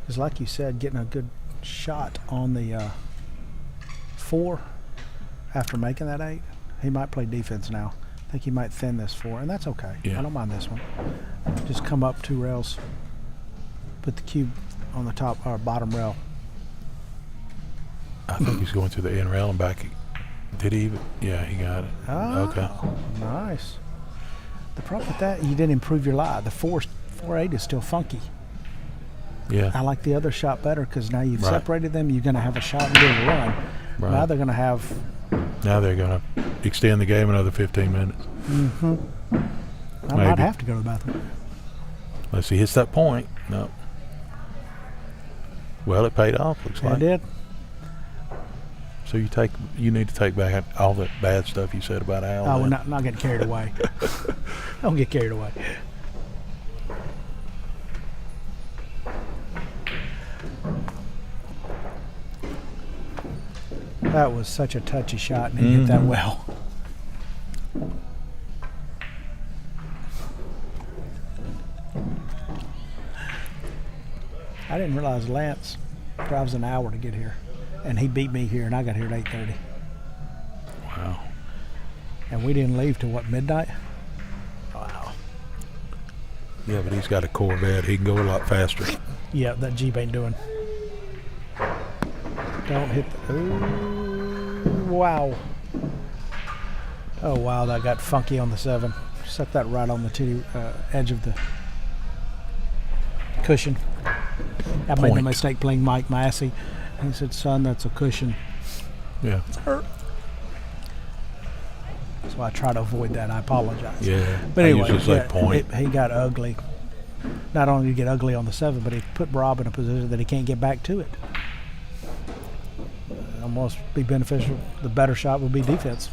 Because like you said, getting a good shot on the 4 after making that 8, he might play defense now. I think he might thin this 4, and that's okay. Yeah. I don't mind this one. Just come up 2 rails, put the cube on the top or bottom rail. I think he's going to the end rail and back. Did he even? Yeah, he got it. Oh, Okay. Nice. The problem with that, you didn't improve your lie. The 4-8 is still funky. Yeah. I like the other shot better because now you've Right. separated them. You're going to have a shot and be able to run. Right. Now they're going to have. Now they're going to extend the game another 15 minutes. I might have to go to the bathroom. Unless he hits that point. No. Well, it paid off, looks like. It did. So you need to take back all that bad stuff you said about Al. Oh, we're then. not getting carried away. Don't get carried away. That was such a touchy shot, and he hit that well. I didn't realize Lance drives an hour to get here, and he beat me here, and I got here at 8:30. Wow. And we didn't leave till what, midnight? Wow. Yeah, but he's got a Corvette. He can go a lot faster. Yeah, that Jeep ain't doing. Don't hit the. Ooh, wow. Oh, wow, that got funky on the 7. Set that right on the titty, edge of the cushion. I made the Point. mistake playing Mike Massey. He said, son, that's a cushion. Yeah. It's hurt. So I try to avoid that. I apologize. Yeah. But anyway, I usually say point. he got ugly. Not only did he get ugly on the 7, but he put Rob in a position that he can't get back to it. Almost be beneficial. The better shot would be defense.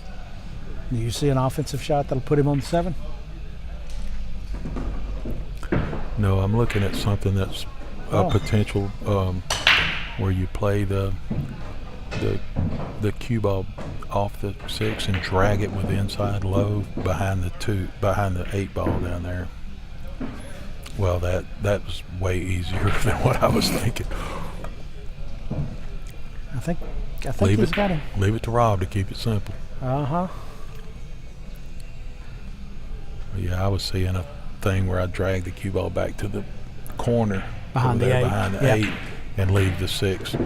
Do you see an offensive shot that'll put him on the 7? No, I'm looking at something that's a potential where you play the cue ball off the 6 and drag it with the inside low behind the 8 ball down there. Well, that was way easier than what I was thinking. I think he's got him. Leave it to Rob to keep it simple. Uh-huh. Yeah, I was seeing a thing where I drag the cue ball back to the corner Behind over the there, 8. behind the Yeah. 8, and leave the 6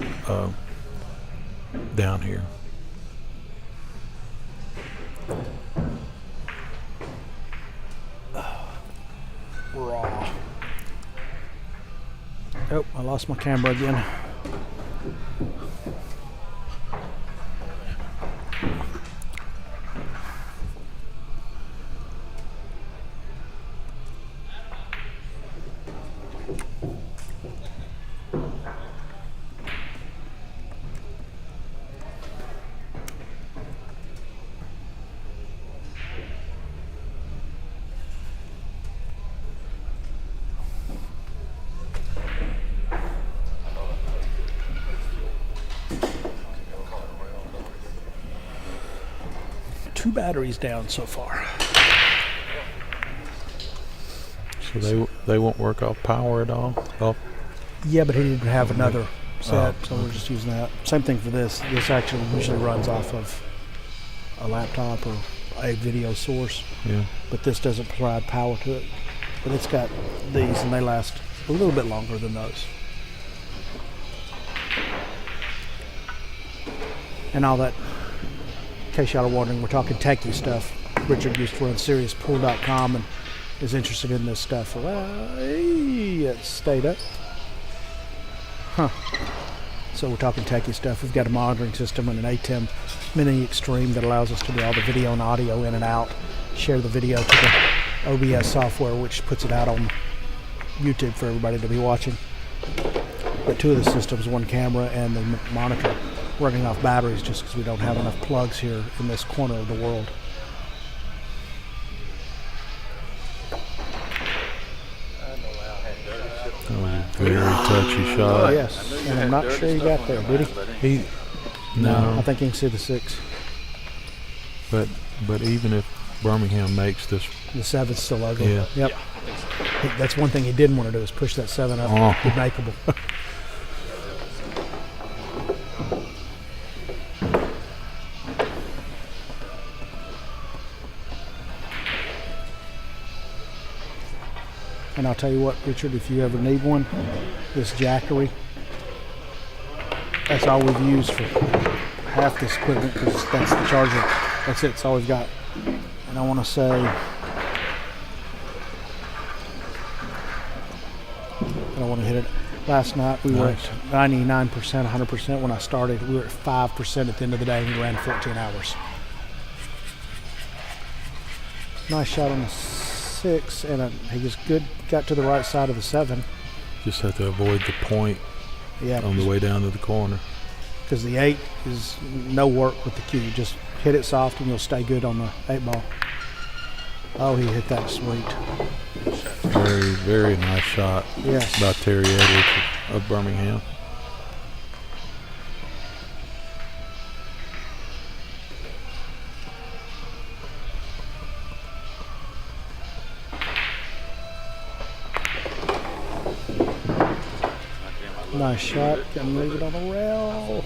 down here. Raw. Oh, I lost my camera again. Two batteries down so far. So They won't work off power at all? Off? Yeah, but he didn't have another set, so we're just using that. Same thing for this. This actually usually runs off of a laptop or a video source. Yeah. But this doesn't provide power to it. But it's got these, and they last a little bit longer than those. And all that, in case y'all are wondering, we're talking techie stuff. Richard used to run SeriousPool.com and is interested in this stuff. It stayed up. Huh. So we're talking techie stuff. We've got a monitoring system and an ATEM Mini Extreme that allows us to do all the video and audio in and out, share the video to the OBS software, which puts it out on YouTube for everybody to be watching. But two of the systems, one camera and the monitor, running off batteries just because we don't have enough plugs here in this corner of the world. Very touchy shot. Oh, yes, and I'm not sure he got there, did he? No. I think he can see the 6. But even if Birmingham makes this, The 7's still ugly. Yeah. Yep. That's one thing he didn't want to do is push that 7 up. Oh. Makeable. And I'll tell you what, Richard, if you ever need one, this jackery, that's all we've used for half this equipment because that's the charger. That's it. It's all we've got. And I want to say, I don't want to hit it. Last night we were at 99%, 100%. When I started, we were at 5% at the end of the day, and we ran 14 hours. Nice shot on the 6, and he just got to the right side of the 7. just have to avoid the point on the way down to the corner. Because the 8 is no work with the cue. You just hit it soft and you'll stay good on the 8 ball. Oh, he hit that sweet. Very, very nice shot by Terry Edwards of Birmingham. Nice shot. Can move it on the rail.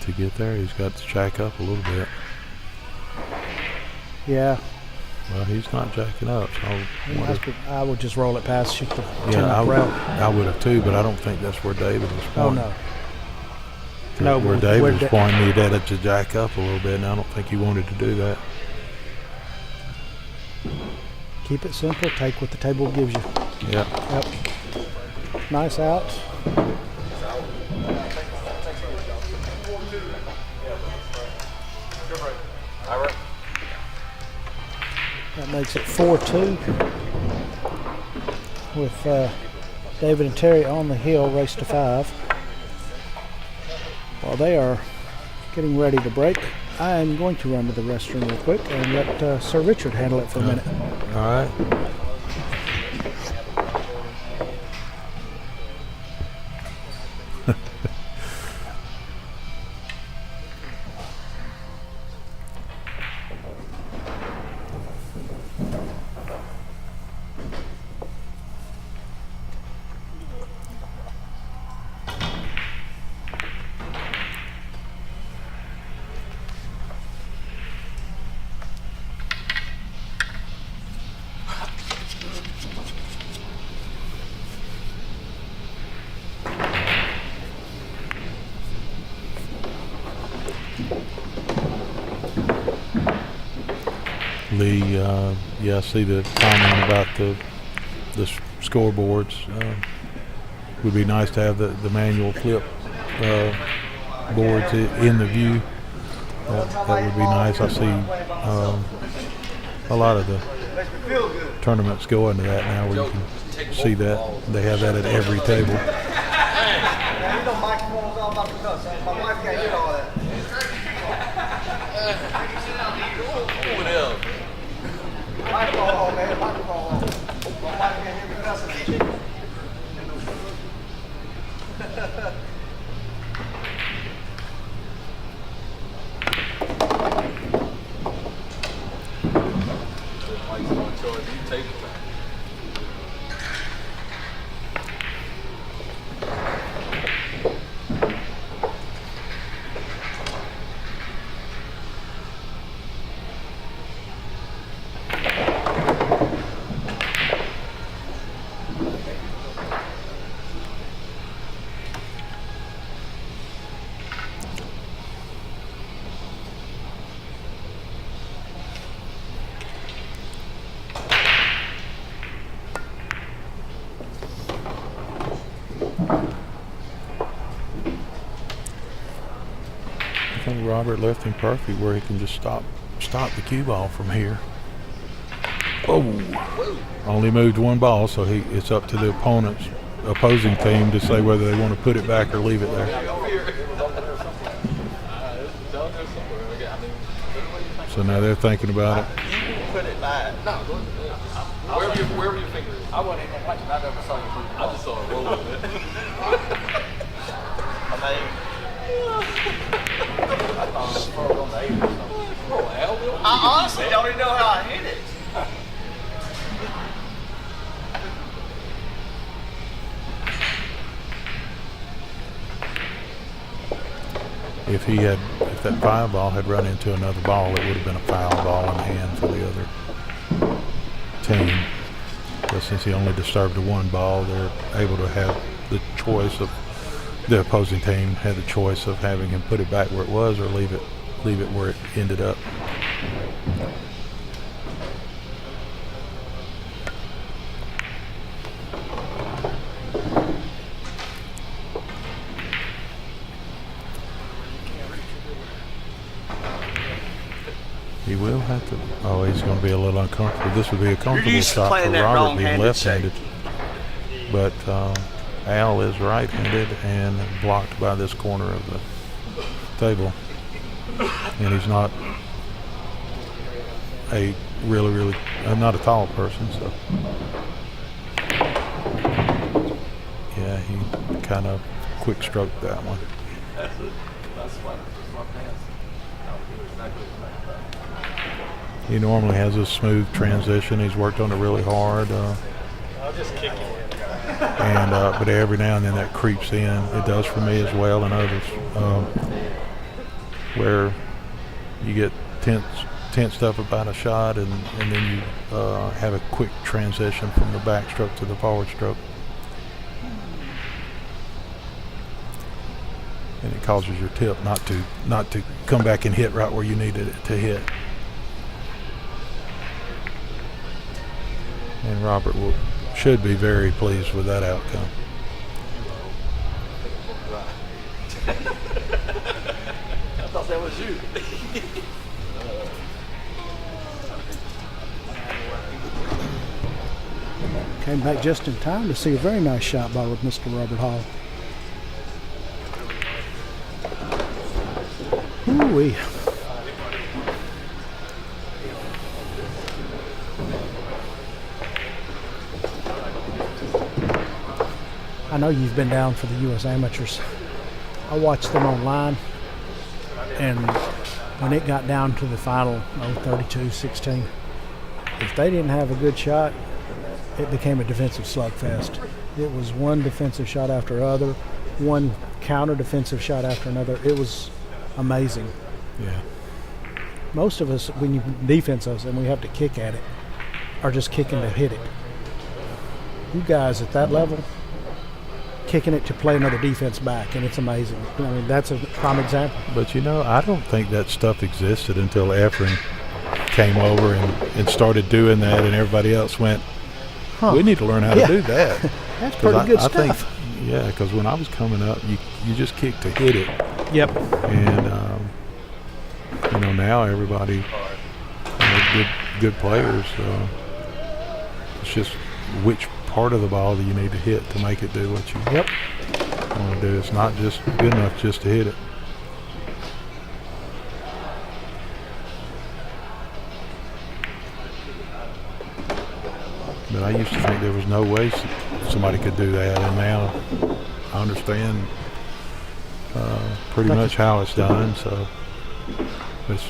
To get there, he's got to jack up a little bit. Yeah. Well, he's not jacking up, so I would just roll it past, shoot the I rail. would have too, but I don't think that's where David was pointing. Oh, no. Where David was pointing, he'd had it to jack up a little bit, and I don't think he wanted to do that. Keep it simple. Take what the table gives you. Yeah. Yep. Nice out. That makes it 4-2 with David and Terry on the hill, race to 5. While they are getting ready to break, I am going to run to the restroom real quick and let Sir Richard handle it for a minute. All right. Lee, I see the comment about the scoreboards. Would be nice to have the manual flip boards in the view. That would be nice. I see a lot of the tournaments go into that now, where you can see that. They have that at every table. You know microphone's all about the cuss. My wife can't hear all that. Microphone on, man. Microphone on. My wife can't hear me cussing. Robert left him perfect where he can just stop the cue ball from here. Oh, only moved one ball, so it's up to the opposing team to say whether they want to put it back or leave it there. So now they're thinking about it. You can put it back. No, wherever your finger is. I wasn't even watching. I never saw you move. I just saw it roll with it. I thought it was further on the 8 or something. I honestly don't even know how I hit it. If that 5 ball had run into another ball, it would have been a foul ball in hand for the other team. But since he only disturbed the 1 ball, they're able to have the choice of the opposing team had the choice of having him put it back where it was or leave it where it ended up. He will have to. Oh, he's going to be a little uncomfortable. This would be a comfortable shot for Robert being left-handed. But Al is right-handed and blocked by this corner of the table. And he's not a really not a tall person, so yeah, he kind of quick stroked that one. He normally has a smooth transition. He's worked on it really hard. I'll just kick it. But every now and then that creeps in. It does for me as well and others. Where you get tensed up about a shot and then you have a quick transition from the backstroke to the forward stroke. And it causes your tip not to come back and hit right where you needed it to hit. And Robert should be very pleased with that outcome. I thought that was you. Came back just in time to see a very nice shot by Mr. Robert Hall. Ooh-wee. I know you've been down for the U.S. Amateurs. I watched them online, and when it got down to the final 32-16, if they didn't have a good shot, it became a defensive slugfest. It was one defensive shot after other, one counter defensive shot after another. It was amazing. Yeah. Most of us, when you defense us and we have to kick at it, are just kicking to hit it. You guys at that level, kicking it to play another defense back, and it's amazing. I mean, that's a prime example. But I don't think that stuff existed until Efren came over and started doing that, and everybody else went, we need to learn how to do that. That's pretty good stuff. I think, because when I was coming up, you just kick to hit it. Yep. And now everybody, good players. It's just which part of the ball that you need to hit to make it do what you want to do. It's not just good enough just to hit it. But I used to think there was no way somebody could do that, and now I understand pretty much how it's done. So it's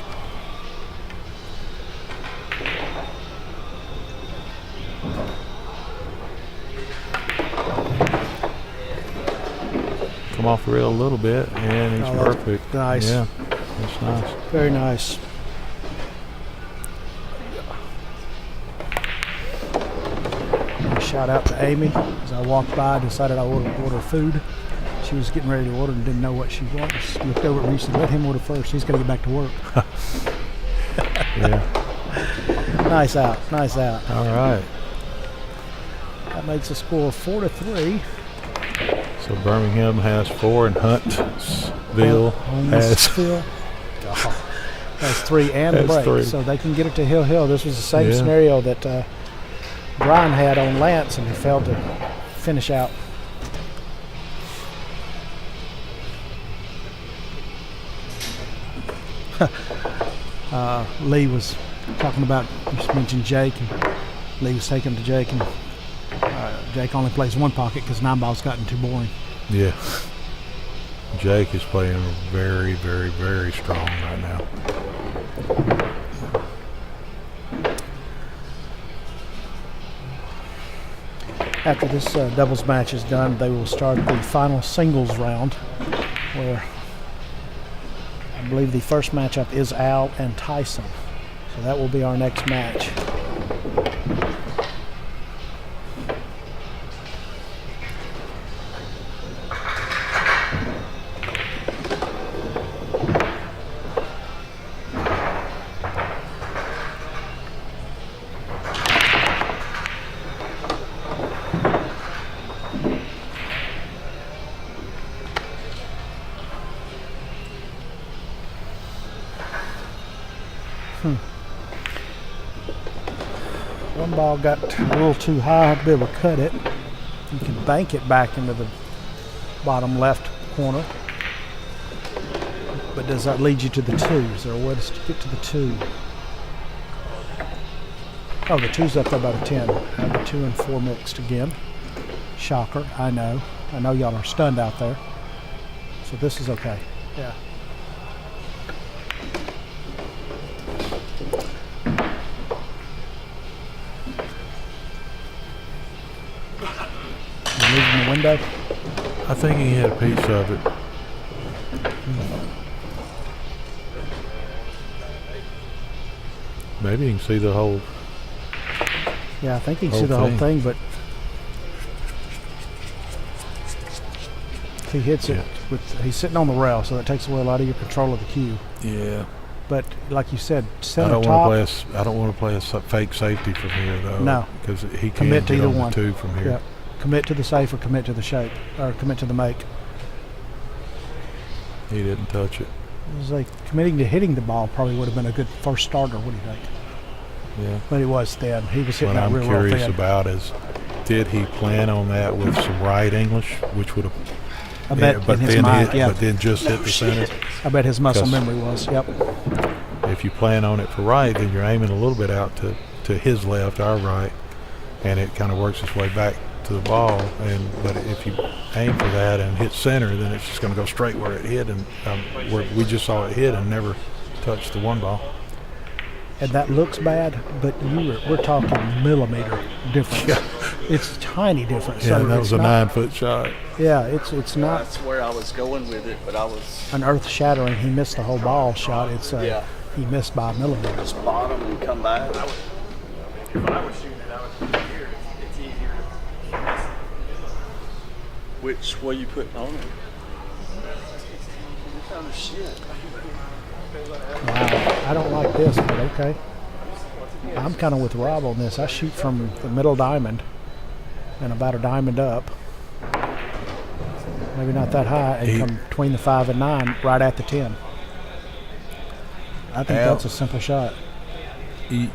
come off the rail a little bit, and he's perfect. Nice. Yeah, that's nice. Very nice. Shout out to Amy. As I walked by, I decided I would order food. She was getting ready to order and didn't know what she wanted. She looked over at me and said, let him order first. He's got to get back to work. Yeah. Nice out. Nice out. All right. That makes a score of 4-3. So Birmingham has 4 and Huntsville has That's 3 and the That's break. 3. So they can get it to Hill. This was the same Yeah. scenario that Brian had on Lance, and he failed to finish out. Lee was talking about, you just mentioned Jake, and Lee was taking to Jake, and Jake only plays one pocket because 9-ball's gotten too boring. Yeah. Jake is playing very, very, very strong right now. After this doubles match is done, they will start the final singles round, where I believe the first matchup is Al and Tyson. So that will be our next match. One ball got a little too high to be able to cut it. You can bank it back into the bottom left corner. But does that lead you to the 2? Is there a way to get to the 2? Oh, the 2's up there by the 10. I have the 2 and 4 mixed again. Shocker, I know. I know y'all are stunned out there. So this is okay. Yeah. Leaving the window. I think he had a piece of it. Maybe you can see the whole. Yeah, I think he can see the whole thing, but if he hits it, he's sitting on the rail, so that takes away a lot of your control of the cue. Yeah. But like you said, I center don't top. want to play a fake safety from here though. No, because he commit can't to get either on one. the 2 from here. Yeah. Commit to the safe or commit to the shape, or commit to the make. He didn't touch it. It was like committing to hitting the ball probably would have been a good first starter. What do you think? Yeah. But it was thin. He was hitting What that I'm real curious thin. about is, did he plan on that with some right English, which would have? I bet but in his then mind, hit, yeah. but then just hit the center. I bet his muscle memory was. Yep. If you plan on it for right, then you're aiming a little bit out to his left, our right, and it kind of works its way back to the ball. But if you aim for that and hit center, then it's just going to go straight where it hit, and we just saw it hit and never touched the 1 ball. And that looks bad, but we're talking millimeter difference. Yeah. It's tiny difference. Yeah, so that was a 9-foot shot. Yeah, it's not. That's where I was going with it, but I was An earth-shattering. He missed the whole ball shot. It's he missed by a millimeter. just bottom and come back. If I was shooting it, I would shoot it here. It's easier to. Which way you putting on it? Oh shit. Wow, I don't like this, but okay. I'm kind of with Rob on this. I shoot from the middle diamond and about a diamond up. Maybe not that high, and come between the 5 and 9, right at the 10. I think that's a simple shot. Right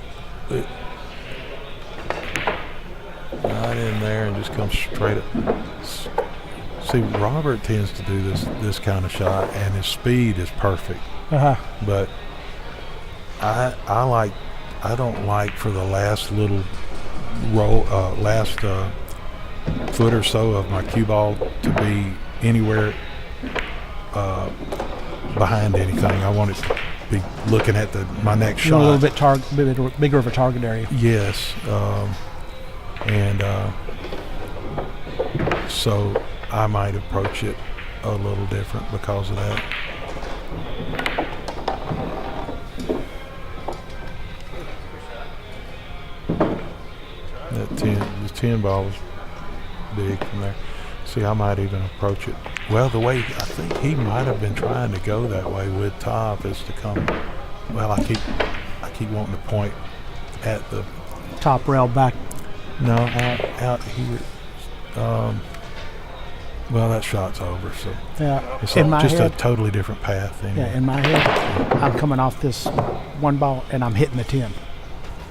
in there and just come straight up. See, Robert tends to do this kind of shot, and his speed is perfect. But I don't like for the last little foot or so of my cue ball to be anywhere behind anything. I want it to be looking at my next shot. A little bit bigger of a target area. Yes, so I might approach it a little different because of that. The 10 ball was big from there. See, I might even approach it. Well, the way I think he might have been trying to go that way with top is to come. Well, I keep wanting to point at the top rail back. No, out here. Well, that shot's over. So Yeah, it's in my just head, a totally different path. Anyway. yeah, in my head, I'm coming off this one ball and I'm hitting the 10.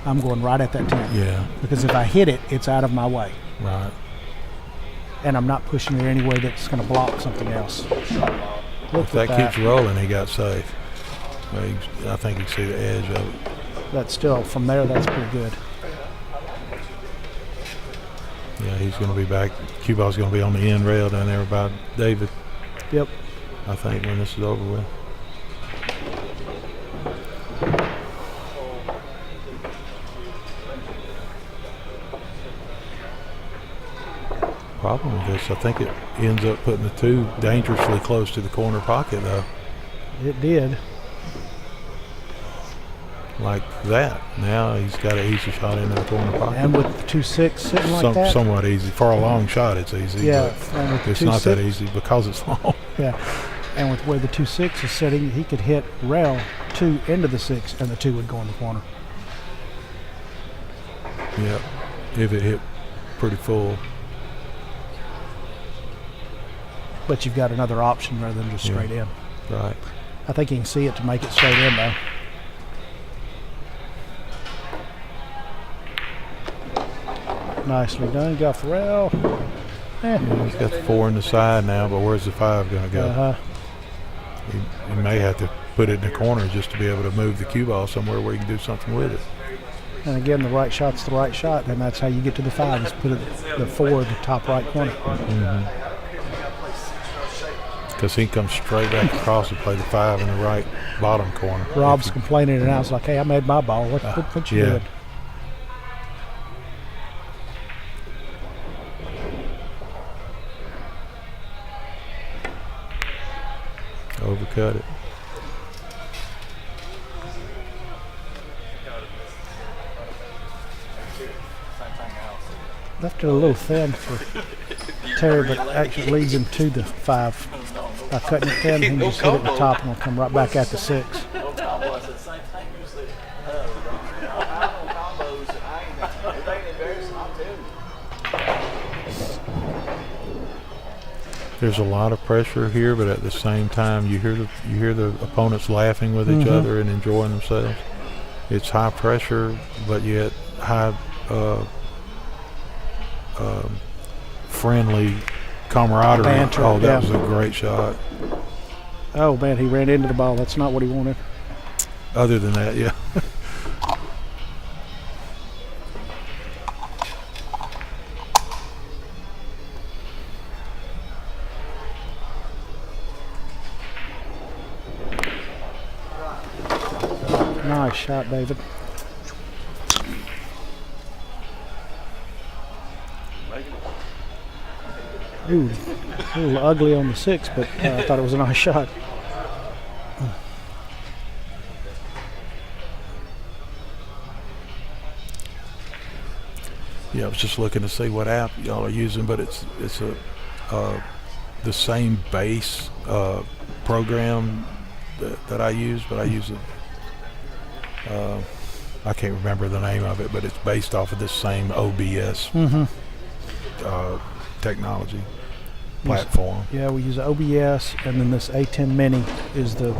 I'm going right at that 10. Yeah. Because if I hit it, it's out of my way. Right. And I'm not pushing it anywhere that's going to block something else. Look If that at keeps rolling, he got safe. Well, I think you can see the edge of it. That's still, from there, that's pretty good. Yeah, he's going to be back. Cue ball's going to be on the end rail down there by David. Yep. I think when this is over with. Problem with this, I think it ends up putting the 2 dangerously close to the corner pocket, though. It did. Like that. Now he's got an easy shot into the corner pocket. And with the 2-6 sitting like that. Somewhat easy. For a long shot, it's easy. Yeah. But And with the it's not that 2-6 easy because it's long. Yeah. And with where the 2-6 is sitting, he could hit rail 2 into the 6, and the 2 would go in the corner. Yeah. If it hit pretty full. But you've got another option rather than just straight in. Right. I think you can see it to make it straight in, though. Nicely done. Got for rail. Yeah, he's got the 4 in the side now, but where's the 5 going to go? Uh-huh. He may have to put it in the corner just to be able to move the cue ball somewhere where he can do something with it. And again, the right shot's the right shot, and that's how you get to the 5, is put it the 4 in the top right corner. Because he comes straight back across and play the 5 in the right bottom corner. Rob's complaining, and I was like, hey, I made my ball. What you doing? Overcut it. Left it a little thin for Terry, but actually leads him to the 5. By cutting it thin, he can just hit it at the top and we'll come right back at the 6. There's a lot of pressure here, but at the same time, you hear the opponents laughing with each other and enjoying themselves. It's high pressure, but yet high friendly camaraderie. Banter, Oh, that was a great shot. Oh man, he ran into the ball. That's not what he wanted. Other than that, yeah. Nice shot, David. Ooh, a little ugly on the 6, but I thought it was a nice shot. Yeah, I was just looking to see what app y'all are using, but it's the same base program that I use, but I use it. I can't remember the name of it, but it's based off of this same OBS technology platform. Yeah, we use OBS, and then this A10 Mini is the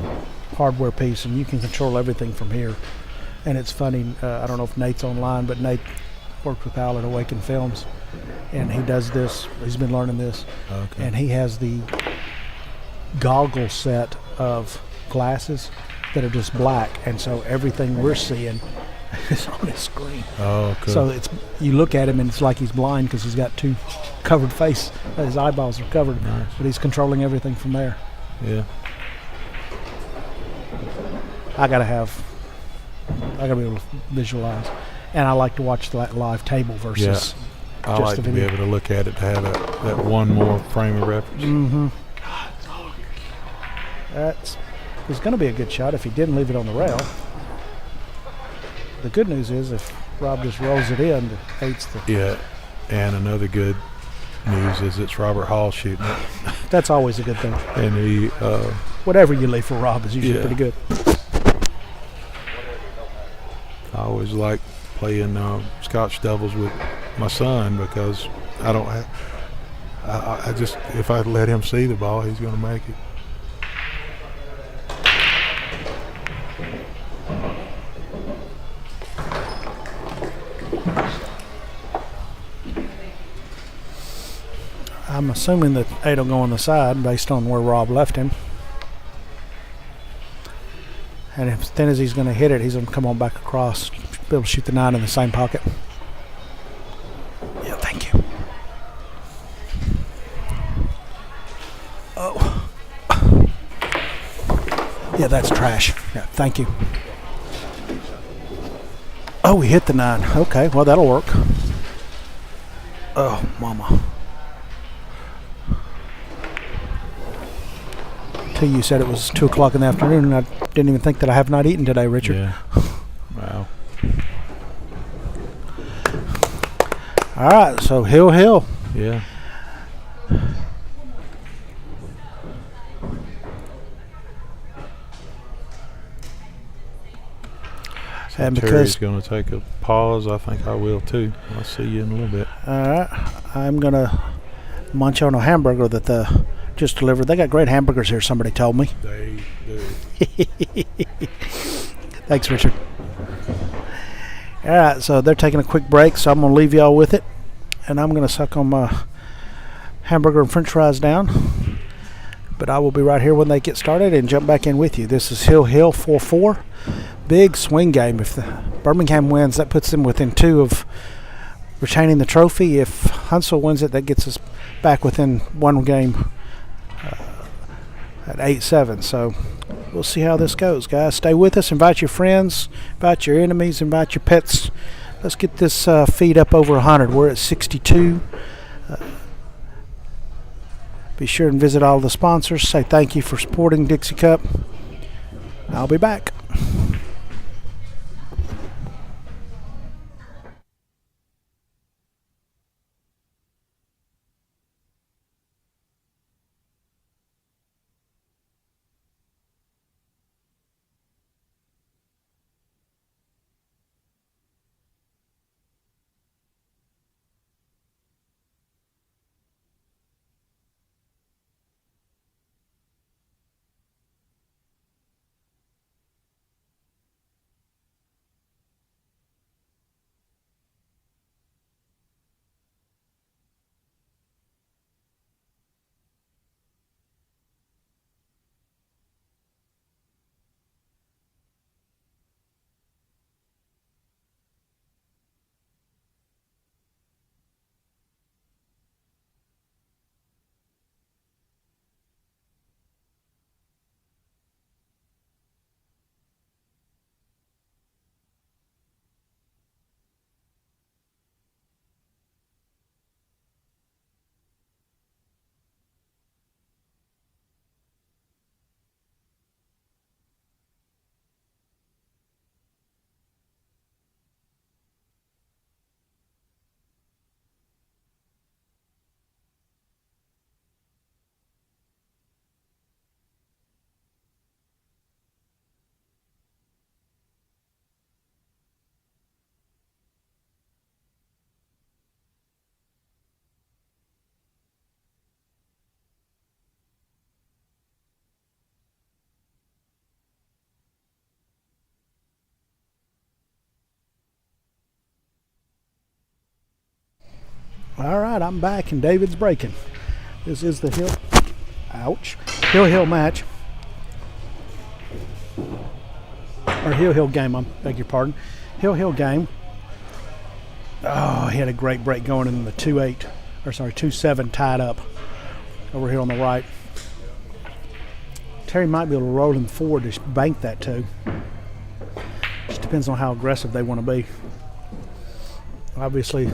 hardware piece, and you can control everything from here. And it's funny, I don't know if Nate's online, but Nate worked with Al at Awaken Films, and he does this. He's been learning this, and he has the goggle set of glasses that are just black, and so everything we're seeing is on his screen. Oh, cool. So it's, you look at him and it's like he's blind because he's got 2 covered face. His eyeballs are covered, but he's controlling everything from there. Yeah. I gotta be able to visualize, and I like to watch that live table versus I just like the to be video. able to look at it to have that one more frame of reference. It's going to be a good shot if he didn't leave it on the rail. The good news is if Rob just rolls it in, it hates the. Yeah, and another good news is it's Robert Hall shooting it. That's always a good thing. And he, whatever you leave for Rob is usually pretty good. I always like playing Scotch doubles with my son because I I just, if I let him see the ball, he's going to make it. I'm assuming that 8 will go on the side based on where Rob left him. And as thin as he's going to hit it, he's going to come on back across, be able to shoot the 9 in the same pocket. Yeah, thank you. Oh. Yeah, that's trash. Yeah, thank you. Oh, we hit the 9. Okay, well, that'll work. Oh, mama. You said it was 2 o'clock in the afternoon, and I didn't even think that I have not eaten today, Richard. Yeah. Wow. All right, so Hill. Yeah. So And Terry's because going to take a pause, I think I will too. I'll see you in a little bit. all right, I'm gonna munch on a hamburger that the just delivered. They got great hamburgers here, somebody told me. They do. Thanks, Richard. All right, so they're taking a quick break, so I'm going to leave y'all with it. And I'm going to suck on my hamburger and french fries down. But I will be right here when they get started and jump back in with you. This is Hill 4-4. Big swing game. If the Birmingham wins, that puts them within 2 of retaining the trophy. If Huntsville wins it, that gets us back within 1 game. At 8-7, so we'll see how this goes, guys. Stay with us. Invite your friends, invite your enemies, invite your pets. Let's get this feed up over 100. We're at 62. Be sure and visit all the sponsors. Say thank you for supporting Dixie Cup. I'll be back. All right, I'm back and David's breaking. This is the Hill match. Or Hill game, I beg your pardon. Hill game. Oh, he had a great break going in the 2-7 tied up over here on the right. Terry might be able to roll him forward to bank that too. Just depends on how aggressive they want to be. Obviously,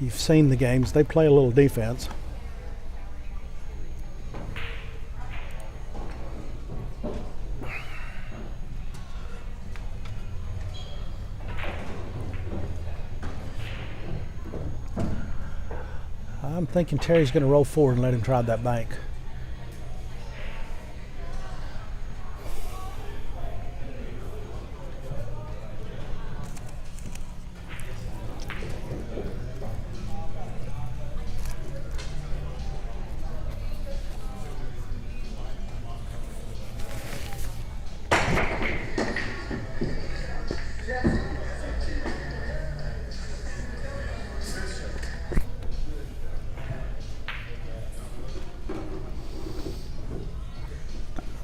you've seen the games. They play a little defense. I'm thinking Terry's going to roll forward and let him try that bank.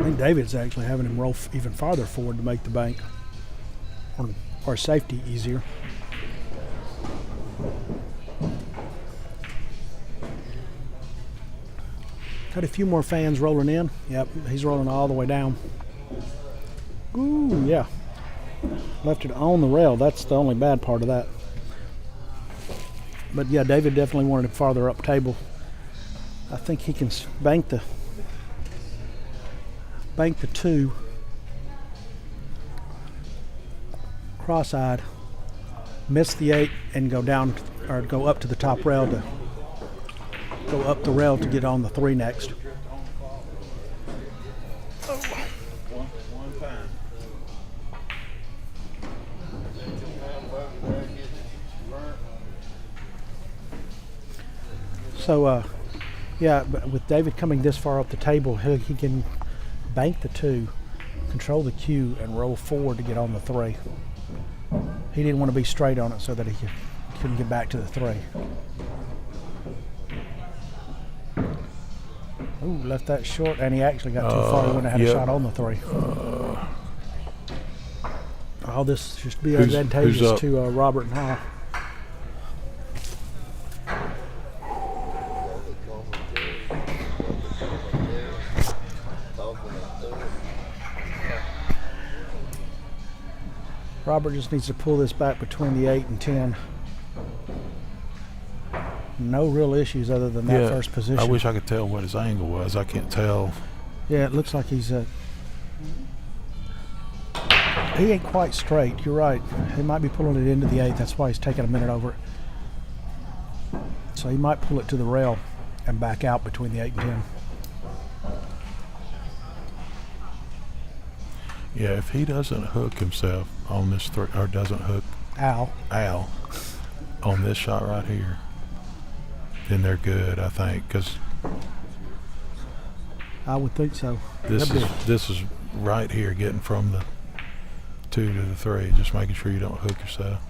think David's actually having him roll even farther forward to make the bank or safety easier. Got a few more fans rolling in. Yep, he's rolling all the way down. Ooh, yeah. Left it on the rail. That's the only bad part of that. But yeah, David definitely wanted it farther up table. I think he can bank the 2 cross-eyed, miss the 8, and go down or go up to the top rail to go up the rail to get on the 3 next. One time. So, yeah, but with David coming this far up the table, he can bank the 2, control the cue, and roll forward to get on the 3. He didn't want to be straight on it so that he couldn't get back to the 3. Ooh, left that short, and he actually got too far. He wouldn't have had a shot on the 3. All this should be advantageous to Robert and Hal. Robert just needs to pull this back between the 8 and 10. No real issues other than that first position. I wish I could tell what his angle was. I can't tell. Yeah, it looks like he's he ain't quite straight. You're right. He might be pulling it into the 8. That's why he's taking a minute over it. So he might pull it to the rail and back out between the 8 and 10. Yeah, if he doesn't hook himself on this or doesn't hook Al on this shot right here, then they're good, I think, because I would think so. this is right here, getting from the 2 to the 3, just making sure you don't hook yourself.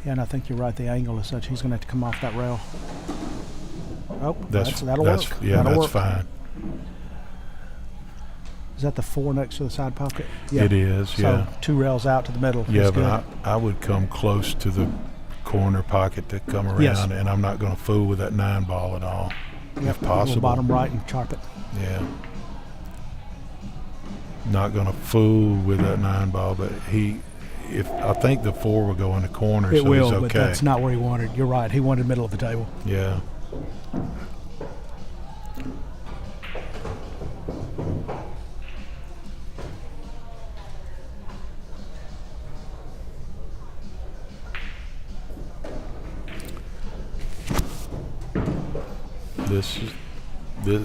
Yeah, and I think you're right. The angle is such he's going to have to come off that rail. Oh, that'll work. Yeah, that'll that's work. fine. Is that the 4 next to the side pocket? Yeah. It is, so 2 rails out to the middle. Yeah, but I would come close to the corner pocket to come around, and I'm not going to fool with that 9 ball at all, if possible. Bottom right and chop it. Yeah. Not going to fool with that 9 ball, but I think the 4 will go in the corner, it so will, he's okay. But that's not where he wanted. You're right. He wanted middle of the table. Yeah.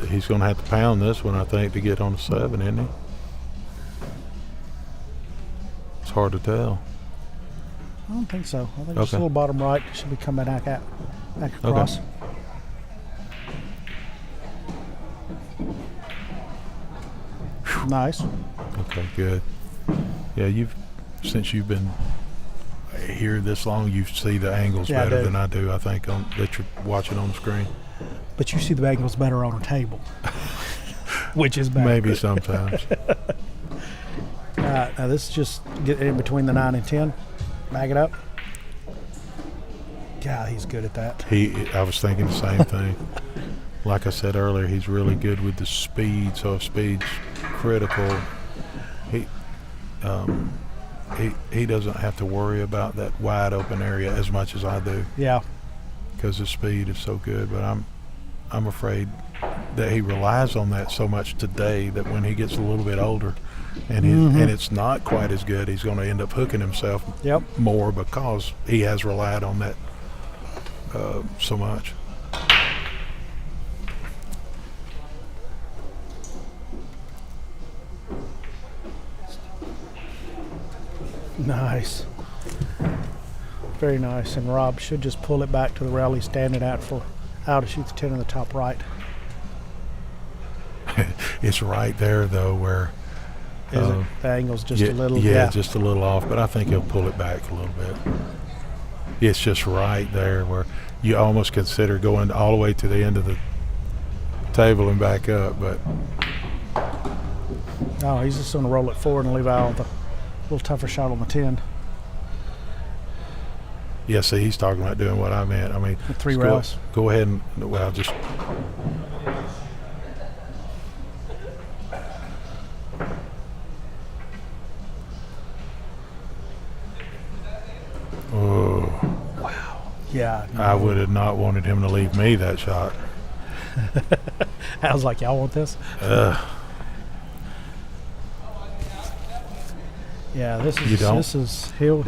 He's going to have to pound this one, I think, to get on the 7, isn't he? It's hard to tell. I don't think so. I think it's a little bottom right. It should be coming back across. Okay. Nice. Okay, good. Yeah, since you've been here this long, you see the angles better than I do, I think, that you're watching on the screen. But you see the angles better on a table, which is better. Maybe sometimes. All right, now this is just get in between the 9 and 10. Bag it up. God, he's good at that. I was thinking the same thing. Like I said earlier, he's really good with the speed. So if speed's critical, he doesn't have to worry about that wide open area as much as I do. Yeah. Because his speed is so good, but I'm afraid that he relies on that so much today that when he gets a little bit older and it's not quite as good, he's going to end up hooking himself more because he has relied on that so much. Nice. Very nice. And Rob should just pull it back to the rail he's standing at for how to shoot the 10 in the top right. It's right there, though, where Is it? The angle's just a little. Yeah, just a little off, but I think he'll pull it back a little bit. It's just right there where you almost consider going all the way to the end of the table and back up, but Oh, he's just going to roll it forward and leave out the little tougher shot on the 10. Yeah, see, he's talking about doing what I meant. I mean, With 3 go- rails. Go ahead and, well, just. Oh, Yeah. I would have not wanted him to leave me that shot. I was like, y'all want this? Yeah, You this don't? is hill.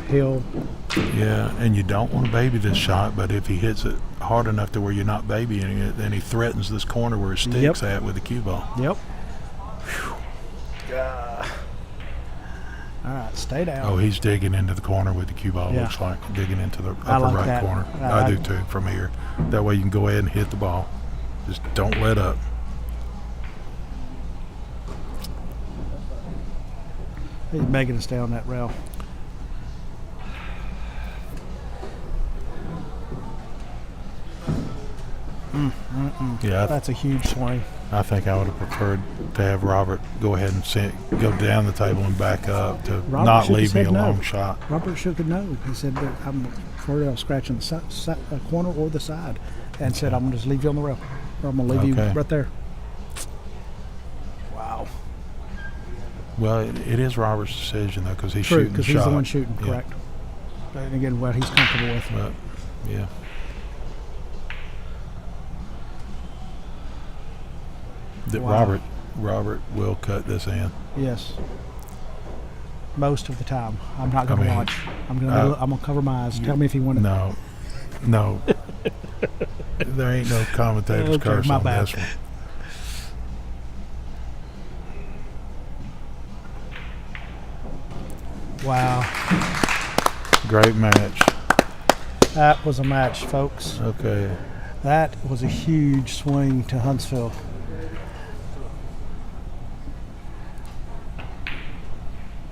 Yeah, and you don't want to baby this shot, but if he hits it hard enough to where you're not babying it, then he threatens this corner where his stick's at with the cue ball. Yep. All right, stay down. Oh, he's digging into the corner with the cue ball. Yeah. Looks like digging into the I upper like right that. corner. I I do too from here. That way you can go ahead and hit the ball. Just don't let up. He's making us down that rail. Yeah, That's a huge swing. I think I would have preferred to have Robert go ahead and go down the table and back up to Robert not should have leave me said a no. long shot. Robert shook a no. He said that I'm worried about scratching the corner or the side, and said I'm going to just leave you on the rail, or I'm going to leave you Okay. right there. Wow. Well, it is Robert's decision though, because he's True, shooting the because shot. he's the one shooting. Yeah. Correct. And again, what he's comfortable with. But yeah, that Wow. Robert will cut this in. Yes. Most of the time, I'm not going to I mean, watch. I'm going to cover my eyes. Tell me if he won it. No. There ain't no commentator's Okay, curse my on bad. this one. Wow, Great match. that was a match, folks. Okay. That was a huge swing to Huntsville.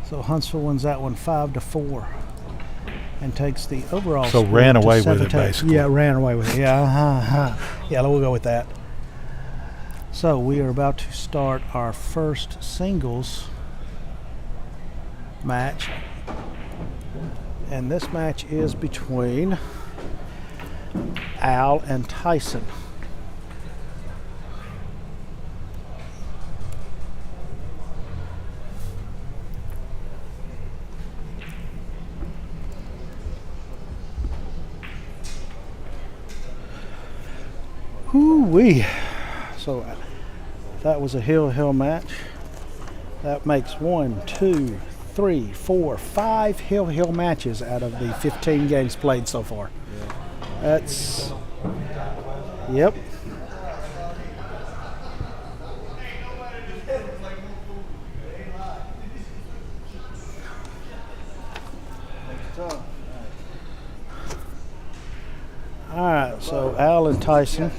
So Huntsville wins that one 5-4, and takes the overall. So score ran to away with it, 17. basically. Yeah, ran away with it. Yeah, yeah. We'll go with that. So we are about to start our first singles match, and this match is between Al and Tyson. Whoo-wee. So that was a hill match. That makes 1, 2, 3, 4, 5 hill matches out of the 15 games played so far. That's, yep. All right, so Al and Tyson.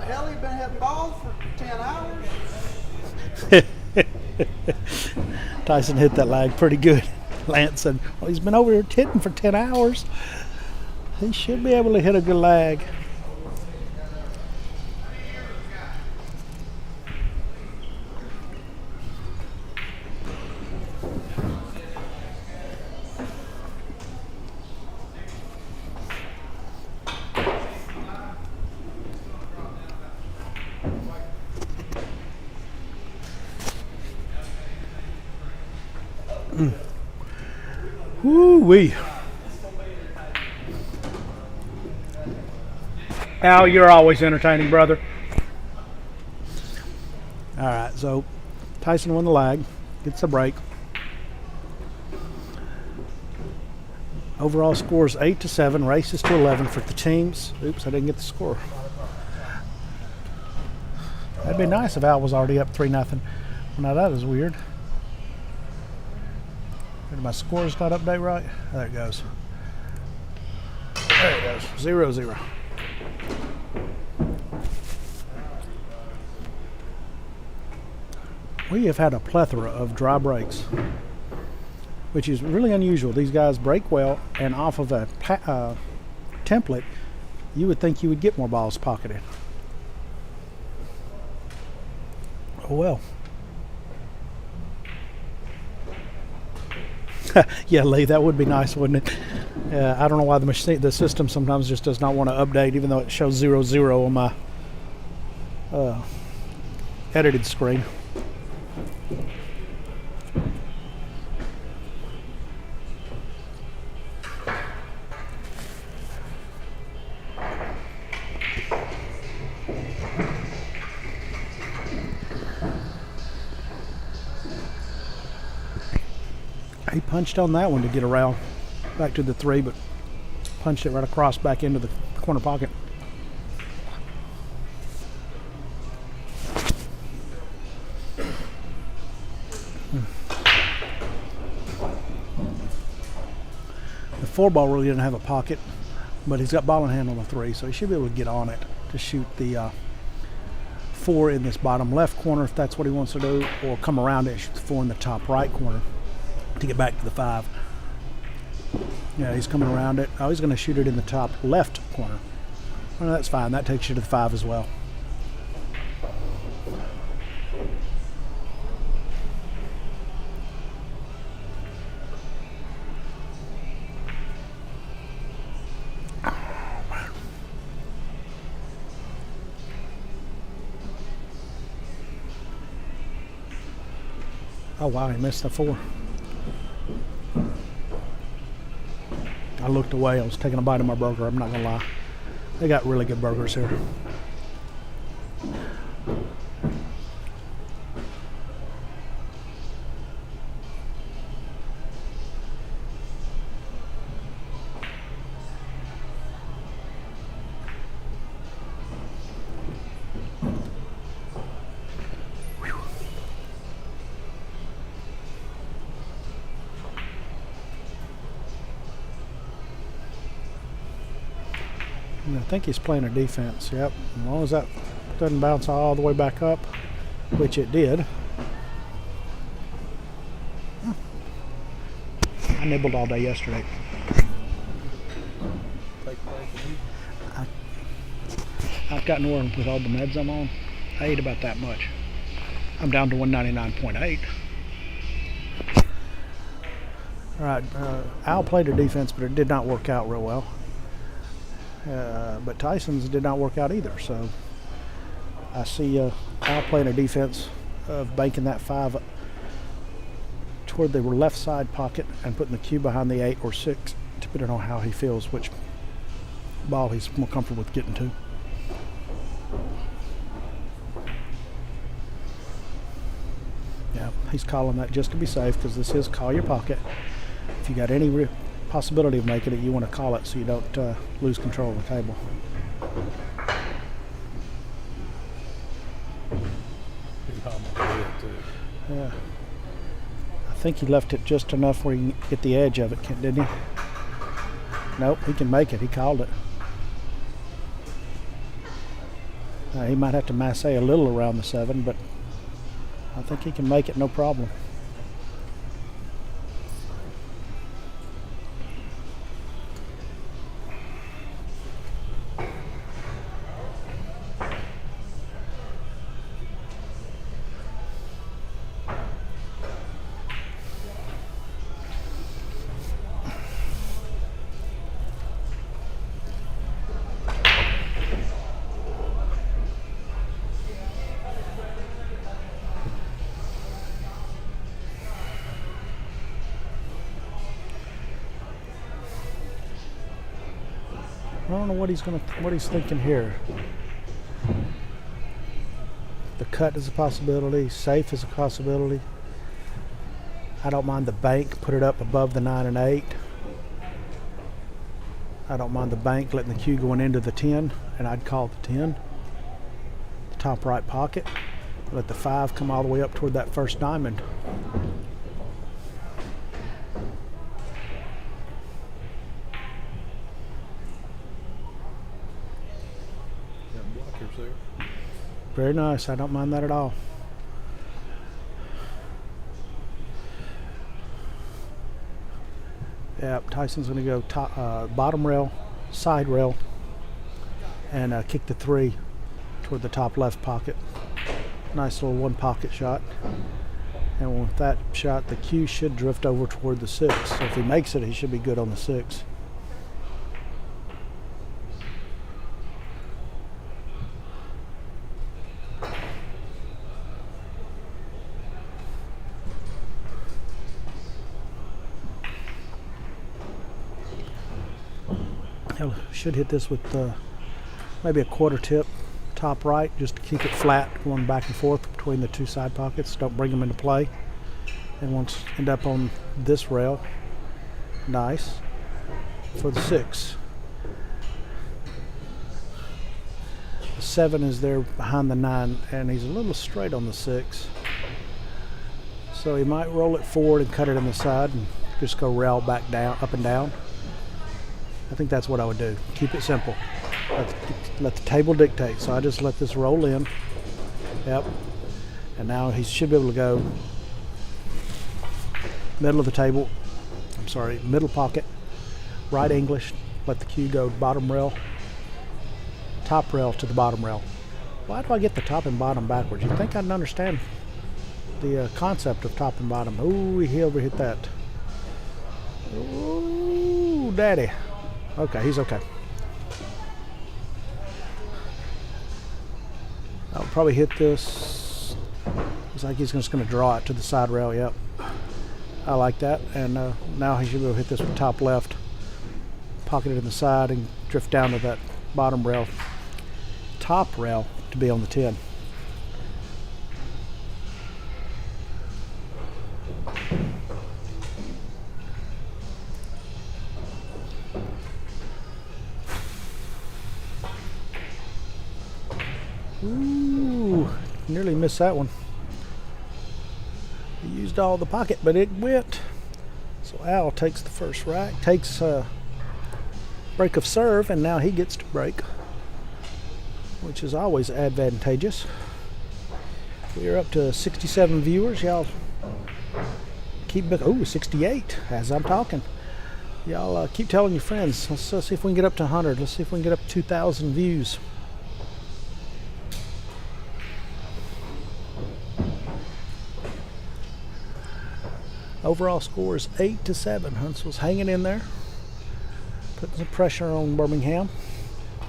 Hell, you been hitting balls for 10 hours? Tyson hit that lag pretty good. Lance said, well, he's been over here hitting for 10 hours. He should be able to hit a good lag. Woo-wee. Al, you're always entertaining, brother. All right, so Tyson won the lag, gets a break. Overall score is 8-7, races to 11 for the teams. Oops, I didn't get the score. That'd be nice if Al was already up 3-0. Well, now that is weird. Did my scores not update right? There it goes. There it goes. 0-0. We have had a plethora of dry breaks, which is really unusual. These guys break well, and off of a template, you would think you would get more balls pocketed. Oh well. Yeah, Lee, that would be nice, wouldn't it? I don't know why the system sometimes just does not want to update, even though it shows 0-0 on my edited screen. He punched on that one to get around back to the 3, but punched it right across back into the corner pocket. The 4 ball really didn't have a pocket, but he's got ball in hand on the 3, so he should be able to get on it to shoot the 4 in this bottom left corner if that's what he wants to do, or come around it and shoot the 4 in the top right corner to get back to the 5. Yeah, he's coming around it. Oh, he's going to shoot it in the top left corner. Well, that's fine. That takes you to the 5 as well. Oh wow, he missed the 4. I looked away. I was taking a bite of my burger. I'm not gonna lie. They got really good burgers here. I think he's playing a defense. Yep. As long as that doesn't bounce all the way back up, which it did. I nibbled all day yesterday. I've gotten worn with all the meds I'm on. I ate about that much. I'm down to 199.8. All right. Al played a defense, but it did not work out real well. But Tyson's did not work out either, so I see Al playing a defense of banking that 5 toward the left side pocket and putting the cue behind the 8 or 6, depending on how he feels, which ball he's more comfortable with getting to. Yeah, he's calling that just to be safe, because this is call your pocket. If you got any possibility of making it, you want to call it so you don't lose control of the table. Yeah, I think he left it just enough where he can get the edge of it, didn't he? Nope, he can make it. He called it. He might have to masse a little around the 7, but I think he can make it no problem. I don't know what he's thinking here. The cut is a possibility. Safe is a possibility. I don't mind the bank. Put it up above the 9 and 8. I don't mind the bank letting the cue going into the 10, and I'd call the 10. The top right pocket. Let the 5 come all the way up toward that first diamond. Very nice. I don't mind that at all. Yeah, Tyson's going to go top, bottom rail side rail and kick the 3 toward the top left pocket. Nice little one pocket shot. And with that shot, the cue should drift over toward the 6. So if he makes it, he should be good on the 6. He should hit this with maybe a quarter tip top right, just to keep it flat, going back and forth between the 2 side pockets. Don't bring them into play. And once end up on this rail, nice, for the 6. The 7 is there behind the 9, and he's a little straight on the 6. So he might roll it forward and cut it in the side and just go rail back down, up and down. I think that's what I would do. Keep it simple. Let the table dictate. So I just let this roll in. Yep. And now he should be able to go middle of the table. I'm sorry, middle pocket, right English. Let the cue go bottom rail, top rail to the bottom rail. Why do I get the top and bottom backwards? You'd think I'd understand the concept of top and bottom. Ooh, he overhit that. Ooh, daddy. Okay, he's okay. I'll probably hit this. Looks like he's just going to draw it to the side rail. Yep. I like that. And now he should be able to hit this with top left, pocket it in the side, and drift down to that bottom rail, top rail to be on the 10. Ooh, nearly missed that one. He used all the pocket, but it went. So Al takes the first rack, takes break of serve, and now he gets to break, which is always advantageous. We are up to 67 viewers. Y'all keep, 68 as I'm talking. Y'all keep telling your friends. Let's see if we can get up to 100. Let's see if we can get up to 2,000 views. Overall score is 8-7. Huntsville's hanging in there, putting some pressure on Birmingham.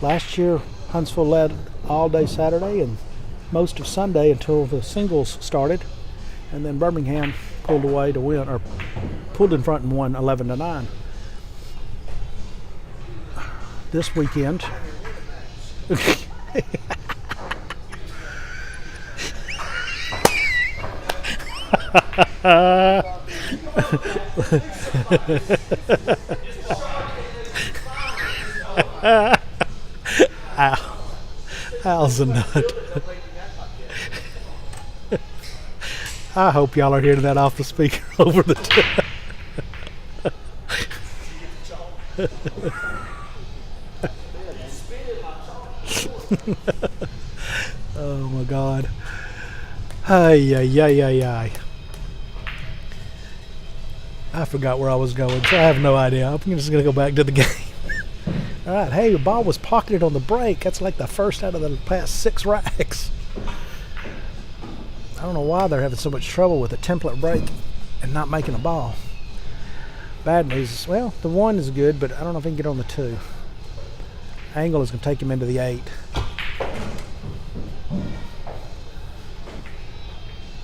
Last year, Huntsville led all day Saturday and most of Sunday until the singles started, and then Birmingham pulled away to win, or pulled in front and won 11-9. This weekend, Al's a nut. I hope y'all are hearing that off the speaker over the top. Oh my God. Ay, ay, ay, ay, ay. I forgot where I was going, so I have no idea. I'm just going to go back to the game. All right, hey, the ball was pocketed on the break. That's like the first out of the past 6 racks. I don't know why they're having so much trouble with a template break and not making a ball. Bad news is, well, the 1 is good, but I don't know if he can get on the 2. Angle is going to take him into the 8.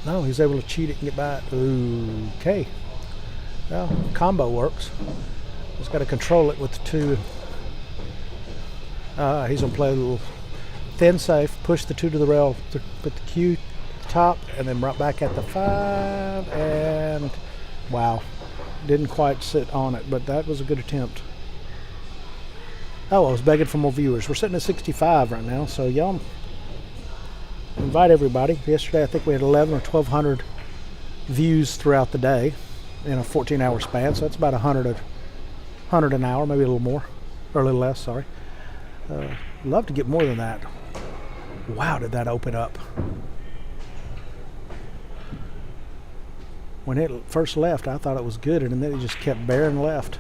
No, he's able to cheat it and get by it. Okay. Well, combo works. Just got to control it with the 2. He's going to play a little thin safe, push the 2 to the rail, put the cue at the top, and then right back at the 5. And wow, didn't quite sit on it, but that was a good attempt. Oh, I was begging for more viewers. We're sitting at 65 right now, so y'all invite everybody. Yesterday, I think we had 11 or 1,200 views throughout the day in a 14-hour span, so that's about 100 an hour, maybe a little more, or a little less, sorry. Love to get more than that. Wow, did that open up. When it first left, I thought it was good, and then it just kept bearing left.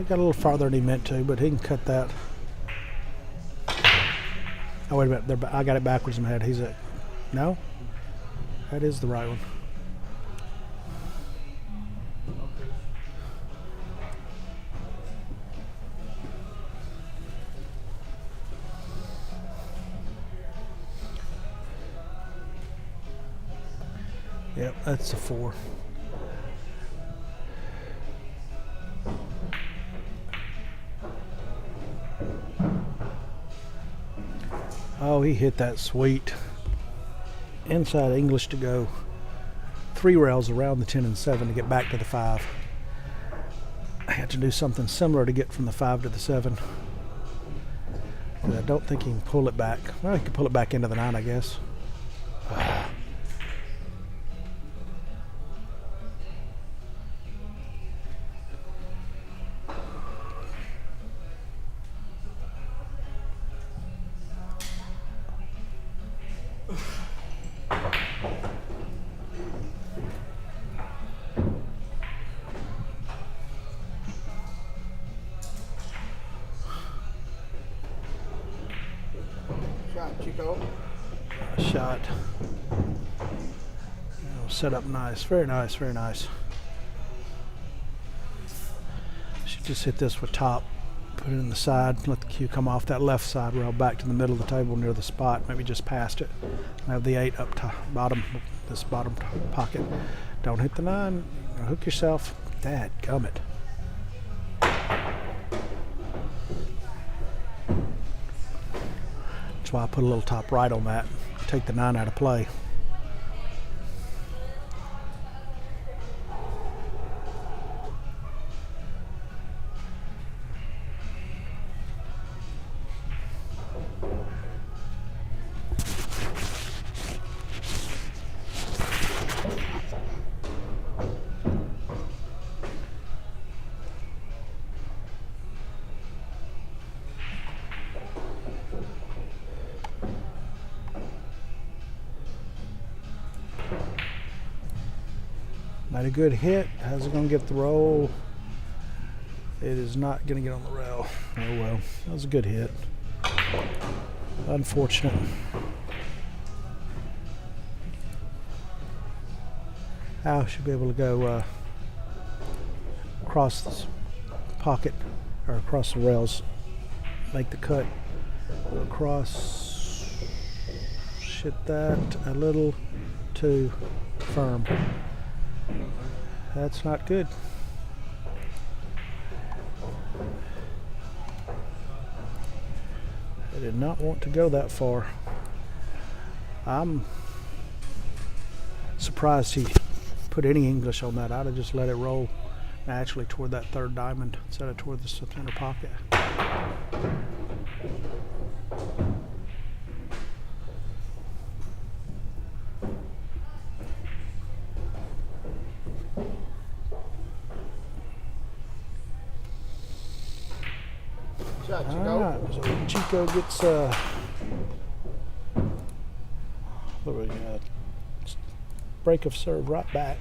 got a little farther than he meant to, but he can cut that. Oh, wait a minute. I got it backwards in my head. He's at. No? That is the right one. Yep, that's a 4. Oh, he hit that sweet. Inside English to go 3 rails around the 10 and 7 to get back to the 5. I had to do something similar to get from the 5 to the 7. And I don't think he can pull it back. Well, he can pull it back into the 9, I guess. Chico. Shot. Set up nice. Very nice, very nice. Should just hit this with top. Put it in the side. Let the cue come off that left side rail back to the middle of the table near the spot. Maybe just past it. And have the 8 up top, bottom, this bottom pocket. Don't hit the 9. Hook yourself. Dad gummit. That's why I put a little top right on that. Take the 9 out of play. Not a good hit. How's it going to get the roll? It is not going to get on the rail. Oh well. That was a good hit. Unfortunate. Al should be able to go across this pocket or across the rails. Make the cut. Go across. Shit that a little too firm. That's not good. I did not want to go that far. I'm surprised he put any English on that. I'd have just let it roll naturally toward that 3rd diamond instead of toward the center pocket. Shot, Chico. All right, so Chico gets what do we got? Break of serve right back.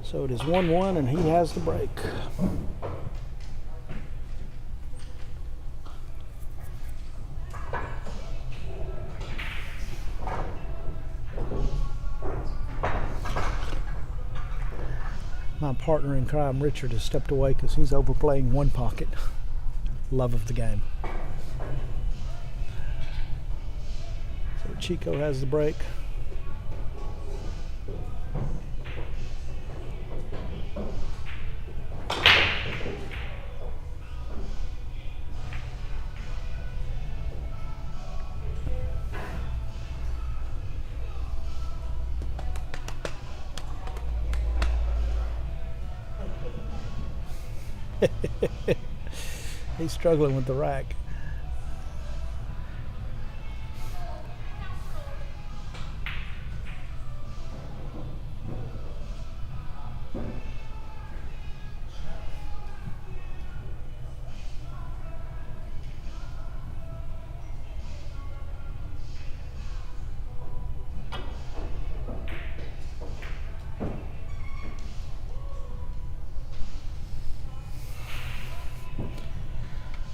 So it is 1-1 and he has the break. My partner in crime, Richard, has stepped away because he's overplaying one pocket. Love of the game. So Chico has the break. He's struggling with the rack.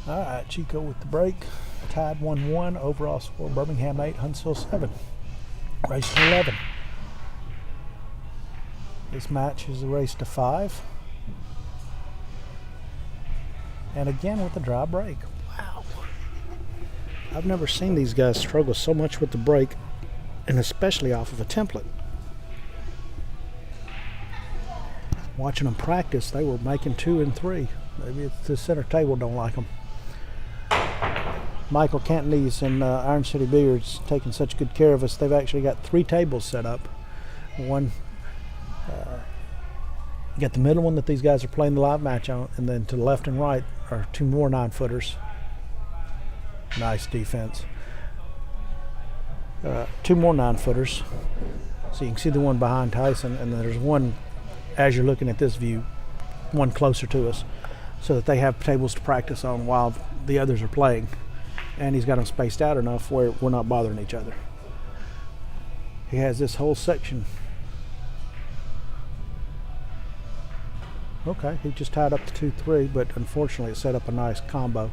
All right, Chico with the break. Tied 1-1. Overall score, Birmingham 8, Huntsville 7. Race to 11. This match is a race to 5. And again with the dry break. Wow. I've never seen these guys struggle so much with the break, and especially off of a template. Watching them practice, they were making 2 and 3. Maybe it's the center table don't like them. Michael Cantonese and Iron City Billiards taking such good care of us. They've actually got 3 tables set up. One, you got the middle one that these guys are playing the live match on, and then to the left and right are 2 more 9-footers. Nice defense. 2 more 9-footers. So you can see the one behind Tyson, and then there's one, as you're looking at this view, one closer to us, so that they have tables to practice on while the others are playing. And he's got them spaced out enough where we're not bothering each other. He has this whole section. Okay, he just tied up to 2-3, but unfortunately it set up a nice combo.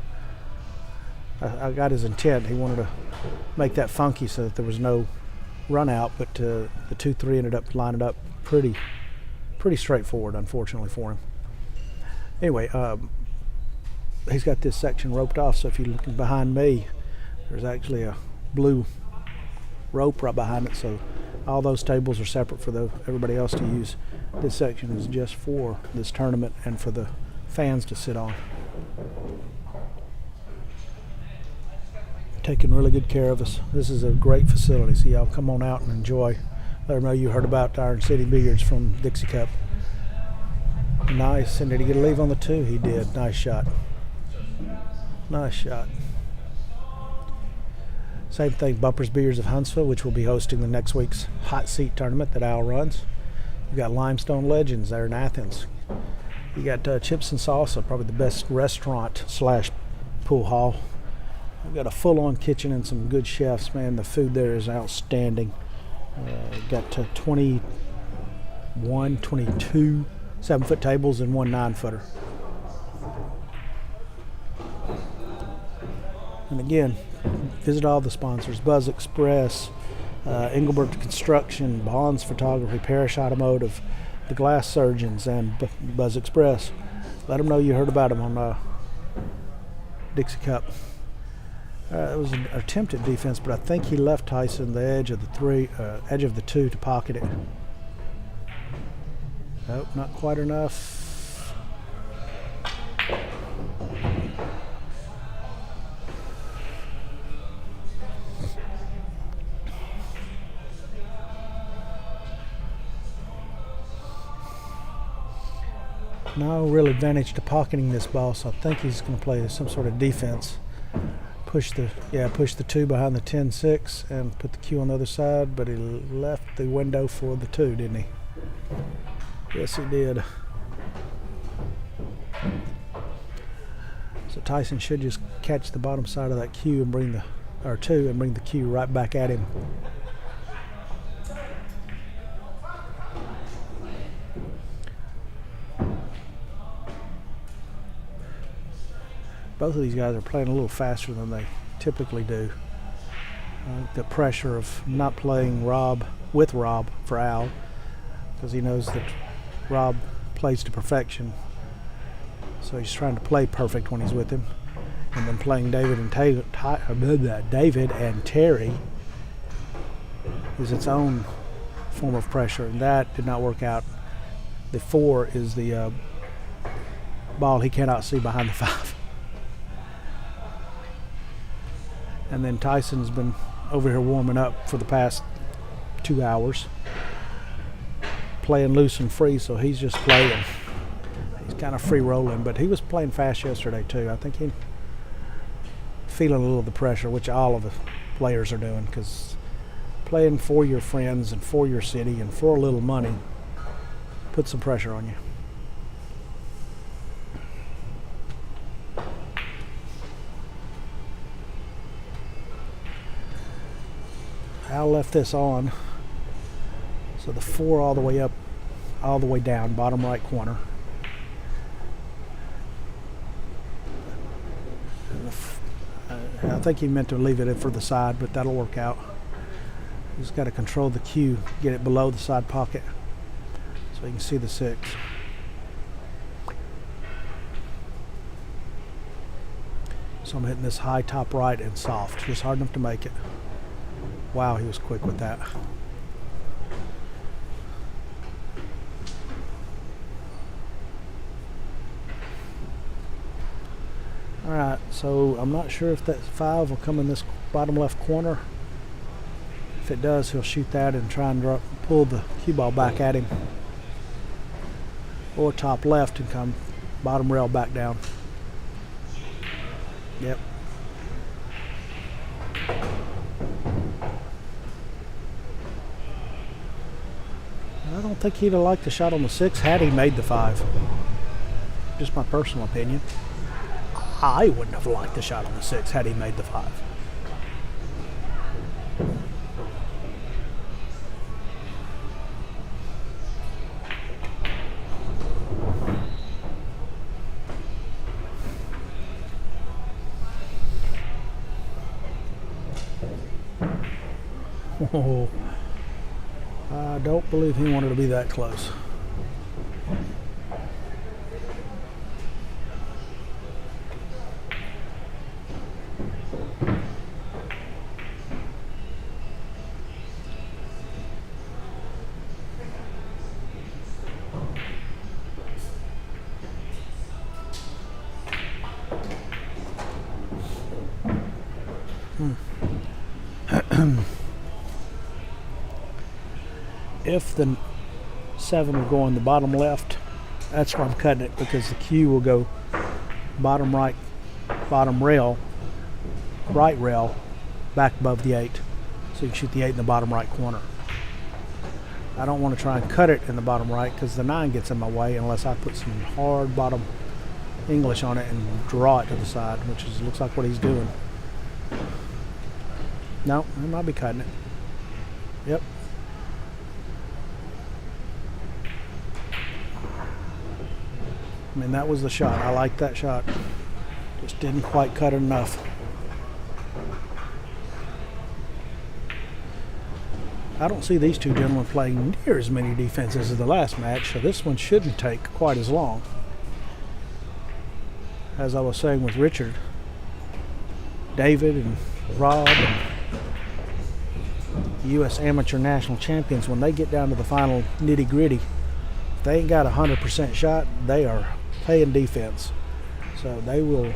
I got his intent. He wanted to make that funky so that there was no run out, but the 2-3 ended up lining up pretty straightforward, unfortunately for him. Anyway, he's got this section roped off, so if you're looking behind me, there's actually a blue rope right behind it, so all those tables are separate for everybody else to use. This section is just for this tournament and for the fans to sit on. Taking really good care of us. This is a great facility, so y'all come on out and enjoy. Let them know you heard about Iron City Billiards from Dixie Cup. Nice, and did he get a leave on the 2? He did. Nice shot. Nice shot. Same thing, Bumpers Billiards of Huntsville, which will be hosting the next week's hot seat tournament that Al runs. You got Limestone Legends there in Athens. You got Chips and Salsa, probably the best restaurant / pool hall. We've got a full-on kitchen and some good chefs, man. The food there is outstanding. Got 21, 22 7-foot tables and 1 9-footer. And again, visit all the sponsors: Buzz Express, Engelbert Construction, Bonds Photography, Parrish Automotive, the Glass Surgeons, and Buzz Express. Let them know you heard about them on Dixie Cup. It was an attempt at defense, but I think he left Tyson the edge of the 2 to pocket it. Nope, not quite enough. No real advantage to pocketing this ball, so I think he's going to play some sort of defense. Push the 2 behind the 10-6 and put the cue on the other side, but he left the window for the 2, didn't he? Yes, he did. So Tyson should just catch the bottom side of that cue and bring the 2 and bring the cue right back at him. Both of these guys are playing a little faster than they typically do. The pressure of not playing with Rob for Al, because he knows that Rob plays to perfection. So he's trying to play perfect when he's with him. And then playing David and Terry is its own form of pressure, and that did not work out. The 4 is the ball he cannot see behind the 5. And then Tyson's been over here warming up for the past 2 hours, playing loose and free, so he's just playing. He's kind of free rolling, but he was playing fast yesterday too. I think he's feeling a little of the pressure, which all of the players are doing, because playing for your friends and for your city and for a little money puts some pressure on you. Al left this on, so the 4 all the way up, all the way down, bottom right corner. I think he meant to leave it in for the side, but that'll work out. He's got to control the cue, get it below the side pocket so you can see the 6. So I'm hitting this high top right and soft, just hard enough to make it. Wow, he was quick with that. All right, so I'm not sure if that 5 will come in this bottom left corner. If it does, he'll shoot that and try and pull the cue ball back at him. Or top left and come bottom rail back down. Yep. I don't think he'd have liked the shot on the 6 had he made the 5. Just my personal opinion. I wouldn't have liked the shot on the 6 had he made the 5. Oh, I don't believe he wanted to be that close. If the 7 will go in the bottom left, that's where I'm cutting it, because the cue will go bottom right, bottom rail, right rail, back above the 8. So you can shoot the 8 in the bottom right corner. I don't want to try and cut it in the bottom right because the 9 gets in my way unless I put some hard bottom English on it and draw it to the side, which looks like what he's doing. No, I might be cutting it. Yep. I mean, that was the shot. I liked that shot. Just didn't quite cut it enough. I don't see these two gentlemen playing near as many defenses as the last match, so this one shouldn't take quite as long. As I was saying with Richard, David and Rob and the U.S. Amateur National Champions, when they get down to the final nitty-gritty, if they ain't got a 100% shot, they are playing defense. So they will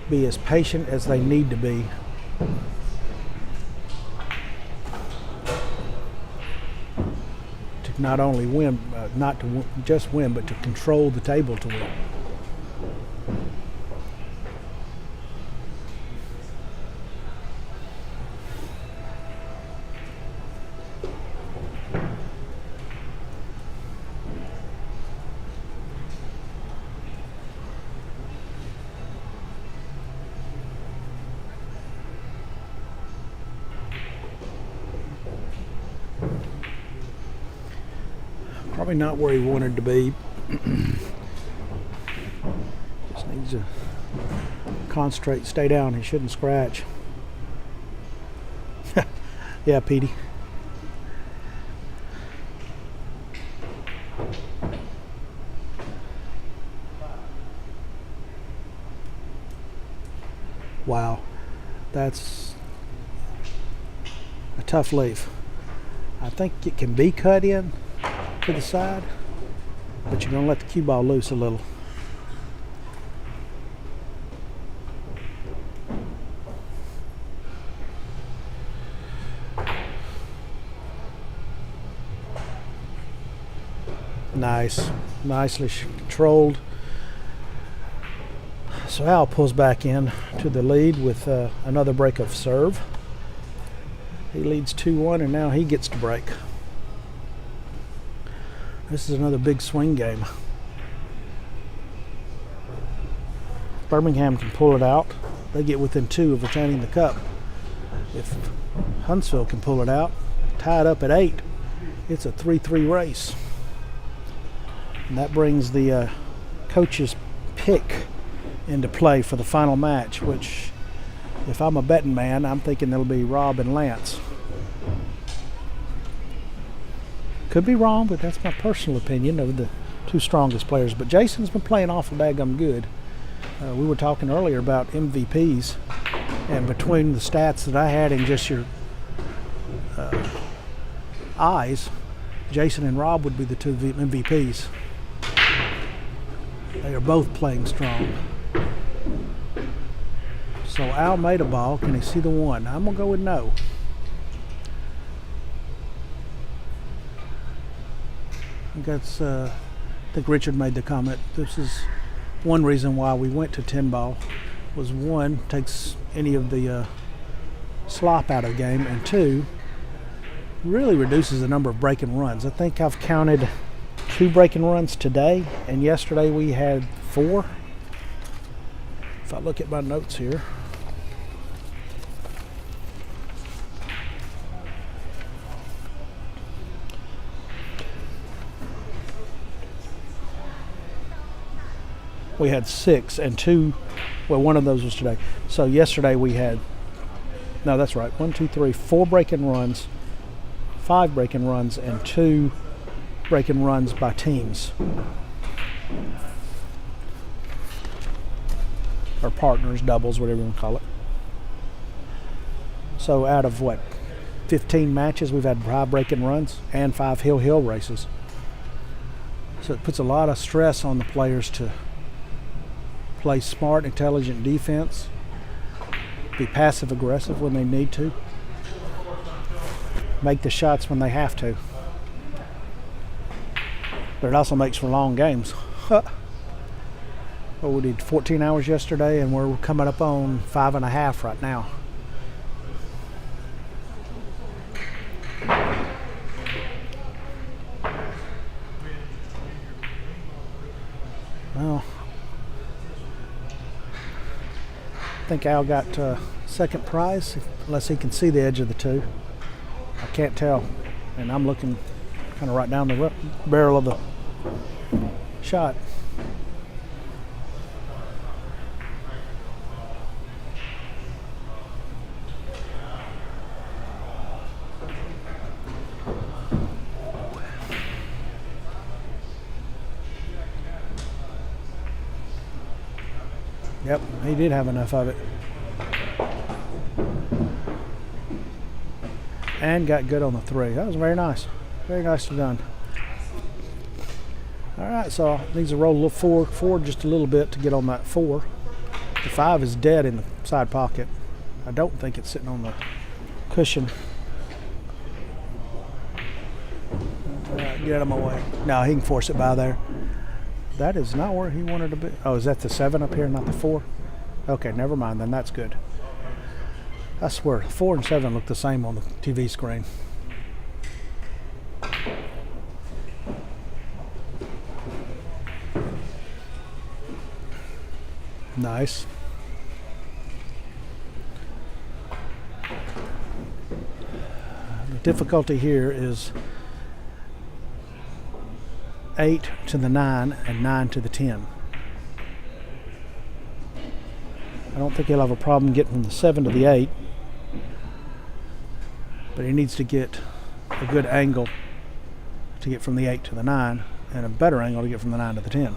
be as patient as they need to be. To not only win, not to just win, but to control the table to win. Probably not where he wanted to be. Just needs to concentrate, stay down. He shouldn't scratch. Yeah, Petey. Wow, that's a tough leaf. I think it can be cut in to the side, but you're going to let the cue ball loose a little. Nice, nicely controlled. So Al pulls back in to the lead with another break of serve. He leads 2-1 and now he gets to break. This is another big swing game. Birmingham can pull it out. They get within 2 of retaining the cup. If Huntsville can pull it out, tied up at 8, it's a 3-3 race. And that brings the coach's pick into play for the final match, which, if I'm a betting man, I'm thinking it'll be Rob and Lance. Could be wrong, but that's my personal opinion of the two strongest players. But Jason's been playing awful daggum good. We were talking earlier about MVPs, and between the stats that I had and just your eyes, Jason and Rob would be the two MVPs. They are both playing strong. So Al made a ball. Can he see the one? I'm going to go with no. I think Richard made the comment. This is one reason why we went to 10 ball. Was one, takes any of the slop out of the game, and two, really reduces the number of break and runs. I think I've counted 2 break and runs today, and yesterday we had 4. If I look at my notes here. We had 6 and 2. Well, one of those was today. So yesterday we had, no, that's right, 1, 2, 3, 4 break and runs, 5 break and runs, and 2 break and runs by teams. Or partners, doubles, whatever you want to call it. So out of 15 matches, we've had 5 break and runs and 5 hill races. So it puts a lot of stress on the players to play smart, intelligent defense, be passive aggressive when they need to, make the shots when they have to. But it also makes for long games. Well, we did 14 hours yesterday, and we're coming up on 5.5 right now. Well, I think Al got second prize, unless he can see the edge of the two. I can't tell, and I'm looking kind of right down the barrel of the shot. Yep, he did have enough of it. And got good on the 3. That was very nice. Very nicely done. All right, so needs to roll a little forward just a little bit to get on that 4. The 5 is dead in the side pocket. I don't think it's sitting on the cushion. All right, get out of my way. No, he can force it by there. That is not where he wanted to be. Oh, is that the 7 up here, not the 4? Okay, never mind then. That's good. I swear, 4 and 7 look the same on the TV screen. Nice. The difficulty here is 8 to the 9 and 9 to the 10. I don't think he'll have a problem getting from the 7 to the 8, but he needs to get a good angle to get from the 8 to the 9 and a better angle to get from the 9 to the 10.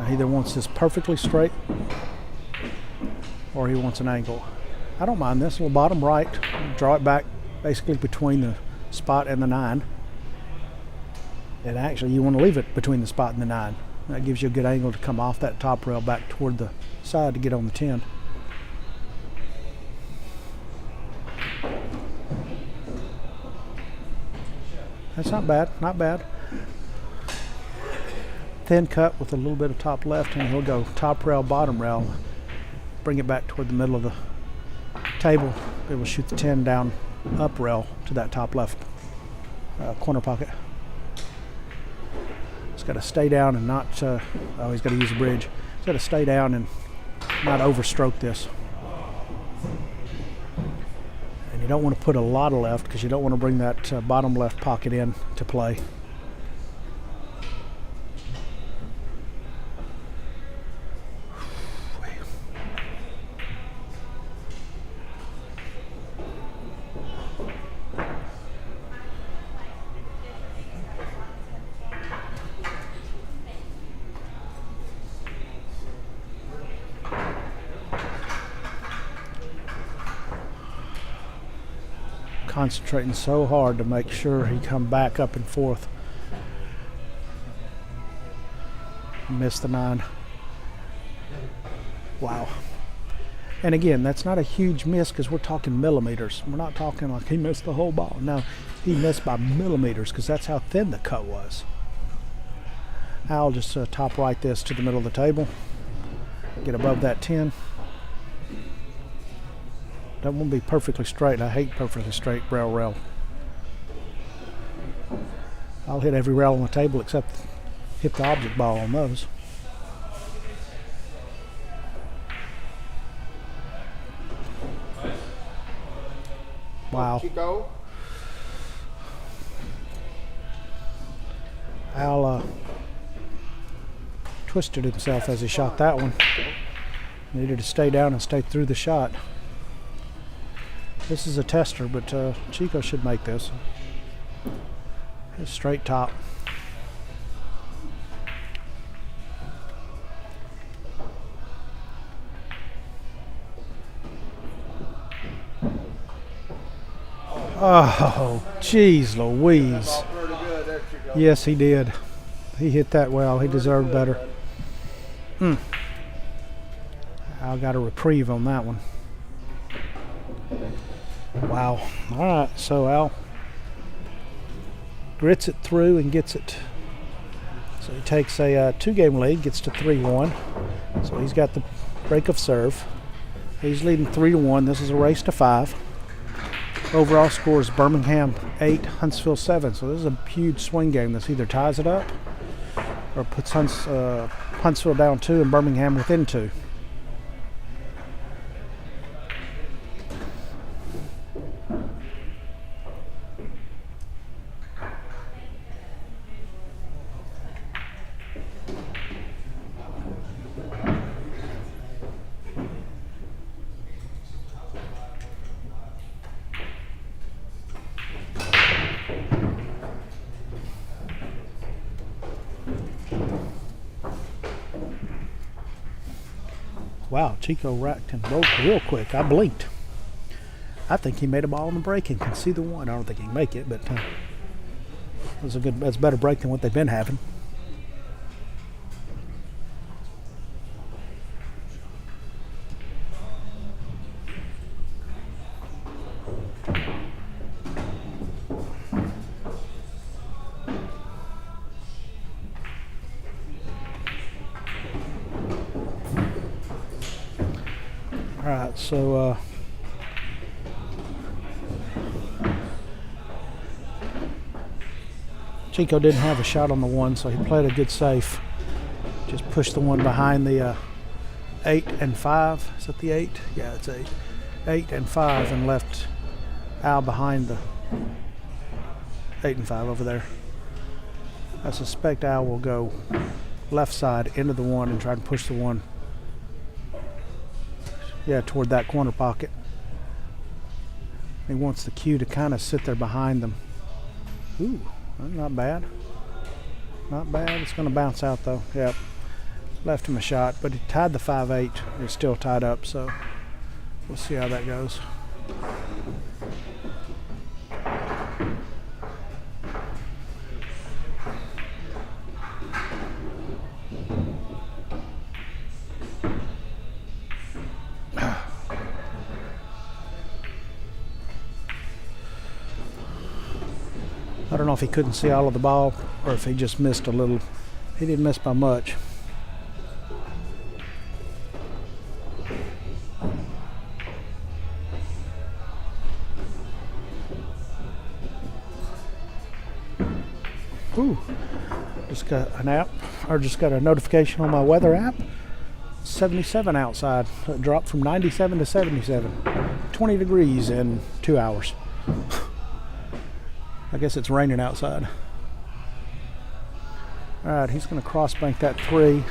He either wants this perfectly straight or he wants an angle. I don't mind this little bottom right. Draw it back basically between the spot and the 9. And actually you want to leave it between the spot and the 9. That gives you a good angle to come off that top rail back toward the side to get on the 10. That's not bad, not bad. Thin cut with a little bit of top left, and he'll go top rail, bottom rail, bring it back toward the middle of the table. It will shoot the 10 down up rail to that top left corner pocket. He's got to stay down and not, he's got to use a bridge. He's got to stay down and not overstroke this. And you don't want to put a lot of left because you don't want to bring that bottom left pocket in to play. concentrating so hard to make sure he come back up and forth. Missed the 9. Wow. And again, that's not a huge miss because we're talking millimeters. We're not talking like he missed the whole ball. No, he missed by millimeters because that's how thin the cut was. I'll just top right this to the middle of the table. Get above that 10. Don't want to be perfectly straight. I hate perfectly straight rail. I'll hit every rail on the table except hit the object ball on those. Wow. Al twisted himself as he shot that one. Needed to stay down and stay through the shot. This is a tester, but Chico should make this. A straight top. Oh, jeez Louise. Yes, he did. He hit that well. He deserved better. Al got a reprieve on that one. Wow. All right, so Al grits it through and gets it. So he takes a 2-game lead, gets to 3-1. So he's got the break of serve. He's leading 3-1. This is a race to 5. Overall score is Birmingham 8, Huntsville 7. So this is a huge swing game. This either ties it up or puts Huntsville down 2 and Birmingham within 2. Wow, Chico racked and broke real quick. I blinked. I think he made a ball on the break and can see the 1. I don't think he can make it, but that's a better break than what they've been having. Alright, so Chico didn't have a shot on the 1, so he played a good safe. Just pushed the 1 behind the 8 and 5. Is that the 8? Yeah, it's 8. 8 and 5 and left Al behind the 8 and 5 over there. I suspect Al will go left side into the 1 and try to push the 1. Yeah, toward that corner pocket. He wants the cue to kind of sit there behind them. Ooh, not bad. Not bad. It's going to bounce out though. Yep. Left him a shot, but he tied the 5-8. It's still tied up, so we'll see how that goes. I don't know if he couldn't see all of the ball or if he just missed a little. He didn't miss by much. Ooh, just got an app, or just got a notification on my weather app. 77 outside. So it dropped from 97 to 77. 20 degrees in 2 hours. I guess it's raining outside. All right, he's going to cross bank that 3.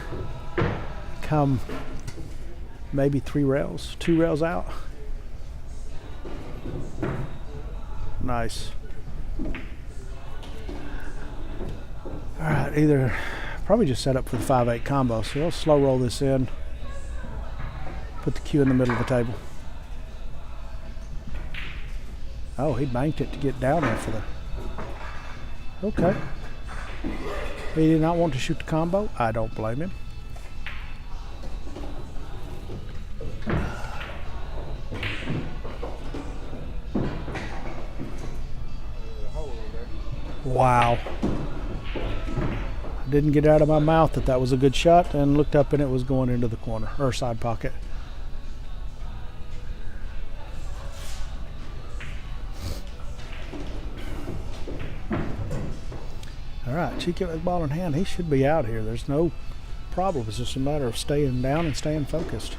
Come maybe 3 rails, 2 rails out. Nice. All right, either probably just set up for the 5-8 combo. So he'll slow roll this in. Put the cue in the middle of the table. Oh, he banked it to get down there for the. Okay. He did not want to shoot the combo. I don't blame him. Wow. Didn't get out of my mouth that was a good shot, and looked up and it was going into the corner or side pocket. All right, Chico with the ball in hand. He should be out here. There's no problem. It's just a matter of staying down and staying focused.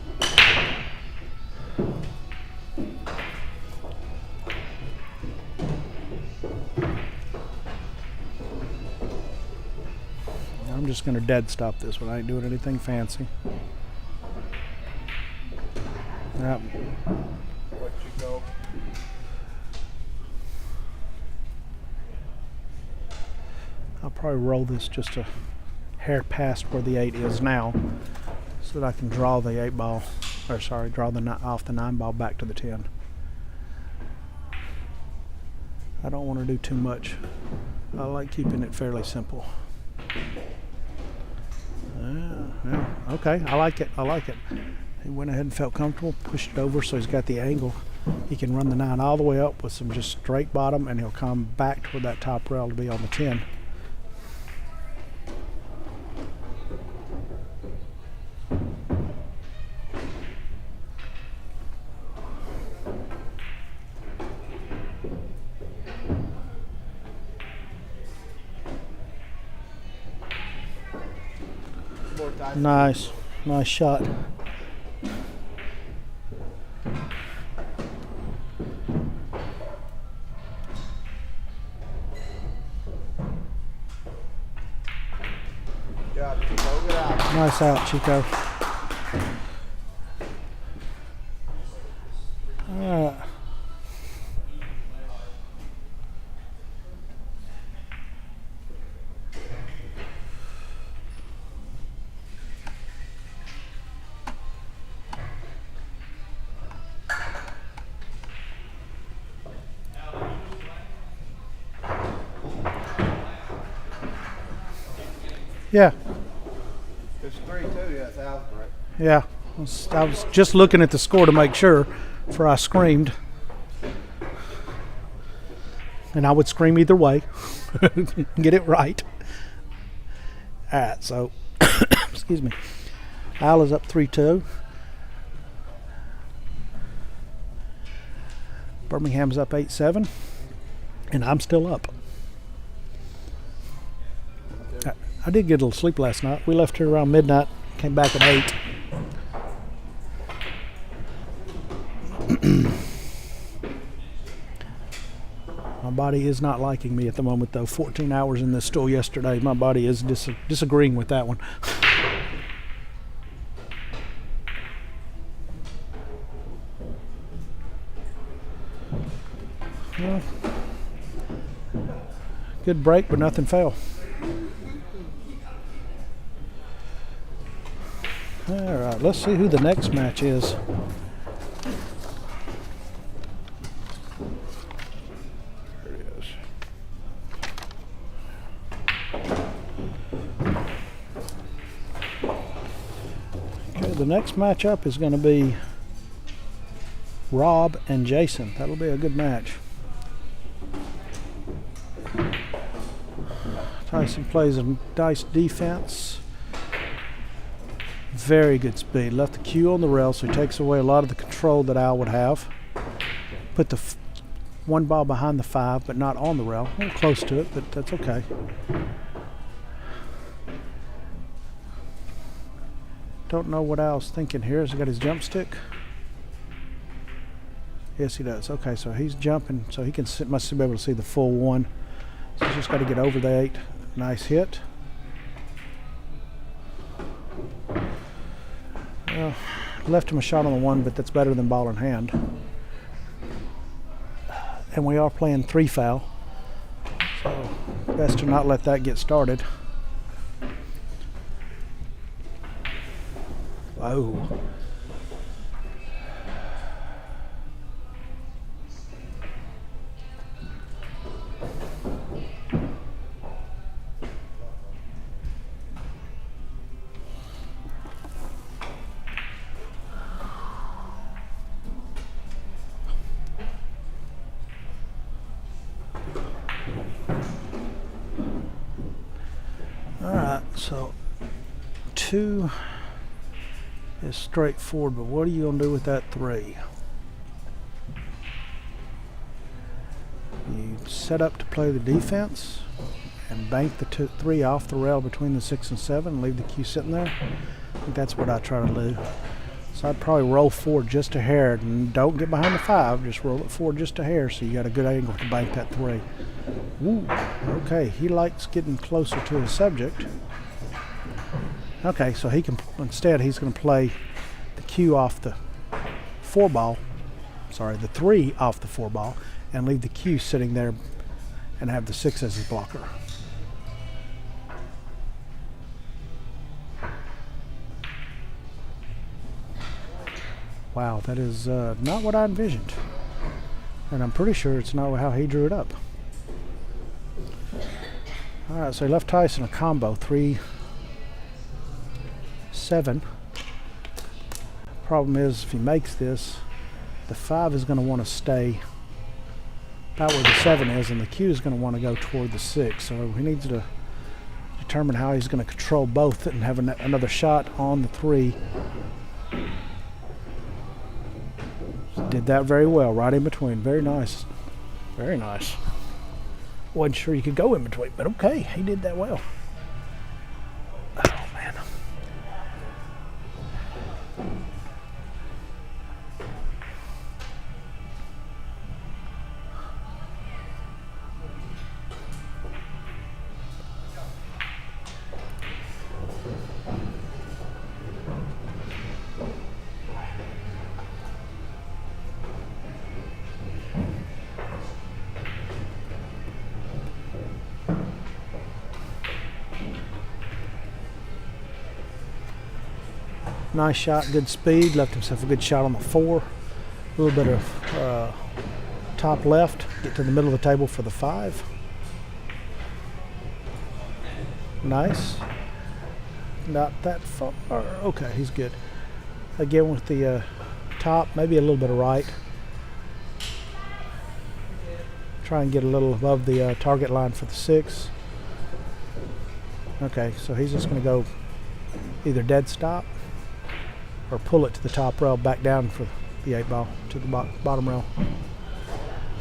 I'm just going to dead stop this one. I ain't doing anything fancy. Yep. Let you go. I'll probably roll this just a hair past where the 8 is now, so that I can draw the 8 ball, or sorry, draw the off the 9 ball back to the 10. I don't want to do too much. I like keeping it fairly simple. Yeah, okay, I like it. I like it. He went ahead and felt comfortable, pushed it over, so he's got the angle. He can run the 9 all the way up with some just straight bottom, and he'll come back toward that top rail to be on the 10. Nice shot. Good job, Chico. Good out. Nice out, Chico. All right. Yeah. It's 3-2. That's out, right? Yeah. I was just looking at the score to make sure before I screamed. And I would scream either way. Get it right. All right, so, excuse me. Al is up 3-2. Birmingham's up 8-7. And I'm still up. I did get a little sleep last night. We left here around midnight, came back at 8. My body is not liking me at the moment, though. 14 hours in this stool yesterday. My body is disagreeing with that one. Well, good break, but nothing fell. All right, let's see who the next match is. There it is. Okay, the next match up is going to be Rob and Jason. That'll be a good match. Tyson plays a nice defense. Very good speed. Left the cue on the rail, so he takes away a lot of the control that Al would have. Put the 1 ball behind the 5, but not on the rail. A little close to it, but that's okay. Don't know what Al's thinking here. Has he got his jump stick? Yes, he does. Okay, so he's jumping, so he must be able to see the full 1. So he's just got to get over the 8. Nice hit. Left him a shot on the 1, but that's better than ball in hand. And we are playing 3 foul, so best to not let that get started. Whoa. So 2 is straightforward, but what are you going to do with that 3? You set up to play the defense and bank the 3 off the rail between the 6 and 7 and leave the cue sitting there. I think that's what I try to do. So I'd probably roll forward just a hair, and don't get behind the 5, just roll it forward just a hair so you got a good angle to bank that 3. Woo, okay, he likes getting closer to his subject. Okay, so he can, instead he's going to play the cue off the 4 ball, sorry, the 3 off the 4 ball, and leave the cue sitting there and have the 6 as his blocker. Wow, that is not what I envisioned. And I'm pretty sure it's not how he drew it up. Alright, so he left Tyson a combo, 3-7. Problem is, if he makes this, the 5 is going to want to stay about where the 7 is, and the cue is going to want to go toward the 6. So he needs to determine how he's going to control both and have another shot on the 3. Did that very well, right in between. Very nice. Very nice. Wasn't sure you could go in between, but okay, he did that well. Oh, man. Nice shot, good speed, left himself a good shot on the 4. A little bit of top left, get to the middle of the table for the 5. Nice. Not that far. Okay, he's good. Again with the top, maybe a little bit of right. Try and get a little above the target line for the 6. Okay, so he's just going to go either dead stop or pull it to the top rail back down for the 8 ball to the bottom rail.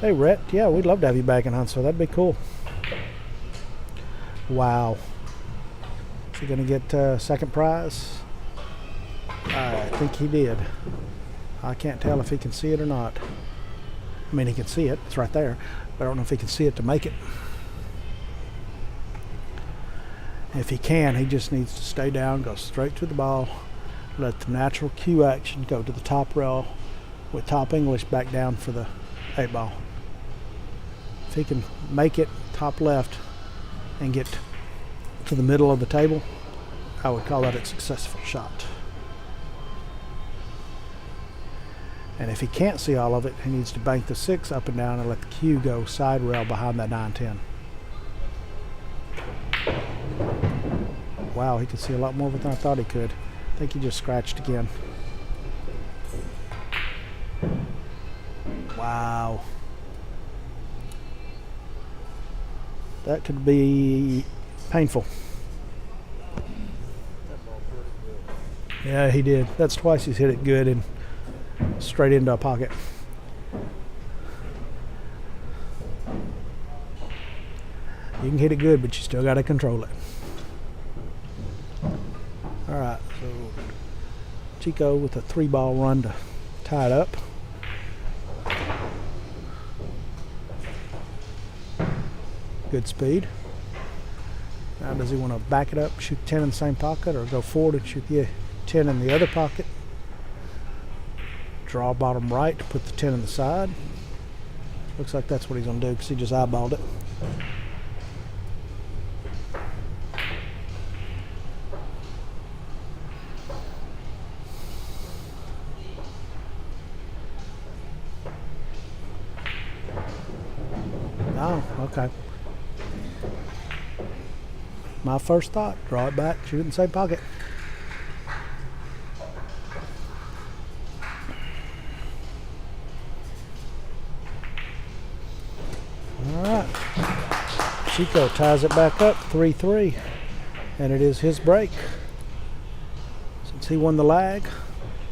Hey Rhett, yeah, we'd love to have you back in Huntsville. That'd be cool. Wow. Is he gonna get second prize? I think he did. I can't tell if he can see it or not. I mean, he can see it, it's right there, but I don't know if he can see it to make it. If he can, he just needs to stay down, go straight to the ball, let the natural cue action go to the top rail with top English back down for the 8 ball. If he can make it top left and get to the middle of the table, I would call that a successful shot. And if he can't see all of it, he needs to bank the 6 up and down and let the cue go side rail behind that 9-10. Wow, he could see a lot more of it than I thought he could. I think he just scratched again. Wow. That could be painful. Yeah, he did. That's twice he's hit it good and straight into a pocket. You can hit it good, but you still got to control it. All right, so Chico with a 3 ball run to tie it up. Good speed. Now does he want to back it up, shoot 10 in the same pocket, or go forward and shoot the 10 in the other pocket? Draw bottom right to put the 10 in the side. Looks like that's what he's going to do because he just eyeballed it. Oh, okay. My first thought, draw it back, shoot it in the same pocket. All right. Chico ties it back up, 3-3. And it is his break. Since he won the lag,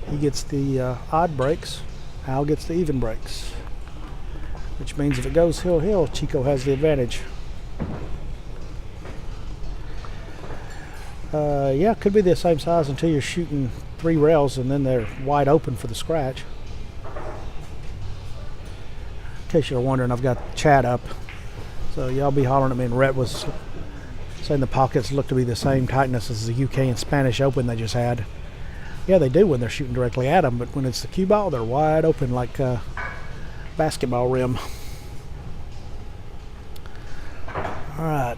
he gets the odd breaks. Al gets the even breaks. Which means if it goes hill-hill, Chico has the advantage. Yeah, it could be the same size until you're shooting 3 rails and then they're wide open for the scratch. In case you're wondering, I've got Chad up. So y'all be hollering at me, and Rhett was saying the pockets look to be the same tightness as the UK and Spanish Open they just had. Yeah, they do when they're shooting directly at them, but when it's the cue ball, they're wide open like a basketball rim. All right.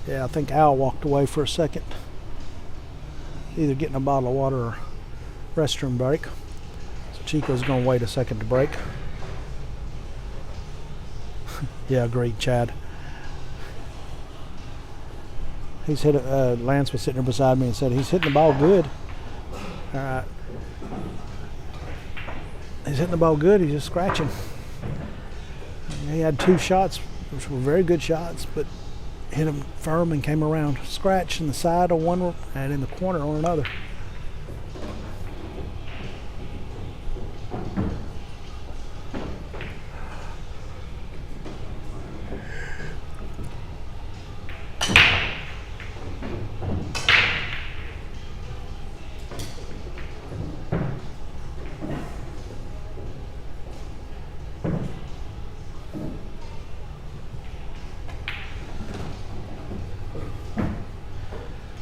Yeah, I think Al walked away for a second. Either getting a bottle of water or restroom break. So Chico's going to wait a second to break. Yeah, agreed, Chad. He's hit. Lance was sitting there beside me and said he's hitting the ball good. All right. He's hitting the ball good. He's just scratching. He had 2 shots, which were very good shots, but hit him firm and came around. Scratch in the side on one and in the corner on another.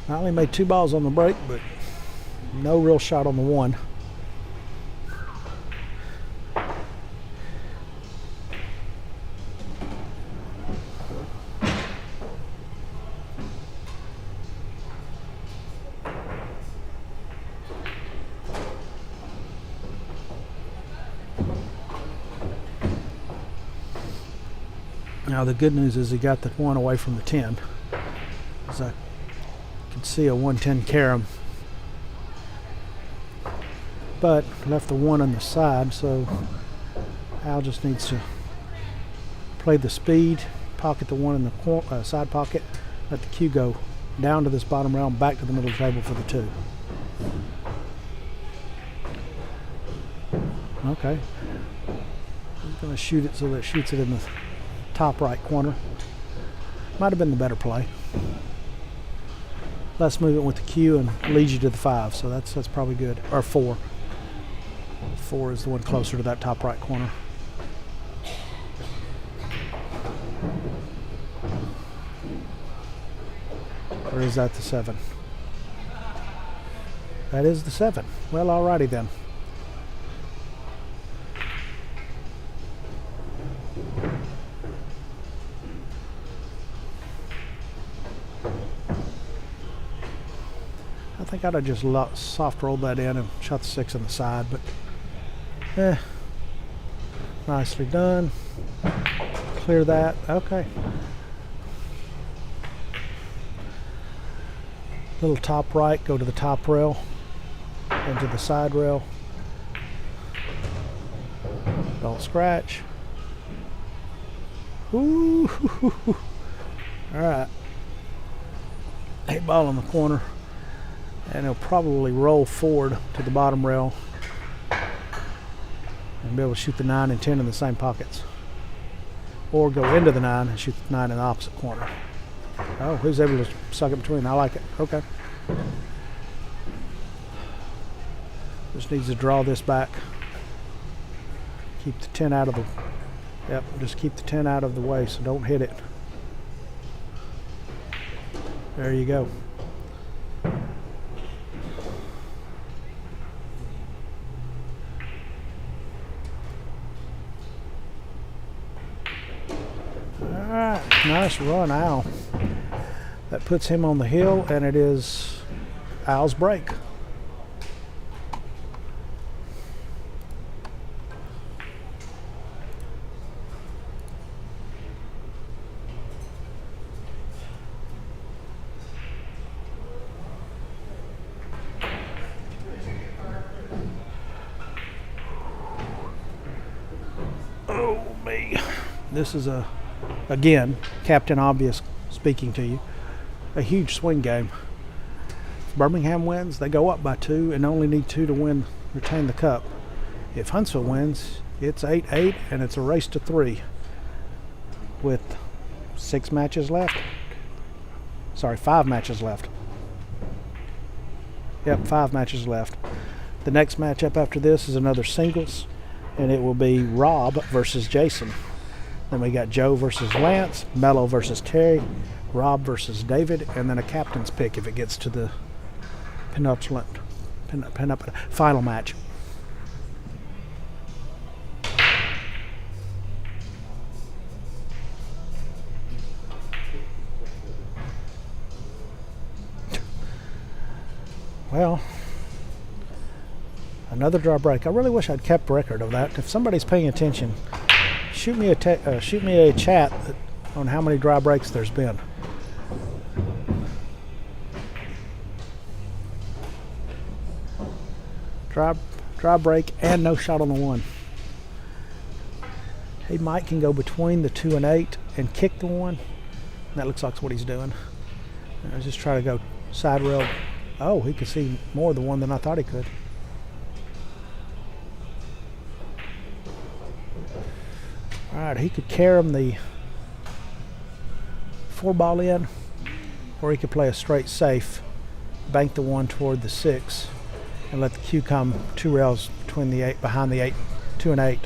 I only made 2 balls on the break, but no real shot on the one. Now the good news is he got the one away from the 10. As I can see a 110 carom, but left the 1 on the side, so Al just needs to play the speed, pocket the 1 in the side pocket, let the cue go down to this bottom rail, back to the middle of the table for the 2. Okay, he's going to shoot it so that it shoots it in the top right corner. Might have been the better play. Less movement with the cue and leads you to the 5, so that's probably good. Or 4. 4 is the one closer to that top right corner. Or is that the 7? That is the 7. Well, alrighty then. I think I'd have just soft rolled that in and shot the 6 on the side, but nicely done. Clear that. Okay. Little top right, go to the top rail, into the side rail. Don't scratch. Ooh. All right. 8 ball in the corner. And he'll probably roll forward to the bottom rail and be able to shoot the 9 and 10 in the same pockets. Or go into the 9 and shoot the 9 in the opposite corner. Oh, he's able to suck it between. I like it. Okay. Just needs to draw this back. Keep the 10 out of the... Yep, just keep the 10 out of the way so don't hit it. There you go. Alright, nice run, Al. That puts him on the hill, and it is Al's break. Oh, me. this is again, Captain Obvious speaking to you, a huge swing game. If Birmingham wins, they go up by 2 and only need 2 to retain the cup. If Huntsville wins, it's 8-8 and it's a race to 3 with 6 matches left. Sorry, 5 matches left. Yep, 5 matches left. The next matchup after this is another singles, and it will be Rob versus Jason. Then we got Joe versus Lance, Mello versus Terry, Rob versus David, and then a captain's pick if it gets to the final match. Well, another draw break. I really wish I'd kept record of that. If somebody's paying attention, shoot me a chat on how many draw breaks there's been. Draw break and no shot on the 1. Hey, Mike can go between the 2 and 8 and kick the 1. That looks like what he's doing. I just try to go side rail. Oh, he could see more of the 1 than I thought he could. All right, he could carry him the 4-ball in, or he could play a straight safe, bank the 1 toward the 6, and let the cue come 2 rails between the 8, behind the 8, 2 and 8.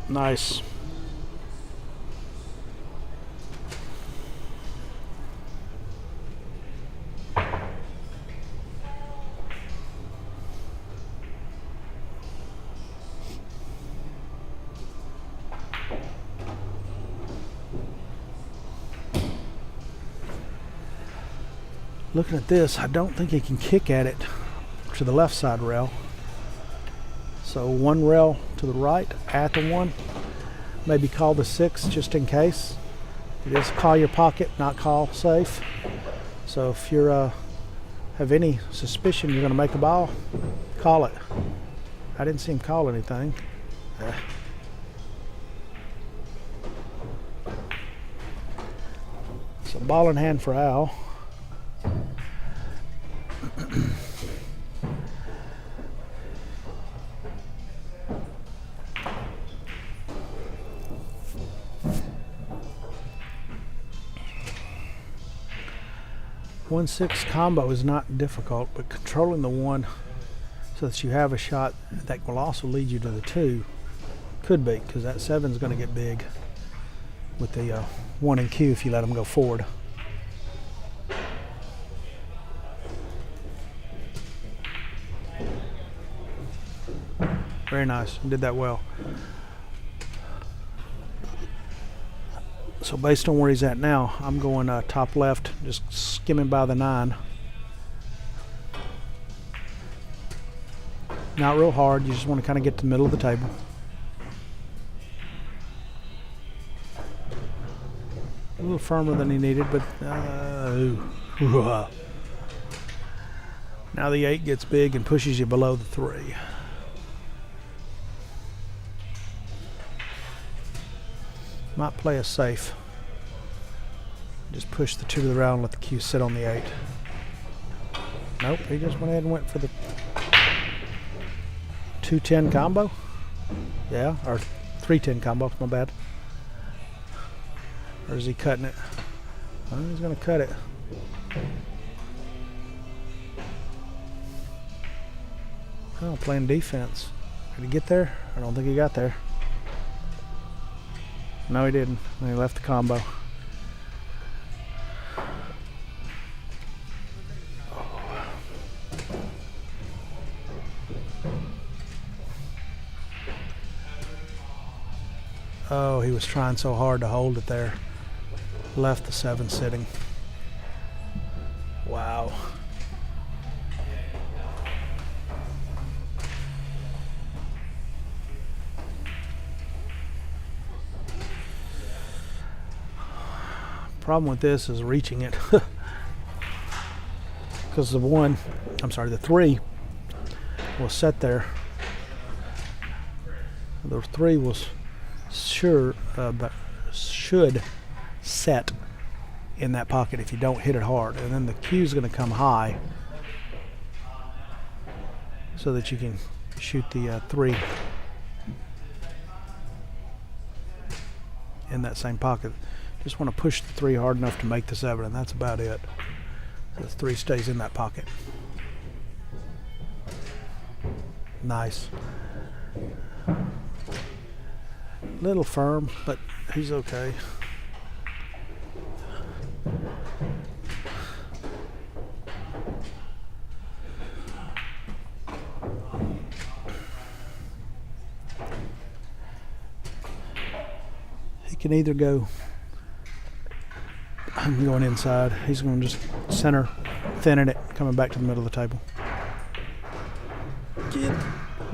Nice. Looking at this, I don't think he can kick at it to the left side rail. So 1 rail to the right at the 1. Maybe call the 6 just in case. It is call your pocket, not call safe. So if you're have any suspicion you're going to make a ball, call it. I didn't see him call anything. So ball in hand for Al. One 6 combo is not difficult, but controlling the 1 so that you have a shot that will also lead you to the 2 could be, because that 7 is going to get big with the 1 and Q if you let them go forward. Very nice, did that well. So based on where he's at now, I'm going top left, just skimming by the 9. Not real hard, you just want to kind of get to the middle of the table. A little firmer than he needed, but now the 8 gets big and pushes you below the 3. Might play a safe. Just push the 2 to the round and let the cue sit on the 8. Nope, he just went ahead and went for the 2-10 combo. Yeah, or 3-10 combo, my bad. Or is he cutting it? Oh, he's going to cut it. Oh, playing defense. Did he get there? I don't think he got there. No, he didn't. He left the combo. Oh, he was trying so hard to hold it there. Left the 7 sitting. Wow. Problem with this is reaching it. because the 3 will set there. The 3 will should set in that pocket if you don't hit it hard, and then the cue is going to come high so that you can shoot the 3 in that same pocket. Just want to push the 3 hard enough to make the 7, and that's about it. So the 3 stays in that pocket. Nice. Little firm, but he's okay. He can either go, I'm going inside. He's going to just center, thinning it, coming back to the middle of the table.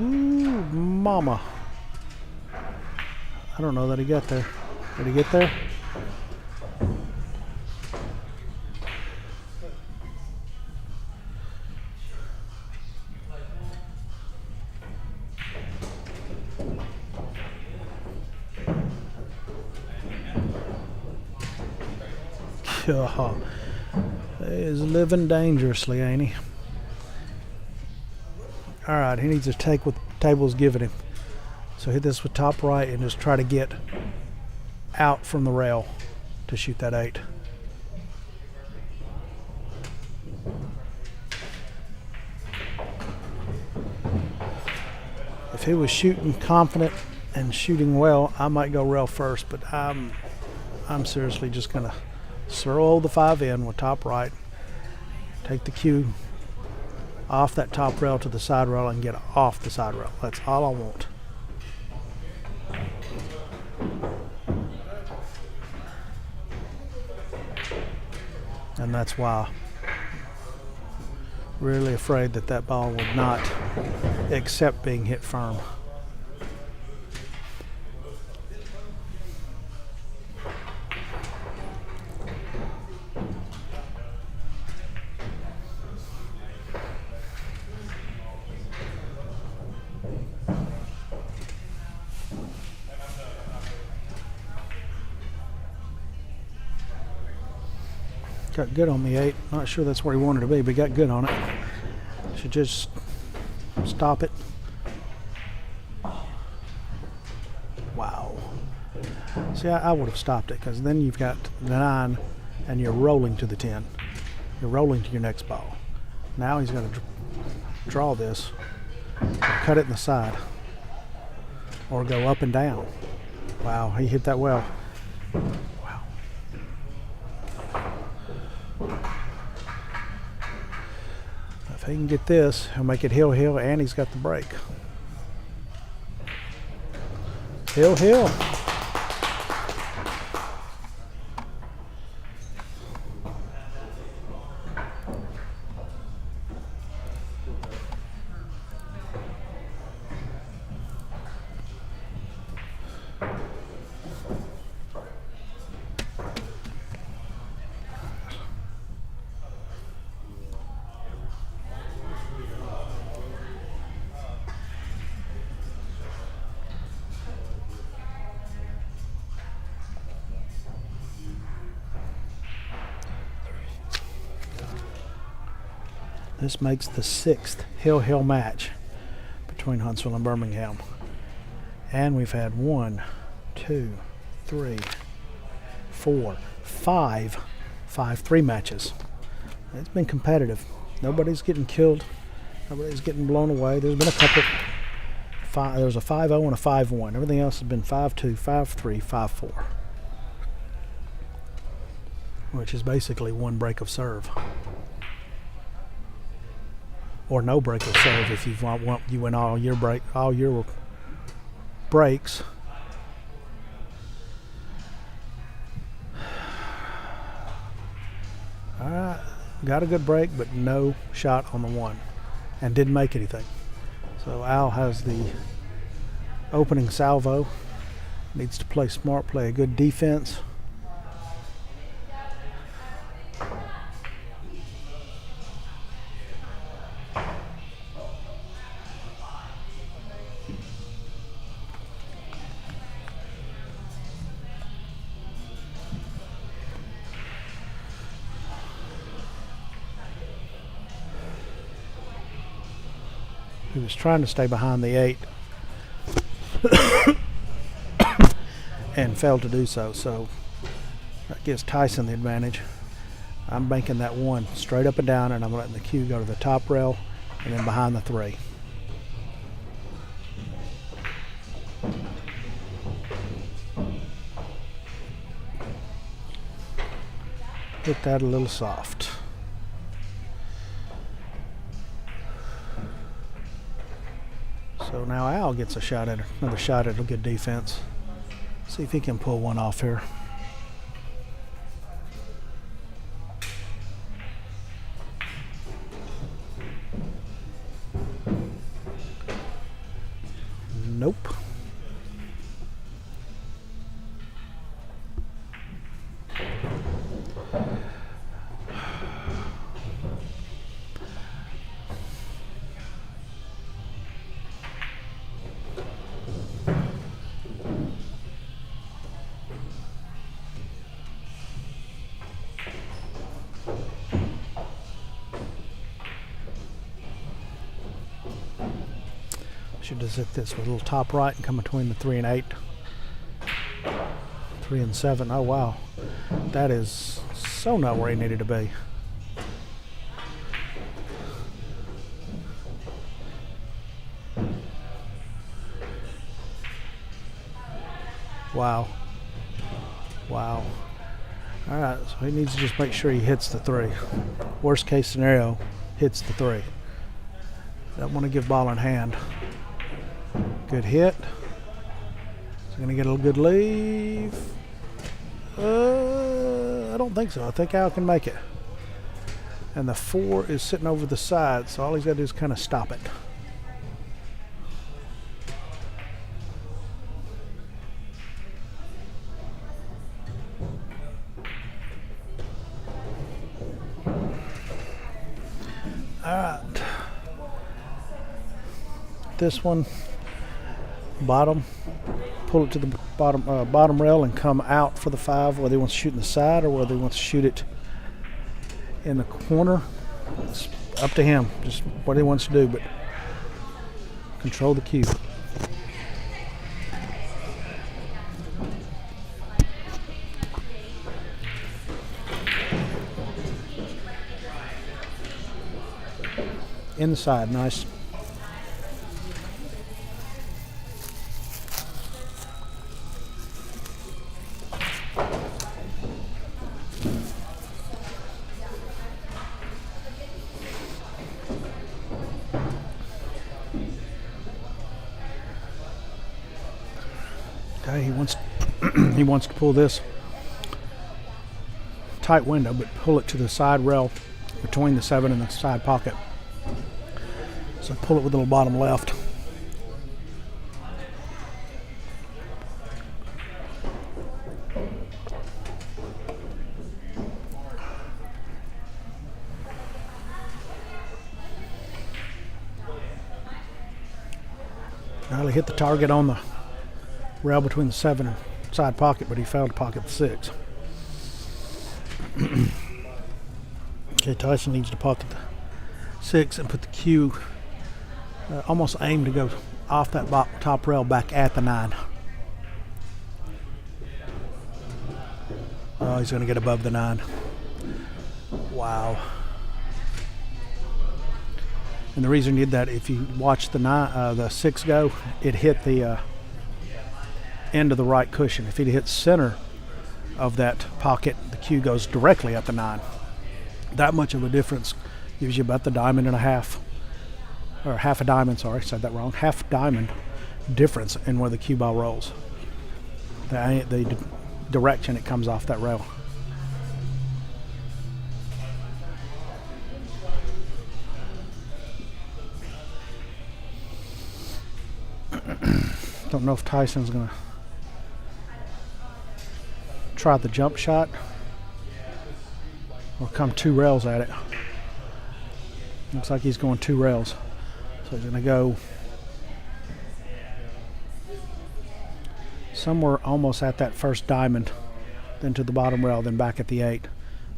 Ooh, mama. I don't know that he got there. Did he get there? He is living dangerously, ain't he? Alright, he needs to take what the table's giving him. So hit this with top right and just try to get out from the rail to shoot that 8. If he was shooting confident and shooting well, I might go rail first, but I'm seriously just gonna throw the 5 in with top right, take the cue off that top rail to the side rail and get off the side rail. That's all I want. And that's why I'm really afraid that that ball would not accept being hit firm. Got good on the 8. Not sure that's where he wanted to be, but he got good on it. Should just stop it. Wow. See, I would have stopped it, because then you've got the 9 and you're rolling to the 10. You're rolling to your next ball. Now he's going to draw this, cut it in the side, or go up and down. Wow, he hit that well. If he can get this, he'll make it hill, and he's got the break. Hill. This makes the 6th hill match between Huntsville and Birmingham. And we've had 1, 2, 3, 4, 5 3 matches. It's been competitive. Nobody's getting killed. Nobody's getting blown away. There's been a couple. There's a 5-0 and a 5-1. Everything else has been 5-2, 5-3, 5-4. Which is basically one break of serve. Or no break of serve if you win all your breaks. All right, got a good break, but no shot on the 1, and didn't make anything. So Al has the opening salvo. Needs to play smart, play a good defense. He was trying to stay behind the 8 and failed to do so. So that gives Tyson the advantage. I'm banking that 1 straight up and down, and I'm letting the cue go to the top rail and then behind the 3. Hit that a little soft. So now Al gets a shot at another shot at a good defense. See if he can pull one off here. Nope. Should just hit this with a little top right and come between the 3 and 8. 3 and 7. Oh wow. That is so not where he needed to be. Wow. Wow. Alright, so he needs to just make sure he hits the 3. Worst case scenario, hits the 3. Don't want to give ball in hand. Good hit. Is he going to get a good leave? I don't think so. I think Al can make it. And the 4 is sitting over the side, so all he's got to do is kind of stop it. All right. This one, bottom, pull it to the bottom rail and come out for the 5, whether he wants to shoot in the side or whether he wants to shoot it in the corner. It's up to him, just what he wants to do, but control the cue. Inside, nice. Okay, he wants to pull this tight window, but pull it to the side rail between the 7 and the side pocket. So pull it with a little bottom left. Well, he hit the target on the rail between the 7 and side pocket, but he failed to pocket the 6. Okay, Tyson needs to pocket the 6 and put the cue almost aimed to go off that top rail back at the 9. Oh, he's going to get above the 9. Wow. And the reason he did that, if you watch the 6 go, it hit the end of the right cushion. If he'd hit center of that pocket, the cue goes directly at the 9. That much of a difference gives you about the diamond and a half, or half a diamond, sorry, said that wrong, half diamond difference in where the cue ball rolls. The direction it comes off that rail. Don't know if Tyson's going to try the jump shot or come 2 rails at it. Looks like he's going 2 rails. So he's going to go somewhere almost at that first diamond, then to the bottom rail, then back at the 8.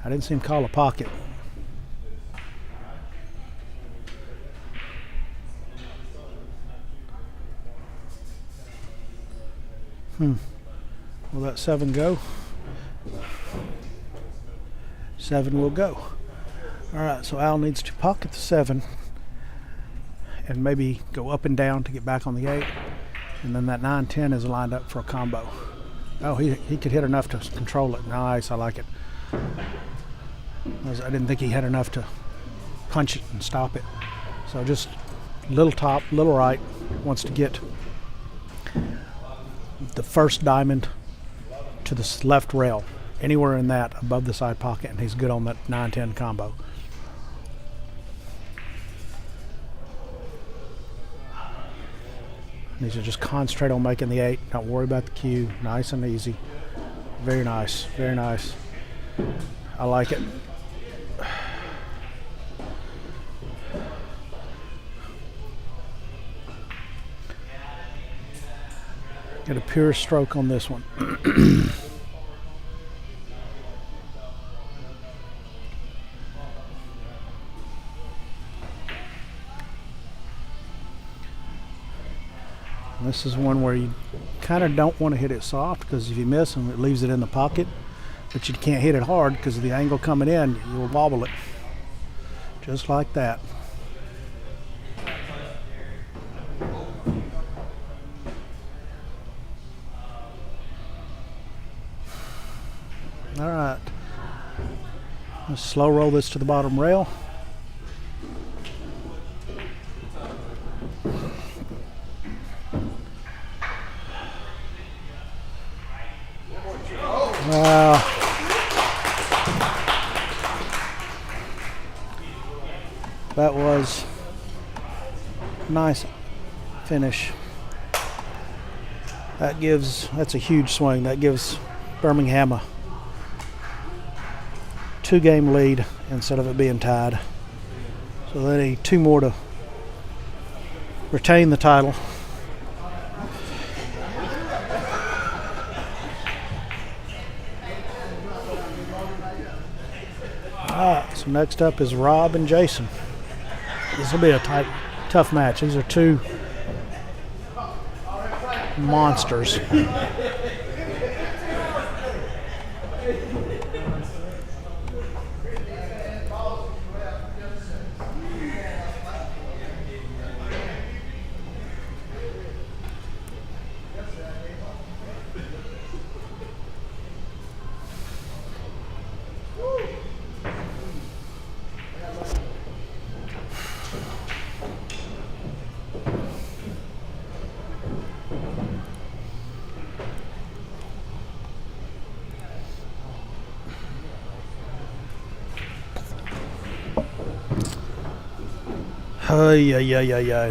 I didn't see him call a pocket. Will that 7 go? 7 will go. All right, so Al needs to pocket the 7 and maybe go up and down to get back on the 8. And then that 9-10 is lined up for a combo. Oh, he could hit enough to control it. Nice, I like it. I didn't think he had enough to punch it and stop it. So just little top, little right. Wants to get the first diamond to the left rail. Anywhere in that above the side pocket, and he's good on that 9-10 combo. Needs to just concentrate on making the 8. Don't worry about the cue. Nice and easy. Very nice. Very nice. I like it. Get a pure stroke on this one. This is one where you kind of don't want to hit it soft, because if you miss them, it leaves it in the pocket. But you can't hit it hard because of the angle coming in. You'll wobble it. Just like that. All right. Let's slow roll this to the bottom rail. Wow. That was a nice finish. That's a huge swing. That gives Birmingham a 2-game lead instead of it being tied. So they need 2 more to retain the title. Alright, so next up is Rob and Jason. This will be a tough match. These are 2 monsters.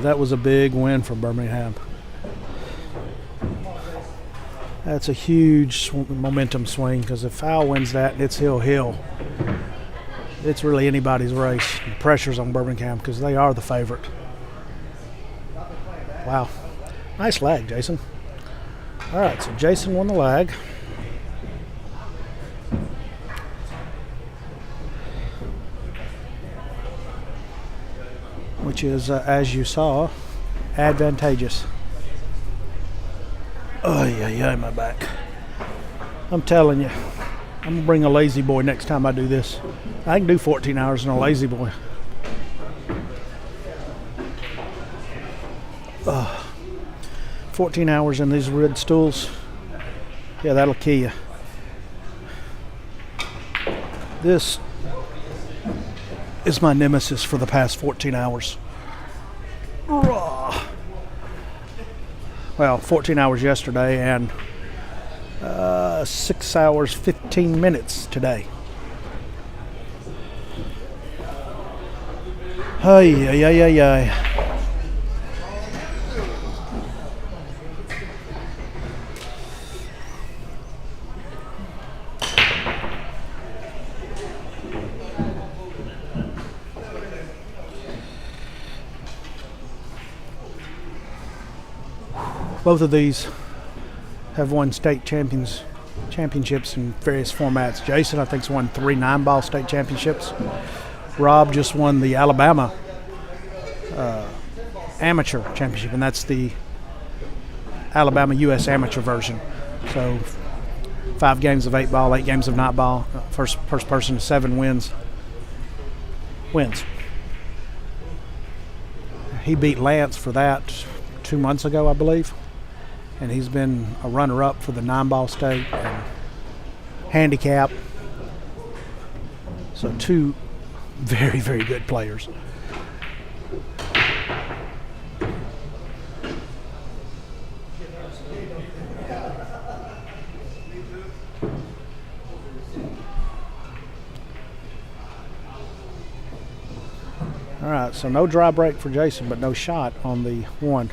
That was a big win for Birmingham. That's a huge momentum swing, because if Al wins that and it's hill, it's really anybody's race. The pressure's on Birmingham because they are the favorite. Wow. Nice lag, Jason. All right, so Jason won the lag. Which is, as you saw, advantageous. Oh, yeah, my back. I'm telling you, I'm going to bring a lazy boy next time I do this. I can do 14 hours in a lazy boy. 14 hours in these red stools. Yeah, that'll kill you. This is my nemesis for the past 14 hours. Well, 14 hours yesterday and 6 hours 15 minutes today. Ay. Both of these have won state championships in various formats. Jason, I think, has won 3 9-ball state championships. Rob just won the Alabama amateur championship, and that's the Alabama U.S. amateur version. So 5 games of 8 ball, 8 games of 9 ball. First person to 7 wins. He beat Lance for that 2 months ago, I believe. And he's been a runner-up for the 9 ball state and handicap. So 2 very, very good players. All right, so no dry break for Jason, but no shot on the 1.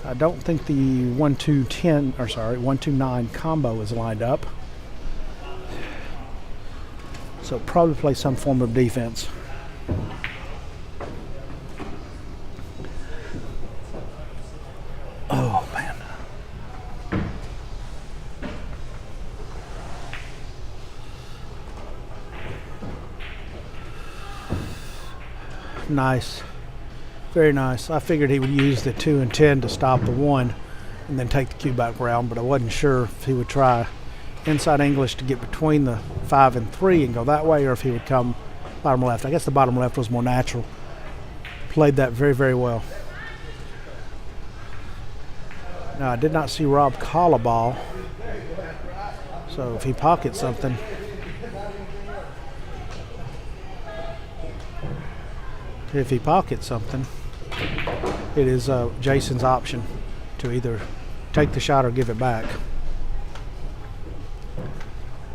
I don't think the 1-2-9 combo is lined up. So probably play some form of defense. Oh, man. Nice. Very nice. I figured he would use the 2 and 10 to stop the 1 and then take the cue back round, but I wasn't sure if he would try inside English to get between the 5 and 3 and go that way, or if he would come bottom left. I guess the bottom left was more natural. Played that very, very well. Now, I did not see Rob call a ball, so if he pockets something, it is Jason's option to either take the shot or give it back.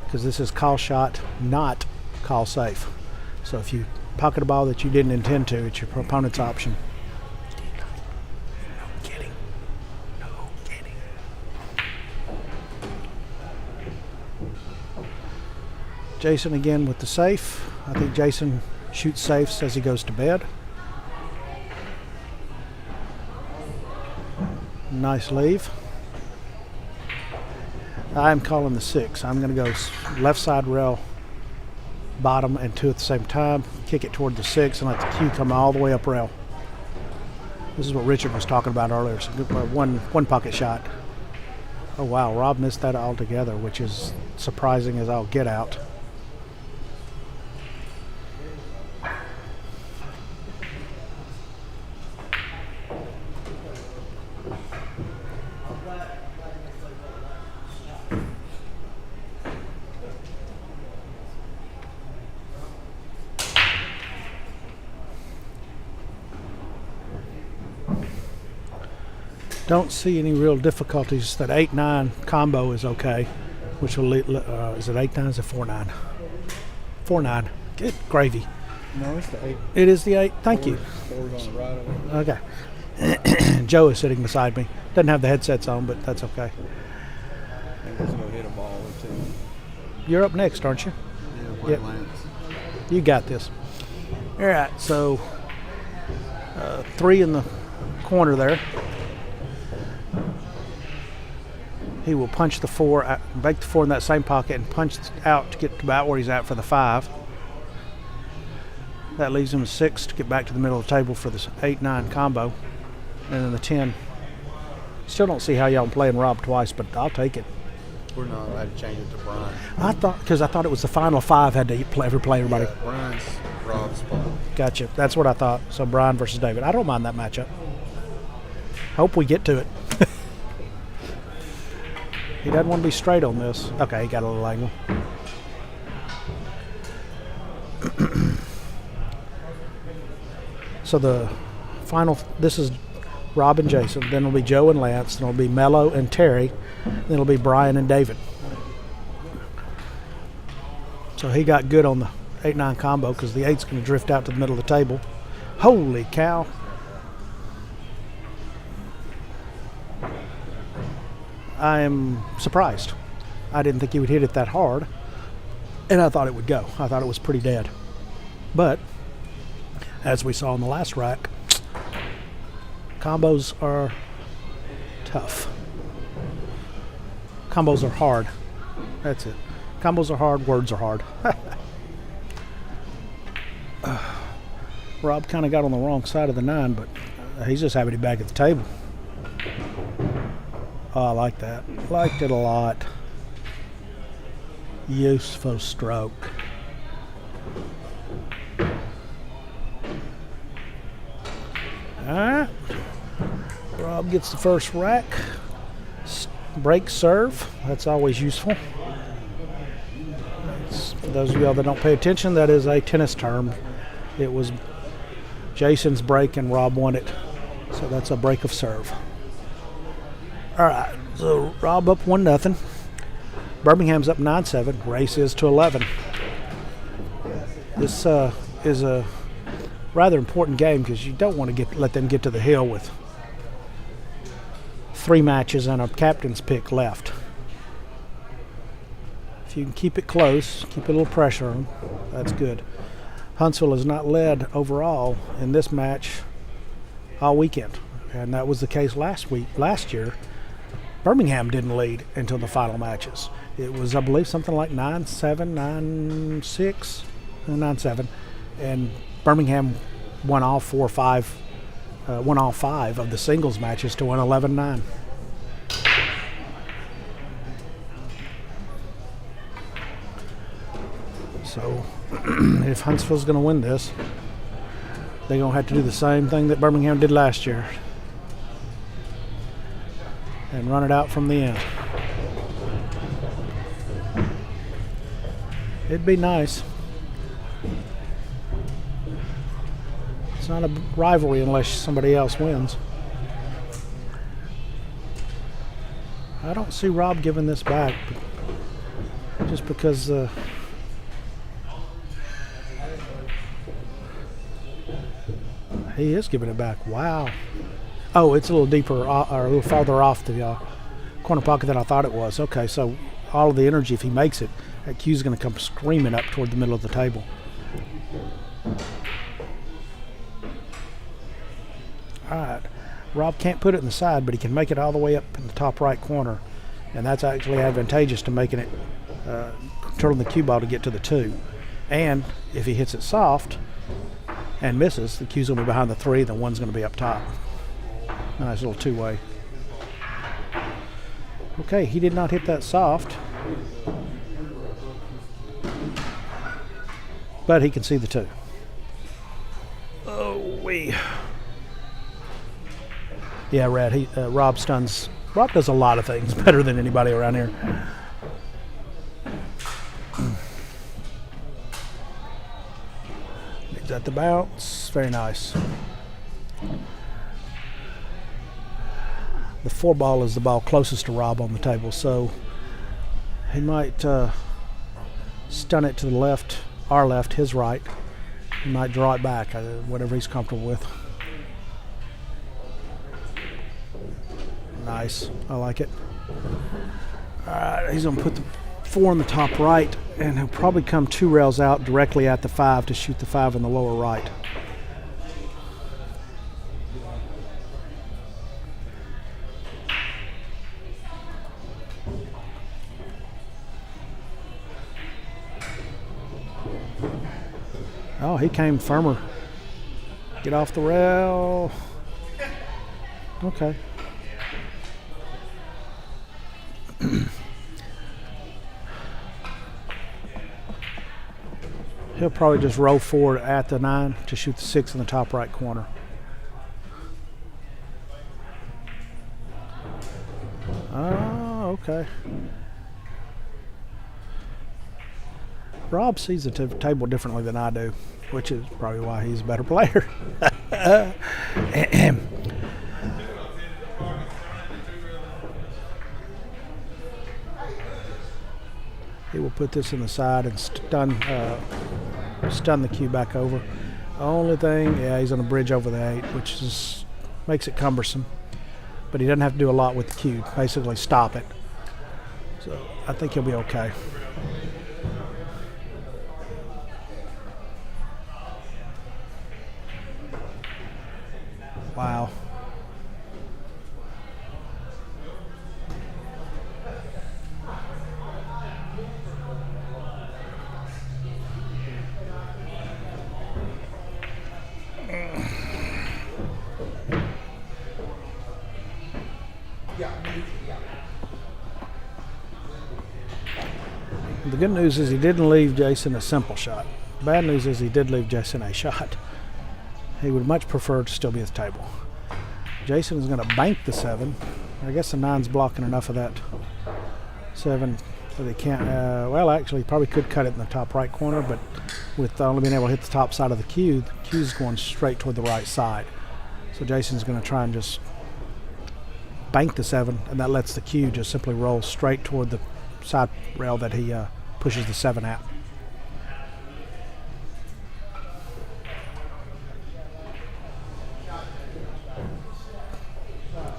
Because this is call shot, not call safe. So if you pocket a ball that you didn't intend to, it's your opponent's option. No kidding. Jason again with the safe. I think Jason shoots safes as he goes to bed. Nice leave. I'm calling the 6. I'm going to go left side rail, bottom, and 2 at the same time. Kick it toward the 6 and let the cue come all the way up rail. This is what Richard was talking about earlier. It's a good one pocket shot. Oh wow, Rob missed that altogether, which is surprising as I'll get out. Don't see any real difficulties. That 8-9 combo is okay, which will lead, is it 8-9? Is it 4-9? 4-9. Good gravy. No, it's the 8. It is the 8. Thank you. 4's on the right of it. Okay. Joe is sitting beside me. Doesn't have the headsets on, but that's okay. And he's going to hit a ball or 2. You're up next, aren't you? Yeah, play Yep. Lance. You got this. All right, so 3 in the corner there. He will punch the 4, make the 4 in that same pocket and punch out to get about where he's at for the 5. That leaves him a 6 to get back to the middle of the table for this 8-9 combo. And then the 10. Still don't see how y'all playing Rob twice, but I'll take it. We're not. I had to change it to Brian. I thought it was the final 5 had to play everybody. Yeah, Brian's Rob's spot. Gotcha. That's what I thought. So Brian versus David. I don't mind that matchup. Hope we get to it. He doesn't want to be straight on this. Okay, he got a little angle. So the final, this is Rob and Jason. Then it'll be Joe and Lance. Then it'll be Mello and Terry. Then it'll be Brian and David. So he got good on the 8-9 combo because the 8's going to drift out to the middle of the table. Holy cow. I am surprised. I didn't think he would hit it that hard, and I thought it would go. I thought it was pretty dead. But, as we saw in the last rack, combos are tough. Combos are hard. That's it. Combos are hard, words are hard. Rob kind of got on the wrong side of the 9, but he's just happy to be back at the table. Oh, I like that. Liked it a lot. Useful stroke. All right. Rob gets the first rack. Break serve. That's always useful. For those of y'all that don't pay attention, that is a tennis term. It was Jason's break and Rob won it. So that's a break of serve. All right. So Rob up 1-0. Birmingham's up 9-7. Race is to 11. This is a rather important game because you don't want to let them get to the hill with 3 matches and a captain's pick left. If you can keep it close, keep a little pressure on them, that's good. Huntsville has not led overall in this match all weekend, and that was the case last year. Birmingham didn't lead until the final matches. It was, I believe, something like 9-7, 9-6, 9-7, and Birmingham won all 5 of the singles matches to win 11-9. So if Huntsville's going to win this, they're going to have to do the same thing that Birmingham did last year and run it out from the end. It'd be nice. It's not a rivalry unless somebody else wins. I don't see Rob giving this back just because he is giving it back. Wow. Oh, it's a little deeper or a little farther off the corner pocket than I thought it was. Okay, so all of the energy, if he makes it, that cue's going to come screaming up toward the middle of the table. All right. Rob can't put it in the side, but he can make it all the way up in the top right corner. And that's actually advantageous to making it, controlling the cue ball to get to the 2. And if he hits it soft and misses, the cue's going to be behind the 3, the 1's going to be up top. Nice little 2-way. Okay, he did not hit that soft, but he can see the 2. Oh, wee. Yeah, Rob stuns. Rob does a lot of things better than anybody around here. He's at the bounce. Very nice. The 4 ball is the ball closest to Rob on the table, so he might stun it to the left, our left, his right. He might draw it back, whatever he's comfortable with. Nice. I like it. All right, he's going to put the 4 in the top right, and he'll probably come 2 rails out directly at the 5 to shoot the 5 in the lower right. Oh, he came firmer. Get off the rail. Okay. He'll probably just roll forward at the 9 to shoot the 6 in the top right corner. Oh, okay. Rob sees the table differently than I do, which is probably why he's a better player. He will put this in the side and stun the cue back over. Only thing, yeah, he's on a bridge over the 8, which makes it cumbersome. But he doesn't have to do a lot with the cue. Basically stop it. So I think he'll be okay. Wow. the good news is he didn't leave Jason a simple shot. Bad news is he did leave Jason a shot. He would much prefer to still be at the table. Jason is going to bank the 7. I guess the 9's blocking enough of that 7 so they can't. Well, actually, he probably could cut it in the top right corner, but with only being able to hit the top side of the cue's going straight toward the right side. So Jason's going to try and just bank the 7, and that lets the cue just simply roll straight toward the side rail that he pushes the 7 at.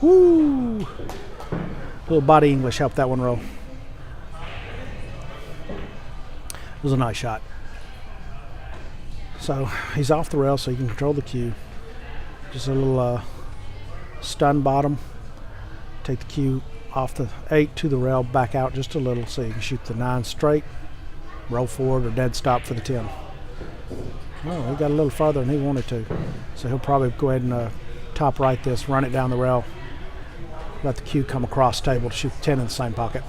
Woo! Little body English helped that one roll. It was a nice shot. So he's off the rail, so he can control the cue. Just a little stun bottom. Take the cue off the 8 to the rail, back out just a little, so you can shoot the 9 straight, roll forward, or dead stop for the 10. Oh, he got a little farther than he wanted to, so he'll probably go ahead and top right this, run it down the rail, let the cue come across table to shoot the 10 in the same pocket.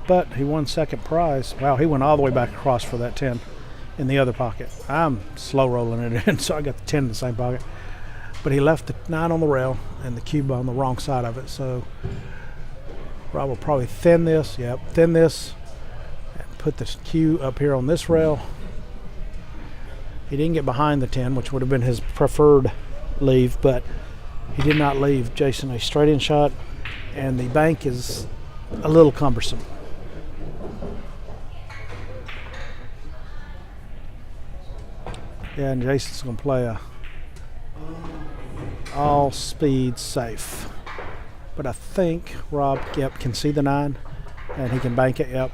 But he won second prize. Wow, he went all the way back across for that 10 in the other pocket. I'm slow rolling it in, so I got the 10 in the same pocket. But he left the 9 on the rail and the cube on the wrong side of it. So Rob will probably thin this. Yep, thin this. And put the cue up here on this rail. He didn't get behind the 10, which would have been his preferred leave, but he did not leave Jason a straight in shot, and the bank is a little cumbersome. Yeah, and Jason's going to play a all speed safe. But I think Rob, yep, can see the 9, and he can bank it, yep.